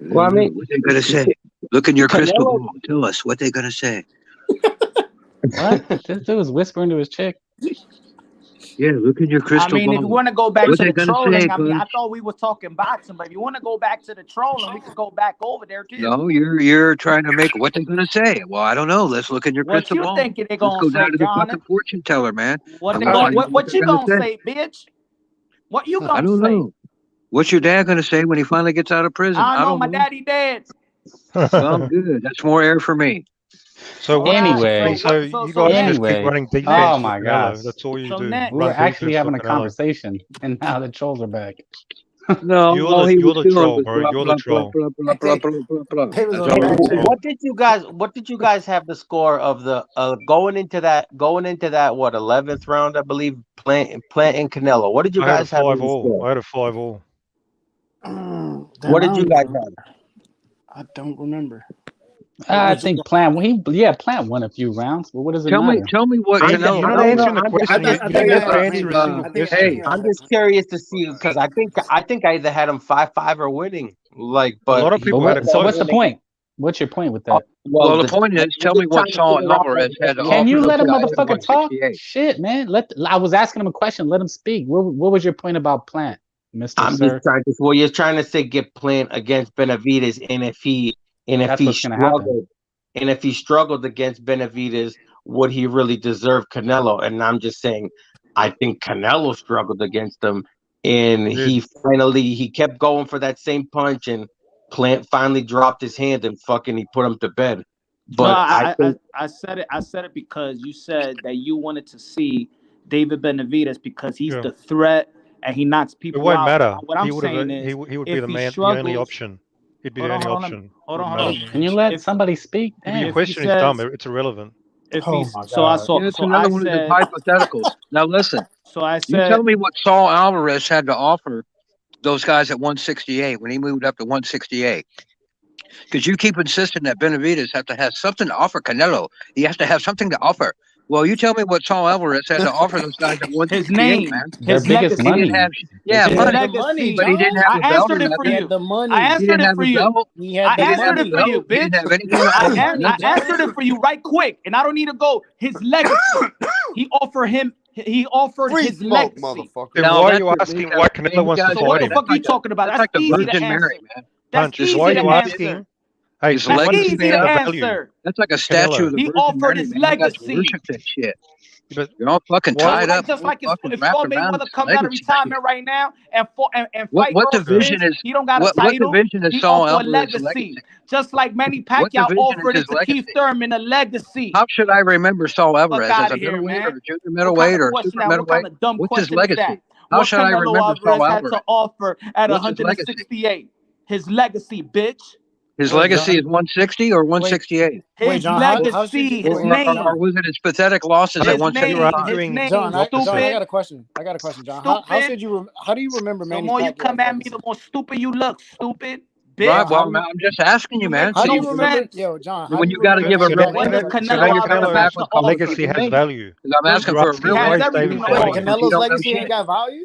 Well, I mean, what they gonna say? Look in your crystal Canelo- ball. Tell us what they gonna say. What? This dude was whispering to his chick. Yeah, look in your I crystal mean, ball. if you want to go back What to they the gonna trolling, say, I mean, I Punch? thought we were talking boxing, but if you want to go back to the trolling, we could go back over there too. No, you're trying to make what they gonna say. Well, I don't know. Let's look in your What crystal you ball. thinking they Let's gonna go say, down to the John? fucking fortune teller, man. What I they wanna going? find out What you they're gonna say. say, bitch? What you I gonna don't say? know. What's your dad gonna say when he finally gets out of prison? I I don't know. don't My know. daddy dead. Well, good. That's more air for me. So what? Anyway. So you guys just keep running defense Oh for my Canelo. gosh. That's all you So do. next- We were Run actually defense having for a Canelo. conversation, and now the trolls are back. No, You're all he the was doing troll, was bro. blah, You're blah, the blah, troll. blah, blah, blah, blah, blah, blah. They was That's on all the he back was channel. saying. What did you guys have the score of the going into that what 11th round, I believe, Plant and Canelo? What did you I had a guys have in the 5-all. score? I had a 5-all. Damn, What did I you don't guys even have? remember. I don't remember. I think Plant. Plant won a few rounds, but what does it Tell matter? me what You're Canelo. not answering the question. You didn't have to answer a single question. I'm just curious to see because I think I either had him 5-5 or winning. Like, A lot but of people had it So what's close. the point? What's your point with that? Well, the point is, tell me what Saul Alvarez had to offer. Can you let a those guys at motherfucker talk? 168. Shit, man. I was asking him a question. Let him speak. What was your point about Plant, Mister I'm Sir? just trying to. Well, you're trying to say get Plant against Benavidez, and if he That's what's gonna happen. and if he struggled against Benavidez, would he really deserve Canelo? And I'm just saying, I think Canelo struggled against him, and he kept going for that same punch, and Plant finally dropped his hand and he put him to bed. But I said it because you said that you wanted to see David Benavidez because he's the threat and he knocks It people won't out. matter. What I'm saying is, he would be if the he man, the struggles, only option. He'd be the only option. Hold on. Can you let somebody speak? If your Damn. question is dumb, it's irrelevant. If Oh he's my so I God. saw Yeah, it's so another I one of said the hypotheticals. Now listen, so I you said tell me what Saul Alvarez had to offer those guys at 168 when he moved up to 168. Because you keep insisting that Benavidez have to have something to offer Canelo. He has to have something to offer. Well, you tell me what Saul Alvarez had to offer those guys at 168, man. Their biggest legacy. He didn't money. have, yeah, his money, legacy. but he didn't have I a belt or answered it for nothing. He you. had the money. I He answered didn't it have for a you. belt. He had I the He didn't have answered a it for you, belt. He didn't bitch. have anything to offer. I answered it for you right quick, and I don't need to go. His legacy. He offered Free his smoke, legacy. motherfucker. Then Now, why are that's you what asking makes why that- Canelo wants to guys- So what fight the him? fuck are you talking about? That's That's like the easy to Virgin answer. Mary, man. That's Punch. easy Why are to you answer. asking? Hey, His so That's legacy, easy to understand the man. value. answer. That's like a statue Canelo. of the He Virgin offered Mary, his man. You guys legacy. worship that shit. But You're all fucking why? tied up. Just all like if fucking Floyd wrapped around Mayweather this comes out of legacy retirement shit. right now and What fight Earl division Spence, is he don't got a what title. division is He Saul offered a Alvarez's legacy. legacy? Just like Manny What Pacquiao division is offered his it to Keith legacy? Thurman a legacy. How should I remember Saul Fuck Alvarez as out a of here, middleweight or man. a junior What kind middleweight of or a question super that? What middleweight? kind of dumb What's his question is that? legacy? How What should I Canelo remember Saul Alvarez had Alvarez? to offer at What's his legacy? 168? His legacy, bitch. His Wait, legacy John. is 160 or 168? Wait, His John. How should legacy, you? his Or, name. or was it his pathetic losses at His 175? name, John, I stupid. got a question. John. How Stupid. should you? How do you remember The Manny more you Pacquiao's come at me, legacy? the more stupid you look, stupid Right. bitch. John, how Well, do you? I'm just asking you, You man. make How do See, you no remember? sense. Yo, John. How when do you you got to remember give a So Manny real What does Pacquiao's answer, legacy? so now Canelo you're coming Alvarez back have with to some offer? legacy legacy has things. value. Because I'm asking What? for a You're He real has always answer. everything David to So Wait, you offer. Benavidez. don't Canelo's know legacy shit. ain't got value.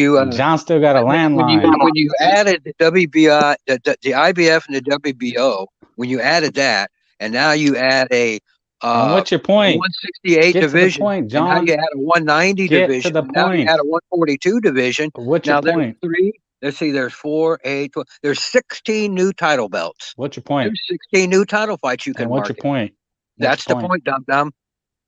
you John still got a landline. when you added the WBI, the IBF and the WBO, when you added that, and now you add a And what's your point? 168 Get division, to the point, and now John. you add a 190 Get division, to the and now you point. add a 142 division. What's now your there's point? three. Let's see, there's 4, 8, 12. There's 16 new title belts. What's your point? There's 16 new title fights you can And what's your market. point? That's the point, dum dum.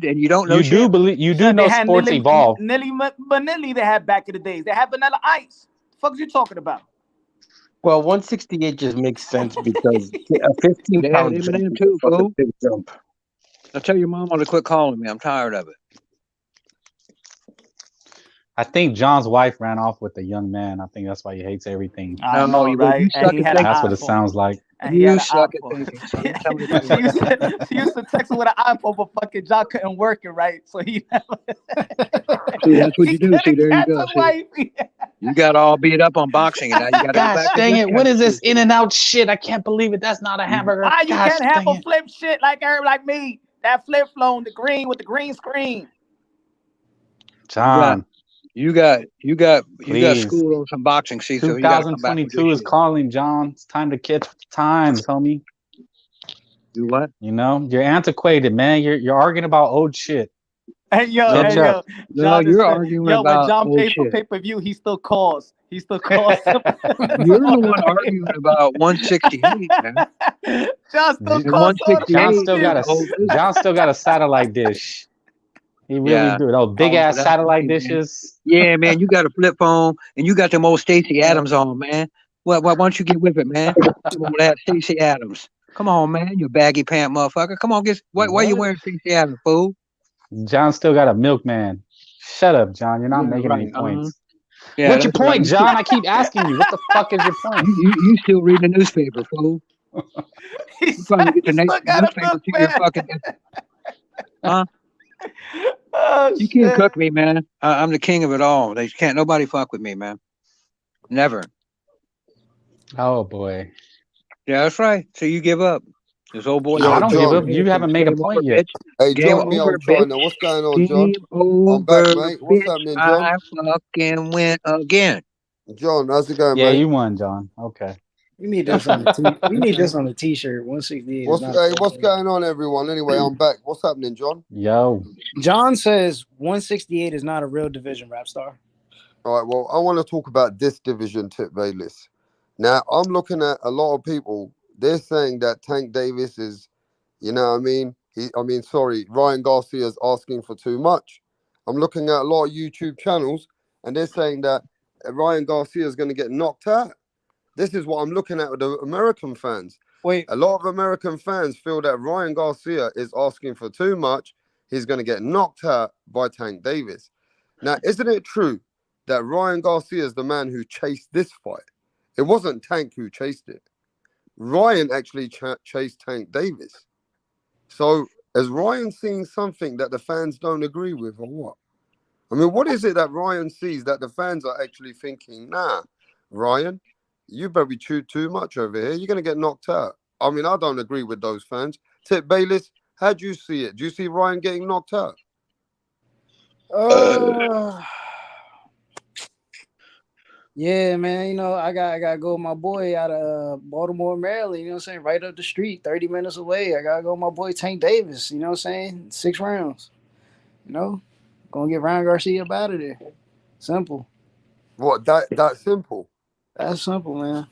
kid and you don't know You do shit. believe you do Son, they know had sports evolve. Nelly they had back in the days. They had Vanilla Ice. The fuck is you talking about? Well, 168 just makes sense because a 15-pound They had jump Eminem is a too, fucking fool. big jump. I'll tell your mama to quit calling me. I'm tired of it. I think John's wife ran off with a young man. I think that's why he hates everything. I No, know, you right? And suck he at had an thinking. That's what it iPhone. sounds like. And he had You an suck at iPhone. thinking. So don't tell me to she used to text him with an iPhone, but fucking John couldn't work it right, so he See, that's what he you do. See, couldn't there you catch go. his See, wife. you got all beat up on boxing, and now you got to go Gosh back to dang this it. kind What of is this shit. in and out shit? I can't believe it. That's not a hamburger. Why you Gosh can't have dang a it. flip shit like me? That flip phone, the green with the green screen. John, You got please. schooled on some boxing. See, so you got to come back with 2022 this is shit. calling, John. It's time to catch the times, homie. Do what? You know, you're antiquated, man. You're arguing about old shit. And Catch up. No, John is you're arguing yo. When about John old pays for shit. pay-per-view, he still calls. He still calls. You're the one arguing about 168, man. John still And calls all the 168 is pay-per-view. old business. John still got a satellite dish. He really Yeah. do. Those big Oh, ass that's satellite right, man. dishes. Yeah, man, you got a flip phone and you got them old Stacey Adams on, man. Well, why don't you get with it, man? Come on, that Stacey Adams. Come on, man, you baggy pant motherfucker. Come on, why you What? wearing Stacey Adams, fool? John still got a milkman. Shut up, John. You're not Yeah, making any right. points. Yeah, What's your that's right. point, John? I keep asking you. What the fuck is your point? You still reading the newspaper, fool? He You trying to get the still got a newspaper milk, to your man. fucking huh? Oh You can't shit. cook me, man. I'm the king of it all. They can't nobody fuck with me, man. Never. Oh boy. Yeah, that's right. So you give up. This old boy. I Yo, don't give John. up. You haven't made a Game over, point yet. bitch. Hey, Game join me over, on bitch. China. What's going on, John? Game I'm back, over, mate. What's bitch. happening, John? I fucking win again. John, how's it going, Yeah, mate? you won, John. Okay. We need this on the we need this on the t-shirt. 168 is not. What's going on, everyone? Anyway, I'm back. What's happening, John? Yo. John says 168 is not a real division, rap star. All right, well, I want to talk about this division, Tip Bayless. Now, I'm looking at a lot of people. They're saying that Tank Davis is, you know what I mean? Ryan Garcia is asking for too much. I'm looking at a lot of YouTube channels, and they're saying that Ryan Garcia is going to get knocked out. This is what I'm looking at with the American fans. Wait, A lot of American fans feel that Ryan Garcia is asking for too much. He's going to get knocked out by Tank Davis. Now, isn't it true that Ryan Garcia is the man who chased this fight? It wasn't Tank who chased it. Ryan actually chased Tank Davis. So, has Ryan seen something that the fans don't agree with, or what? I mean, what is it that Ryan sees that the fans are actually thinking, nah, Ryan, you better be chewed too much over here. You're going to get knocked out. I mean, I don't agree with those fans. Tip Bayless, how do you see it? Do you see Ryan getting knocked out? Yeah, man. You know, I gotta go with my boy out of Baltimore, Maryland. You know what I'm saying? Right up the street, 30 minutes away. I gotta go with my boy Tank Davis. You know what I'm saying? 6 rounds. You know, gonna get Ryan Garcia up out of there. Simple. What, that simple? That's simple, man.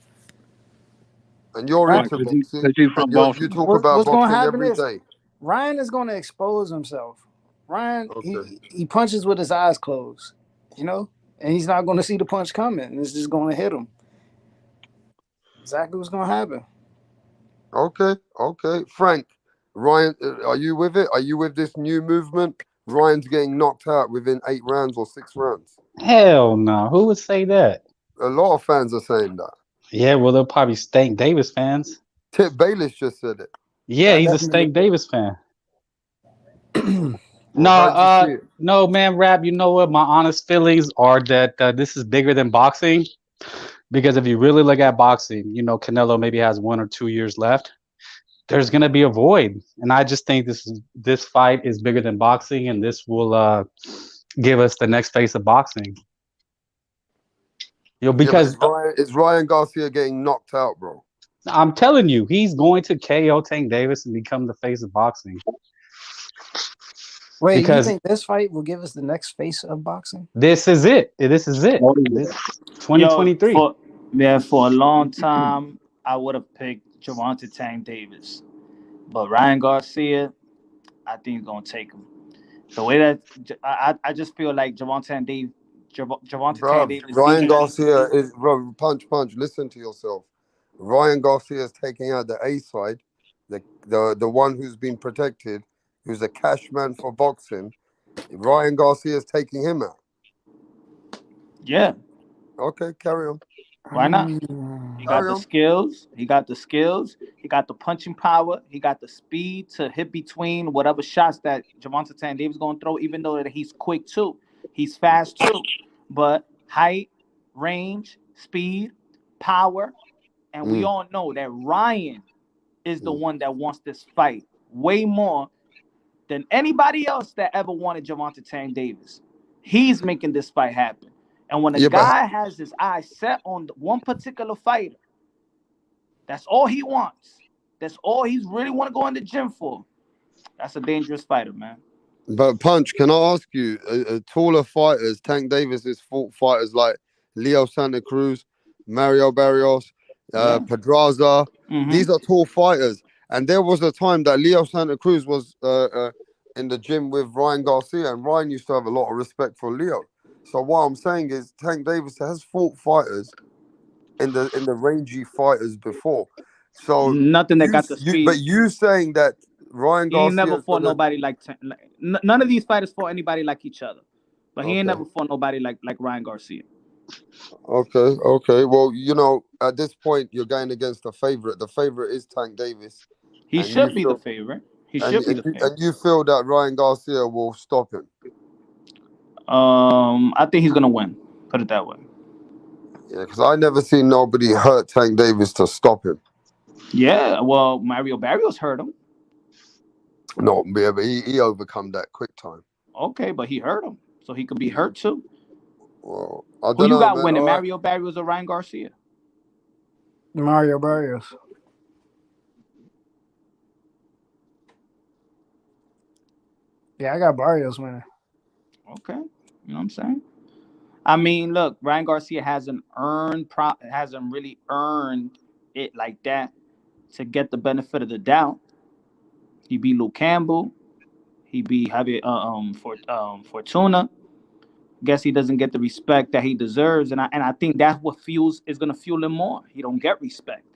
And you're Right. into boxing, Because he's from and you Baltimore. talk about What's gonna boxing happen every is day. Ryan is gonna expose himself. Ryan, Okay. he punches with his eyes closed. You know, and he's not gonna see the punch coming. It's just gonna hit him. Exactly what's gonna happen. Okay. Frank, Ryan, are you with it? Are you with this new movement? Ryan's getting knocked out within 8 rounds or 6 rounds. Hell no. Who would say that? A lot of fans are saying that. Yeah, well, they'll probably Stank Davis fans. Tip Bayless just said it. Yeah, I he's a definitely. Stank Davis fan. Well, how'd you see it? No, man, Rap. You know what? My honest feelings are that this is bigger than boxing. Because if you really look at boxing, you know, Canelo maybe has 1 or 2 years left. There's gonna be a void, and I just think this fight is bigger than boxing, and this will give us the next face of boxing. You know, because is Ryan Garcia getting knocked out, bro? I'm telling you, he's going to KO Tank Davis and become the face of boxing. Wait, Because you think this fight will give us the next face of boxing? this is it. This is it. This 2023. For a long time, I would have picked Gervonta Tank Davis, but Ryan Garcia, I think is gonna take him. The way that I just feel like Gervonta Gervonta Tank Bruv, Davis Ryan beating Garcia is punch. Listen to yourself. Ryan Garcia is taking out the A side, the one who's been protected, who's a cash man for boxing. Ryan Garcia is taking him out. Yeah, Okay, carry on. why not? He got Carry the on. skills. He got the skills. He got the punching power. He got the speed to hit between whatever shots that Gervonta Tank Davis going to throw. Even though that he's quick too, he's fast too. But height, range, speed, power, and we all know that Ryan is the one that wants this fight way more than anybody else that ever wanted Gervonta Tank Davis. He's making this fight happen. And when a Yeah, but guy has his eyes set on one particular fighter, that's all he wants. That's all he's really want to go in the gym for. That's a dangerous fighter, man. Punch, can I ask you, taller fighters, Tank Davis has fought fighters like Leo Santa Cruz, Mario Barrios, Yeah. Pedraza. These are tall fighters. And there was a time that Leo Santa Cruz was in the gym with Ryan Garcia, and Ryan used to have a lot of respect for Leo. So what I'm saying is Tank Davis has fought fighters in the rangy fighters before. So Nothing that got the speed. but you saying that Ryan He ain't Garcia never is fought gonna nobody like none of these fighters fought anybody like each other. But he ain't okay. never fought nobody like Ryan Garcia. Okay. Well, you know, at this point, you're going against the favorite. The favorite is Tank Davis, He and you should be the feel favorite. He should be the favorite. and you feel that Ryan Garcia will stop him. I think he's gonna win. Put it that way. Yeah, because I never seen nobody hurt Tank Davis to stop him. Yeah, well, Mario Barrios hurt him. No, yeah, but he overcome that quick time. Okay, but he hurt him, so he could be hurt too. Well, I Who don't you know, got man. winning, All right. Mario Barrios or Ryan Garcia? Mario Barrios. Yeah, I got Barrios winning. Okay, you know what I'm saying. I mean, look, Ryan Garcia hasn't really earned it like that to get the benefit of the doubt. He beat Luke Campbell. He beat Javier Fortuna. Guess he doesn't get the respect that he deserves, and I think that's what is gonna fuel him more. He don't get respect.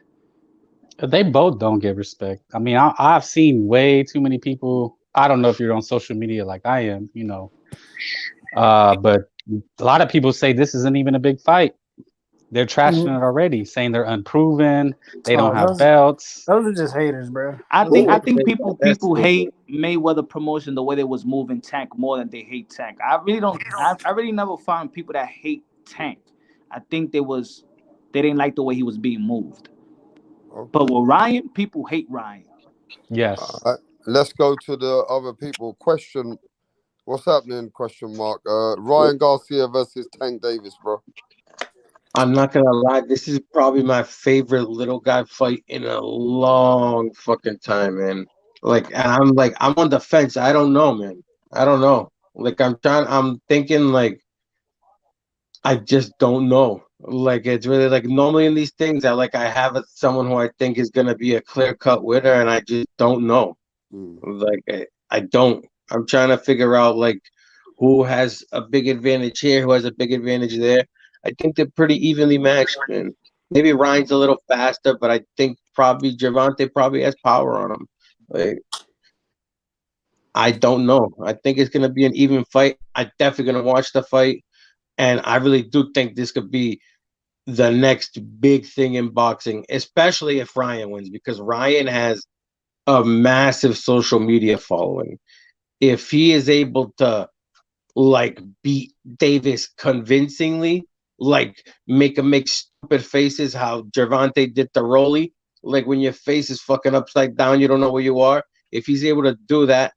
They both don't get respect. I mean, I've seen way too many people. I don't know if you're on social media like I am, but a lot of people say this isn't even a big fight. They're trashing it already, saying they're unproven. They don't have belts. Those are just haters, bro. I think people hate Mayweather promotion the way they was moving Tank more than they hate Tank. I really don't. I really never found people that hate Tank. I think they didn't like the way he was being moved. Okay. But with Ryan, people hate Ryan. Yes. Let's go to the other people. Question: what's happening? Question mark. Ryan Garcia versus Tank Davis, bro. I'm not gonna lie, this is probably my favorite little guy fight in a long fucking time, man. I'm on the fence. I don't know, man. I don't know. I'm thinking I just don't know. It's really normally in these things I have someone who I think is gonna be a clear cut winner, and I just don't know. I don't. I'm trying to figure out who has a big advantage here, who has a big advantage there. I think they're pretty evenly matched, man. Maybe Ryan's a little faster, but I think probably Gervonta probably has power on him. I don't know. I think it's gonna be an even fight. I'm definitely gonna watch the fight, and I really do think this could be the next big thing in boxing, especially if Ryan wins, because Ryan has a massive social media following. If he is able to beat Davis convincingly, make him make stupid faces how Gervonta did to Rolly, when your face is fucking upside down, you don't know where you are. If he's able to do that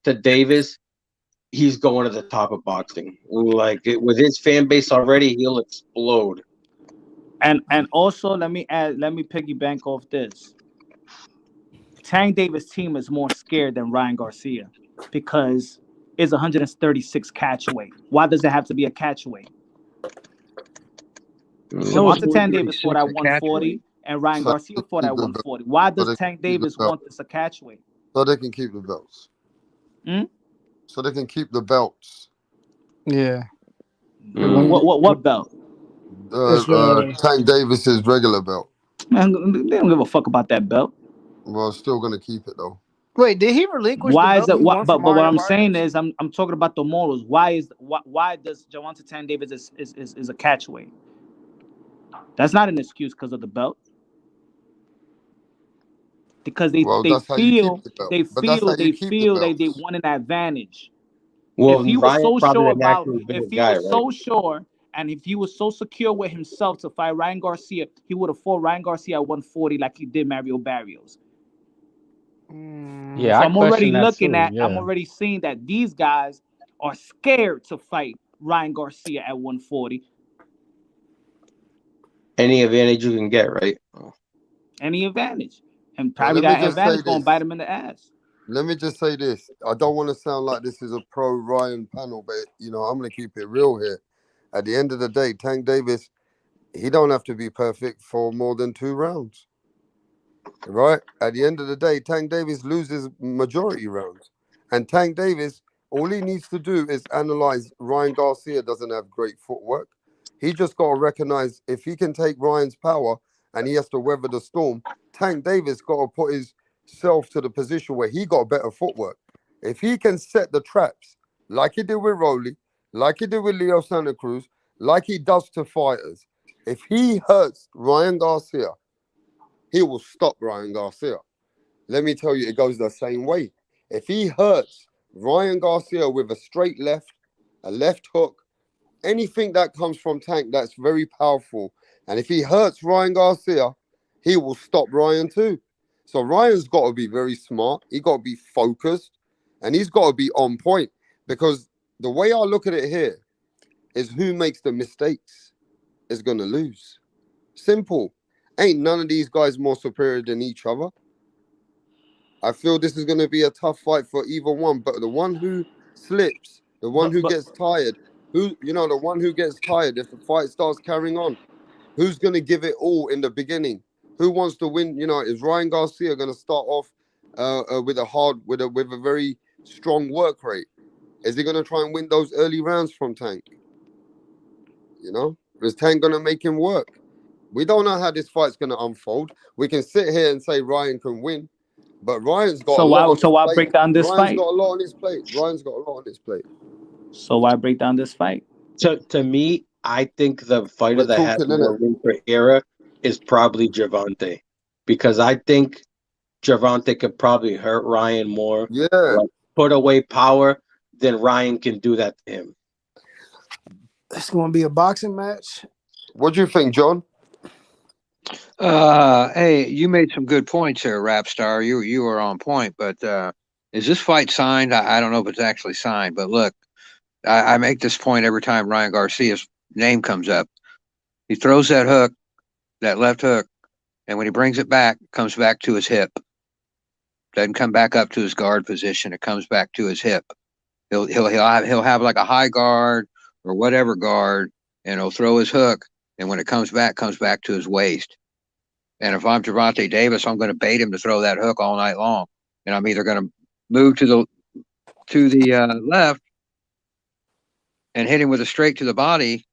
to Davis, he's going to the top of boxing. With his fan base already, he'll explode. And also let me piggyback off this. Tank Davis' team is more scared than Ryan Garcia because it's 136 catch weight. Why does it have to be a catch weight? Gervonta Tank Davis fought at 140 and Ryan Garcia fought at 140. Why does Tank Davis want this a catch weight? So they can keep the belts. So they can keep the belts. Yeah. What belt? Tank Davis's regular belt. Man, they don't give a fuck about that belt. Well, still gonna keep it though. Wait, did he relinquish the Why is belt it? he won But from what Mario I'm Barrios? saying is, I'm talking about the morals. Why does Gervonta Tank Davis is a catchweight? That's not an excuse because of the belt. Because they That's how you keep feel the belt. they But that's how feel you they keep the feel they belts. want an advantage. Well, If he was Ryan's so probably sure the about, naturally bigger if he guy, was right? so sure, and if he was so secure with himself to fight Ryan Garcia, he would have fought Ryan Garcia at 140 like he did Mario Barrios. Yeah, So I I'm already question that looking too. at, I'm Yeah. already seeing that these guys are scared to fight Ryan Garcia at 140. Any advantage you can get, right? Any advantage, and Well, probably let me that just say advantage gonna bite this. him in the ass. Let me just say this. I don't want to sound like this is a pro Ryan panel, but I'm gonna keep it real here. At the end of the day, Tank Davis, he don't have to be perfect for more than 2 rounds. Right? At the end of the day, Tank Davis loses majority rounds. And Tank Davis, all he needs to do is analyze Ryan Garcia doesn't have great footwork. He just got to recognize if he can take Ryan's power and he has to weather the storm, Tank Davis got to put himself to the position where he got better footwork. If he can set the traps like he did with Rolly, like he did with Leo Santa Cruz, like he does to fighters, if he hurts Ryan Garcia, he will stop Ryan Garcia. Let me tell you, it goes the same way. If he hurts Ryan Garcia with a straight left, a left hook, anything that comes from Tank that's very powerful, and if he hurts Ryan Garcia, he will stop Ryan too. So Ryan's got to be very smart. He got to be focused, and he's got to be on point because the way I look at it here is who makes the mistakes is going to lose. Simple. Ain't none of these guys more superior than each other. I feel this is going to be a tough fight for either one, but the one who slips, the one who gets tired, the one who gets tired if the fight starts carrying on, who's going to give it all in the beginning? Who wants to win? Is Ryan Garcia going to start off with a very strong work rate? Is he going to try and win those early rounds from Tank? Is Tank going to make him work? We don't know how this fight's going to unfold. We can sit here and say Ryan can win, but Ryan's got a lot on his why plate. break down this Ryan's fight? got a lot on his plate. Ryan's got a lot on his plate. So why break down this fight? To me, I think the fighter We're that has talking, more innit? room for error is probably Gervonta, because I think Gervonta could probably hurt Ryan more, like put away power, than Ryan can do that to him. It's going to be a boxing match. What do you think, John? Hey, you made some good points there, Rapstar. You were on point, but is this fight signed? I don't know if it's actually signed, but look, I make this point every time Ryan Garcia's name comes up. He throws that hook, that left hook, and when he brings it back, it comes back to his hip. Doesn't come back up to his guard position. It comes back to his hip. He'll have like a high guard or whatever guard, and he'll throw his hook, and when it comes back to his waist. And if I'm Gervonta Davis, I'm going to bait him to throw that hook all night long, and I'm either going to move to the left and hit him with a straight to the body,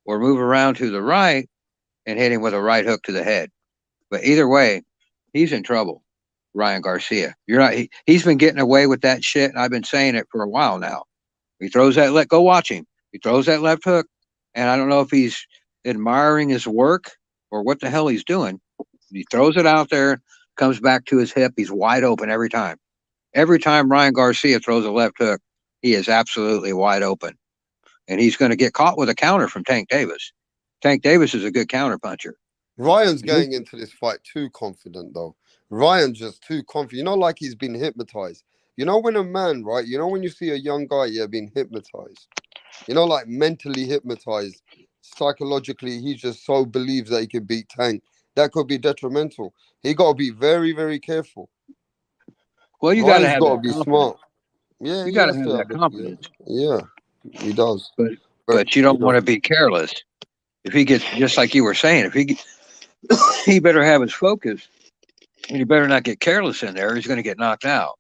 or move around to the right and hit him with a right hook to the head. But either way, he's in trouble. Ryan Garcia, he's been getting away with that shit, and I've been saying it for a while now. He throws that go watch him. He throws that left hook, and I don't know if he's admiring his work or what the hell he's doing. He throws it out there, comes back to his hip. He's wide open every time. Every time Ryan Garcia throws a left hook, he is absolutely wide open. And he's going to get caught with a counter from Tank Davis. Tank Davis is a good counter puncher. Ryan's going into this fight too confident, though. Ryan's just too confident. Like he's been hypnotized. When a man, right? When you see a young guy, being hypnotized. Like mentally hypnotized. Psychologically, he just so believes that he can beat Tank. That could be detrimental. He got to be very, very careful. Well, you got to Ryan's have got to that be confidence. smart. Yeah, You he got to has have to that confidence. Yeah, he does. But you don't want to be careless. If he gets, just like you were saying, he better have his focus, and he better not get careless in there. He's going to get knocked out.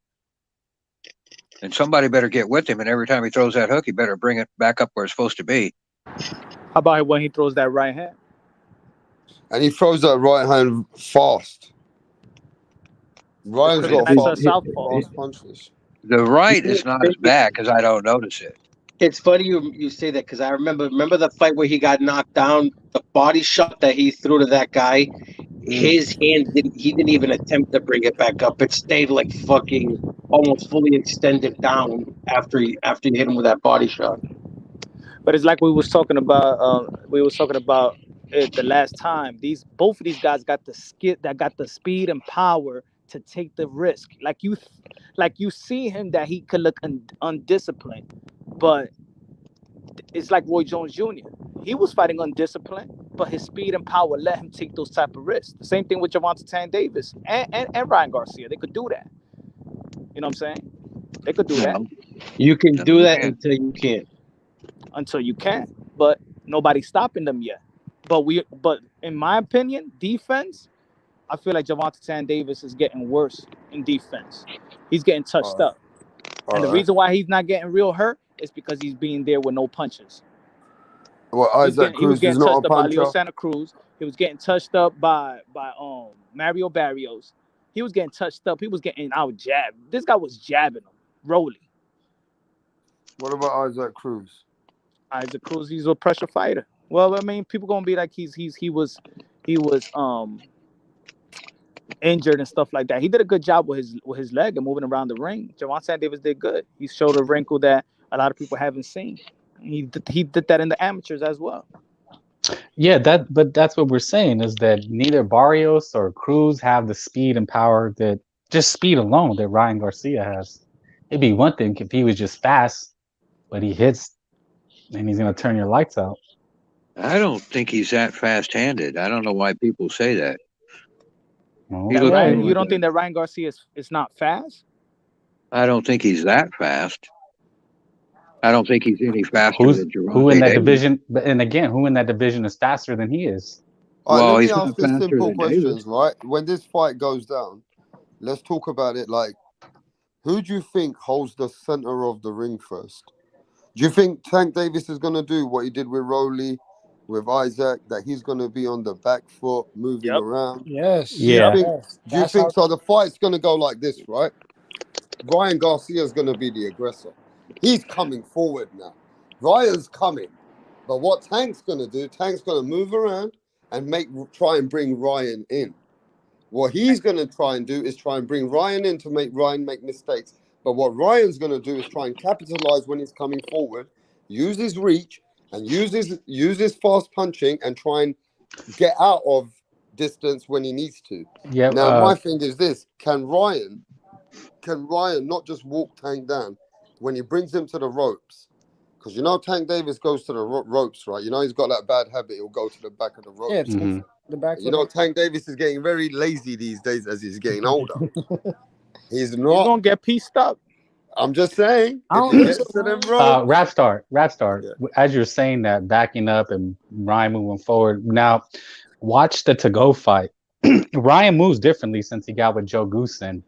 And somebody better get with him. And every time he throws that hook, he better bring it back up where it's supposed to be. How about when he throws that right hand? And he throws that right hand fast. Ryan's Because got that's a fast southpaw. punches. The right is not as bad because I don't notice it. It's funny you say that because I remember the fight where he got knocked down, the body shot that he threw to that guy. His hand didn't even attempt to bring it back up. It stayed like fucking almost fully extended down after he hit him with that body shot. But it's like we was talking about. It the last time. Both of these guys got the speed and power to take the risk. Like you see him that he could look undisciplined, but it's like Roy Jones Jr. He was fighting undisciplined, but his speed and power let him take those type of risks. The same thing with Gervonta Tank Davis and Ryan Garcia. They could do that. You know what I'm saying? They could do that. You can do that until you can't. Until you can, but nobody's stopping them yet. But in my opinion, defense, I feel like Gervonta Tank Davis is getting worse in defense. He's getting touched up. And the reason why he's not getting real hurt is because he's being there with no punches. Well, Isaac He was Cruz is getting not touched a up by Leo puncher. Santa Cruz. He was getting touched up by Mario Barrios. He was getting touched up. He was getting out jabbed. This guy was jabbing him, rolling. What about Isaac Cruz? Isaac Cruz, he's a pressure fighter. Well, I mean, people gonna be like he was injured and stuff like that. He did a good job with his leg and moving around the ring. Gervonta Davis did good. He showed a wrinkle that a lot of people haven't seen. He did that in the amateurs as well. Yeah, but that's what we're saying is that neither Barrios or Cruz have the speed and power that just speed alone that Ryan Garcia has. It'd be one thing if he was just fast, but he hits and he's gonna turn your lights out. I don't think he's that fast-handed. I don't know why people say that. You don't think that Ryan Garcia is not fast? I don't think he's that fast. I don't think he's any faster than Gervonta who in that Davis. division? And again, who in that division is faster than he is? All right, Well, let me he's ask not this faster simple than questions, Davis. right? When this fight goes down, let's talk about it like, who do you think holds the center of the ring first? Do you think Tank Davis is going to do what he did with Rowley, with Isaac, that he's going to be on the back foot, moving around? Yes. Do you think so? The fight's going to go like this, right? Ryan Garcia is going to be the aggressor. He's coming forward now. Ryan's coming. But what Tank's going to do, Tank's going to move around and try and bring Ryan in. What he's going to try and do is try and bring Ryan in to make Ryan make mistakes. But what Ryan's going to do is try and capitalize when he's coming forward, use his reach, and use his fast punching and try and get out of distance when he needs to. Yeah. Now, my thing is this. Can Ryan not just walk Tank down when he brings him to the ropes? Because you know Tank Davis goes to the ropes, right? You know he's got that bad habit. He'll go to the back of the ropes. Yeah, the back. You know Tank Davis is getting very lazy these days as he's getting older. He's not. He's gonna get pieced up. I'm just saying. I If don't he think gets so, to them man. ropes. Rap star. Yeah. As you're saying that, backing up and Ryan moving forward. Now, watch the to-go fight. Ryan moves differently since he got with Joe Goosen.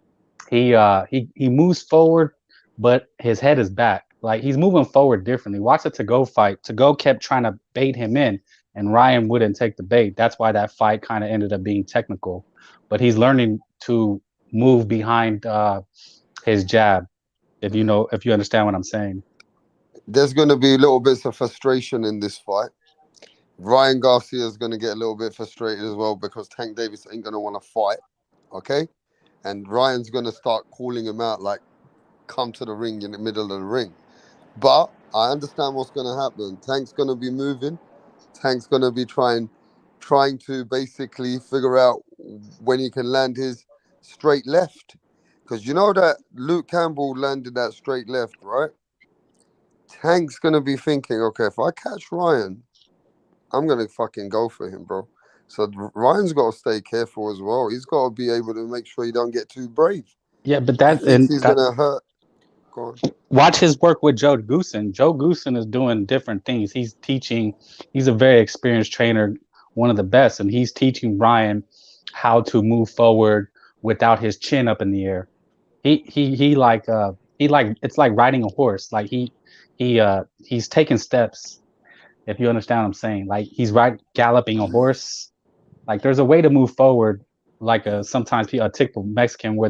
He moves forward, but his head is back. Like he's moving forward differently. Watch the to-go fight. To-go kept trying to bait him in, and Ryan wouldn't take the bait. That's why that fight kind of ended up being technical. But he's learning to move behind his jab. If you understand what I'm saying. There's going to be little bits of frustration in this fight. Ryan Garcia is going to get a little bit frustrated as well because Tank Davis ain't going to want to fight. Okay? And Ryan's going to start calling him out like, come to the ring in the middle of the ring. But I understand what's going to happen. Tank's going to be moving. Tank's going to be trying to basically figure out when he can land his straight left. Because you know that Luke Campbell landed that straight left, right? Tank's going to be thinking, okay, if I catch Ryan, I'm going to fucking go for him, bro. So Ryan's got to stay careful as well. He's got to be able to make sure he don't get too brave. Yeah, but he's going to hurt. Go on. Watch his work with Joe Goosen. Joe Goosen is doing different things. He's teaching. He's a very experienced trainer, one of the best, and he's teaching Ryan how to move forward without his chin up in the air. He it's like riding a horse. Like he's taking steps. If you understand what I'm saying, like he's galloping a horse. Like there's a way to move forward. Like sometimes a typical Mexican where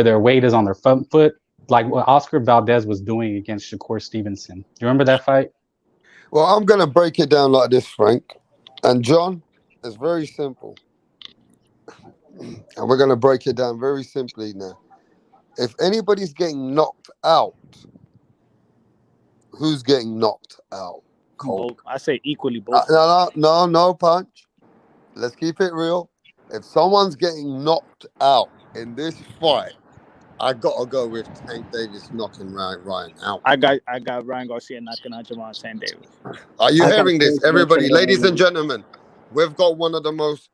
their weight is on their front foot, like what Oscar Valdez was doing against Shakur Stevenson. Do you remember that fight? Well, I'm going to break it down like this, Frank. And John, it's very simple. And we're going to break it down very simply now. If anybody's getting knocked out, who's getting knocked out? Cold. Both. I say equally both. No, Punch. Let's keep it real. If someone's getting knocked out in this fight, I gotta go with Tank Davis knocking Ryan out. I got Ryan Garcia knocking out Javon Tank Davis. Are you hearing this, everybody? Ladies and gentlemen, we've got one of the most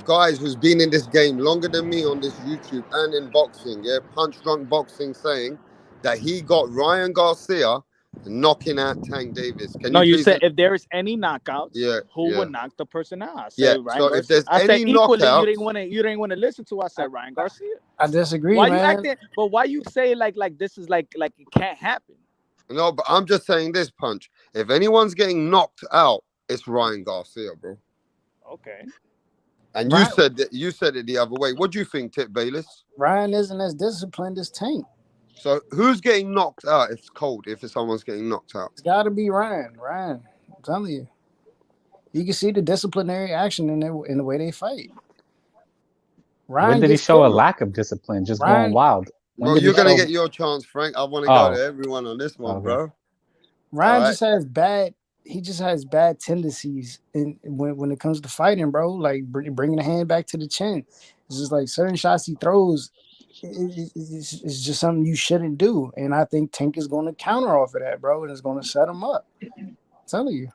guys who's been in this game longer than me on this YouTube and in boxing, Punch Drunk Boxing, saying that he got Ryan Garcia knocking out Tank Davis. You said if there is any knockouts, who would knock the person out? I said Ryan so Garcia. if there's any equally, knockouts, you didn't want to listen to. I said Ryan Garcia. I disagree, Why man. you acting? But why you say like this is like it can't happen? No, but I'm just saying this, Punch. If anyone's getting knocked out, it's Ryan Garcia, bro. Okay. And you said it the other way. What do you think, Tip Bayless? Ryan isn't as disciplined as Tank. So who's getting knocked out? If it's cold, if someone's getting knocked out, it's got to be Ryan. I'm telling you, you can see the disciplinary action in the way they fight. Ryan, when did he show a lack of discipline? Just going wild. Well, you're gonna get your chance, Frank. I want to go to everyone on this one, bro. Ryan just has bad. He just has bad tendencies when it comes to fighting, bro. Like bringing the hand back to the chin. It's just like certain shots he throws. It's just something you shouldn't do, and I think Tank is going to counter off of that, bro, and it's going to set him up. I'm telling you.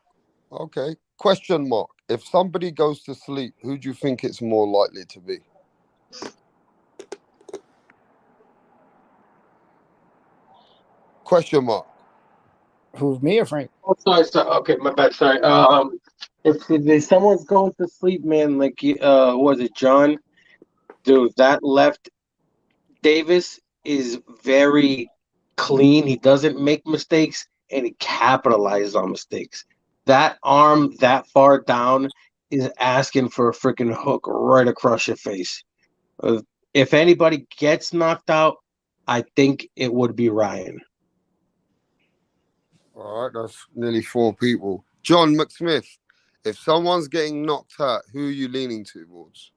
Okay. Question mark. If somebody goes to sleep, who do you think it's more likely to be? Question mark. Who's me or Frank? Oh, sorry. Okay, my bad. Sorry. If someone's going to sleep, man, like was it John? Dude, that left Davis is very clean. He doesn't make mistakes, and he capitalizes on mistakes. That arm that far down is asking for a freaking hook right across your face. If anybody gets knocked out, I think it would be Ryan. All right, that's nearly 4 people. John McSmith, if someone's getting knocked out, who are you leaning towards?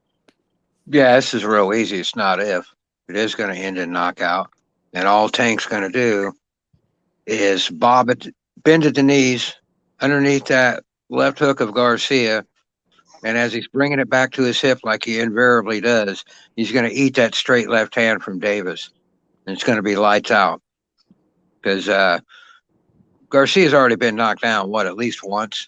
Yeah, this is real easy. It's not if. It is going to end in knockout. And all Tank's going to do is bend at the knees underneath that left hook of Garcia. And as he's bringing it back to his hip like he invariably does, he's going to eat that straight left hand from Davis. And it's going to be lights out. Because Garcia's already been knocked down, at least once.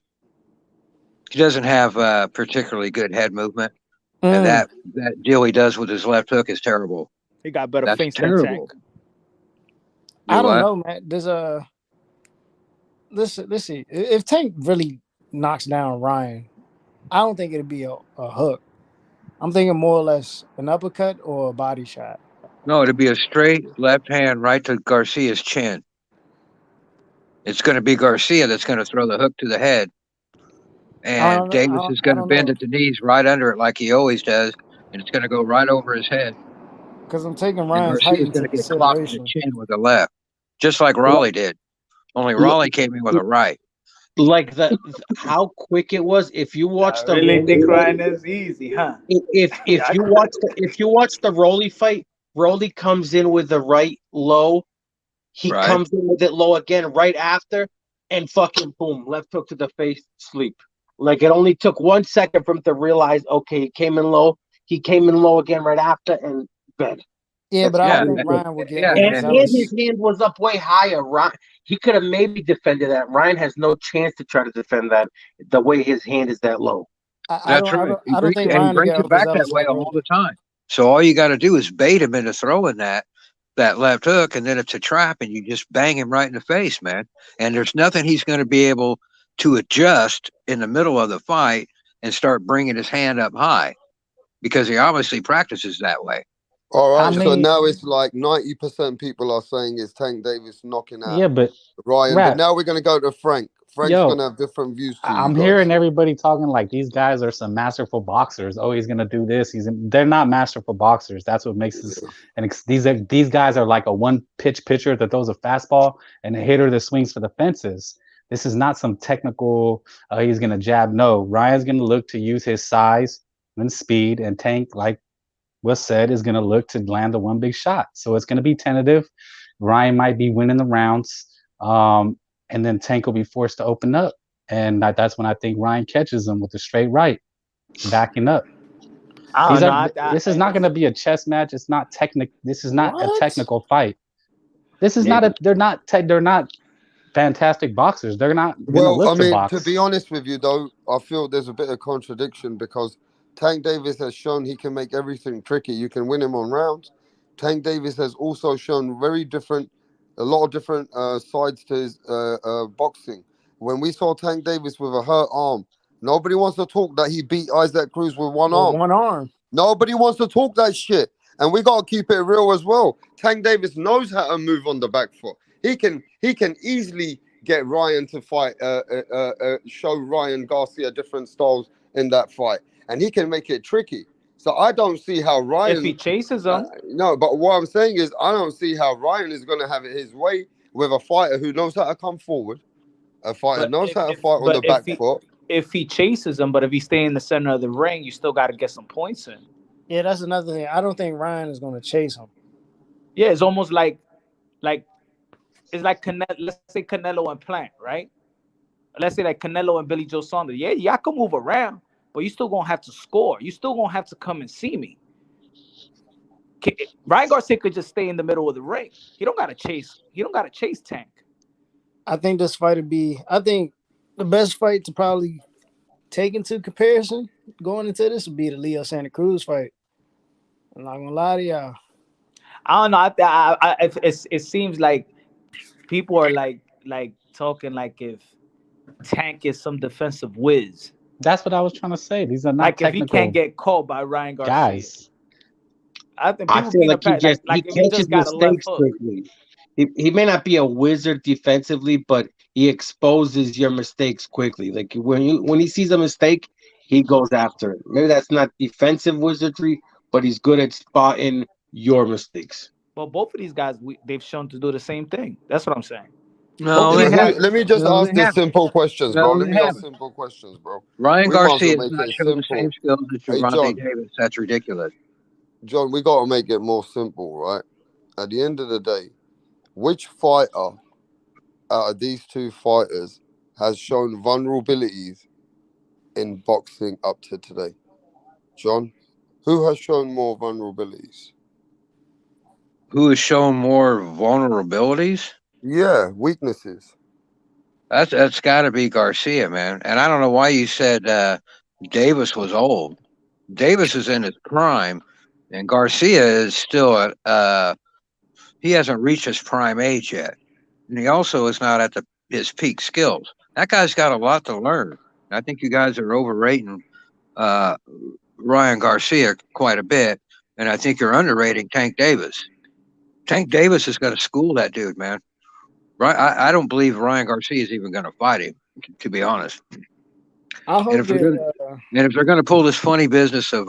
He doesn't have particularly good head movement. And that deal he does with his left hook is terrible. He got better feints than Tank. I don't know, man. There's let's see. If Tank really knocks down Ryan, I don't think it'd be a hook. I'm thinking more or less an uppercut or a body shot. No, it'd be a straight left hand right to Garcia's chin. It's going to be Garcia that's going to throw the hook to the head. And Davis is going to bend at the knees right under it like he always does. And it's going to go right over his head. Because I'm taking Ryan's height into going to get clocked in the chin with the left. Just like Raleigh did. Only Raleigh came in with a right. Like how quick it was. If you watch the really think Ryan is easy, huh? If you watch the Rolly fight, Rolly comes in with the right low. He comes in with it low again right after, and fucking boom, left hook to the face, sleep. Like it only took 1 second for him to realize, okay, he came in low. He came in low again right after, and bed. Yeah, but I don't think Ryan would get. And his hand was up way higher. Ryan, he could have maybe defended that. Ryan has no chance to try to defend that the way his hand is that low. That's right. I don't think Ryan brings it back that way all the time. So all you got to do is bait him into throwing that left hook, and then it's a trap, and you just bang him right in the face, man. And there's nothing he's going to be able to adjust in the middle of the fight and start bringing his hand up high, because he obviously practices that way. All How right, so many? now it's like 90% people are saying it's Tank Davis knocking out Yeah, but Ryan. But rap, now we're gonna go to Frank. Frank's yo, gonna have different views to you I'm guys. hearing everybody talking like these guys are some masterful boxers. Oh, he's gonna do this. They're not masterful boxers. That's what makes this. Yeah. And these guys are like a one pitch pitcher that throws a fastball and a hitter that swings for the fences. This is not some technical. He's gonna jab. No, Ryan's gonna look to use his size and speed, and Tank, like was said, is gonna look to land the one big shot. So it's gonna be tentative. Ryan might be winning the rounds, and then Tank will be forced to open up. And that's when I think Ryan catches him with the straight right, backing up. I These don't know. are. This is not going to be a chess match. It's not technical. This is not a What? technical fight. This is Yeah. not a. They're not. They're not fantastic boxers. They're not going to Well, look I to mean, to box. be honest with you, though, I feel there's a bit of contradiction because Tank Davis has shown he can make everything tricky. You can win him on rounds. Tank Davis has also shown a lot of different sides to his boxing. When we saw Tank Davis with a hurt arm, nobody wants to talk that he beat Isaac Cruz with one With arm. one arm. Nobody wants to talk that shit. And we gotta keep it real as well. Tank Davis knows how to move on the back foot. He can easily get Ryan to fight, show Ryan Garcia different styles in that fight, and he can make it tricky. So I don't see how If he Ryan. chases him, No, but what I'm saying is I don't see how Ryan is gonna have it his way with a fighter who knows how to come forward, a fighter but knows how to fight on the back foot. if he chases him, but if he stay in the center of the ring, you still got to get some points in. Yeah, that's another thing. I don't think Ryan is going to chase him. Yeah, it's almost like it's like let's say Canelo and Plant, right? Let's say like Canelo and Billy Joe Saunders. Yeah, y'all can move around, but you still gonna have to score. You still gonna have to come and see me. Ryan Garcia could just stay in the middle of the ring. He don't gotta chase. He don't gotta chase Tank. I think this fight would be. I think the best fight to probably take into comparison going into this would be the Leo Santa Cruz fight. I'm not gonna lie to y'all. I don't know. It seems like people are like talking like if Tank is some defensive whiz. That's what I was trying to say. These are not Like if he can't technical get caught by Ryan Garcia. guys. I think I people feel being like he just like he if he catches just got a left mistakes hook. quickly. He may not be a wizard defensively, but he exposes your mistakes quickly. Like when he sees a mistake, he goes after it. Maybe that's not defensive wizardry, but he's good at spotting your mistakes. Well, both of these guys, they've shown to do the same thing. That's what I'm saying. No, Both they of these haven't. Let me just No, ask they these haven't. simple questions, bro. No, Let they me ask haven't. simple questions, bro. Ryan We might as Garcia well has make not it shown the same simple. skills as Hey, Gervonta John, Davis. That's ridiculous. John, we got to make it more simple, right? At the end of the day, which fighter out of these two fighters has shown vulnerabilities in boxing up to today? John, who has shown more vulnerabilities? Who has shown more vulnerabilities? Yeah, weaknesses. That's got to be Garcia, man. And I don't know why you said Davis was old. Davis is in his prime, and Garcia is still at. He hasn't reached his prime age yet, and he also is not at his peak skills. That guy's got a lot to learn. I think you guys are overrating uh, Ryan Garcia quite a bit, and I think you're underrating Tank Davis. Tank Davis is going to school that dude, man. Right? I don't believe Ryan Garcia is even going to fight him, to be honest. I And hope if they're going to pull this funny business of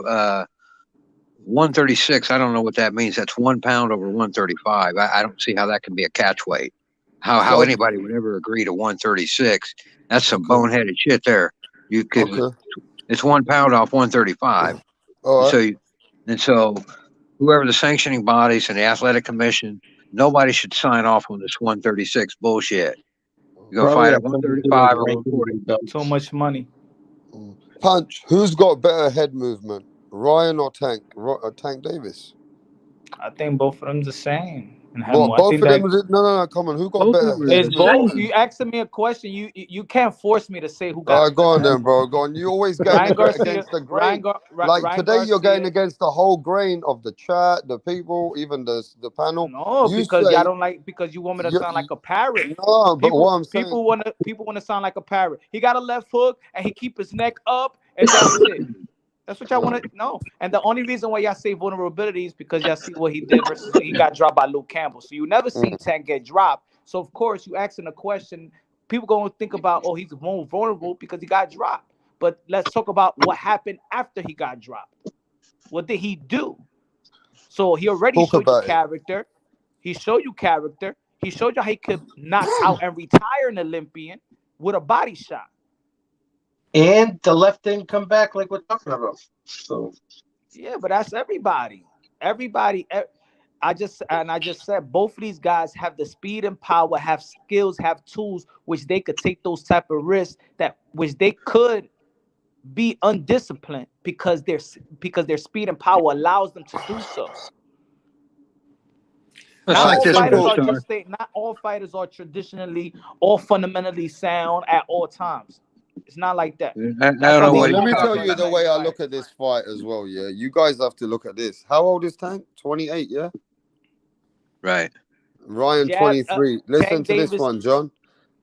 136, I don't know what that means. That's 1 pound over 135. I don't see how that can be a catch weight. How So, anybody would ever agree to 136? That's some okay, boneheaded shit there. You could. okay, It's 1 pound off 135. all right. So whoever the sanctioning bodies and the athletic commission, nobody should sign off on this 136 bullshit. You're gonna Probably fight has at something to do with 135 or rankings 140. and belts. Too much money. Punch, who's got better head movement, Ryan or Tank? Tank Davis. I think both of them the same. And What? I Both think of them? that No. Come on. Who got Both of better them are head it's the both. movement? same. You asking me a question. You can't force me to say who All got right, go on better. then, bro. Go on. You always going Ryan Garcia. against the grain. Like Ryan today, you're going Garcia. against the whole grain of the chat, the people, even the panel. No, You because y'all say don't like because you want me to you sound like a parrot. no, but what I'm saying, People wanna sound like a parrot. He got a left hook and he keep his neck up and that's it. That's what y'all want to know. And the only reason why y'all say vulnerability is because y'all see what he did versus he got dropped by Luke Campbell. So you never see Tank get dropped. So of course you asking a question, people gonna think about, oh, he's more vulnerable because he got dropped. But let's talk about what happened after he got dropped. What did he do? So he already Talk showed you about it. character. He showed you character. He showed you how he could knock out and retire an Olympian with a body shot. And the left didn't come back like we're talking about. So Yeah, but that's everybody. Everybody. I just said both of these guys have the speed and power, have skills, have tools which they could take those type of risks that which they could be undisciplined because their speed and power allows them to do so. It's Not like all this, fighters Red are Star. not all fighters are traditionally or fundamentally sound at all times. It's not like that. I That's don't how know they Well, what he's let me lost tell talking you about. the way I look at this fight as well. Yeah, you guys have to look at this. How old is Tank? 28. Yeah. Right. Ryan, Jab, 23. Listen Tank to this Davis. one, John.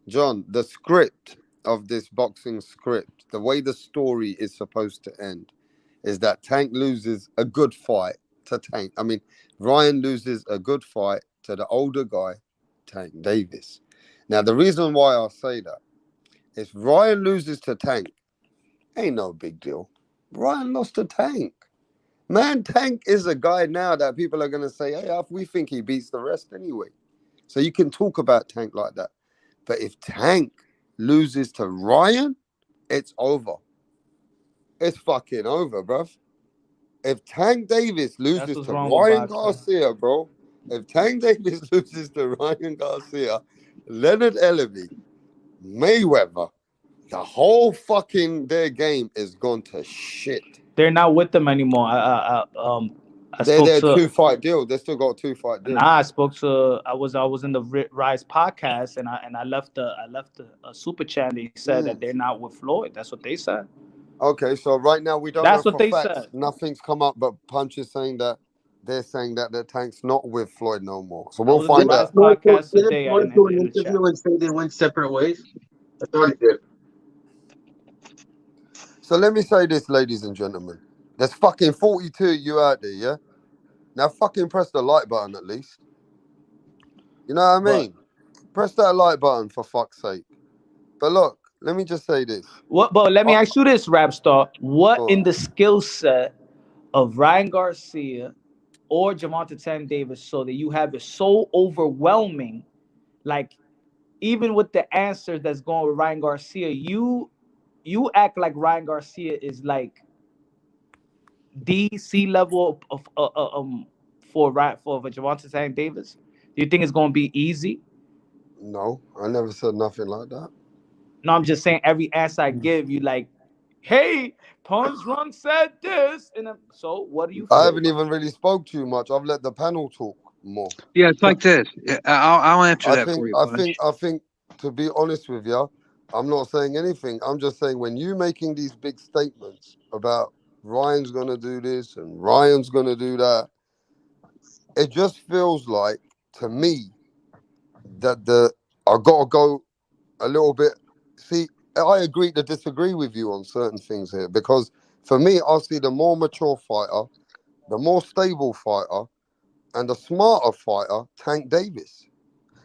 John, the script of this boxing script, the way the story is supposed to end, is that Tank loses a good fight to Tank. I mean, Ryan loses a good fight to the older guy, Tank Davis. Now, the reason why I say that is Ryan loses to Tank, ain't no big deal. Ryan lost to Tank. Man, Tank is a guy now that people are going to say, hey, we think he beats the rest anyway. So you can talk about Tank like that. But if Tank loses to Ryan, it's over. It's fucking over, bruv. If Tank Davis That's loses what's to wrong with Ryan boxing. Garcia, bro, if Tank Davis loses to Ryan Garcia, Leonard Ellerby, Mayweather, the whole fucking their game is gone to shit. They're not with them anymore. I spoke They're to 2-fight deal. They still got a 2-fight deal. I spoke to I was in the Rise podcast and I left a super chat. They said that they're not with Floyd. That's what they said. Okay, so right now we don't know That's what for they facts. said. Nothing's come up, but Punch is saying that they're saying that the Tank's not with Floyd no more. So I we'll was in the find Rise out. podcast didn't today Floyd do an in the chat. interview and say they went separate ways? I thought he did. So let me say this, ladies and gentlemen. There's fucking 42 of you out there, yeah? Now fucking press the like button at least. You know what I mean? Press that like button for fuck's sake. But look, let me just say this. But let me ask you this, Rap Star. What Go on. in the skill set of Ryan Garcia or Jamonta Tan Davis so that you have it so overwhelming, like even with the answers that's going with Ryan Garcia, you act like Ryan Garcia is like DC level of for Jamonta Tan Davis. Do you think it's going to be easy? No, I never said nothing like that. No, I'm just saying every answer I give you, like, hey, Punch Drunk said this, and so what do you I feel? haven't even really spoke too much. I've let the panel talk more. Yeah, it's like this. I'll answer I that think, for you, I Punch. think, I think. To be honest with you, I'm not saying anything. I'm just saying when you making these big statements about Ryan's gonna do this and Ryan's gonna do that, it just feels like to me that I gotta go a little bit. See, I agree to disagree with you on certain things here because for me, I see the more mature fighter, the more stable fighter, and the smarter fighter, Tank Davis.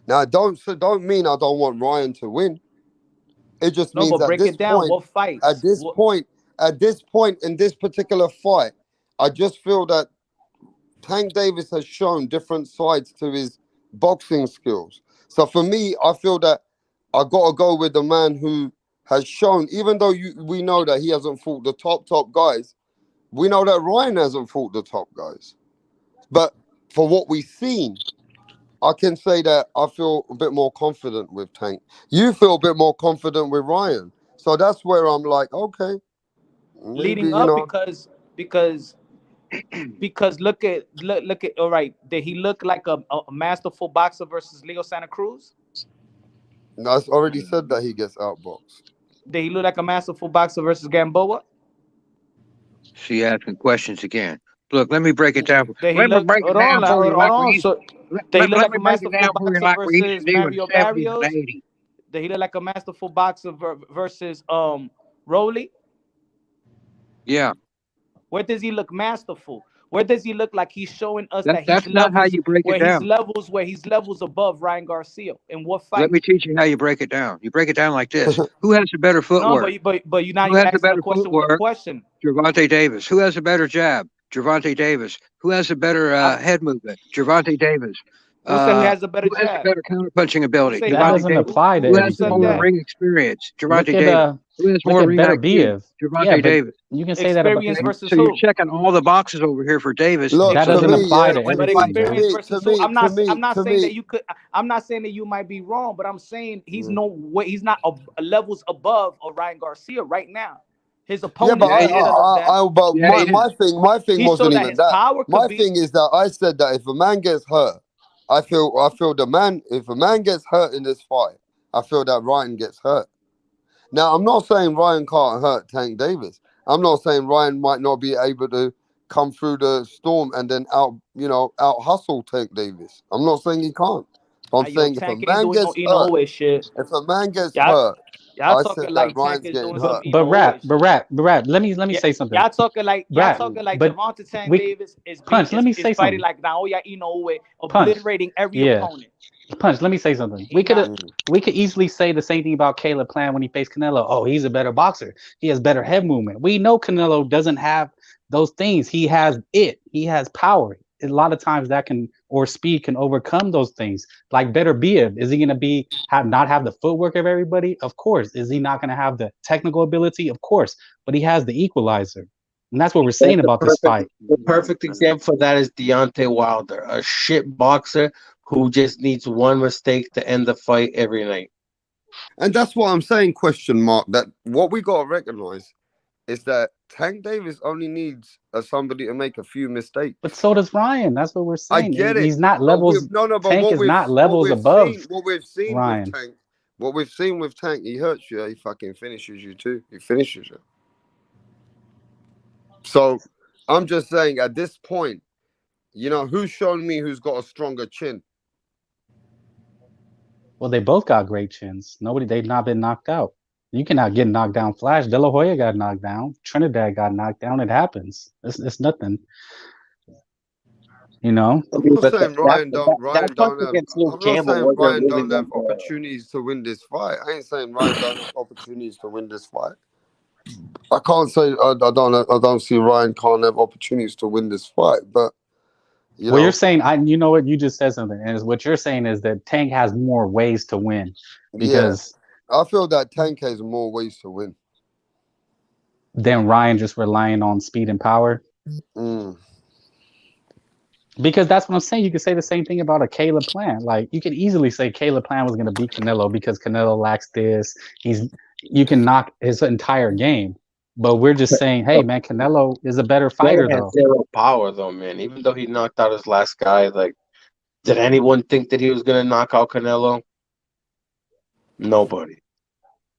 Now, don't mean I don't want Ryan to win. It just No, means but break it down. What fights? at this point in this particular fight, I just feel that Tank Davis has shown different sides to his boxing skills. So for me, I feel that I gotta go with the man who has shown, even though we know that he hasn't fought the top guys, we know that Ryan hasn't fought the top guys. But for what we've seen, I can say that I feel a bit more confident with Tank. You feel a bit more confident with Ryan. So that's where I'm like, okay, maybe, Leading you up know. because look at all right. Did he look like a masterful boxer versus Leo Santa Cruz? I already said that he gets outboxed. Did he look like a masterful boxer versus Gamboa? She asking questions again. Look, let me break it down. Did he Let me look? break it Hold down on, for you hold like we on. used. So did he look Let like me a break it masterful down for you boxer like we used to versus do in the Mario 70s Barrios? and 80s. Did he look like a masterful boxer versus Rolly? Yeah. Where does he look masterful? Where does he look like he's showing us that That's not how you break it down. where he's levels above Ryan Garcia? In what fight? Let me teach you how you break it down. You break it down like this: Who has the better No, footwork? but you now Who you has the asking a better question with a footwork? question. Gervonta Davis. Who has a better jab? Gervonta Davis. Who has a better head movement? Gervonta Davis. Who said who has a better Who has a jab? better counterpunching ability? say That that? Gervonta doesn't Davis. apply to Who has said anything more that? though. ring experience? Look Gervonta at Davis. Who has more ring Better IQ? Biev. Yeah, Gervonta but Davis. you can say that about Experience Okay? versus So you're who? checking all the boxes over here for Davis. Look, that So to doesn't me, apply yeah, to when But the everything, fight Jack. experience to versus who? I'm not. I'm not to saying that me, you could. I'm not saying that you might be wrong, but I'm saying he's mm. no way. He's not levels above Ryan Garcia right now. His Yeah, but opponent yeah, can he is. set up that. but Yeah, he is. my thing He showed wasn't that even his that. power could My be. thing is that I said that if a man gets hurt, I feel if a man gets hurt in this fight, I feel that Ryan gets hurt. Now, I'm not saying Ryan can't hurt Tank Davis. I'm not saying Ryan might not be able to come through the storm and then out hustle Tank Davis. I'm not saying he can't. But I'm Yo, saying if a Tank ain't man doing no gets hurt, Inoue shit. if a man gets Y'all, hurt, y'all I said talking that like Tank Ryan's is getting doing some hurt. Inoue shit. But rap. Let me Yeah, say something. y'all talking like Rap, but Javante Tank we Davis is punch. Let me is say fighting something. like Naoya Inoue, Punch. obliterating every Yeah. opponent. Punch. Let me say something. He not. We could easily say the same thing about Caleb Plant when he faced Canelo. Oh, he's a better boxer. He has better head movement. We know Canelo doesn't have those things. He has it. He has power. A lot of times that can or speed can overcome those things. Like better Biev. Is he gonna not have the footwork of everybody? Of course. Is he not gonna have the technical ability? Of course. But he has the equalizer. And that's what we're saying about this fight. The perfect example for that is Deontay Wilder, a shit boxer who just needs one mistake to end the fight every night. And that's what I'm saying, question mark, that what we got to recognize is that Tank Davis only needs somebody to make a few mistakes. But so does Ryan. That's what we're I saying. get it. He's not But levels. but Tank is not levels above what we've seen Ryan. with Tank, he hurts you, he fucking finishes you too. He finishes you. So I'm just saying at this point, who's shown me who's got a stronger chin? Well, they both got great chins. They've not been knocked out. You cannot get knocked down. Flash, De La Hoya got knocked down. Trinidad got knocked down. It happens. It's nothing. I'm not saying Ryan that fight don't have. against Luke I'm not Campbell saying wasn't Ryan really don't have opportunities to win this fight. I ain't saying Ryan don't have opportunities to win this fight. I can't say I don't see Ryan can't have opportunities to win this fight, but You're saying you know what you just said something, and what you're saying is that Tank has more ways to win because I feel that Tank has more ways to win than Ryan just relying on speed and power. Because that's what I'm saying. You could say the same thing about a Caleb Plant. Like you could easily say Caleb Plant was going to beat Canelo because Canelo lacks this. You can knock his entire game, but we're just saying, hey man, Canelo is a better fighter though. Zero power though, man. Even though he knocked out his last guy, like, did anyone think that he was gonna knock out Canelo? Nobody.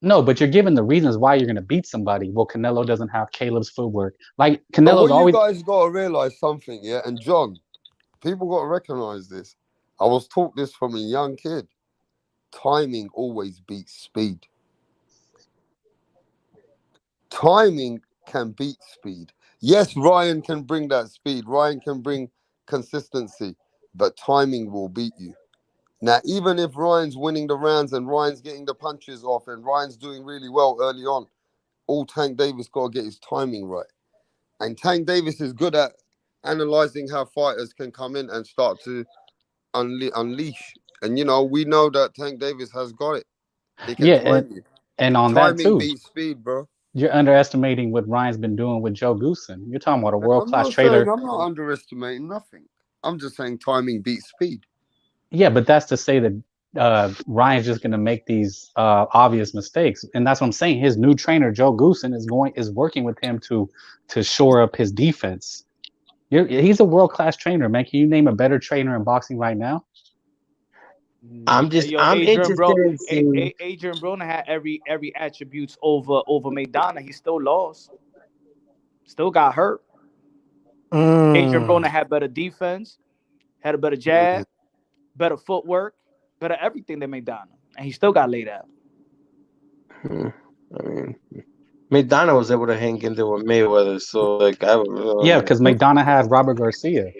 No, but you're given the reasons why you're going to beat somebody. Well, Canelo doesn't have Caleb's footwork. Like But Canelo's what always. you guys got to realize something, yeah. And John, people got to recognize this. I was taught this from a young kid. Timing always beats speed. Timing can beat speed. Yes, Ryan can bring that speed. Ryan can bring consistency, but timing will beat you. Now, even if Ryan's winning the rounds and Ryan's getting the punches off and Ryan's doing really well early on, all Tank Davis got to get his timing right. And Tank Davis is good at analyzing how fighters can come in and start to unleash. And, we know that Tank Davis has got it. He can time you. And on Timing that too, beats speed, bro. You're underestimating what Ryan's been doing with Joe Goosen. You're talking about a world-class trader. I'm not underestimating nothing. I'm just saying timing beats speed. Yeah, but that's to say that Ryan's just going to make these obvious mistakes, and that's what I'm saying. His new trainer, Joe Goosen, is working with him to shore up his defense. He's a world-class trainer, man. Can you name a better trainer in boxing right now? I'm interested in seeing. Adrian Broner had every attributes over Maidana. He still lost. Still got hurt. Adrian Broner had better defense, had a better jab, better footwork, better everything than Maidana, and he still got laid out. I mean, McDonough was able to hang in there with Mayweather, so like Yeah, because McDonough had Robert Garcia.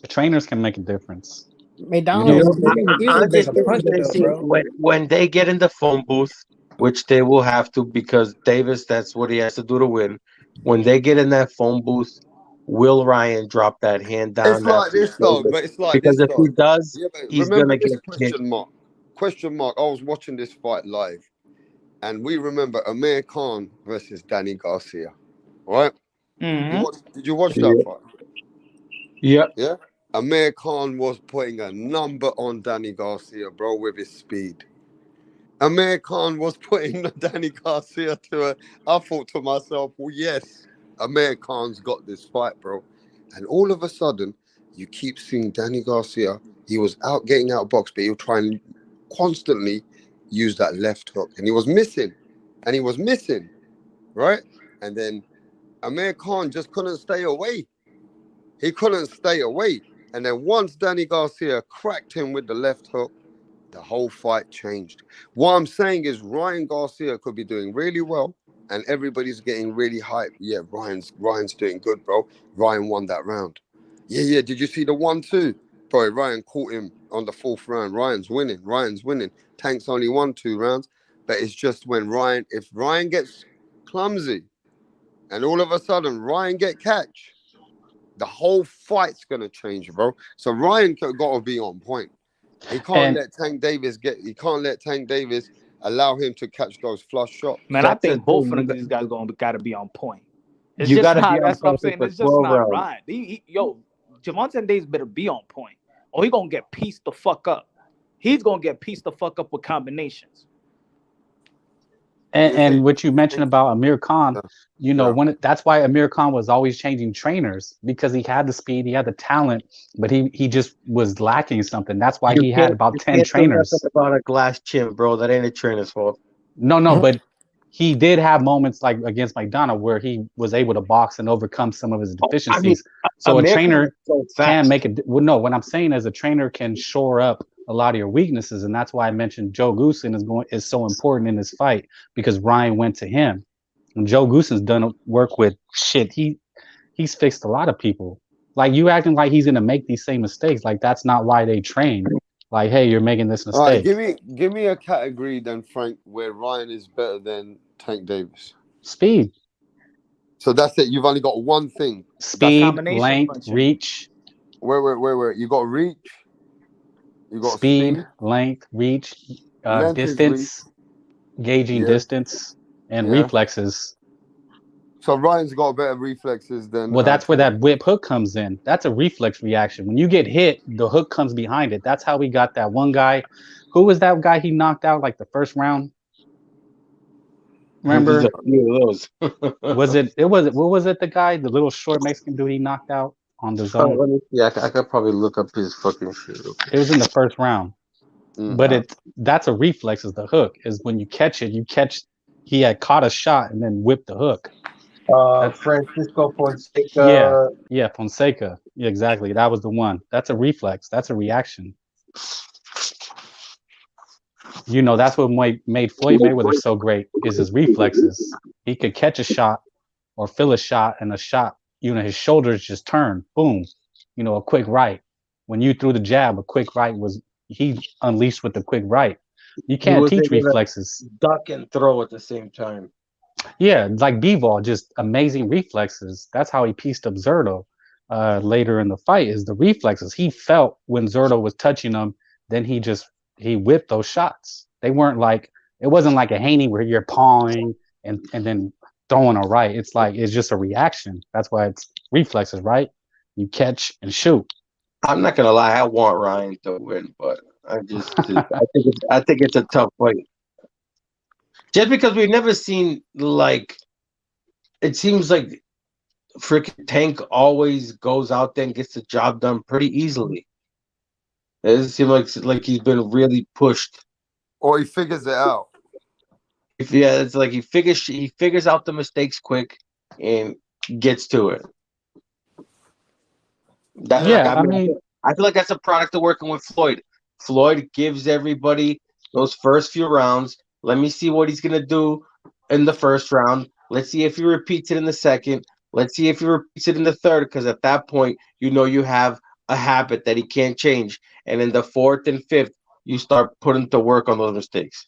The trainers can make a difference. You McDonald know, was I, he was a I'm just bigger puncher interested in though, seeing bro. when they get in the phone booth, which they will have to because Davis, that's what he has to do to win. When they get in that phone booth, will Ryan drop that hand It's down like after this though, Davis? but it's like Because this if he though. does, Yeah, but he's remember gonna this get kicked. question mark. Question mark. I was watching this fight live, and we remember Amir Khan versus Danny Garcia, right? Mm-hmm. Did you watch that Yeah. fight? Yeah. Yeah. Amir Khan was putting a number on Danny Garcia, bro, with his speed. Amir Khan was putting Danny Garcia to a. I thought to myself, well, yes, Amir Khan's got this fight, bro. And all of a sudden, you keep seeing Danny Garcia. He was out getting outboxed, but he'll try and constantly use that left hook. And he was missing. And he was missing, right? And then Amir Khan just couldn't stay away. He couldn't stay away. And then once Danny Garcia cracked him with the left hook, the whole fight changed. What I'm saying is Ryan Garcia could be doing really well, and everybody's getting really hyped. Yeah, Ryan's doing good, bro. Ryan won that round. Yeah. Did you see the 1-2? Bro, Ryan caught him on the fourth round. Ryan's winning. Ryan's winning. Tank's only won 2 rounds, but it's just when if Ryan gets clumsy, and all of a sudden Ryan get catch, the whole fight's gonna change, bro. So Ryan got to be on point. He can't and let Tank Davis He can't let Tank Davis allow him to catch those flush shots. Man, I that's the think both thing. of these guys gotta be on point. It's You just got to be not. on That's what I'm something saying. for It's just 12 not rounds. right. Javante Davis better be on point, or he gonna get pieced the fuck up. He's gonna get pieced the fuck up with combinations. And what you mentioned about Amir Khan, Yeah. that's why Amir Khan was always changing trainers because he had the speed, he had the talent, but he just was lacking something. That's why he had about You 10 can't do nothing trainers. about a glass chin, bro. That ain't a trainer's fault. No, but he did have moments like against McDonough where he was able to box and overcome some of his I mean, deficiencies. So a America is trainer so can fast. make it. Well, no, what I'm saying is a trainer can shore up a lot of your weaknesses, and that's why I mentioned Joe Goosen is so important in this fight because Ryan went to him, and Joe Goosen's done work with shit. He's fixed a lot of people. Like you acting like he's gonna make these same mistakes. Like that's not why they train. Like, hey, you're making this All right, mistake. give me a category then, Frank, where Ryan is better than Tank Davis. Speed, So that's it. You've only got one thing. That speed, combination length, punching. reach. Wait. You got reach. You got Speed, speed. length, reach, Length is reach. distance, gauging Yeah. distance, and Yeah. reflexes. So Ryan's got better reflexes than Well, that's where Tank. that whip hook comes in. That's a reflex reaction. When you get hit, the hook comes behind it. That's how we got that one guy. Who was that guy he knocked out like the first round? There's Remember? a few of those. What was it, the guy, the little short Mexican dude he knocked out on the zone? Let me see. I could probably look up his fucking shit. It was in the first round. But that's a reflex is the hook. Is when you catch it, he had caught a shot and then whipped the hook. Francisco Yeah, Fonseca. yeah, Fonseca. Yeah, exactly. That was the one. That's a reflex. That's a reaction. That's what made Floyd Mayweather so great is his reflexes. He could catch a shot or feel a shot and a shot, his shoulders just turn, boom, a quick right. When you threw the jab, a quick right he unleashed with the quick right. You can't teach reflexes. Duck and throw at the same time. Yeah, like Bivol, just amazing reflexes. That's how he pieced up Zerto later in the fight is the reflexes. He felt when Zerto was touching him, then he whipped those shots. It wasn't like a Haney where you're pawing and then throwing a right. It's just a reaction. That's why it's reflexes, right? You catch and shoot. I'm not gonna lie, I want Ryan to win, but I think it's a tough fight. Just because we've never seen it seems like freaking Tank always goes out there and gets the job done pretty easily. It doesn't seem like he's been really pushed. Or he figures it out. Yeah, it's like he figures out the mistakes quick and gets to it. I feel like that's a product of working with Floyd. Floyd gives everybody those first few rounds. Let me see what he's gonna do in the first round. Let's see if he repeats it in the second. Let's see if he repeats it in the third, because at that point, you know you have a habit that he can't change. And in the fourth and fifth, you start putting to work on those mistakes.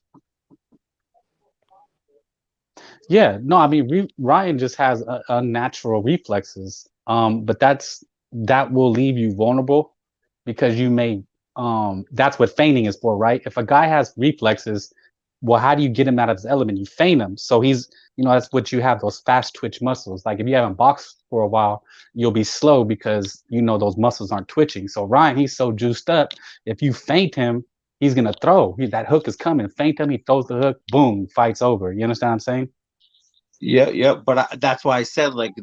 Yeah, no, I mean Ryan just has unnatural reflexes. But that will leave you vulnerable because you may that's what feigning is for, right? If a guy has reflexes, well, how do you get him out of his element? You feign him. So he's, that's what you have, those fast twitch muscles. Like if you haven't boxed for a while, you'll be slow because those muscles aren't twitching. So Ryan, he's so juiced up. If you feint him, he's gonna throw. That hook is coming. Feint him, he throws the hook, boom, fight's over. You understand what I'm saying? Yeah, yeah, but that's why I said like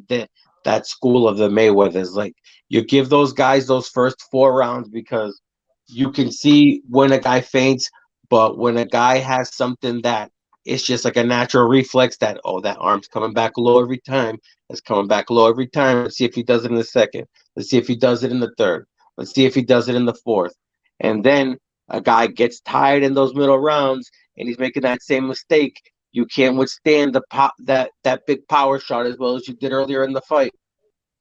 that school of the Mayweathers, like you give those guys those first 4 rounds because you can see when a guy faints, but when a guy has something that it's just like a natural reflex that that arm's coming back low every time, it's coming back low every time. Let's see if he does it in the second. Let's see if he does it in the third. Let's see if he does it in the fourth. And then a guy gets tired in those middle rounds and he's making that same mistake. You can't withstand the that big power shot as well as you did earlier in the fight.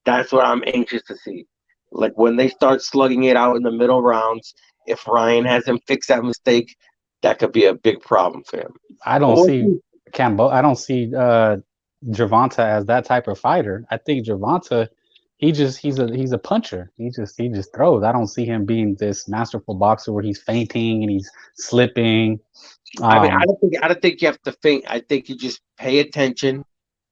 That's what I'm anxious to see. Like when they start slugging it out in the middle rounds, if Ryan hasn't fixed that mistake, that could be a big problem for him. I don't see I don't see Gervonta as that type of fighter. I think Gervonta, he's a puncher. He just throws. I don't see him being this masterful boxer where he's feinting and he's slipping. I mean, I don't think you have to think. I think you just pay attention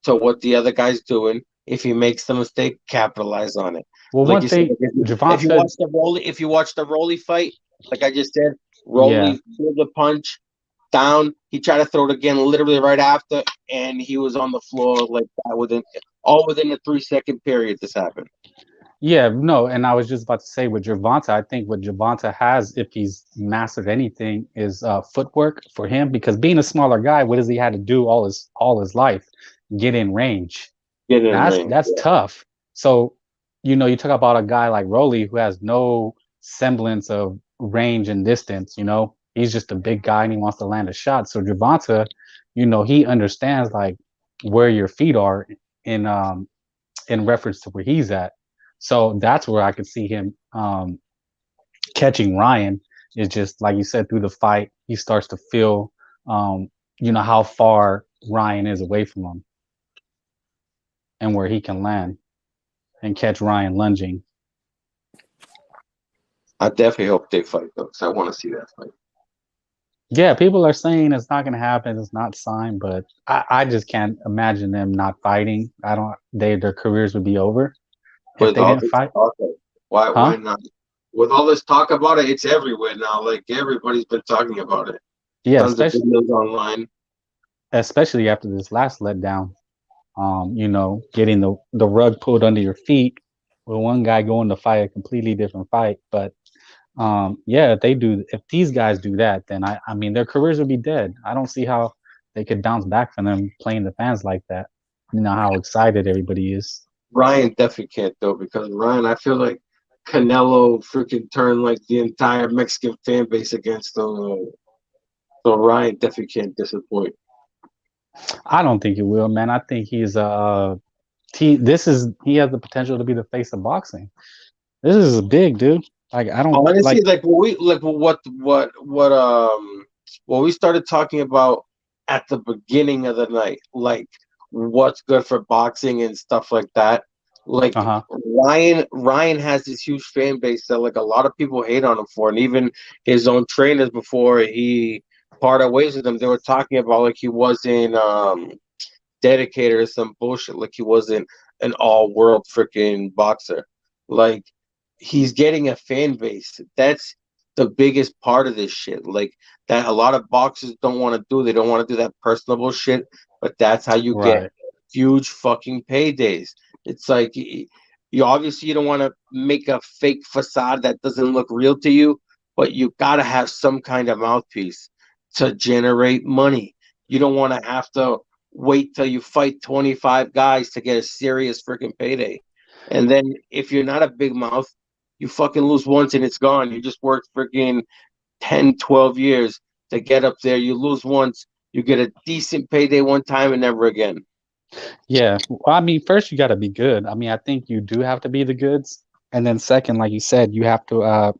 to what the other guy's doing. If he makes the mistake, capitalize on it. Well, Like one you said, thing, if you watch the Rolly fight, like I just said, Yeah. Rolly threw the punch down. He tried to throw it again, literally right after, and he was on the floor like that within a 3-second period. This happened. Yeah, no, and I was just about to say with Gervonta, I think what Gervonta has, if he's mastered anything, is footwork for him. Because being a smaller guy, what does he had to do all his life? Get in range. Get in Now range. that's tough. So, you talk about a guy like Rolly who has no semblance of range and distance. He's just a big guy and he wants to land a shot. So Gervonta, he understands like where your feet are in in reference to where he's at. So that's where I could see him catching Ryan is just like you said through the fight. He starts to feel, how far Ryan is away from him and where he can land and catch Ryan lunging. I definitely hope they fight though, because I want to see that fight. Yeah, people are saying it's not going to happen. It's not signed, but I just can't imagine them not fighting. Their careers would be over if they didn't fight. Why not? With all this talk about it, it's everywhere now. Like everybody's been talking about it. Yeah, Tons of videos online. Especially after this last letdown. Getting the rug pulled under your feet with one guy going to fight a completely different fight. But yeah, if these guys do that, then I mean their careers would be dead. I don't see how they could bounce back from them playing the fans like that. How excited everybody is. Ryan definitely can't though, because Ryan, I feel like Canelo freaking turned like the entire Mexican fan base against him. So Ryan definitely can't disappoint. I don't think he will, man. I think he has the potential to be the face of boxing. This is big, dude. Like I don't honestly like what we started talking about at the beginning of the night, like what's good for boxing and stuff like that. Like Ryan has this huge fan base that like a lot of people hate on him for, and even his own trainers before he parted ways with him, they were talking about like he wasn't dedicated or some bullshit, like he wasn't an all-world freaking boxer. Like he's getting a fan base. That's the biggest part of this shit. Like that a lot of boxers don't want to do. They don't want to do that personable shit, but that's how you get huge fucking paydays. It's like you obviously you don't want to make a fake facade that doesn't look real to you, but you got to have some kind of mouthpiece to generate money. You don't want to have to wait till you fight 25 guys to get a serious freaking payday. And then if you're not a big mouth, you fucking lose once and it's gone. You just worked freaking 10, 12 years to get up there. You lose once, you get a decent payday one time and never again. Yeah. Well, I mean, first you got to be good. I mean, I think you do have to be the goods, and then second, like you said, you have to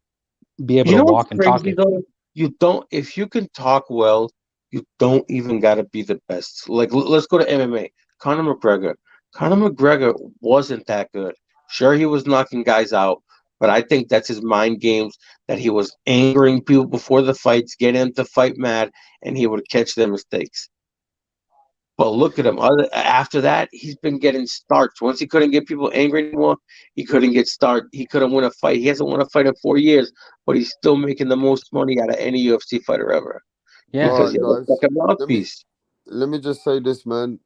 be able You to know what's walk and talk crazy it. though? You don't. If you can talk well, you don't even gotta be the best. Like let's go to MMA. Conor McGregor. Conor McGregor wasn't that good. Sure, he was knocking guys out, but I think that's his mind games that he was angering people before the fights, getting them to fight mad, and he would catch their mistakes. But look at him. After that, he's been getting starched. Once he couldn't get people angry anymore, he couldn't get starched. He couldn't win a fight. He hasn't won a fight in 4 years, but he's still making the most money out of any UFC fighter ever Yeah. All because right, he's a guys. fucking Let me mouthpiece. let me just say this, man.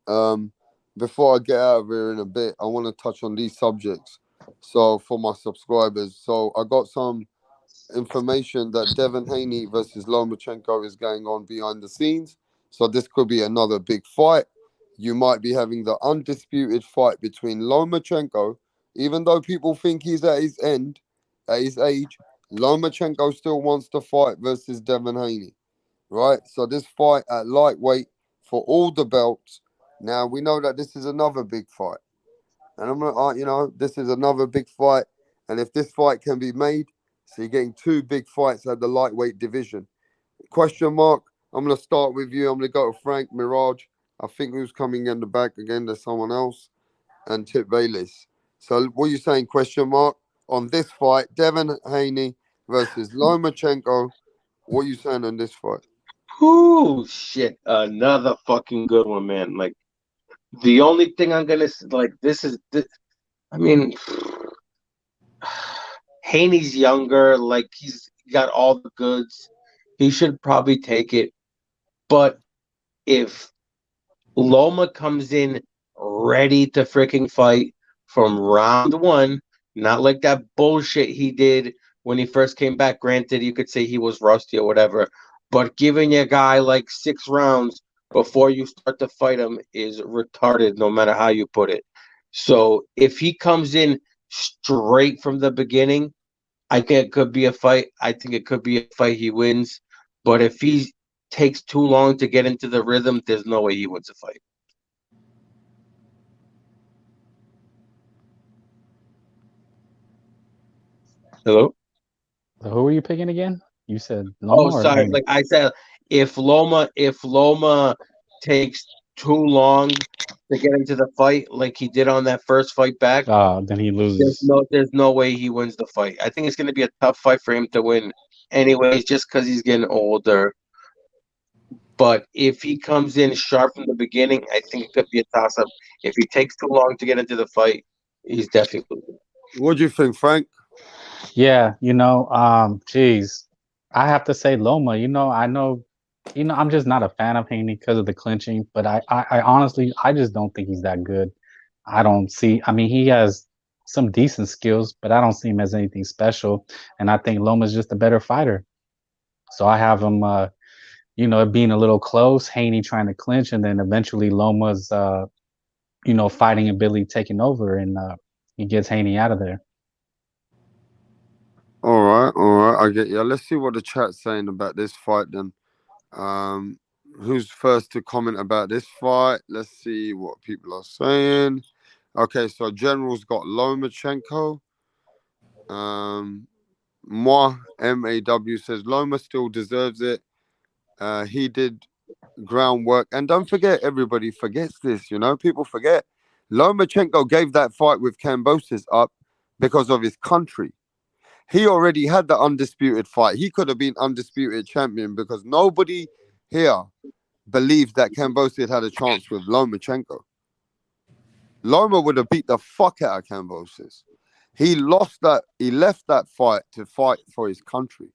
Before I get out of here in a bit, I want to touch on these subjects. So for my subscribers, so I got some information that Devin Haney versus Lomachenko is going on behind the scenes. So this could be another big fight. You might be having the undisputed fight between Lomachenko, even though people think he's at his end, at his age. Lomachenko still wants to fight versus Devin Haney, right? So this fight at lightweight for all the belts. Now we know that this is another big fight, and I'm gonna, this is another big fight. And if this fight can be made, so you're getting two big fights at the lightweight division. Question mark. I'm gonna start with you. I'm gonna go to Frank Mirage. I think who's coming in the back again? There's someone else, and Tip Bayless. So what are you saying? Question mark on this fight, Devin Haney versus Lomachenko. What are you saying on this fight? Whoo, shit. Another fucking good one, man. Like, the only thing I'm gonna like, I mean, Haney's younger. Like, he's got all the goods. He should probably take it. But if Loma comes in ready to freaking fight from round one, not like that bullshit he did when he first came back. Granted, you could say he was rusty or whatever, but giving a guy like 6 rounds before you start to fight him is retarded, no matter how you put it. So if he comes in straight from the beginning, I think it could be a fight. I think it could be a fight he wins. But if he takes too long to get into the rhythm, there's no way he wins a fight. Hello? So who are you picking again? You said Oh, Loma or sorry. Haney? Like I said, if Loma takes too long to get into the fight, like he did on that first fight back, Then he there's loses. no way he wins the fight. I think it's going to be a tough fight for him to win, anyways, just because he's getting older. But if he comes in sharp from the beginning, I think it could be a toss up. If he takes too long to get into the fight, he's definitely losing. What do you think, Frank? Yeah, geez, I have to say Loma. I know, I'm just not a fan of Haney because of the clinching, but I honestly, I just don't think he's that good. I don't see, I mean, he has some decent skills, but I don't see him as anything special. And I think Loma's just a better fighter. So I have him, it being a little close, Haney trying to clinch, and then eventually Loma's, fighting ability taking over, and he gets Haney out of there. All right, I get you. Let's see what the chat's saying about this fight then. Um, who's first to comment about this fight? Let's see what people are saying. Okay, so General's got Lomachenko. Moi MAW says Loma still deserves it. He did groundwork, and don't forget, everybody forgets this. People forget. Lomachenko gave that fight with Kambosos up because of his country. He already had the undisputed fight. He could have been undisputed champion because nobody here believes that Kambosos had a chance with Lomachenko. Loma would have beat the fuck out of Kambosos. He lost that. He left that fight to fight for his country.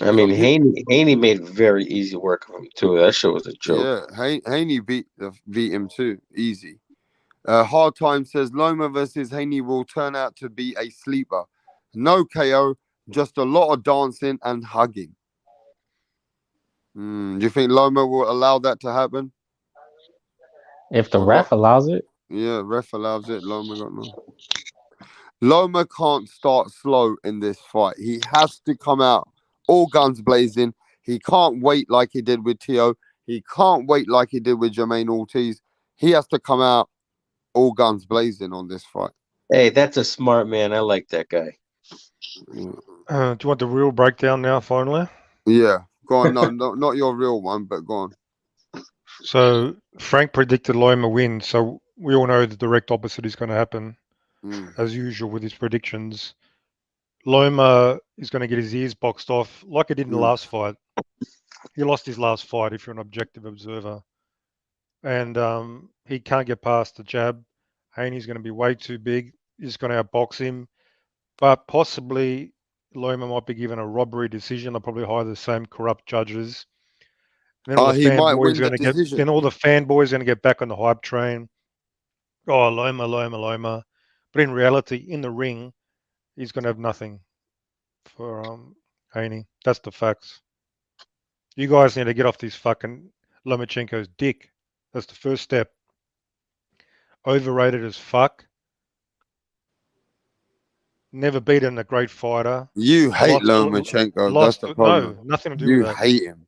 I So mean, Haney made very easy work of him too. That shit was a joke. yeah, Haney beat him too, easy. Hard Time says Loma versus Haney will turn out to be a sleeper. No KO, just a lot of dancing and hugging. Do you think Loma will allow that to happen? If the ref allows it. Yeah, ref allows it. Loma got no. Loma can't start slow in this fight. He has to come out all guns blazing. He can't wait like he did with Tio. He can't wait like he did with Jermaine Ortiz. he has to come out all guns blazing on this fight. Hey, that's a smart man. I like that guy. Yeah. Do you want the real breakdown now, finally? Yeah, go on. No, not your real one, but go on. So Frank predicted Loma win, so we all know the direct opposite is going to happen, as usual with his predictions. Loma is going to get his ears boxed off like he did in the last fight. He lost his last fight if you're an objective observer. And he can't get past the jab. Haney's going to be way too big. He's going to outbox him. But possibly Loma might be given a robbery decision. They'll probably hire the same corrupt judges. And then all the He might win fanboys the going to get. decision. Then all the fanboys going to get back on the hype train. Oh, Loma. But in reality, in the ring, he's going to have nothing for Haney. That's the facts. You guys need to get off this fucking Lomachenko's dick. That's the first step. Overrated as fuck. Never beaten a great fighter. You hate Lomachenko. That's the problem. No, nothing to do with that. You hate him.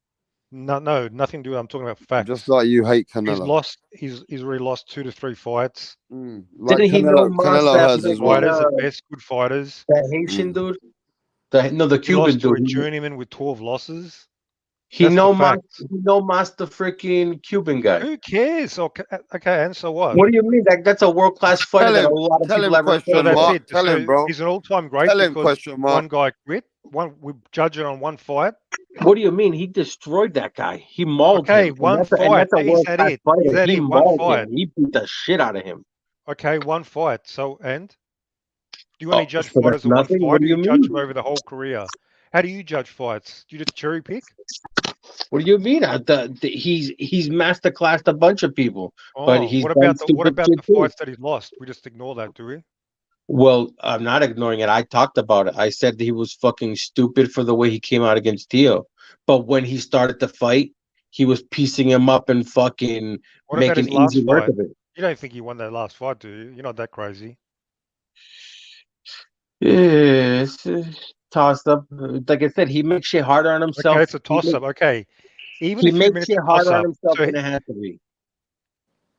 No, nothing to do with that. I'm talking about facts. Just like you hate Canelo. He's already lost 2 to 3 fights. Like Didn't he know Canelo has as well. Fighters, the best good fighters. That Haitian dude? The Cuban lost to dude. a journeyman with 12 losses. He know the freaking Cuban guy. Who cares? Okay, and so what? What do you mean? That's a world class fighter that a lot of people have question mark. Tell him, bro. He's an all-time great because one guy quit. We judge it on one fight. What do you mean? He destroyed that guy. He mauled him. Okay, one fight. Is that it? Is that it? One fight. He beat the shit out of him. Okay, one fight. So, and? Do you only judge fighters on one fight? Or do you judge them over the whole career? How do you judge fights? Do you just cherry pick? What do you mean? He's masterclassed a bunch of people, but he's what about the fights that he's lost? We just ignore that, do we? Well, I'm not ignoring it. I talked about it. I said he was fucking stupid for the way he came out against Tio, but when he started the fight, he was piecing him up and fucking making easy work of it. You don't think he won that last fight, do you? You're not that crazy. Yeah, tossed up. Like I said, he makes shit harder on himself. Okay, it's a toss-up. Okay. Even if he makes it harder on himself than it has to be.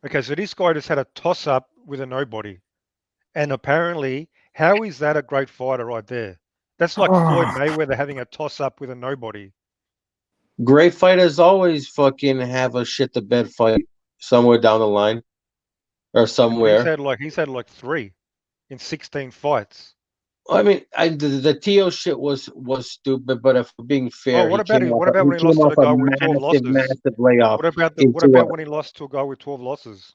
Okay, so this guy just had a toss-up with a nobody. And apparently, how is that a great fighter right there? That's like Floyd Mayweather having a toss-up with a nobody. Great fighters always fucking have a shit-the-bed fight somewhere down the line. Or somewhere. He's had like 3 in 16 fights. I mean, the Tio shit was stupid, but if we're being fair, what about when he lost to a guy with 12 losses? Massive layoff. What about when he lost to a guy with 12 losses?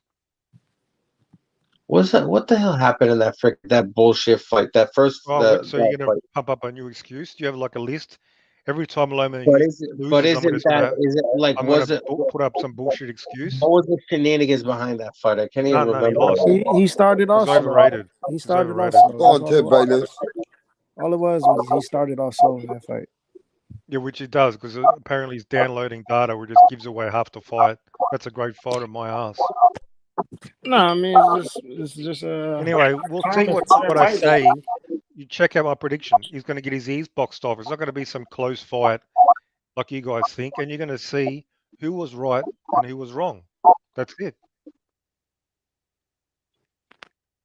What the hell happened in that bullshit fight? That first. So you're gonna pump up a new excuse? Do you have like a list? Every time Loma loses, put up some bullshit excuse? What was the shenanigans behind that fight? I can't even remember. He started off overrated. He started off slow. Go on, Tim Bayless. All it was he started off slow in that fight. Yeah, which he does, because apparently he's downloading data where he just gives away half the fight. That's a great fight in my ass. No, I mean it's just anyway, we'll see what I say. You check out my prediction. He's going to get his ears boxed off. It's not going to be some close fight like you guys think, and you're going to see who was right and who was wrong. That's it.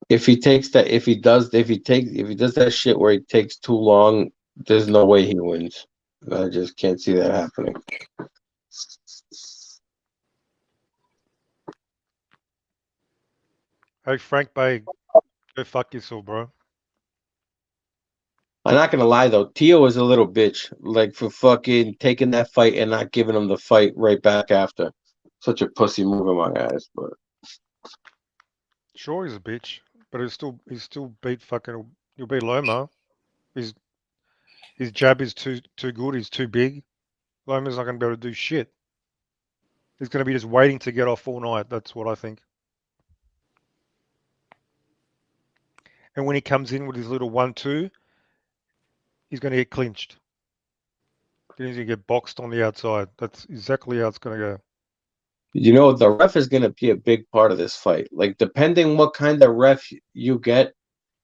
If he does that shit where he takes too long, there's no way he wins. I just can't see that happening. Hey, Frank Bay, go fuck yourself, bro. I'm not gonna lie though, Tio was a little bitch, like for fucking taking that fight and not giving him the fight right back after. Such a pussy move in my eyes, but sure he's a bitch, but he's still beat fucking. You'll beat Loma. His jab is too good. He's too big. Loma's not gonna be able to do shit. He's gonna be just waiting to get off all night. That's what I think. And when he comes in with his little 1-2, he's going to get clinched. Then he's going to get boxed on the outside. That's exactly how it's going to go. You know, the ref is going to be a big part of this fight. Like, depending what kind of ref you get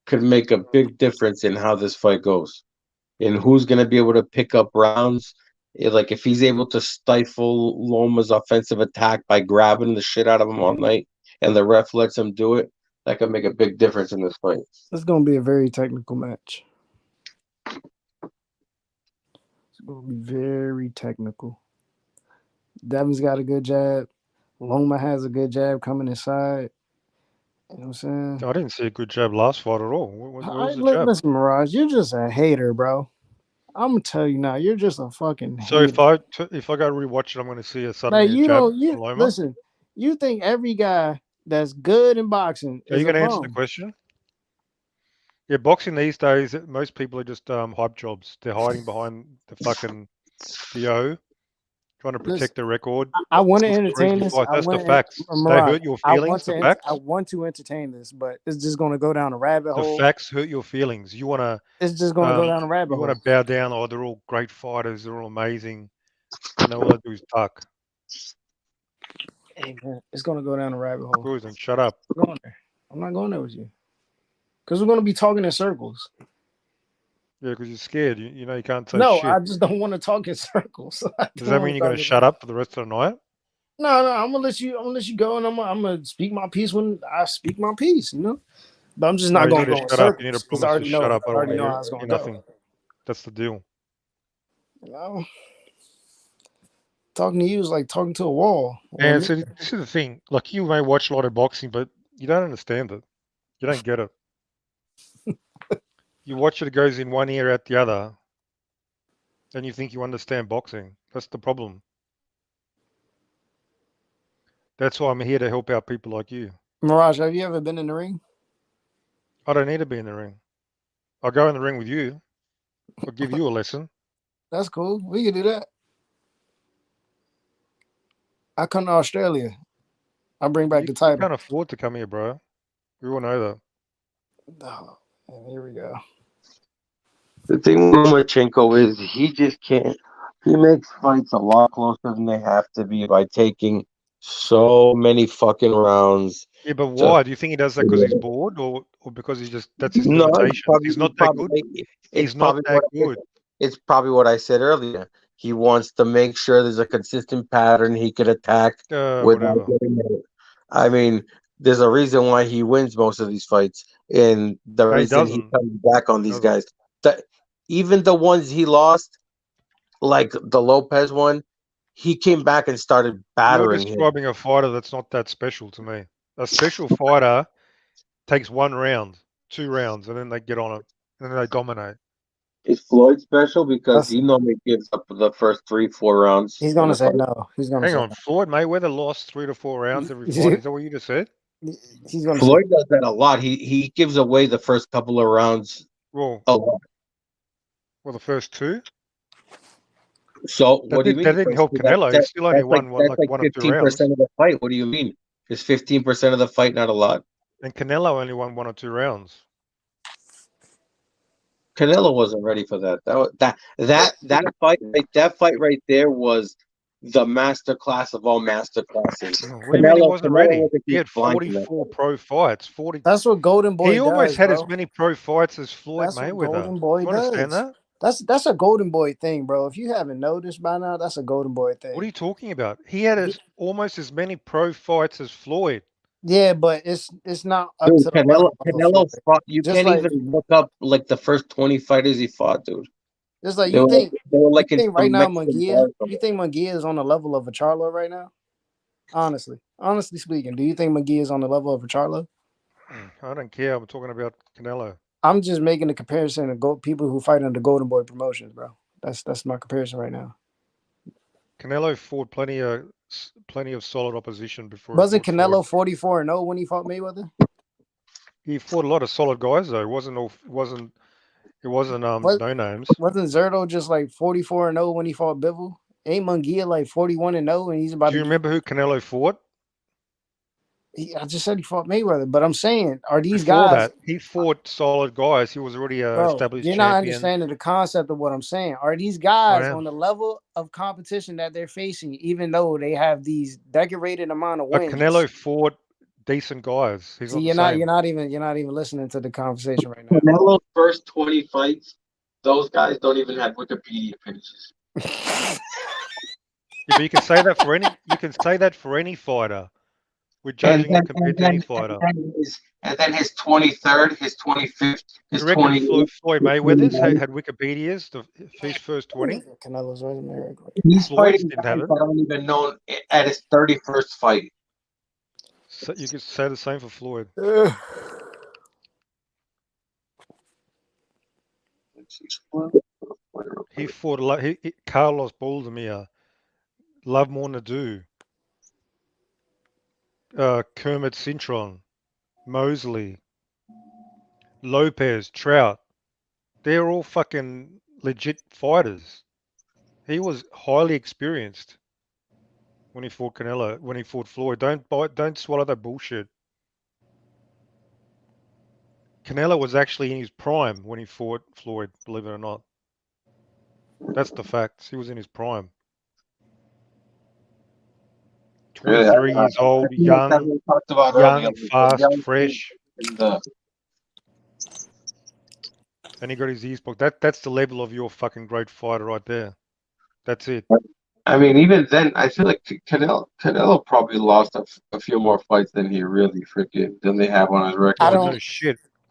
could make a big difference in how this fight goes. And who's going to be able to pick up rounds. Like, if he's able to stifle Loma's offensive attack by grabbing the shit out of him all night and the ref lets him do it, that could make a big difference in this fight. It's going to be a very technical match. It's going to be very technical. Devin's got a good jab. Loma has a good jab coming inside. You know what I'm saying? I didn't see a good jab last fight at all. Where was the jab? Listen, Mirage, you're just a hater, bro. I'm gonna tell you now, you're just a fucking So hater. if I go rewatch it, I'm going to see Like suddenly a jab from you Loma. listen. You think every guy that's good in boxing Are is you a going to answer the bum? question? Yeah, boxing these days, most people are just hype jobs. They're hiding behind the fucking PO, trying to Listen, protect their record. I want to Looking for entertain easy this. fights. I That's the want facts. They Mirage. hurt your feelings. The I facts. want to entertain this, but it's just gonna go down a rabbit The hole. facts hurt your feelings. You want to. It's just gonna go down a rabbit You want hole. to bow down. Oh, they're all great fighters. They're all amazing, and all they do is duck. Hey, man, it's gonna go down a rabbit hole. Bruce, and shut up. I'm going there. I'm not going there with you, because we're gonna be talking in circles. Yeah, because you're scared. You know you can't say No, shit. I just don't want to talk in circles. Does that mean you're going to shut up for the rest of the night? No, I'm gonna let you go, and I'm gonna speak my piece when I speak my piece. You know, but I'm just No, not you gonna need to go in shut up. You need to circles because I promise to already know. shut up. I I don't want already to know hear how it's gonna nothing. go. That's the deal. You know, talking to you is like talking to a wall. And so this is the thing. Like, you may watch a lot of boxing, but you don't understand it. You don't get it. You watch it, it goes in one ear out the other, and you think you understand boxing. That's the problem. That's why I'm here to help out people like you. Mirage, have you ever been in the ring? I don't need to be in the ring. I'll go in the ring with you. I'll give you a lesson. That's cool. We can do that. I come to Australia. I bring back the You title. can't afford to come here, bro. We all know that. Oh, man, here we go. The thing with Lomachenko is he just can't. He makes fights a lot closer than they have to be by taking so many fucking rounds. Yeah, but why? Do you think he does that because he's bored, or because that's his No, limitations? He's not that good. He's not that good. It's probably what I said earlier. He wants to make sure there's a consistent pattern he could attack without Whatever. getting hit. I mean, there's a reason why he wins most of these fights, and the No, he reason he doesn't. comes back on these guys. Even the ones he lost, like the Lopez one, he came back and started You're battering him. describing a fighter that's not that special to me. A special fighter takes 1 round, 2 rounds, and then they get on it, and then they dominate. Is Floyd special because he normally gives up the first 3-4 rounds? He's gonna say no. He's gonna Hang say on, no. Floyd Mayweather lost 3 to 4 rounds every fight. Is that what you just said? He's gonna Floyd does that a lot. He gives away the first couple of rounds Well, a lot. Well, the first 2. So what do you mean? That didn't help Canelo. He still only won that's like 1 or 2 rounds. 15% of the fight. What do you mean? Is 15% of the fight not a lot? And Canelo only won 1 or 2 rounds. Canelo wasn't ready for that. That fight right there was the master class of all master classes. What do you mean he wasn't ready? He had 44 pro fights. 40. That's what Golden Boy does. He almost had bro. as many pro fights as Floyd That's what Mayweather. Golden Boy You understand does. that? That's a Golden Boy thing, bro. If you haven't noticed by now, that's a Golden Boy thing. What are you talking about? He had almost as many pro fights as Floyd. Yeah, but it's not up Dude, to the level of Canelo Floyd. fought. You Just can't like- even look up like the first 20 fighters he fought, dude. Just like They you were- think, they were like you in think right some now, Mexican Munguia. bars. You think Munguia is on the level of a Charlo right now? Honestly speaking, do you think Munguia is on the level of a Charlo? I don't care. I'm talking about Canelo. I'm just making a comparison of people who fight under Golden Boy promotions, bro. That's my comparison right now. Canelo fought plenty of solid opposition before. Wasn't he fought Canelo 44-0 when he fought Mayweather? He fought a lot of solid guys though. It wasn't no names. Wasn't Zerto just like 44-0 when he fought Bivol? Ain't Munguia like 41-0 and he's about Do you remember who Canelo fought? I just said he fought Mayweather, but I'm saying, are these Before guys? that, he fought solid guys. He was already an established you're champion. not understanding the concept of what I'm saying. Are these guys on the level of competition that they're facing, even though they have these decorated amount of But wins? Canelo fought decent guys. He's See, not you're not even listening to the conversation right now. Canelo's first 20 fights, those guys don't even have Wikipedia pages. Yeah, but you can say that for any fighter. We're judging him compared to any fighter. And then his 23rd, his 25th, his You reckon 28th. Floyd Mayweather's had Wikipedia's his first 20? Canelo's resume. He's Floyd's fighting didn't guys have it. that don't even know at his 31st fight. So you could say the same for Floyd. He fought Carlos Baldomir, Love More Nadu, Kermit Cintron, Mosley, Lopez, Trout. They're all fucking legit fighters. He was highly experienced when he fought Canelo, when he fought Floyd. Don't swallow that bullshit. Canelo was actually in his prime when he fought Floyd, believe it or not. That's the facts. He was in his prime. 23 years old, young, fast, fresh. And he got his ears booked. That's the level of your fucking great fighter right there. That's it. I mean, even then, I feel like Canelo probably lost a few more fights than he really than they have on his record.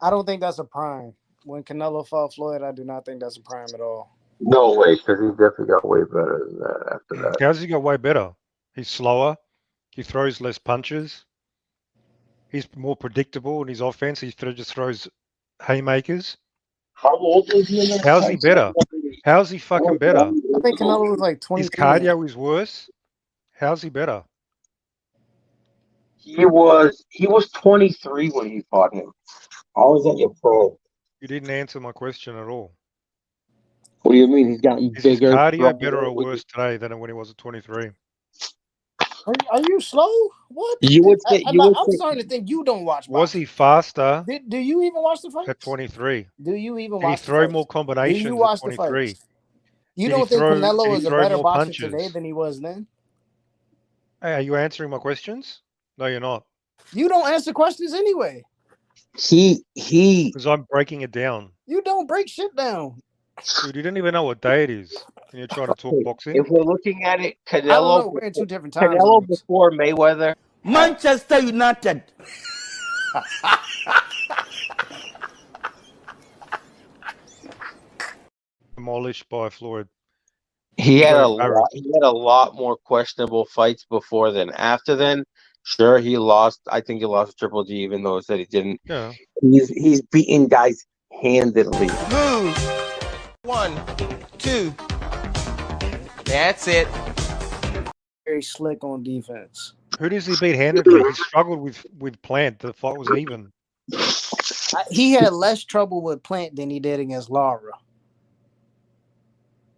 I don't think that's a prime. When Canelo fought Floyd, I do not think that's a prime at all. No way, because he definitely got way better than that after that. How's he got way better? He's slower. He throws less punches. He's more predictable in his offense. He just throws haymakers. How old is he? How's he better? How's he fucking better? I think Canelo was like 20. His cardio is worse. How's he better? He was 23 when he fought him. I was at your pro. You didn't answer my question at all. What do you mean? He's gotten Is bigger. his cardio better or worse today than when he was at 23? Are you slow? What? I'm starting to think you don't watch boxing. Was he faster? Do you even watch the fights? At 23. Do you even Did watch he throw the more fights? combinations Do you watch at 23? the fights? You Did he don't think throw- Canelo did he is a throw better more boxer punches? today than he was then? Hey, are you answering my questions? No, you're not. You don't answer questions anyway. He Because I'm breaking it down. You don't break shit down. Dude, you don't even know what day it is. And you're trying to talk boxing. If we're looking at it, I don't know. Canelo, We're in two different time Canelo zones. before Mayweather. Manchester United. Demolished by Floyd. He had Very a lot more questionable fights before then. After then, sure, he lost. I think he lost to Triple G, even though it said he didn't. Yeah. He's beating guys handedly. Move. 1, 2. That's it. Very slick on defense. Who does he beat handedly? He struggled with Plant. The fight was even. He had less trouble with Plant than he did against Lara.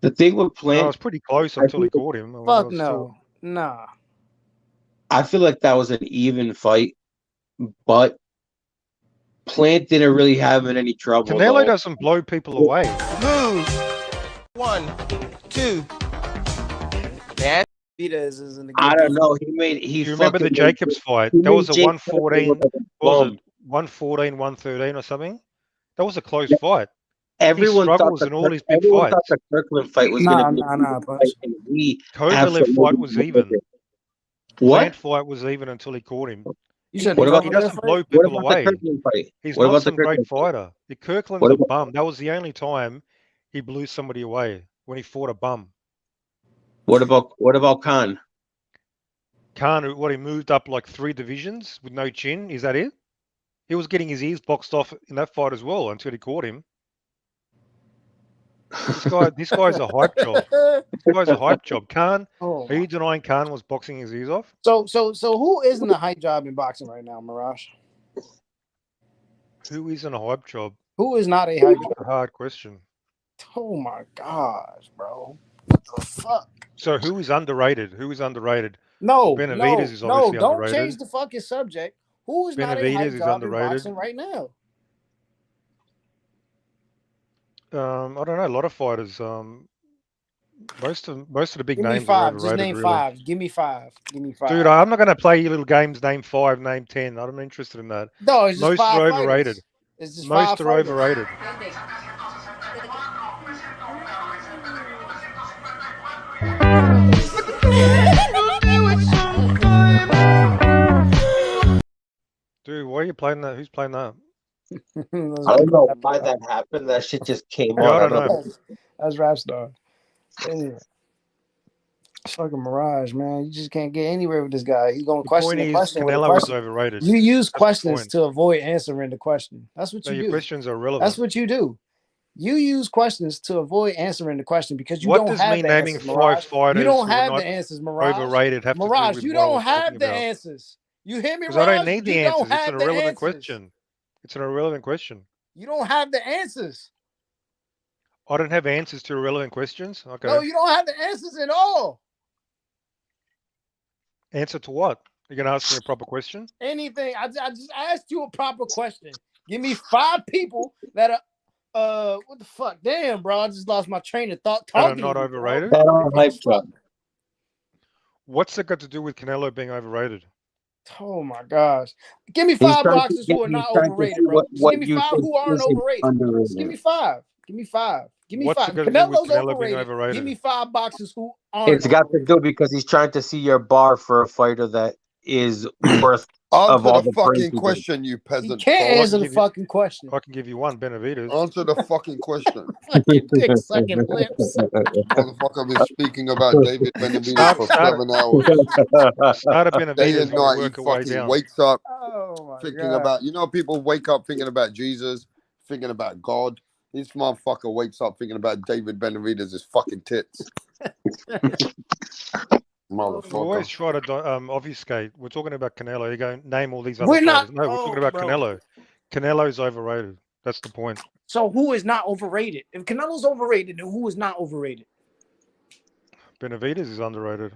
The thing with Plant, No, it was pretty close until he caught him. I mean, Fuck it was no. still- Nah. I feel like that was an even fight, but Plant didn't really have any trouble. Canelo though. doesn't blow people away. Move. 1, 2. That's Benavidez isn't a good I don't know. He Do you remember the fucking- Jacobs fight? he That was a made 114. Jacobs look like a What was bum. it? 114, 113 or something? That was a close fight. Everyone thought struggles the in all his big everyone fights. thought the Kirkland fight was Nah, going to be nah, a nah, good Punch. fight, and he Kovalev absolutely fight was blew even. it. What? Plant fight was even until he caught him. You said What about He Kovalev doesn't fight? blow What people about the away. Kirkland fight? He's What not about the some great Kirkland fight? fighter. Kirkland's What a about- bum. That was the only time he blew somebody away, when he fought a bum. What about Khan? Khan, he moved up like 3 divisions with no chin. Is that it? He was getting his ears boxed off in that fight as well until he caught him. This guy's a hype job. This guy's a hype job. Khan, Oh. are you denying Khan was boxing his ears off? So who isn't a hype job in boxing right now, Mirage? Who isn't a hype job? Who is not a hype That's job? a hard question. Oh my gosh, bro. What the fuck? So who is underrated? Who is underrated? No, Benavidez is no, obviously don't underrated. change the fucking subject. Who is not a Benavidez hype is job in underrated. boxing right now? I don't know. A lot of fighters. Most of the big Give me names are five. Just overrated. name really. 5. Give me 5. Give me 5. Dude, I'm not going to play you little games. Name 5, name 10. I'm not interested in that. No, it's just Most 5 are fighters. overrated. It's just Most 5 are fighters. overrated. Dude, why are you playing that? Who's playing that? I don't know why that happened. That shit just came Yeah, on. I don't know. That's Rap Star. Anyway, it's fucking Mirage, man. You just can't get anywhere with this guy. He's gonna The question point the is question with a Canelo is question. overrated. You use That's the questions point. to avoid answering the question. That's what No, you your do. questions are relevant. That's what you do. You use questions to avoid answering the question because you What don't does have me the naming answers, 5 Mirage. You fighters don't who are have the not answers, Mirage. overrated have to do Mirage, with you what I don't was talking have the about? answers. You hear me, Because I don't Raj? need the You don't answers. It's an have the irrelevant answers. question. It's an irrelevant question. You don't have the answers. I don't have answers to irrelevant questions. Okay. No, you don't have the answers at all. Answer to what? You're gonna ask me a proper question? Anything. I just asked you a proper question. Give me 5 people that are what the fuck? Damn, bro. I just lost my train of thought That are talking not to you, overrated? bro. That on hype truck. What's it got to do with Canelo being overrated? Oh my gosh. Give me He's 5 trying to boxers get. who are He's not trying to overrated, see bro. Just what give me you 5 think who aren't isn't overrated. Just give me underrated. 5. Give me 5. Give me What's 5. it got to do with Canelo's Canelo being overrated. Give overrated? me 5 boxers who aren't It's got to overrated. do because he's trying to see your bar for a fighter that is worth of Answer all the the praise fucking he did. question, you He peasant can't fuck. answer the fucking question. I can give you one, Benavidez. Answer the fucking question. Fucking dick sucking lips. Motherfucker been speaking about David Benavidez for Start 7 hours. at Day Benavidez and and we'll night, he work our way fucking down. wakes up Oh my thinking god. about, people wake up thinking about Jesus, thinking about God. This motherfucker wakes up thinking about David Benavidez' fucking tits. We always Motherfucker. try to obfuscate. We're talking about Canelo. You go name all these other We're fighters. not. No, we're talking about bro. Canelo. Canelo's overrated. That's the point. So who is not overrated? If Canelo's overrated, then who is not overrated? Benavidez is underrated.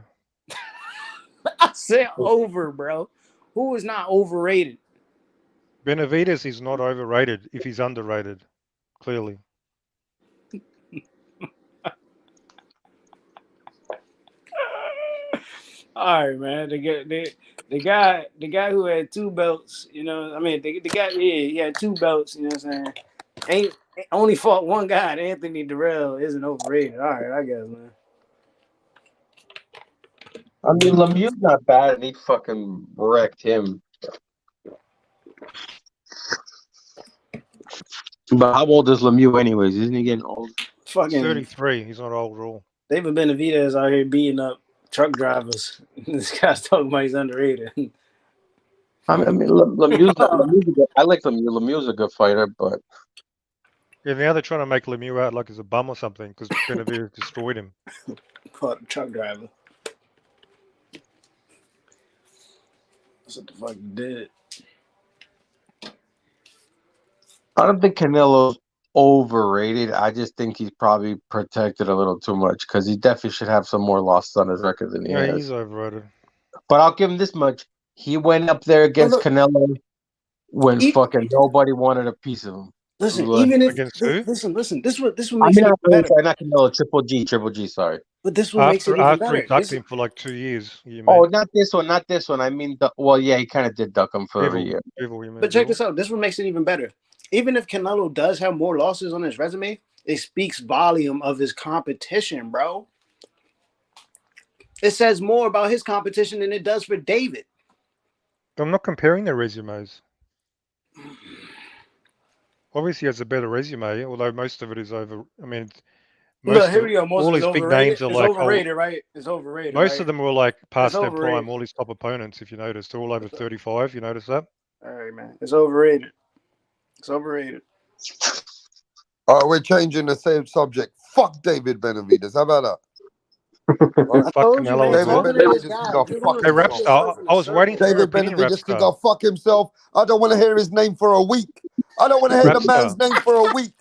I said over, bro. Who is not overrated? Benavidez is not overrated if he's underrated. Clearly. All right, man. The guy who had 2 belts, the guy, he had 2 belts, you know what I'm saying? Ain't only fought one guy, Anthony Durrell isn't overrated. All right, I guess, man. I mean, Lemieux's not bad, and he fucking wrecked him. But how old is Lemieux, anyways? Isn't he getting old? Fucking 33. He's not old at all. David Benavidez out here beating up truck drivers. This guy's talking about he's underrated. I mean, Lemieux's I like Lemieux. Lemieux's a good fighter, but Yeah, now they're trying to make Lemieux out like he's a bum or something because Benavidez destroyed him. Caught a truck driver. That's what the fuck he did. I don't think Canelo's overrated. I just think he's probably protected a little too much because he definitely should have some more losses on his record than he Yeah, has. he's overrated. But I'll give him this much. He went up there against Canelo when fucking nobody wanted a piece of him. Listen, even if against who? Listen. This what I makes mean, it even better. sorry, not Canelo, Triple G. Sorry. But this one makes it even After better. he ducked him for like 2 years. Oh, not this one. I mean, well, yeah, he kind of did duck him for a year. But check this out. This one makes it even better. Even if Canelo does have more losses on his resume, it speaks volume of his competition, bro. It says more about his competition than it does for David. I'm not comparing their resumes. Obviously, he has a better resume, although most of it is over. I mean, Look, here we go. Most all of his it's big overrated. names are It's like overrated, right? It's overrated. Most right? of them were like past their overrated. prime. All his top opponents, if you notice, they're all over 35. You notice that? All right, man. It's overrated. It's overrated. All right, we're changing the same subject. Fuck David Benavidez. How about that? Right. Fuck Canelo as David well. Benavidez can go fuck Hey, himself. Rapstar, I was waiting for your David opinion, Benavidez can go Rapstar. fuck himself. I don't want to hear his name for a week. I don't want to hear the man's Rapstar. name for a week.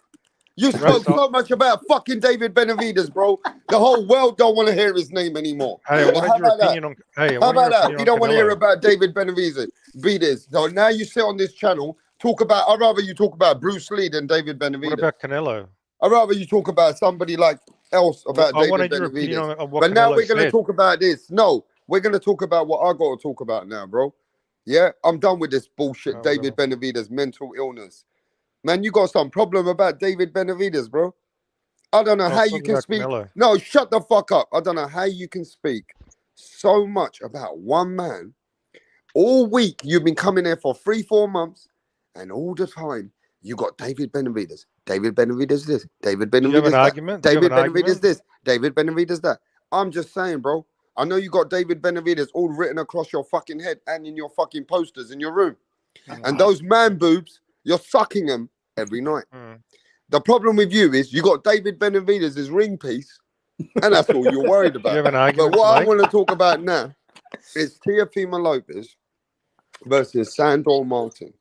You spoke Rapstar. so much about fucking David Benavidez, bro. The whole world don't want to hear his name anymore. Hey, I wanted How your about that? opinion on. Hey, I How wanted your about that? opinion We on don't want to hear Canelo. about David Benavidez. So now you sit on this channel, talk about. I'd rather you talk about Bruce Lee than David Benavidez. What about Canelo? I'd rather you talk about somebody like else about I David wanted your opinion Benavidez. on what But now Canelo we're going to said. talk about this. No, we're going to talk about what I got to talk about now, bro. Yeah, I'm done with this bullshit. David Benavidez, mental illness. Man, you got some problem about David Benavidez, bro. I don't know how you can speak. Canelo. No, shut the fuck up. I don't know how you can speak so much about one man All week you've been coming here for 3-4 months, and all the time you got David Benavidez. David Benavidez this. David Do you have an Benavidez that. argument? Do you have David an Benavidez argument? this. David Benavidez that. I'm just saying, bro. I know you got David Benavidez all written across your fucking head and in your fucking posters in your room. And those man boobs, you're sucking them every night. The problem with you is you got David Benavidez' ring piece, and that's all you're worried Do you about. have an But argument what to I make? want to talk about now is Teofimo Lopez versus Sandor Martin.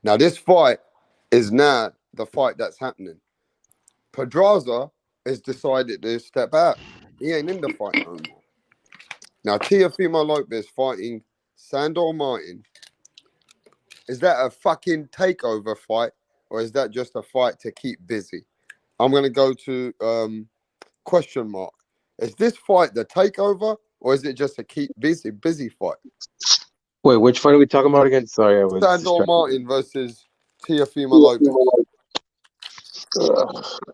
Now, this fight is now the fight that's happening. Pedraza has decided to step out. He ain't in the fight no more. Now, Teofimo Lopez fighting Sandor Martin. Is that a fucking takeover fight, or is that just a fight to keep busy? I'm going to go to question mark. Is this fight the takeover, or is it just a keep busy fight? Wait, which fight are we talking about again? Sorry, I was Sandor distracted. Martin versus Teofimo Lopez.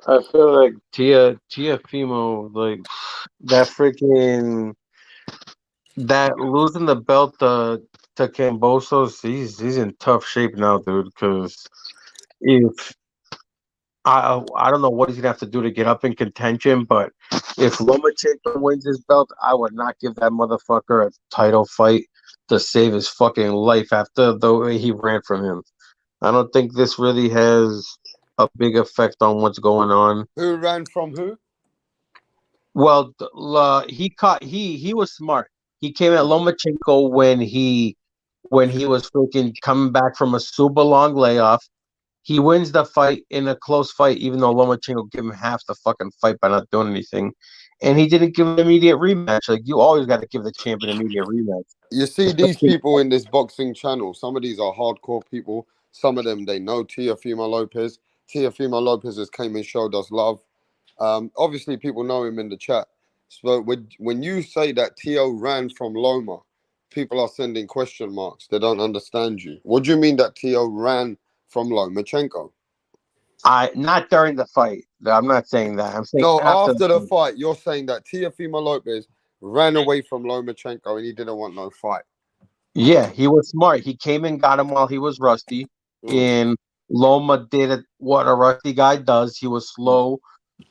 I feel like Tiafimo, like that freaking that losing the belt to Cambosos, he's in tough shape now, dude. Because if I don't know what he's gonna have to do to get up in contention, but if Lomachenko wins his belt, I would not give that motherfucker a title fight to save his fucking life after the way he ran from him. I don't think this really has a big effect on what's going on. Who ran from who? Well, he was smart. He came at Lomachenko when he was freaking coming back from a super long layoff. He wins the fight in a close fight, even though Lomachenko gave him half the fucking fight by not doing anything. And he didn't give an immediate rematch. Like, you always got to give the champion an immediate rematch. You see these people in this boxing channel. Some of these are hardcore people. Some of them, they know Teofimo Lopez. Teofimo Lopez has came and showed us love. Obviously, people know him in the chat. So when you say that Teo ran from Loma, people are sending question marks. They don't understand you. What do you mean that Teo ran from Lomachenko? Not during the fight. I'm not saying that. I'm saying No, after after the the fight. fight, you're saying that Teofimo Lopez ran away from Lomachenko and he didn't want no fight. Yeah, he was smart. He came and got him while he was rusty. And Loma did what a rusty guy does. He was slow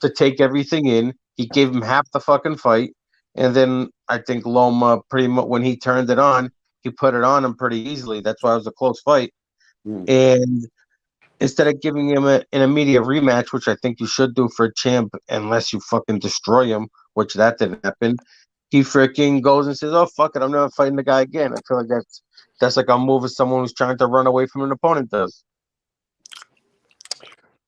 to take everything in. He gave him half the fucking fight. And then I think Loma pretty much when he turned it on, he put it on him pretty easily. That's why it was a close fight. And instead of giving him an immediate rematch, which I think you should do for a champ, unless you fucking destroy him, which that didn't happen, he freaking goes and says, "Oh fuck it, I'm never fighting the guy again." I feel like that's like a move of someone who's trying to run away from an opponent does.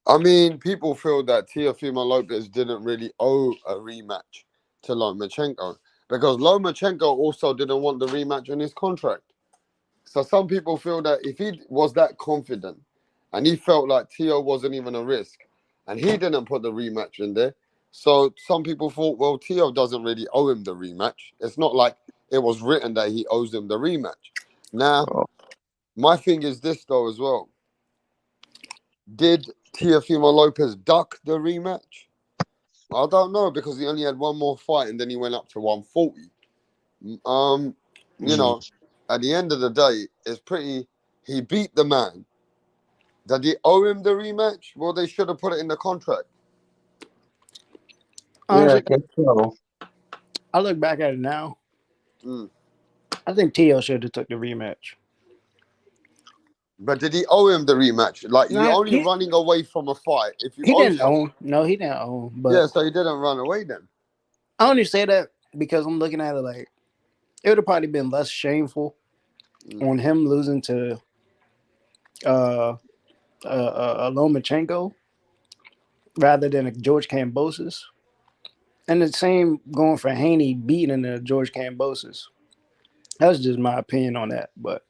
I mean, people feel that Teofimo Lopez didn't really owe a rematch to Lomachenko because Lomachenko also didn't want the rematch in his contract. So some people feel that if he was that confident and he felt like Teo wasn't even a risk and he didn't put the rematch in there, so some people thought, well, Teo doesn't really owe him the rematch. It's not like it was written that he owes him the rematch. Now, my thing is this though as well. Did Teofimo Lopez duck the rematch? I don't know because he only had one more fight and then he went up to 140. You know, at the end of the day, it's pretty. He beat the man. Did he owe him the rematch? Well, they should have put it in the contract. Yeah, I Honestly, guess so. I look back at it now. Mm. I think Teo should have took the rematch. But did he owe him the rematch? Like, you're Nah, only running away from a fight if you he owe didn't someone. own. No, he didn't own. But Yeah, so he didn't run away then. I only say that because I'm looking at it like it would have probably been less shameful on him losing to Lomachenko rather than a George Kambosos. And the same going for Haney beating George Kambosos. That's just my opinion on that. But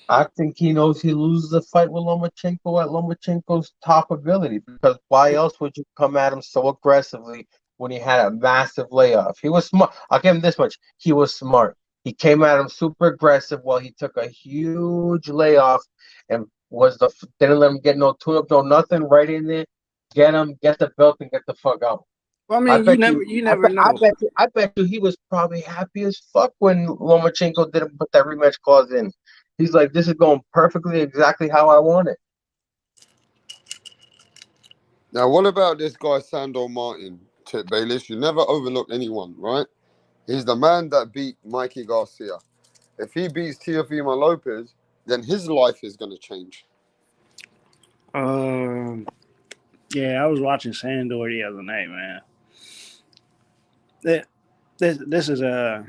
I think he knows he loses the fight with Lomachenko at Lomachenko's top ability because why else would you come at him so aggressively when he had a massive layoff? He was smart. I'll give him this much. He was smart. He came at him super aggressive while he took a huge layoff and didn't let him get no tune up, no nothing right in there. Get him, get the belt, and get the fuck out. Well, I I mean, bet you. you never know. I bet you he was probably happy as fuck when Lomachenko didn't put that rematch clause in. He's like, this is going perfectly exactly how I want it. Now, what about this guy, Sandor Martin, Chip Bayless? You never overlook anyone, right? He's the man that beat Mikey Garcia. If he beats Teofimo Lopez, then his life is going to change. Yeah, I was watching Sandor the other night, man. This is a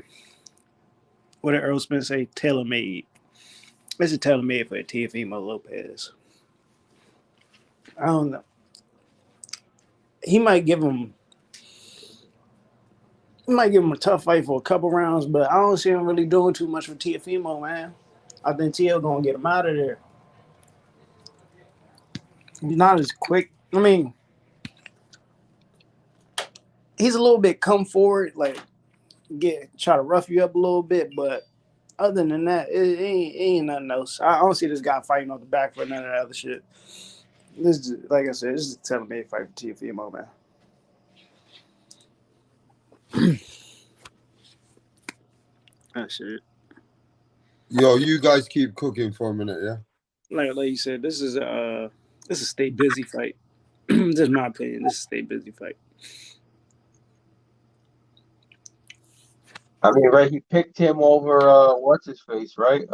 what did Earl Smith say? Tailor made. This is tailor made for Teofimo Lopez. I don't know. He might give him. He might give him a tough fight for a couple rounds, but I don't see him really doing too much for Teofimo, man. I think Teo gonna get him out of there. He's not as quick. I mean, he's a little bit come forward, like try to rough you up a little bit, but other than that, it ain't nothing else. I don't see this guy fighting on the back for none of that other shit. This is, like I said, this is a tailor-made fight for Teofimo, man. That shit. Yo, you guys keep cooking for a minute, yeah? Like you said, this is a stay busy fight. This is my opinion. This is a stay busy fight. I mean, right? He picked him over what's his face, right?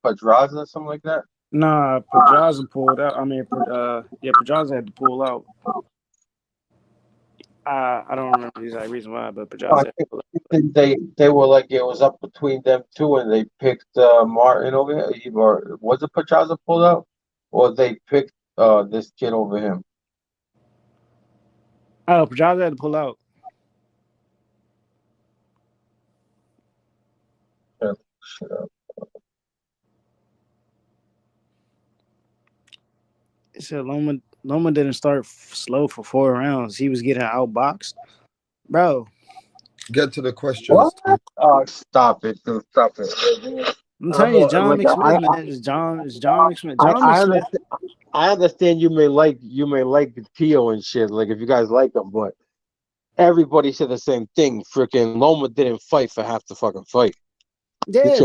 Pedraza, something like that. Nah, Pedraza pulled out. I mean, Pedraza had to pull out. I don't remember the exact reason why, but Pedraza had to pull out. They were like it was up between them two, and they picked Martin over here. Or was it Pedraza pulled out, or they picked this kid over him? Oh, Pedraza had to pull out. Shut up. It said Loma didn't start slow for 4 rounds. He was getting outboxed, bro. Get to the questions. What? Oh, stop it! Dude, stop it! I'm telling you, John Like McSmith, man. It's John McSmith. John McSmith. I understand you may like Tio and shit. Like if you guys like him, but everybody said the same thing. Freaking Loma didn't fight for half the fucking fight. Yeah,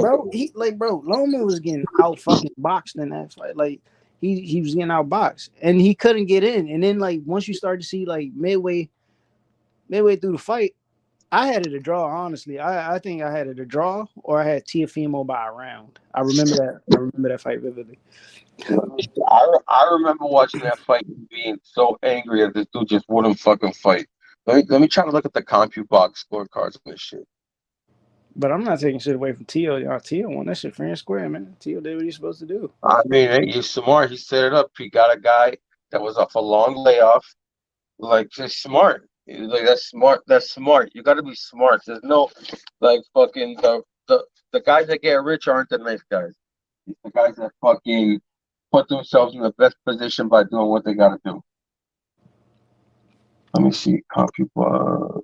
bro. Loma was getting out fucking boxed in that fight. Like he was getting outboxed and he couldn't get in. And then like once you start to see like midway through the fight, I had it a draw. Honestly, I think I had it a draw or I had Teofimo by a round. I remember that. I remember that fight vividly. I remember watching that fight and being so angry that this dude just wouldn't fucking fight. Let me try to look at the CompuBox scorecards and this shit. But I'm not taking shit away from Tio. Y'all, Tio won that shit fair and square, man. Tio did what he's supposed to do. I mean, hey, he's smart. He set it up. He got a guy that was off a long layoff. Like, just smart. Like, that's smart. That's smart. You got to be smart. There's no, like, fucking, the guys that get rich aren't the nice guys. It's the guys that fucking put themselves in the best position by doing what they got to do. Let me see. CompuBox.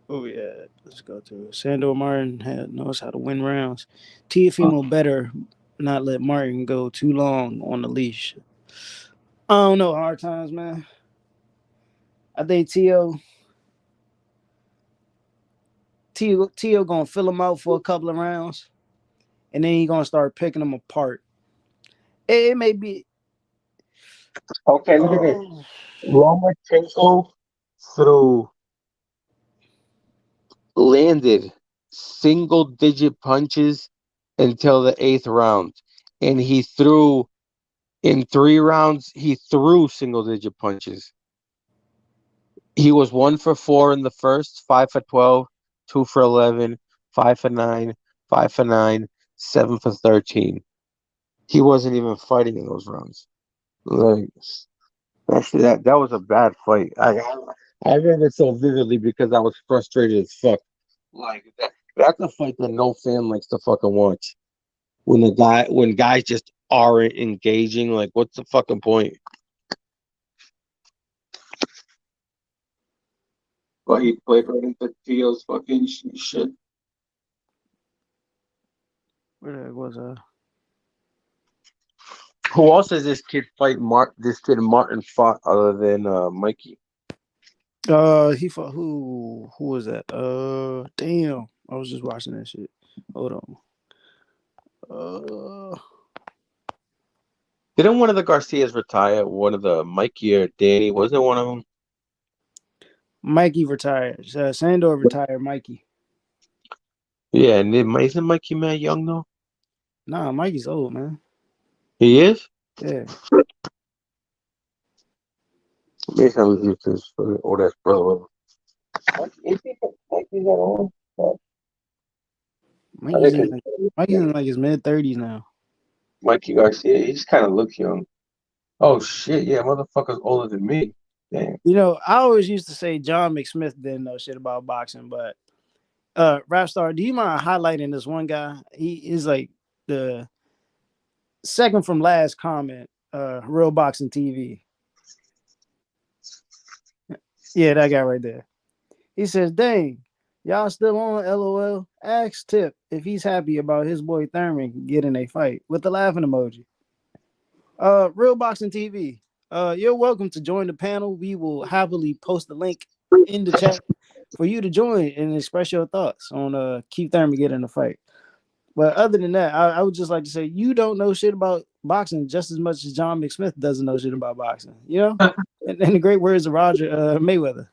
Oh yeah, let's go to it. Sandor Martin knows how to win rounds. Teofimo better not let Martin go too long on the leash. I don't know, hard times, man. I think Tio gonna fill him out for a couple of rounds, and then he gonna start picking them apart. It may be. Okay, look at this. Lomachenko threw landed single digit punches until the 8th round. And he threw in 3 rounds, he threw single digit punches. He was 1 for 4 in the first, 5 for 12, 2 for 11, 5 for 9, 5 for 9, 7 for 13. He wasn't even fighting in those rounds. Like that was a bad fight. I remember it so vividly because I was frustrated as fuck. Like that's a fight that no fan likes to fucking watch. When guys just aren't engaging, like what's the fucking point? But he played right into Tio's fucking shit. Where the heck was I? Who else has this kid fight? This kid Martin fought other than Mikey? He fought who? Who was that? Damn. I was just watching that shit. Hold on. Didn't one of the Garcias retire? One of the Mikey or Danny? Wasn't one of them? Mikey retired. Sandor retired. Mikey. Yeah, and isn't Mikey mad young though? Nah, Mikey's old, man. He is? Yeah. Maybe I'm used to his old ass brother. Mikey's that old? Mikey's in like his mid-30s now. Mikey Garcia, he just kind of looks young. Oh shit, yeah, motherfucker's older than me. Damn. You know, I always used to say John McSmith didn't know shit about boxing, but Rapstar, do you mind highlighting this one guy? He is like the second from last comment, Real Boxing TV. Yeah, that guy right there. He says, dang, y'all still on LOL? Ask Tip if he's happy about his boy Thurman getting a fight with the laughing emoji. Real Boxing TV. You're welcome to join the panel. We will happily post the link in the chat for you to join and express your thoughts on Keith Thurman getting a fight. But other than that, I would just like to say you don't know shit about boxing just as much as John McSmith doesn't know shit about boxing. You know, and the great words of Roger Mayweather.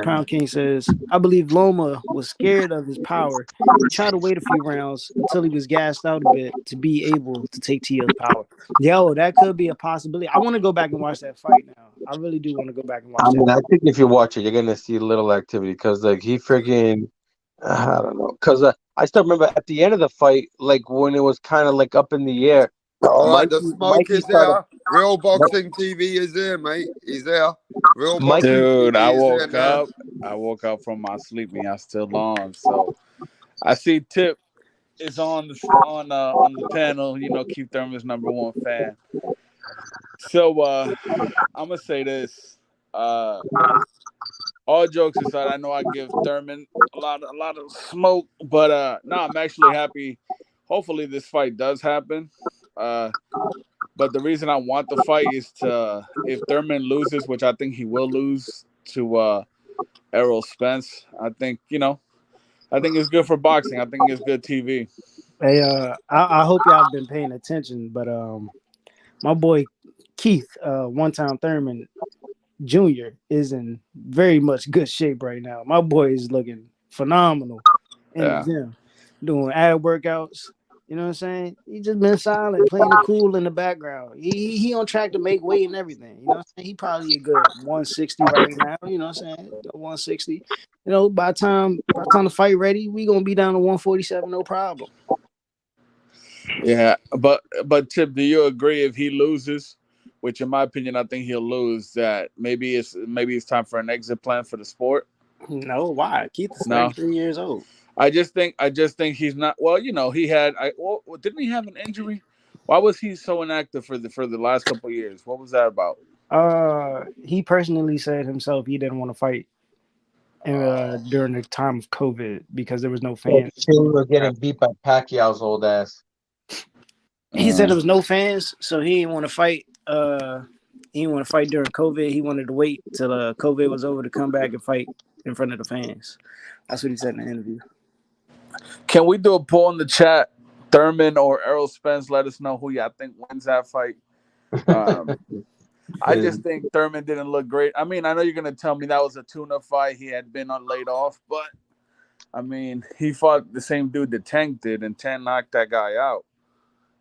Pound King says, I believe Loma was scared of his power. He tried to wait a few rounds until he was gassed out a bit to be able to take Tio's power. Yo, that could be a possibility. I want to go back and watch that fight now. I really do want to go back and watch I that. mean, I think if you watch it, you're gonna see little activity because, like, he freaking, I don't know, because I still remember at the end of the fight, like when it was kind of like up in the air. All right, the smoke is there. Real Boxing TV is there, mate. He's there. Real Boxing Dude, TV I is woke there now. up. I woke up from my sleep and y'all still on. So I see Tip is on the panel. You know, Keith Thurman's #1 fan. So I'm gonna say this. All jokes aside, I know I give Thurman a lot of smoke, but no, I'm actually happy. Hopefully, this fight does happen. But the reason I want the fight is to, if Thurman loses, which I think he will lose to Errol Spence, I think it's good for boxing. I think it's good TV. Hey, I hope y'all been paying attention, but my boy Keith, one-time Thurman Jr. is in very much good shape right now. My boy is looking phenomenal in the gym, doing ab workouts. You know what I'm saying? He just been silent, playing it cool in the background. He on track to make weight and everything. You know what I'm saying? He probably a good 160 right now. You know what I'm saying? 160. You know, by the time the fight ready, we gonna be down to 147, no problem. Yeah, but Tip, do you agree if he loses, which in my opinion I think he'll lose, that maybe it's time for an exit plan for the sport? No, why? Keith is 33 years old. I just think he's not. Well, you know, didn't he have an injury? Why was he so inactive for the last couple of years? What was that about? He personally said himself he didn't want to fight during the time of COVID because there was no fans. He was getting beat by Pacquiao's old ass. He said there was no fans, so he didn't want to fight. He didn't want to fight during COVID. He wanted to wait till COVID was over to come back and fight in front of the fans. That's what he said in the interview. Can we do a poll in the chat? Thurman or Errol Spence? Let us know who y'all think wins that fight. I just think Thurman didn't look great. I mean, I know you're gonna tell me that was a tune-up fight. He had been laid off, but I mean, he fought the same dude that Tank did, and Tank knocked that guy out.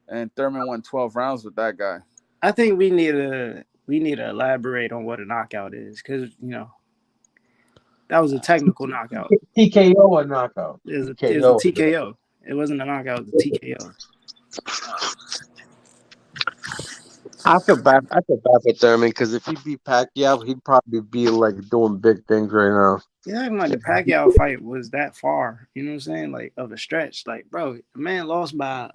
And Thurman won 12 rounds with that guy. I think we need to elaborate on what a knockout is, because that was a technical knockout. TKO or knockout? It was a TKO. It wasn't a knockout. It was a TKO. I feel bad for Thurman because if he beat Pacquiao, he'd probably be like doing big things right now. Yeah, acting like the Pacquiao fight was that far. You know what I'm saying? Like of a stretch. Like, bro, the man lost by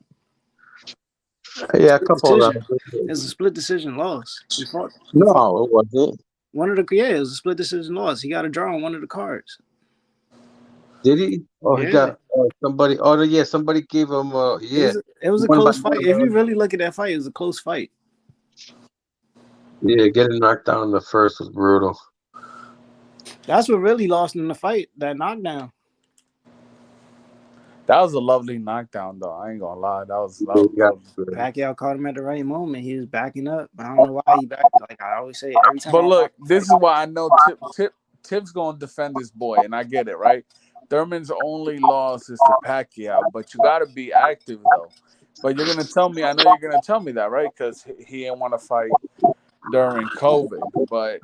a couple of rounds. It's a split decision loss. He fought. No, it wasn't. It was a split decision loss. He got a draw on one of the cards. Did he? Oh, he Yeah, got somebody. Oh, yeah, somebody gave him. Yeah, it was a won by close fight. If you really look at that fight, it was a close fight. yeah, getting knocked down in the first was brutal. That's what really lost in the fight. That knockdown. That was a lovely knockdown, though. I ain't gonna lie. That was He got lovely. Pacquiao caught him at the right moment. He was backing up. I don't know why he backed. Like I always say, every time But I watch look, the this fight, is why I know Tip's gonna defend this boy, and I get it, right? Thurman's only loss is to Pacquiao, but you gotta be active though. But you're gonna tell me, I know you're gonna tell me that, right? Because he didn't want to fight during COVID. But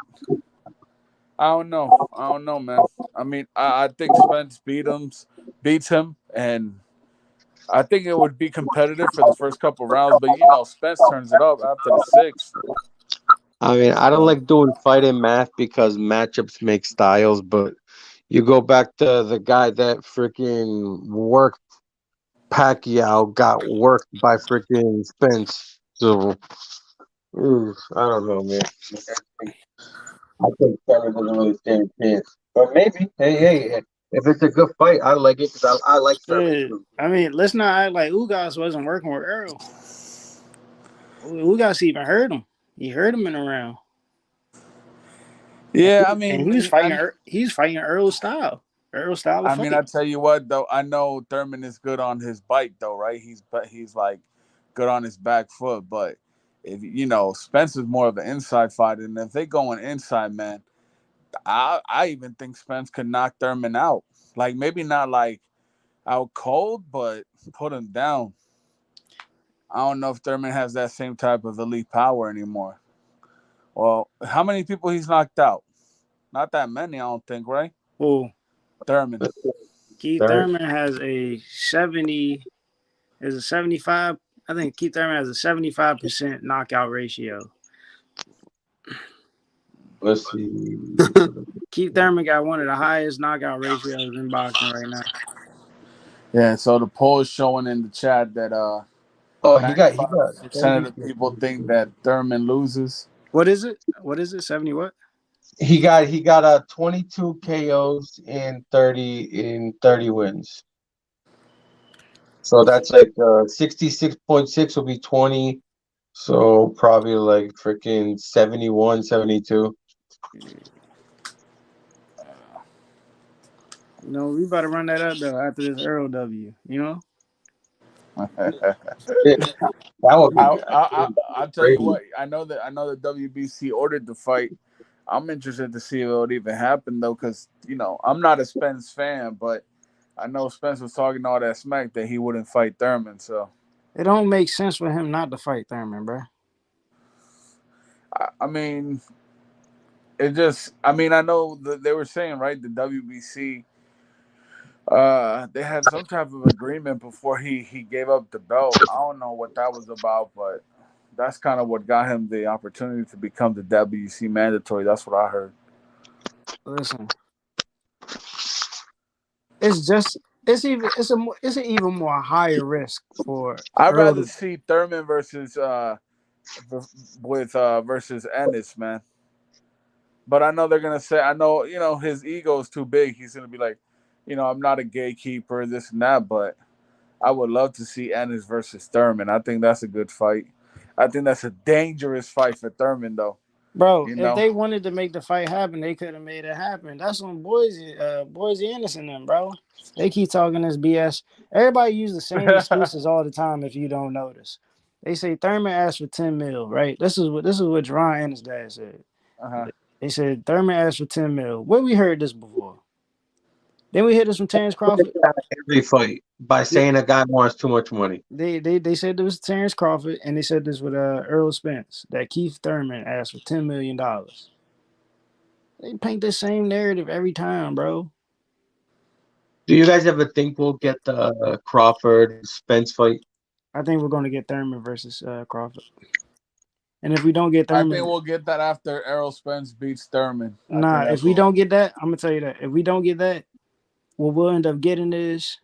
I don't know. I don't know, man. I mean, I think Spence beats him, and I think it would be competitive for the first couple rounds. But Spence turns it up after the sixth. I mean, I don't So, like doing fighting math because matchups make styles, but you go back to the guy that freaking worked Pacquiao got worked by freaking Spence. So, I don't know, man. I think Kevin doesn't really stand a chance. But maybe, hey, if it's a good fight, I like it because I like Thurman shit. too. I mean, let's not act like Ugas wasn't working with Earl. Ugas even hurt him. He hurt him in the round. yeah, I And mean, he was fighting. He's fighting Earl's style. Earl's style of I mean, fight. I tell you what, though, I know Thurman is good on his bike, though, right? He's like good on his back foot, but if Spencer's more of an inside fighter, and if they going inside, man, I even think Spence could knock Thurman out. Like maybe not like out cold, but put him down. I don't know if Thurman has that same type of elite power anymore. Well, how many people he's knocked out? Not that many, I don't think, right? Well, Thurman. Keith Thurman has a 70. Is a 75. I think Keith Thurman has a 75% knockout ratio. Let's see. Keith Thurman got one of the highest knockout ratios in boxing right now. Yeah, so the poll is showing in the chat that Oh, he got 95% of the people think that Thurman loses. What is it? What is it? 70 what? he got 22 KOs in 30 wins. So that's like 66.6 will be 20. So probably like freaking 71, 72. We about to run that up though after this Earl W. That would be good. I'll tell you Crazy. what. I know the WBC ordered the fight. I'm interested to see if it would even happen though, because I'm not a Spence fan, but I know Spence was talking all that smack that he wouldn't fight Thurman. So It don't make sense for him not to fight Thurman, bro. I mean, it just. I mean, I know that they were saying right the WBC. They had some type of agreement before he gave up the belt. I don't know what that was about, but that's kind of what got him the opportunity to become the WC mandatory. That's what I heard. Listen, it's an even more higher risk for I'd Earl rather to. see Thurman versus versus Ennis, man. But I know they're gonna say, I know his ego is too big. He's gonna be like, I'm not a gatekeeper, this and that. But I would love to see Ennis versus Thurman. I think that's a good fight. I think that's a dangerous fight for Thurman, though. Bro, You if know. they wanted to make the fight happen, they could have made it happen. That's on Boise Anderson them, bro. They keep talking this BS. Everybody use the same excuses all the time if you don't notice. They say Thurman asked for 10 mil, right? This is what Jerron and his dad said. Uh-huh. They said Thurman asked for 10 mil. Where we heard this before? Then we heard this from Terrence Crawford. Every fight by saying a guy wants too much money. They said there was Terrence Crawford, and they said this with Earl Spence, that Keith Thurman asked for $10 million. They paint the same narrative every time, bro. Do you guys ever think we'll get the Crawford Spence fight? I think we're going to get Thurman versus Crawford. And if we don't get I Thurman, think we'll get that after Errol Spence beats Thurman. if we don't get that, I'm gonna tell you that. If we don't get that, what we'll end up getting is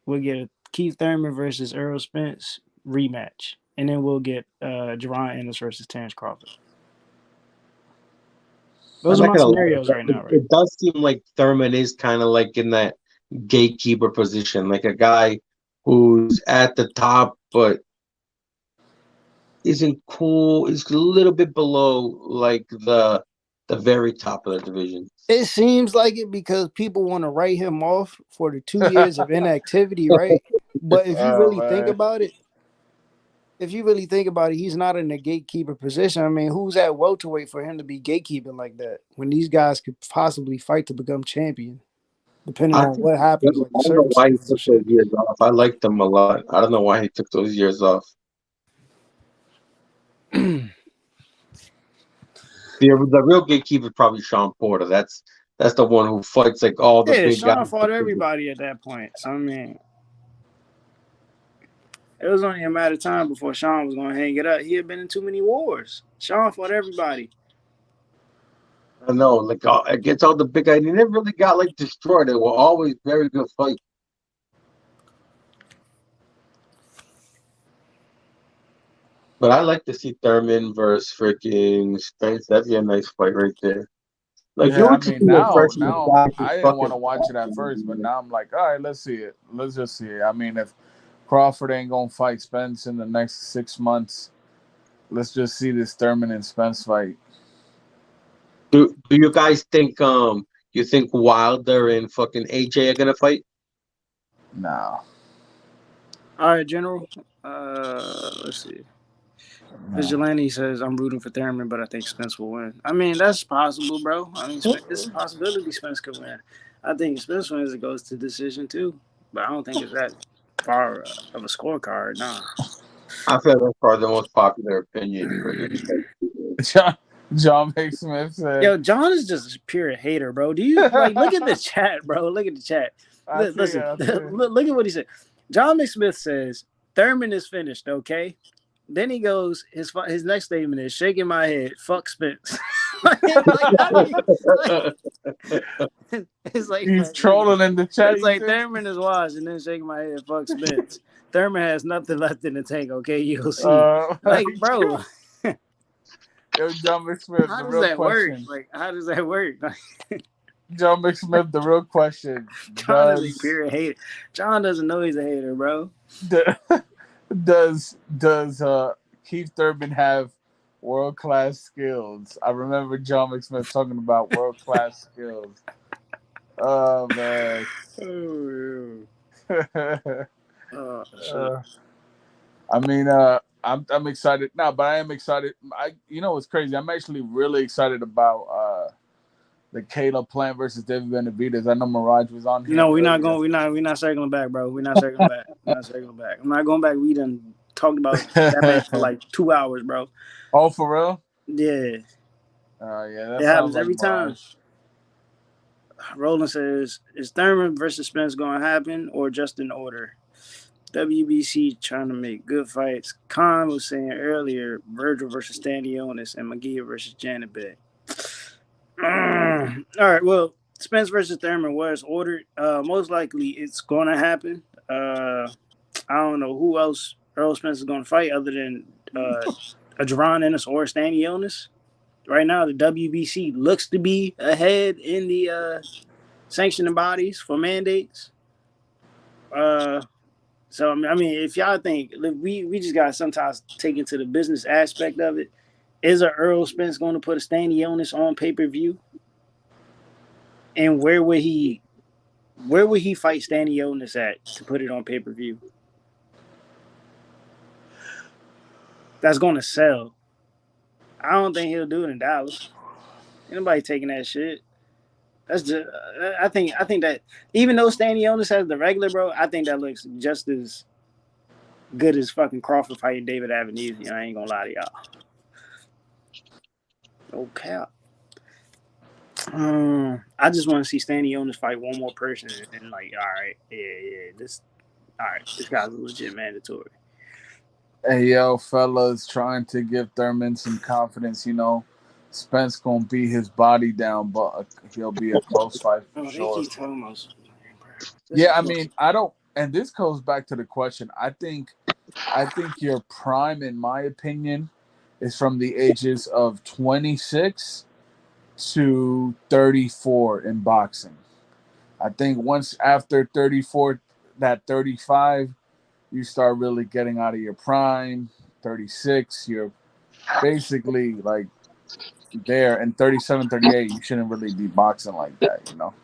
we'll get a Keith Thurman versus Earl Spence rematch, and then we'll get Jerron Ennis versus Terrence Crawford. Those I'm are not my gonna scenarios lie. right now, right? It does seem like Thurman is kind of like in that gatekeeper position, like a guy who's at the top but isn't cool, is a little bit below like the very top of the division. It seems like it because people want to write him off for the 2 years of inactivity, right? But if you Oh really think man. about it, he's not in the gatekeeper position. I mean, who's at welterweight for him to be gatekeeping like that when these guys could possibly fight to become champion, depending I on think what I happens, like the don't know why he circumstances of took those shit. years off. I liked him a lot. I don't know why he took those years off. The real gatekeeper is probably Sean Porter. That's the one who fights like all the Yeah, big guys. Sean fought everybody at that point. I mean, it was only a matter of time before Sean was going to hang it up. He had been in too many wars. Sean fought everybody. I know, like against all the big guys. He never really got like destroyed. They were always very good fights. But I like to see Thurman versus freaking Spence. That'd be a nice fight right there. Like you Yeah, I would just mean see a now freshman guy just I didn't want fucking. to watch it at first, but now I'm like, all right, let's see it. Let's just see it. I mean, if Crawford ain't gonna fight Spence in the next 6 months, let's just see this Thurman and Spence fight. Do you guys think you think Wilder and fucking AJ are gonna fight? No. All right, General. Let's see. Vigilante says I'm rooting for Thurman, but I think Spence will win. I mean, that's possible, bro. I mean, it's a possibility Spence could win. I think if Spence wins, it goes to decision too. But I don't think it's that far of a scorecard. Nah. I feel that's probably the most popular opinion for this. John McSmith said, Yo, John is just a pure hater, bro. Do you like look at the chat, bro? Look at the chat. I see Listen, it, I see it. look at what he said. John McSmith says Thurman is finished. Okay. Then he goes. His next statement is shaking my head. Fuck Spence. It's like He's trolling in the chat. It's like Thurman is washed, and then shaking my head. Fuck Spence. Thurman has nothing left in the tank. Okay, you'll see. Like, bro. Yo, John McSmith, How the does real that question. work? Like, how does that work? John McSmith, the real question. John is a pure hater. John doesn't know he's a hater, bro. Does Keith Thurman have world-class skills? I remember John McSmith talking about world-class skills. Oh man. I mean, I'm excited now, but I am excited. You know what's crazy? I'm actually really excited about the Caleb Plant versus David Benavidez. I know Mirage was on here. No, we're not going. We're not circling back, bro. We're not circling back. We're not circling back. I'm not going back. We done talked about that man for like 2 hours, bro. Oh, for real? Yeah. Yeah, that it sounds happens like every time. Mirage. Roland says, "Is Thurman versus Spence going to happen or just in order?" WBC trying to make good fights. Khan was saying earlier, Virgil versus Stanionis and McGee versus Janibek. All right, well, Spence versus Thurman was ordered. Most likely it's going to happen. I don't know who else Earl Spence is going to fight other than a Jaron Ennis or Stanionis. Right now, the WBC looks to be ahead in the sanctioning bodies for mandates. So I mean, if y'all think we just gotta sometimes take into the business aspect of it. Is a Earl Spence going to put a Stanionis on pay-per-view? And where would he fight Stanionis at to put it on pay-per-view? That's going to sell. I don't think he'll do it in Dallas. Ain't nobody taking that shit. That's just I think that even though Stanionis has the regular, bro, I think that looks just as good as fucking Crawford fighting David Avenese. I ain't gonna lie to y'all. No cap. I just want to see Stanionis fight one more person and like, all right, this guy's a legit mandatory. Hey, yo, fellas, trying to give Thurman some confidence. You know, Spence gonna beat his body down, but he'll be a close fight for sure. They keep telling us. Yeah, I mean, I don't, and this goes back to the question. I think your prime, in my opinion, is from the ages of 26 to 34 in boxing. I think once after 34, that 35, you start really getting out of your prime. 36, you're basically like there. And 37, 38, you shouldn't really be boxing like that, you know?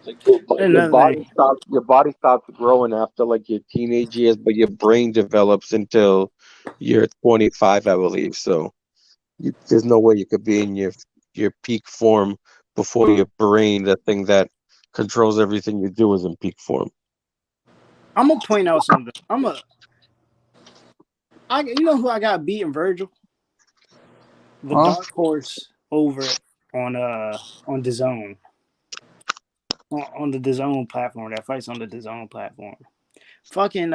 Like your, your Another body thing, stops your body stops growing after like your teenage years, but your brain develops until you're 25, I believe. So there's no way you could be in your peak form before your brain, the thing that controls everything you do, is in peak form. I'm gonna point out something. You know who I got beating Virgil? The Huh? dark horse over on the zone. On the DAZN platform, that fights on the DAZN platform. Fucking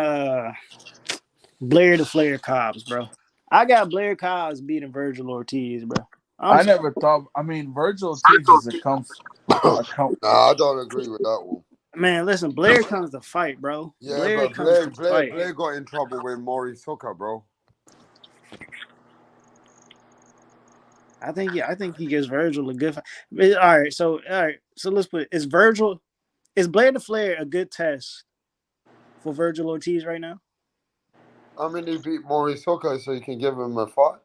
Blair the Flair Cobbs, bro. I got Blair Cobbs beating Virgil Ortiz, bro. I'm I sorry. never thought. I mean, Virgil Ortiz is a Nah, I don't agree with that one. Man, listen, Blair comes to fight, bro. Yeah, Blair but comes to fight. Blair got in trouble with Maurice Hooker, bro. I think he gives Virgil a good fight. All right, so let's put it. Is Blair the Flair a good test for Virgil Ortiz right now? I mean, he beat Maurice Hooker, so you can give him a fight.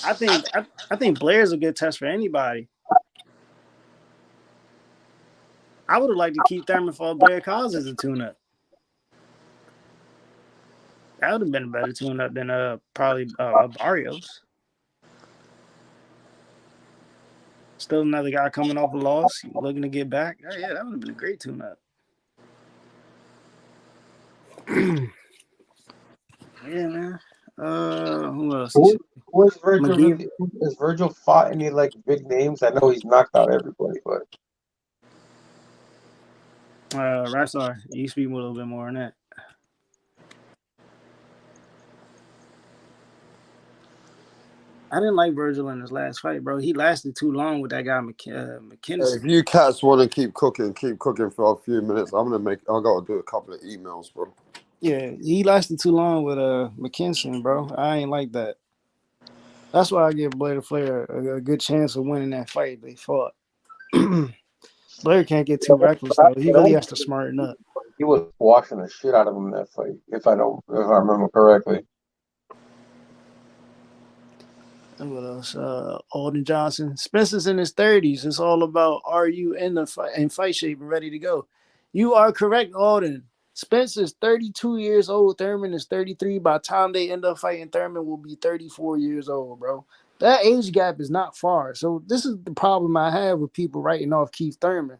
I think Blair's a good test for anybody. I would have liked to keep Thurman for Blair Cause as a tune-up. That would have been a better tune-up than probably Barrios. Still another guy coming off a loss, looking to get back. Oh, yeah, that would have been a great tune-up. Yeah, man. Who else? Who is Virgil McGee. really? Is Virgil fought any like big names? I know he's knocked out everybody, but Rapstar, you speak a little bit more on that. I didn't like Virgil in his last fight, bro. He lasted too long with that guy McKinnison. If you cats want to keep cooking for a few minutes. I gotta do a couple of emails, bro. Yeah, he lasted too long with McKinson, bro. I ain't like that. That's why I give Blair Flair a good chance of winning that fight they fought. Blair can't get too reckless though. He really has to smarten up. he was squashing the shit out of him in that fight. If I remember correctly. And what else? Alden Johnson. Spencer's in his 30s. It's all about are you in the fight shape and ready to go? You are correct, Alden. Spencer's 32 years old. Thurman is 33. By the time they end up fighting, Thurman will be 34 years old, bro. That age gap is not far. So this is the problem I have with people writing off Keith Thurman.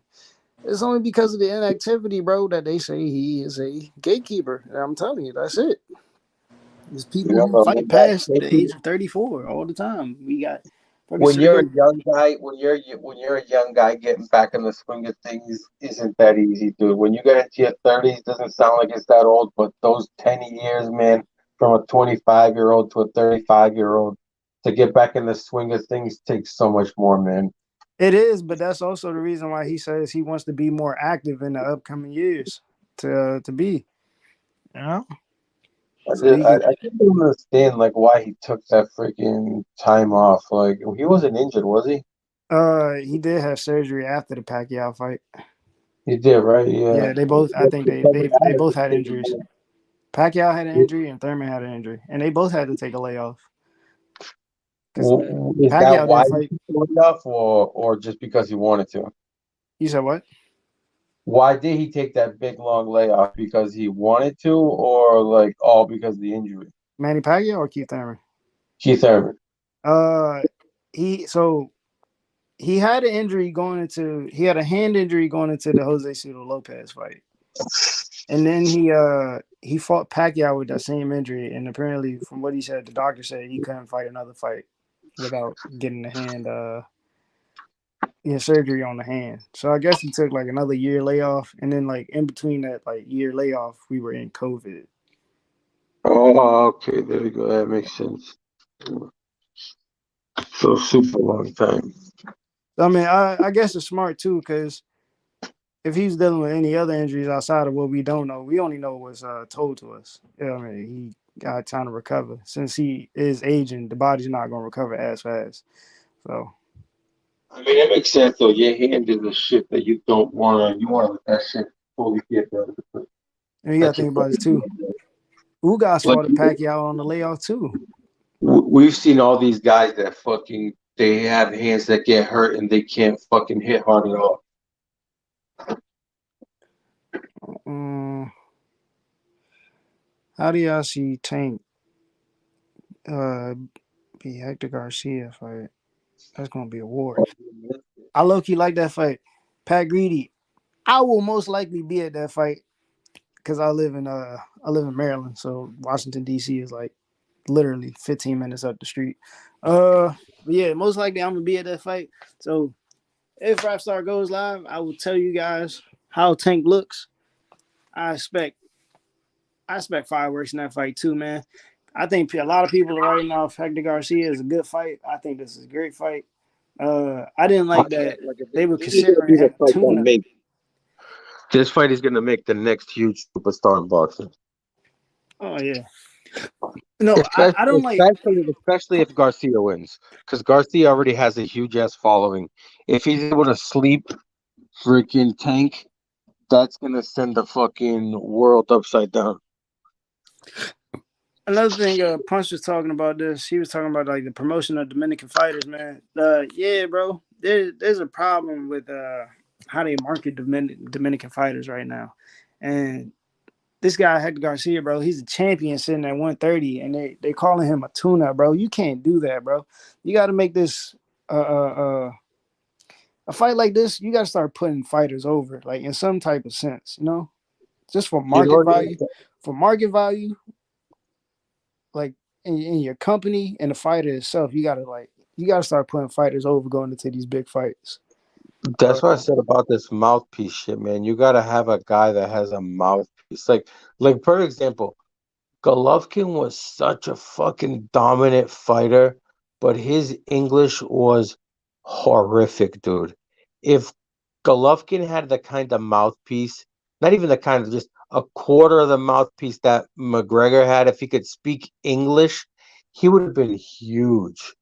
It's only because of the inactivity, bro, that they say he is a gatekeeper. And I'm telling you, that's it. There's people who fight past the age of 34 all the time. We got When you're a young guy, when you're a young guy getting back in the swing of things, isn't that easy, dude. When you get into your 30s, doesn't sound like it's that old, but those 10 years, man, from a 25-year-old to a 35-year-old, to get back in the swing of things takes so much more, man. It is, but that's also the reason why he says he wants to be more active in the upcoming years to be. You know? I didn't understand like why he took that freaking time off. Like he wasn't injured, was he? He did have surgery after the Pacquiao fight. He did, right? Yeah. Yeah, they both. I think they both had injuries. Pacquiao had an injury and Thurman had an injury, and they both had to take a layoff. Well, is that why he took the layoff, or just because he wanted to? You said what? Why did he take that big long layoff? Because he wanted to, or like all because of the injury? Manny Pacquiao or Keith Thurman? Keith Thurman. He had an injury going into. He had a hand injury going into the Jose Cito Lopez fight, and then he fought Pacquiao with that same injury, and apparently, from what he said, the doctor said he couldn't fight another fight without getting the hand surgery on the hand. So I guess he took like another year layoff, and then like in between that like year layoff, we were in COVID. Oh, okay, there you go. That makes sense. So super long time. I mean, I guess it's smart too, because if he's dealing with any other injuries outside of what we don't know, we only know what's told to us. Yeah, I mean, he got time to recover. Since he is aging, the body's not going to recover as fast. So I mean, it makes sense though. Your hand is the shit that you don't want to. You want to let that shit fully get there. And you gotta That's your think about this fucking too. Ugas like. fought a Pacquiao on the layoff too. We've seen all these guys that fucking they have hands that get hurt and they can't fucking hit hard at all. Um, how do y'all see Tank be Hector Garcia fight? That's gonna be a war. I low key like that fight. Pat Greedy. I will most likely be at that fight because I live in Maryland, so Washington D.C. is like literally 15 minutes up the street. But yeah, most likely I'm gonna be at that fight. So if Rapstar goes live, I will tell you guys how Tank looks. I expect fireworks in that fight too, man. I think a lot of people are writing off Hector Garcia as a good fight. I think this is a great fight. I didn't like that they were This is gonna considering be the him fight that tuna. make this fight is gonna make the next huge superstar in boxing. Oh yeah. No, I don't like. Especially if Garcia wins, because Garcia already has a huge ass following. If he's able to sleep freaking Tank, that's gonna send the fucking world upside down. Another thing, Punch was talking about this. He was talking about like the promotion of Dominican fighters, man. Yeah, bro. There's a problem with how they market Dominican fighters right now, and this guy Hector Garcia, bro, he's a champion sitting at 130, and they calling him a tuna, bro. You can't do that, bro. You got to make this a fight like this. You got to start putting fighters over, like in some type of sense, you know, just for You market know, value. For market value, like in your company and the fighter itself, you gotta start putting fighters over going into these big fights. that's what I said about this mouthpiece shit, man. You gotta have a guy that has a mouthpiece. Like for example, Golovkin was such a fucking dominant fighter, but his English was horrific, dude. If Golovkin had the kind of mouthpiece, not even the kind of just a quarter of the mouthpiece that McGregor had, if he could speak English, he would have been huge.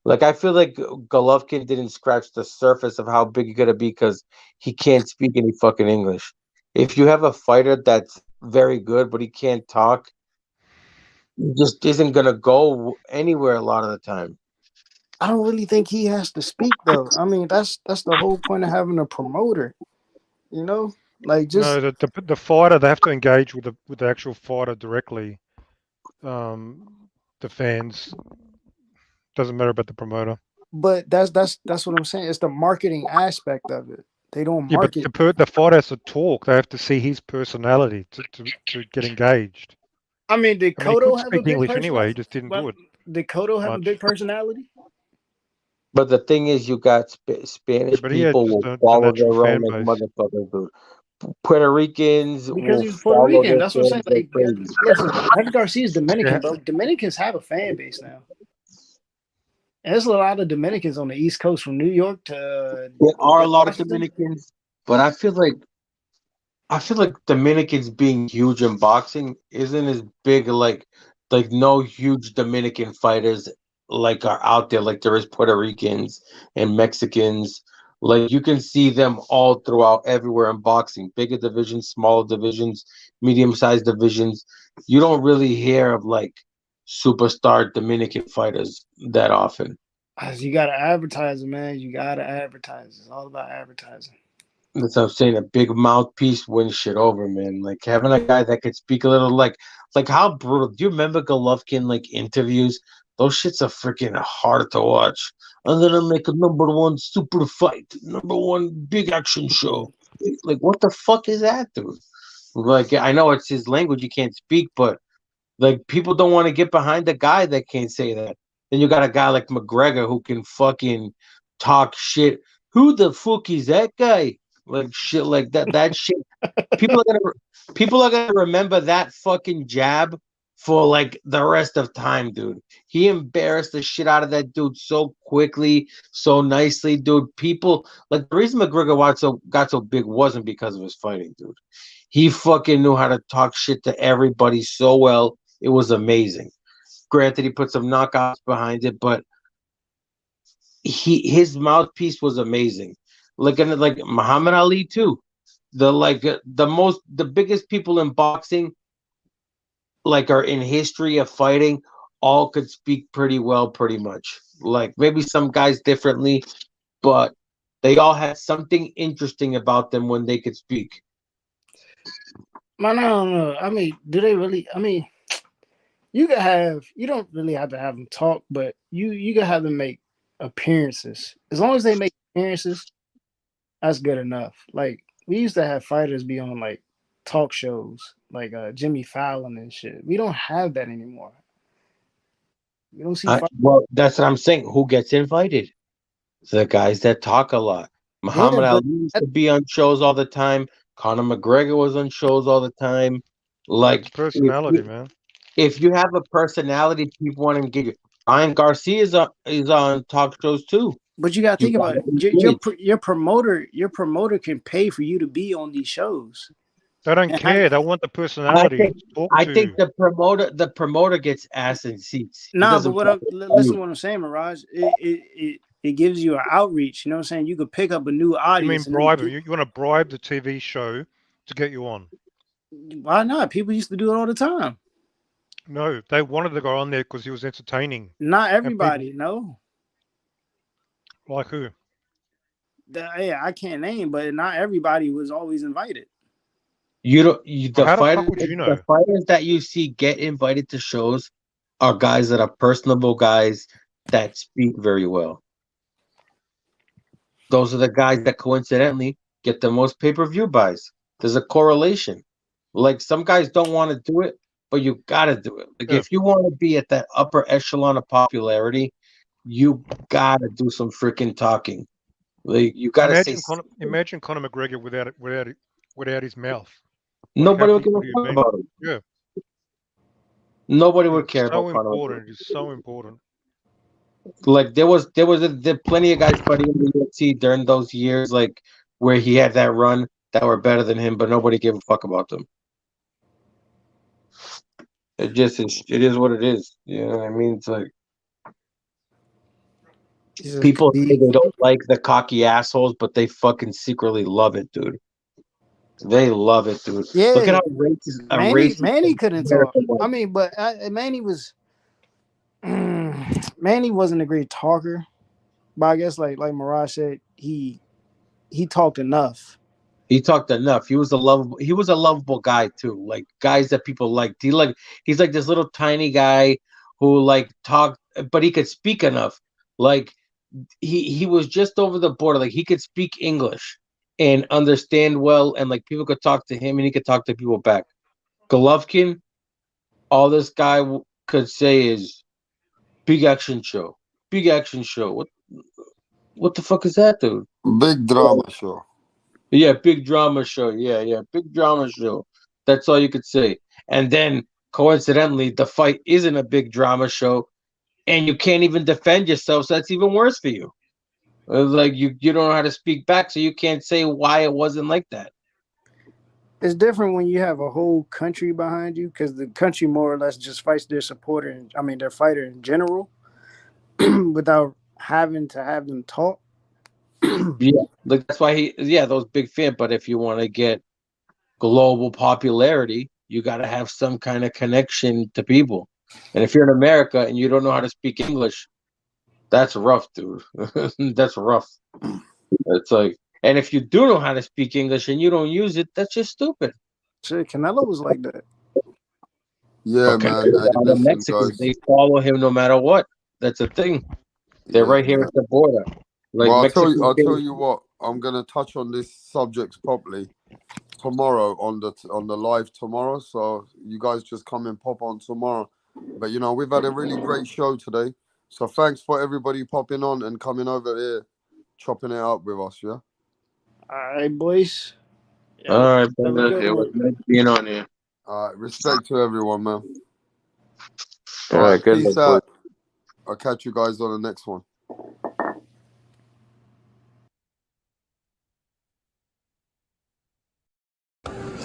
Like I feel like Golovkin didn't scratch the surface of how big he could be because he can't speak any fucking English. If you have a fighter that's very good but he can't talk, just isn't gonna go anywhere a lot of the time. I don't really think he has to speak though. I mean, that's the whole point of having a promoter, you know? Like No, just the fighter, they have to engage with the actual fighter directly. The fans, doesn't matter about the promoter. but that's what I'm saying. It's the marketing aspect of it. They don't Yeah, but market. the fighter has to talk. They have to see his personality to get engaged. I mean, did I mean, he could Cotto have a speak big English anyway. personality? He just didn't Well, do it did Cotto have a big much. personality? But the thing is, you got Yeah, Spanish but he had people just will the follow natural their own fan like base. motherfuckers, dude. Puerto Ricans Because will he was Puerto follow Rican. their That's what I'm saying. fans like Like, crazy. listen, Hector Garcia is Dominican, Yeah, bro. Dominicans have a fan base now. And there's a lot of Dominicans on the East Coast, from New York to There are a lot of Washington. Dominicans, but I feel like Dominicans being huge in boxing isn't as big like no huge Dominican fighters like are out there like there is Puerto Ricans and Mexicans. Like you can see them all throughout everywhere in boxing, bigger divisions, smaller divisions, medium-sized divisions. You don't really hear of like superstar Dominican fighters that often. You gotta advertise it, man. You gotta advertise. It's all about advertising. That's what I'm saying. A big mouthpiece wins shit over, man. Like having a guy that could speak a little, like how brutal. Do you remember Golovkin like interviews? Those shits are freaking hard to watch. I'm gonna make a #1 super fight, #1 big action show. Like what the fuck is that, dude? Like I know it's his language you can't speak, but like people don't want to get behind a guy that can't say that. Then you got a guy like McGregor who can fucking talk shit. Who the fuck is that guy? Like shit like that. That shit. People are gonna remember that fucking jab for like the rest of time, dude. He embarrassed the shit out of that dude so quickly, so nicely, dude. People like the reason McGregor got so big wasn't because of his fighting, dude. He fucking knew how to talk shit to everybody so well. It was amazing. Granted, he put some knockouts behind it, but his mouthpiece was amazing. Like Muhammad Ali too. The biggest people in boxing like are in history of fighting all could speak pretty well, pretty much. Like maybe some guys differently, but they all had something interesting about them when they could speak. Man, I don't know. I mean, do they really? I mean, you don't really have to have them talk, but you can have them make appearances. As long as they make appearances, that's good enough. Like we used to have fighters be on like talk shows, like Jimmy Fallon and shit. We don't have that anymore. We don't see. Well, that's what I'm saying. Who gets invited? The guys that talk a lot. Yeah, Muhammad but Ali used to be on shows all the time. Conor McGregor was on shows all the time. That's Like personality, man. if you have a personality, people want to engage you. Ryan Garcia is on talk shows too. But you gotta You think about gotta it. engage. Your promoter. Your promoter can pay for you to be on these shows. They don't And care. They want the I personality think to talk I think to. the promoter gets ass in seats. He nah, but doesn't profit from listen you. to what I'm saying, Mirage. It gives you an outreach. You know what I'm saying? You could pick up a new You mean audience, and then bribe them? You want to bribe the TV show to get you on? why not? People used to do it all the time. No, they wanted the guy on there because he was entertaining. Not And people everybody, no. like who? Yeah, I can't name, but not everybody was always invited. You don't. Well, The how the fighters, fuck would you the know? fighters that you see get invited to shows are guys that are personable guys that speak very well. Those are the guys that coincidentally get the most pay-per-view buys. There's a correlation. Like some guys don't want to do it, but you gotta do it. Like Yeah. if you want to be at that upper echelon of popularity, you gotta do some freaking talking. Like you gotta say Imagine Conor McGregor without his mouth. What nobody would happy give a would he have fuck been? about him. Yeah, Nobody would it's care about so Conor important. McGregor. It's so important. Like there plenty of guys fighting in the UFC during those years, like where he had that run that were better than him, but nobody gave a fuck about them. It is what it is. You know what I mean? It's like people say they don't like the cocky assholes, but they fucking secretly love it, dude. They love it, dude. Look at Yeah, how racist Manny couldn't talk. America was. I mean, but Manny was Manny wasn't a great talker, but I guess like Mirage said, he talked enough. He talked enough. He was a lovable guy too. Like guys that people liked. He's like this little tiny guy who like talked, but he could speak enough. Like he was just over the border. Like he could speak English and understand well, and like people could talk to him, and he could talk to people back. Golovkin, all this guy could say is big action show, big action show. What the fuck is that, dude? Big drama show. Yeah, big drama show. Yeah, big drama show. That's all you could say. And then coincidentally, the fight isn't a big drama show, and you can't even defend yourself, so that's even worse for you. Like you don't know how to speak back, so you can't say why it wasn't like that. It's different when you have a whole country behind you, because the country more or less just fights their supporter, and I mean their fighter in general, without having to have them talk. Yeah, like that's why those big fan. But if you want to get global popularity, you got to have some kind of connection to people. And if you're in America and you don't know how to speak English, that's rough, dude. That's rough. It's like, and if you do know how to speak English and you don't use it, that's just stupid. Shit, Canelo was like that. Yeah, Okay, man. Hey, the listen, Mexicans, guys. they follow him no matter what. That's a thing. They're Yeah, right here man. at the border. Like Well, Mexico. I'll tell you what. I'm gonna touch on this subject properly tomorrow on the live tomorrow. So you guys just come and pop on tomorrow. But we've had a really great show today. So thanks for everybody popping on and coming over here, chopping it up with us. Yeah. All right, boys. All right, Have a brother. good It was one. nice being on here. All right. Respect to everyone, man. All right, good Peace luck, out. I'll catch you guys on the next one.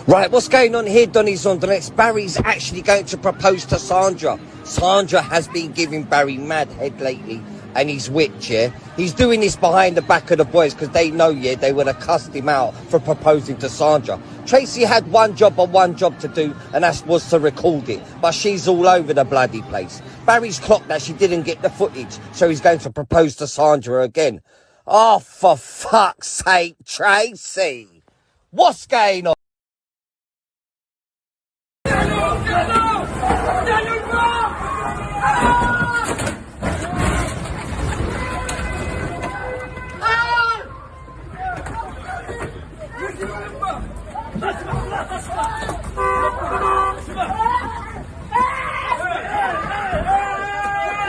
Right, what's going on here, Donny Zonderlex? Barry's actually going to propose to Sandra. Sandra has been giving Barry mad head lately, and he's witch, yeah? He's doing this behind the back of the boys because they know, yeah, they would have cussed him out for proposing to Sandra. Tracy had one job to do, and that was to record it. But she's all over the bloody place. Barry's clocked that she didn't get the footage, so he's going to propose to Sandra again. Oh, for fuck's sake, Tracy! What's going on?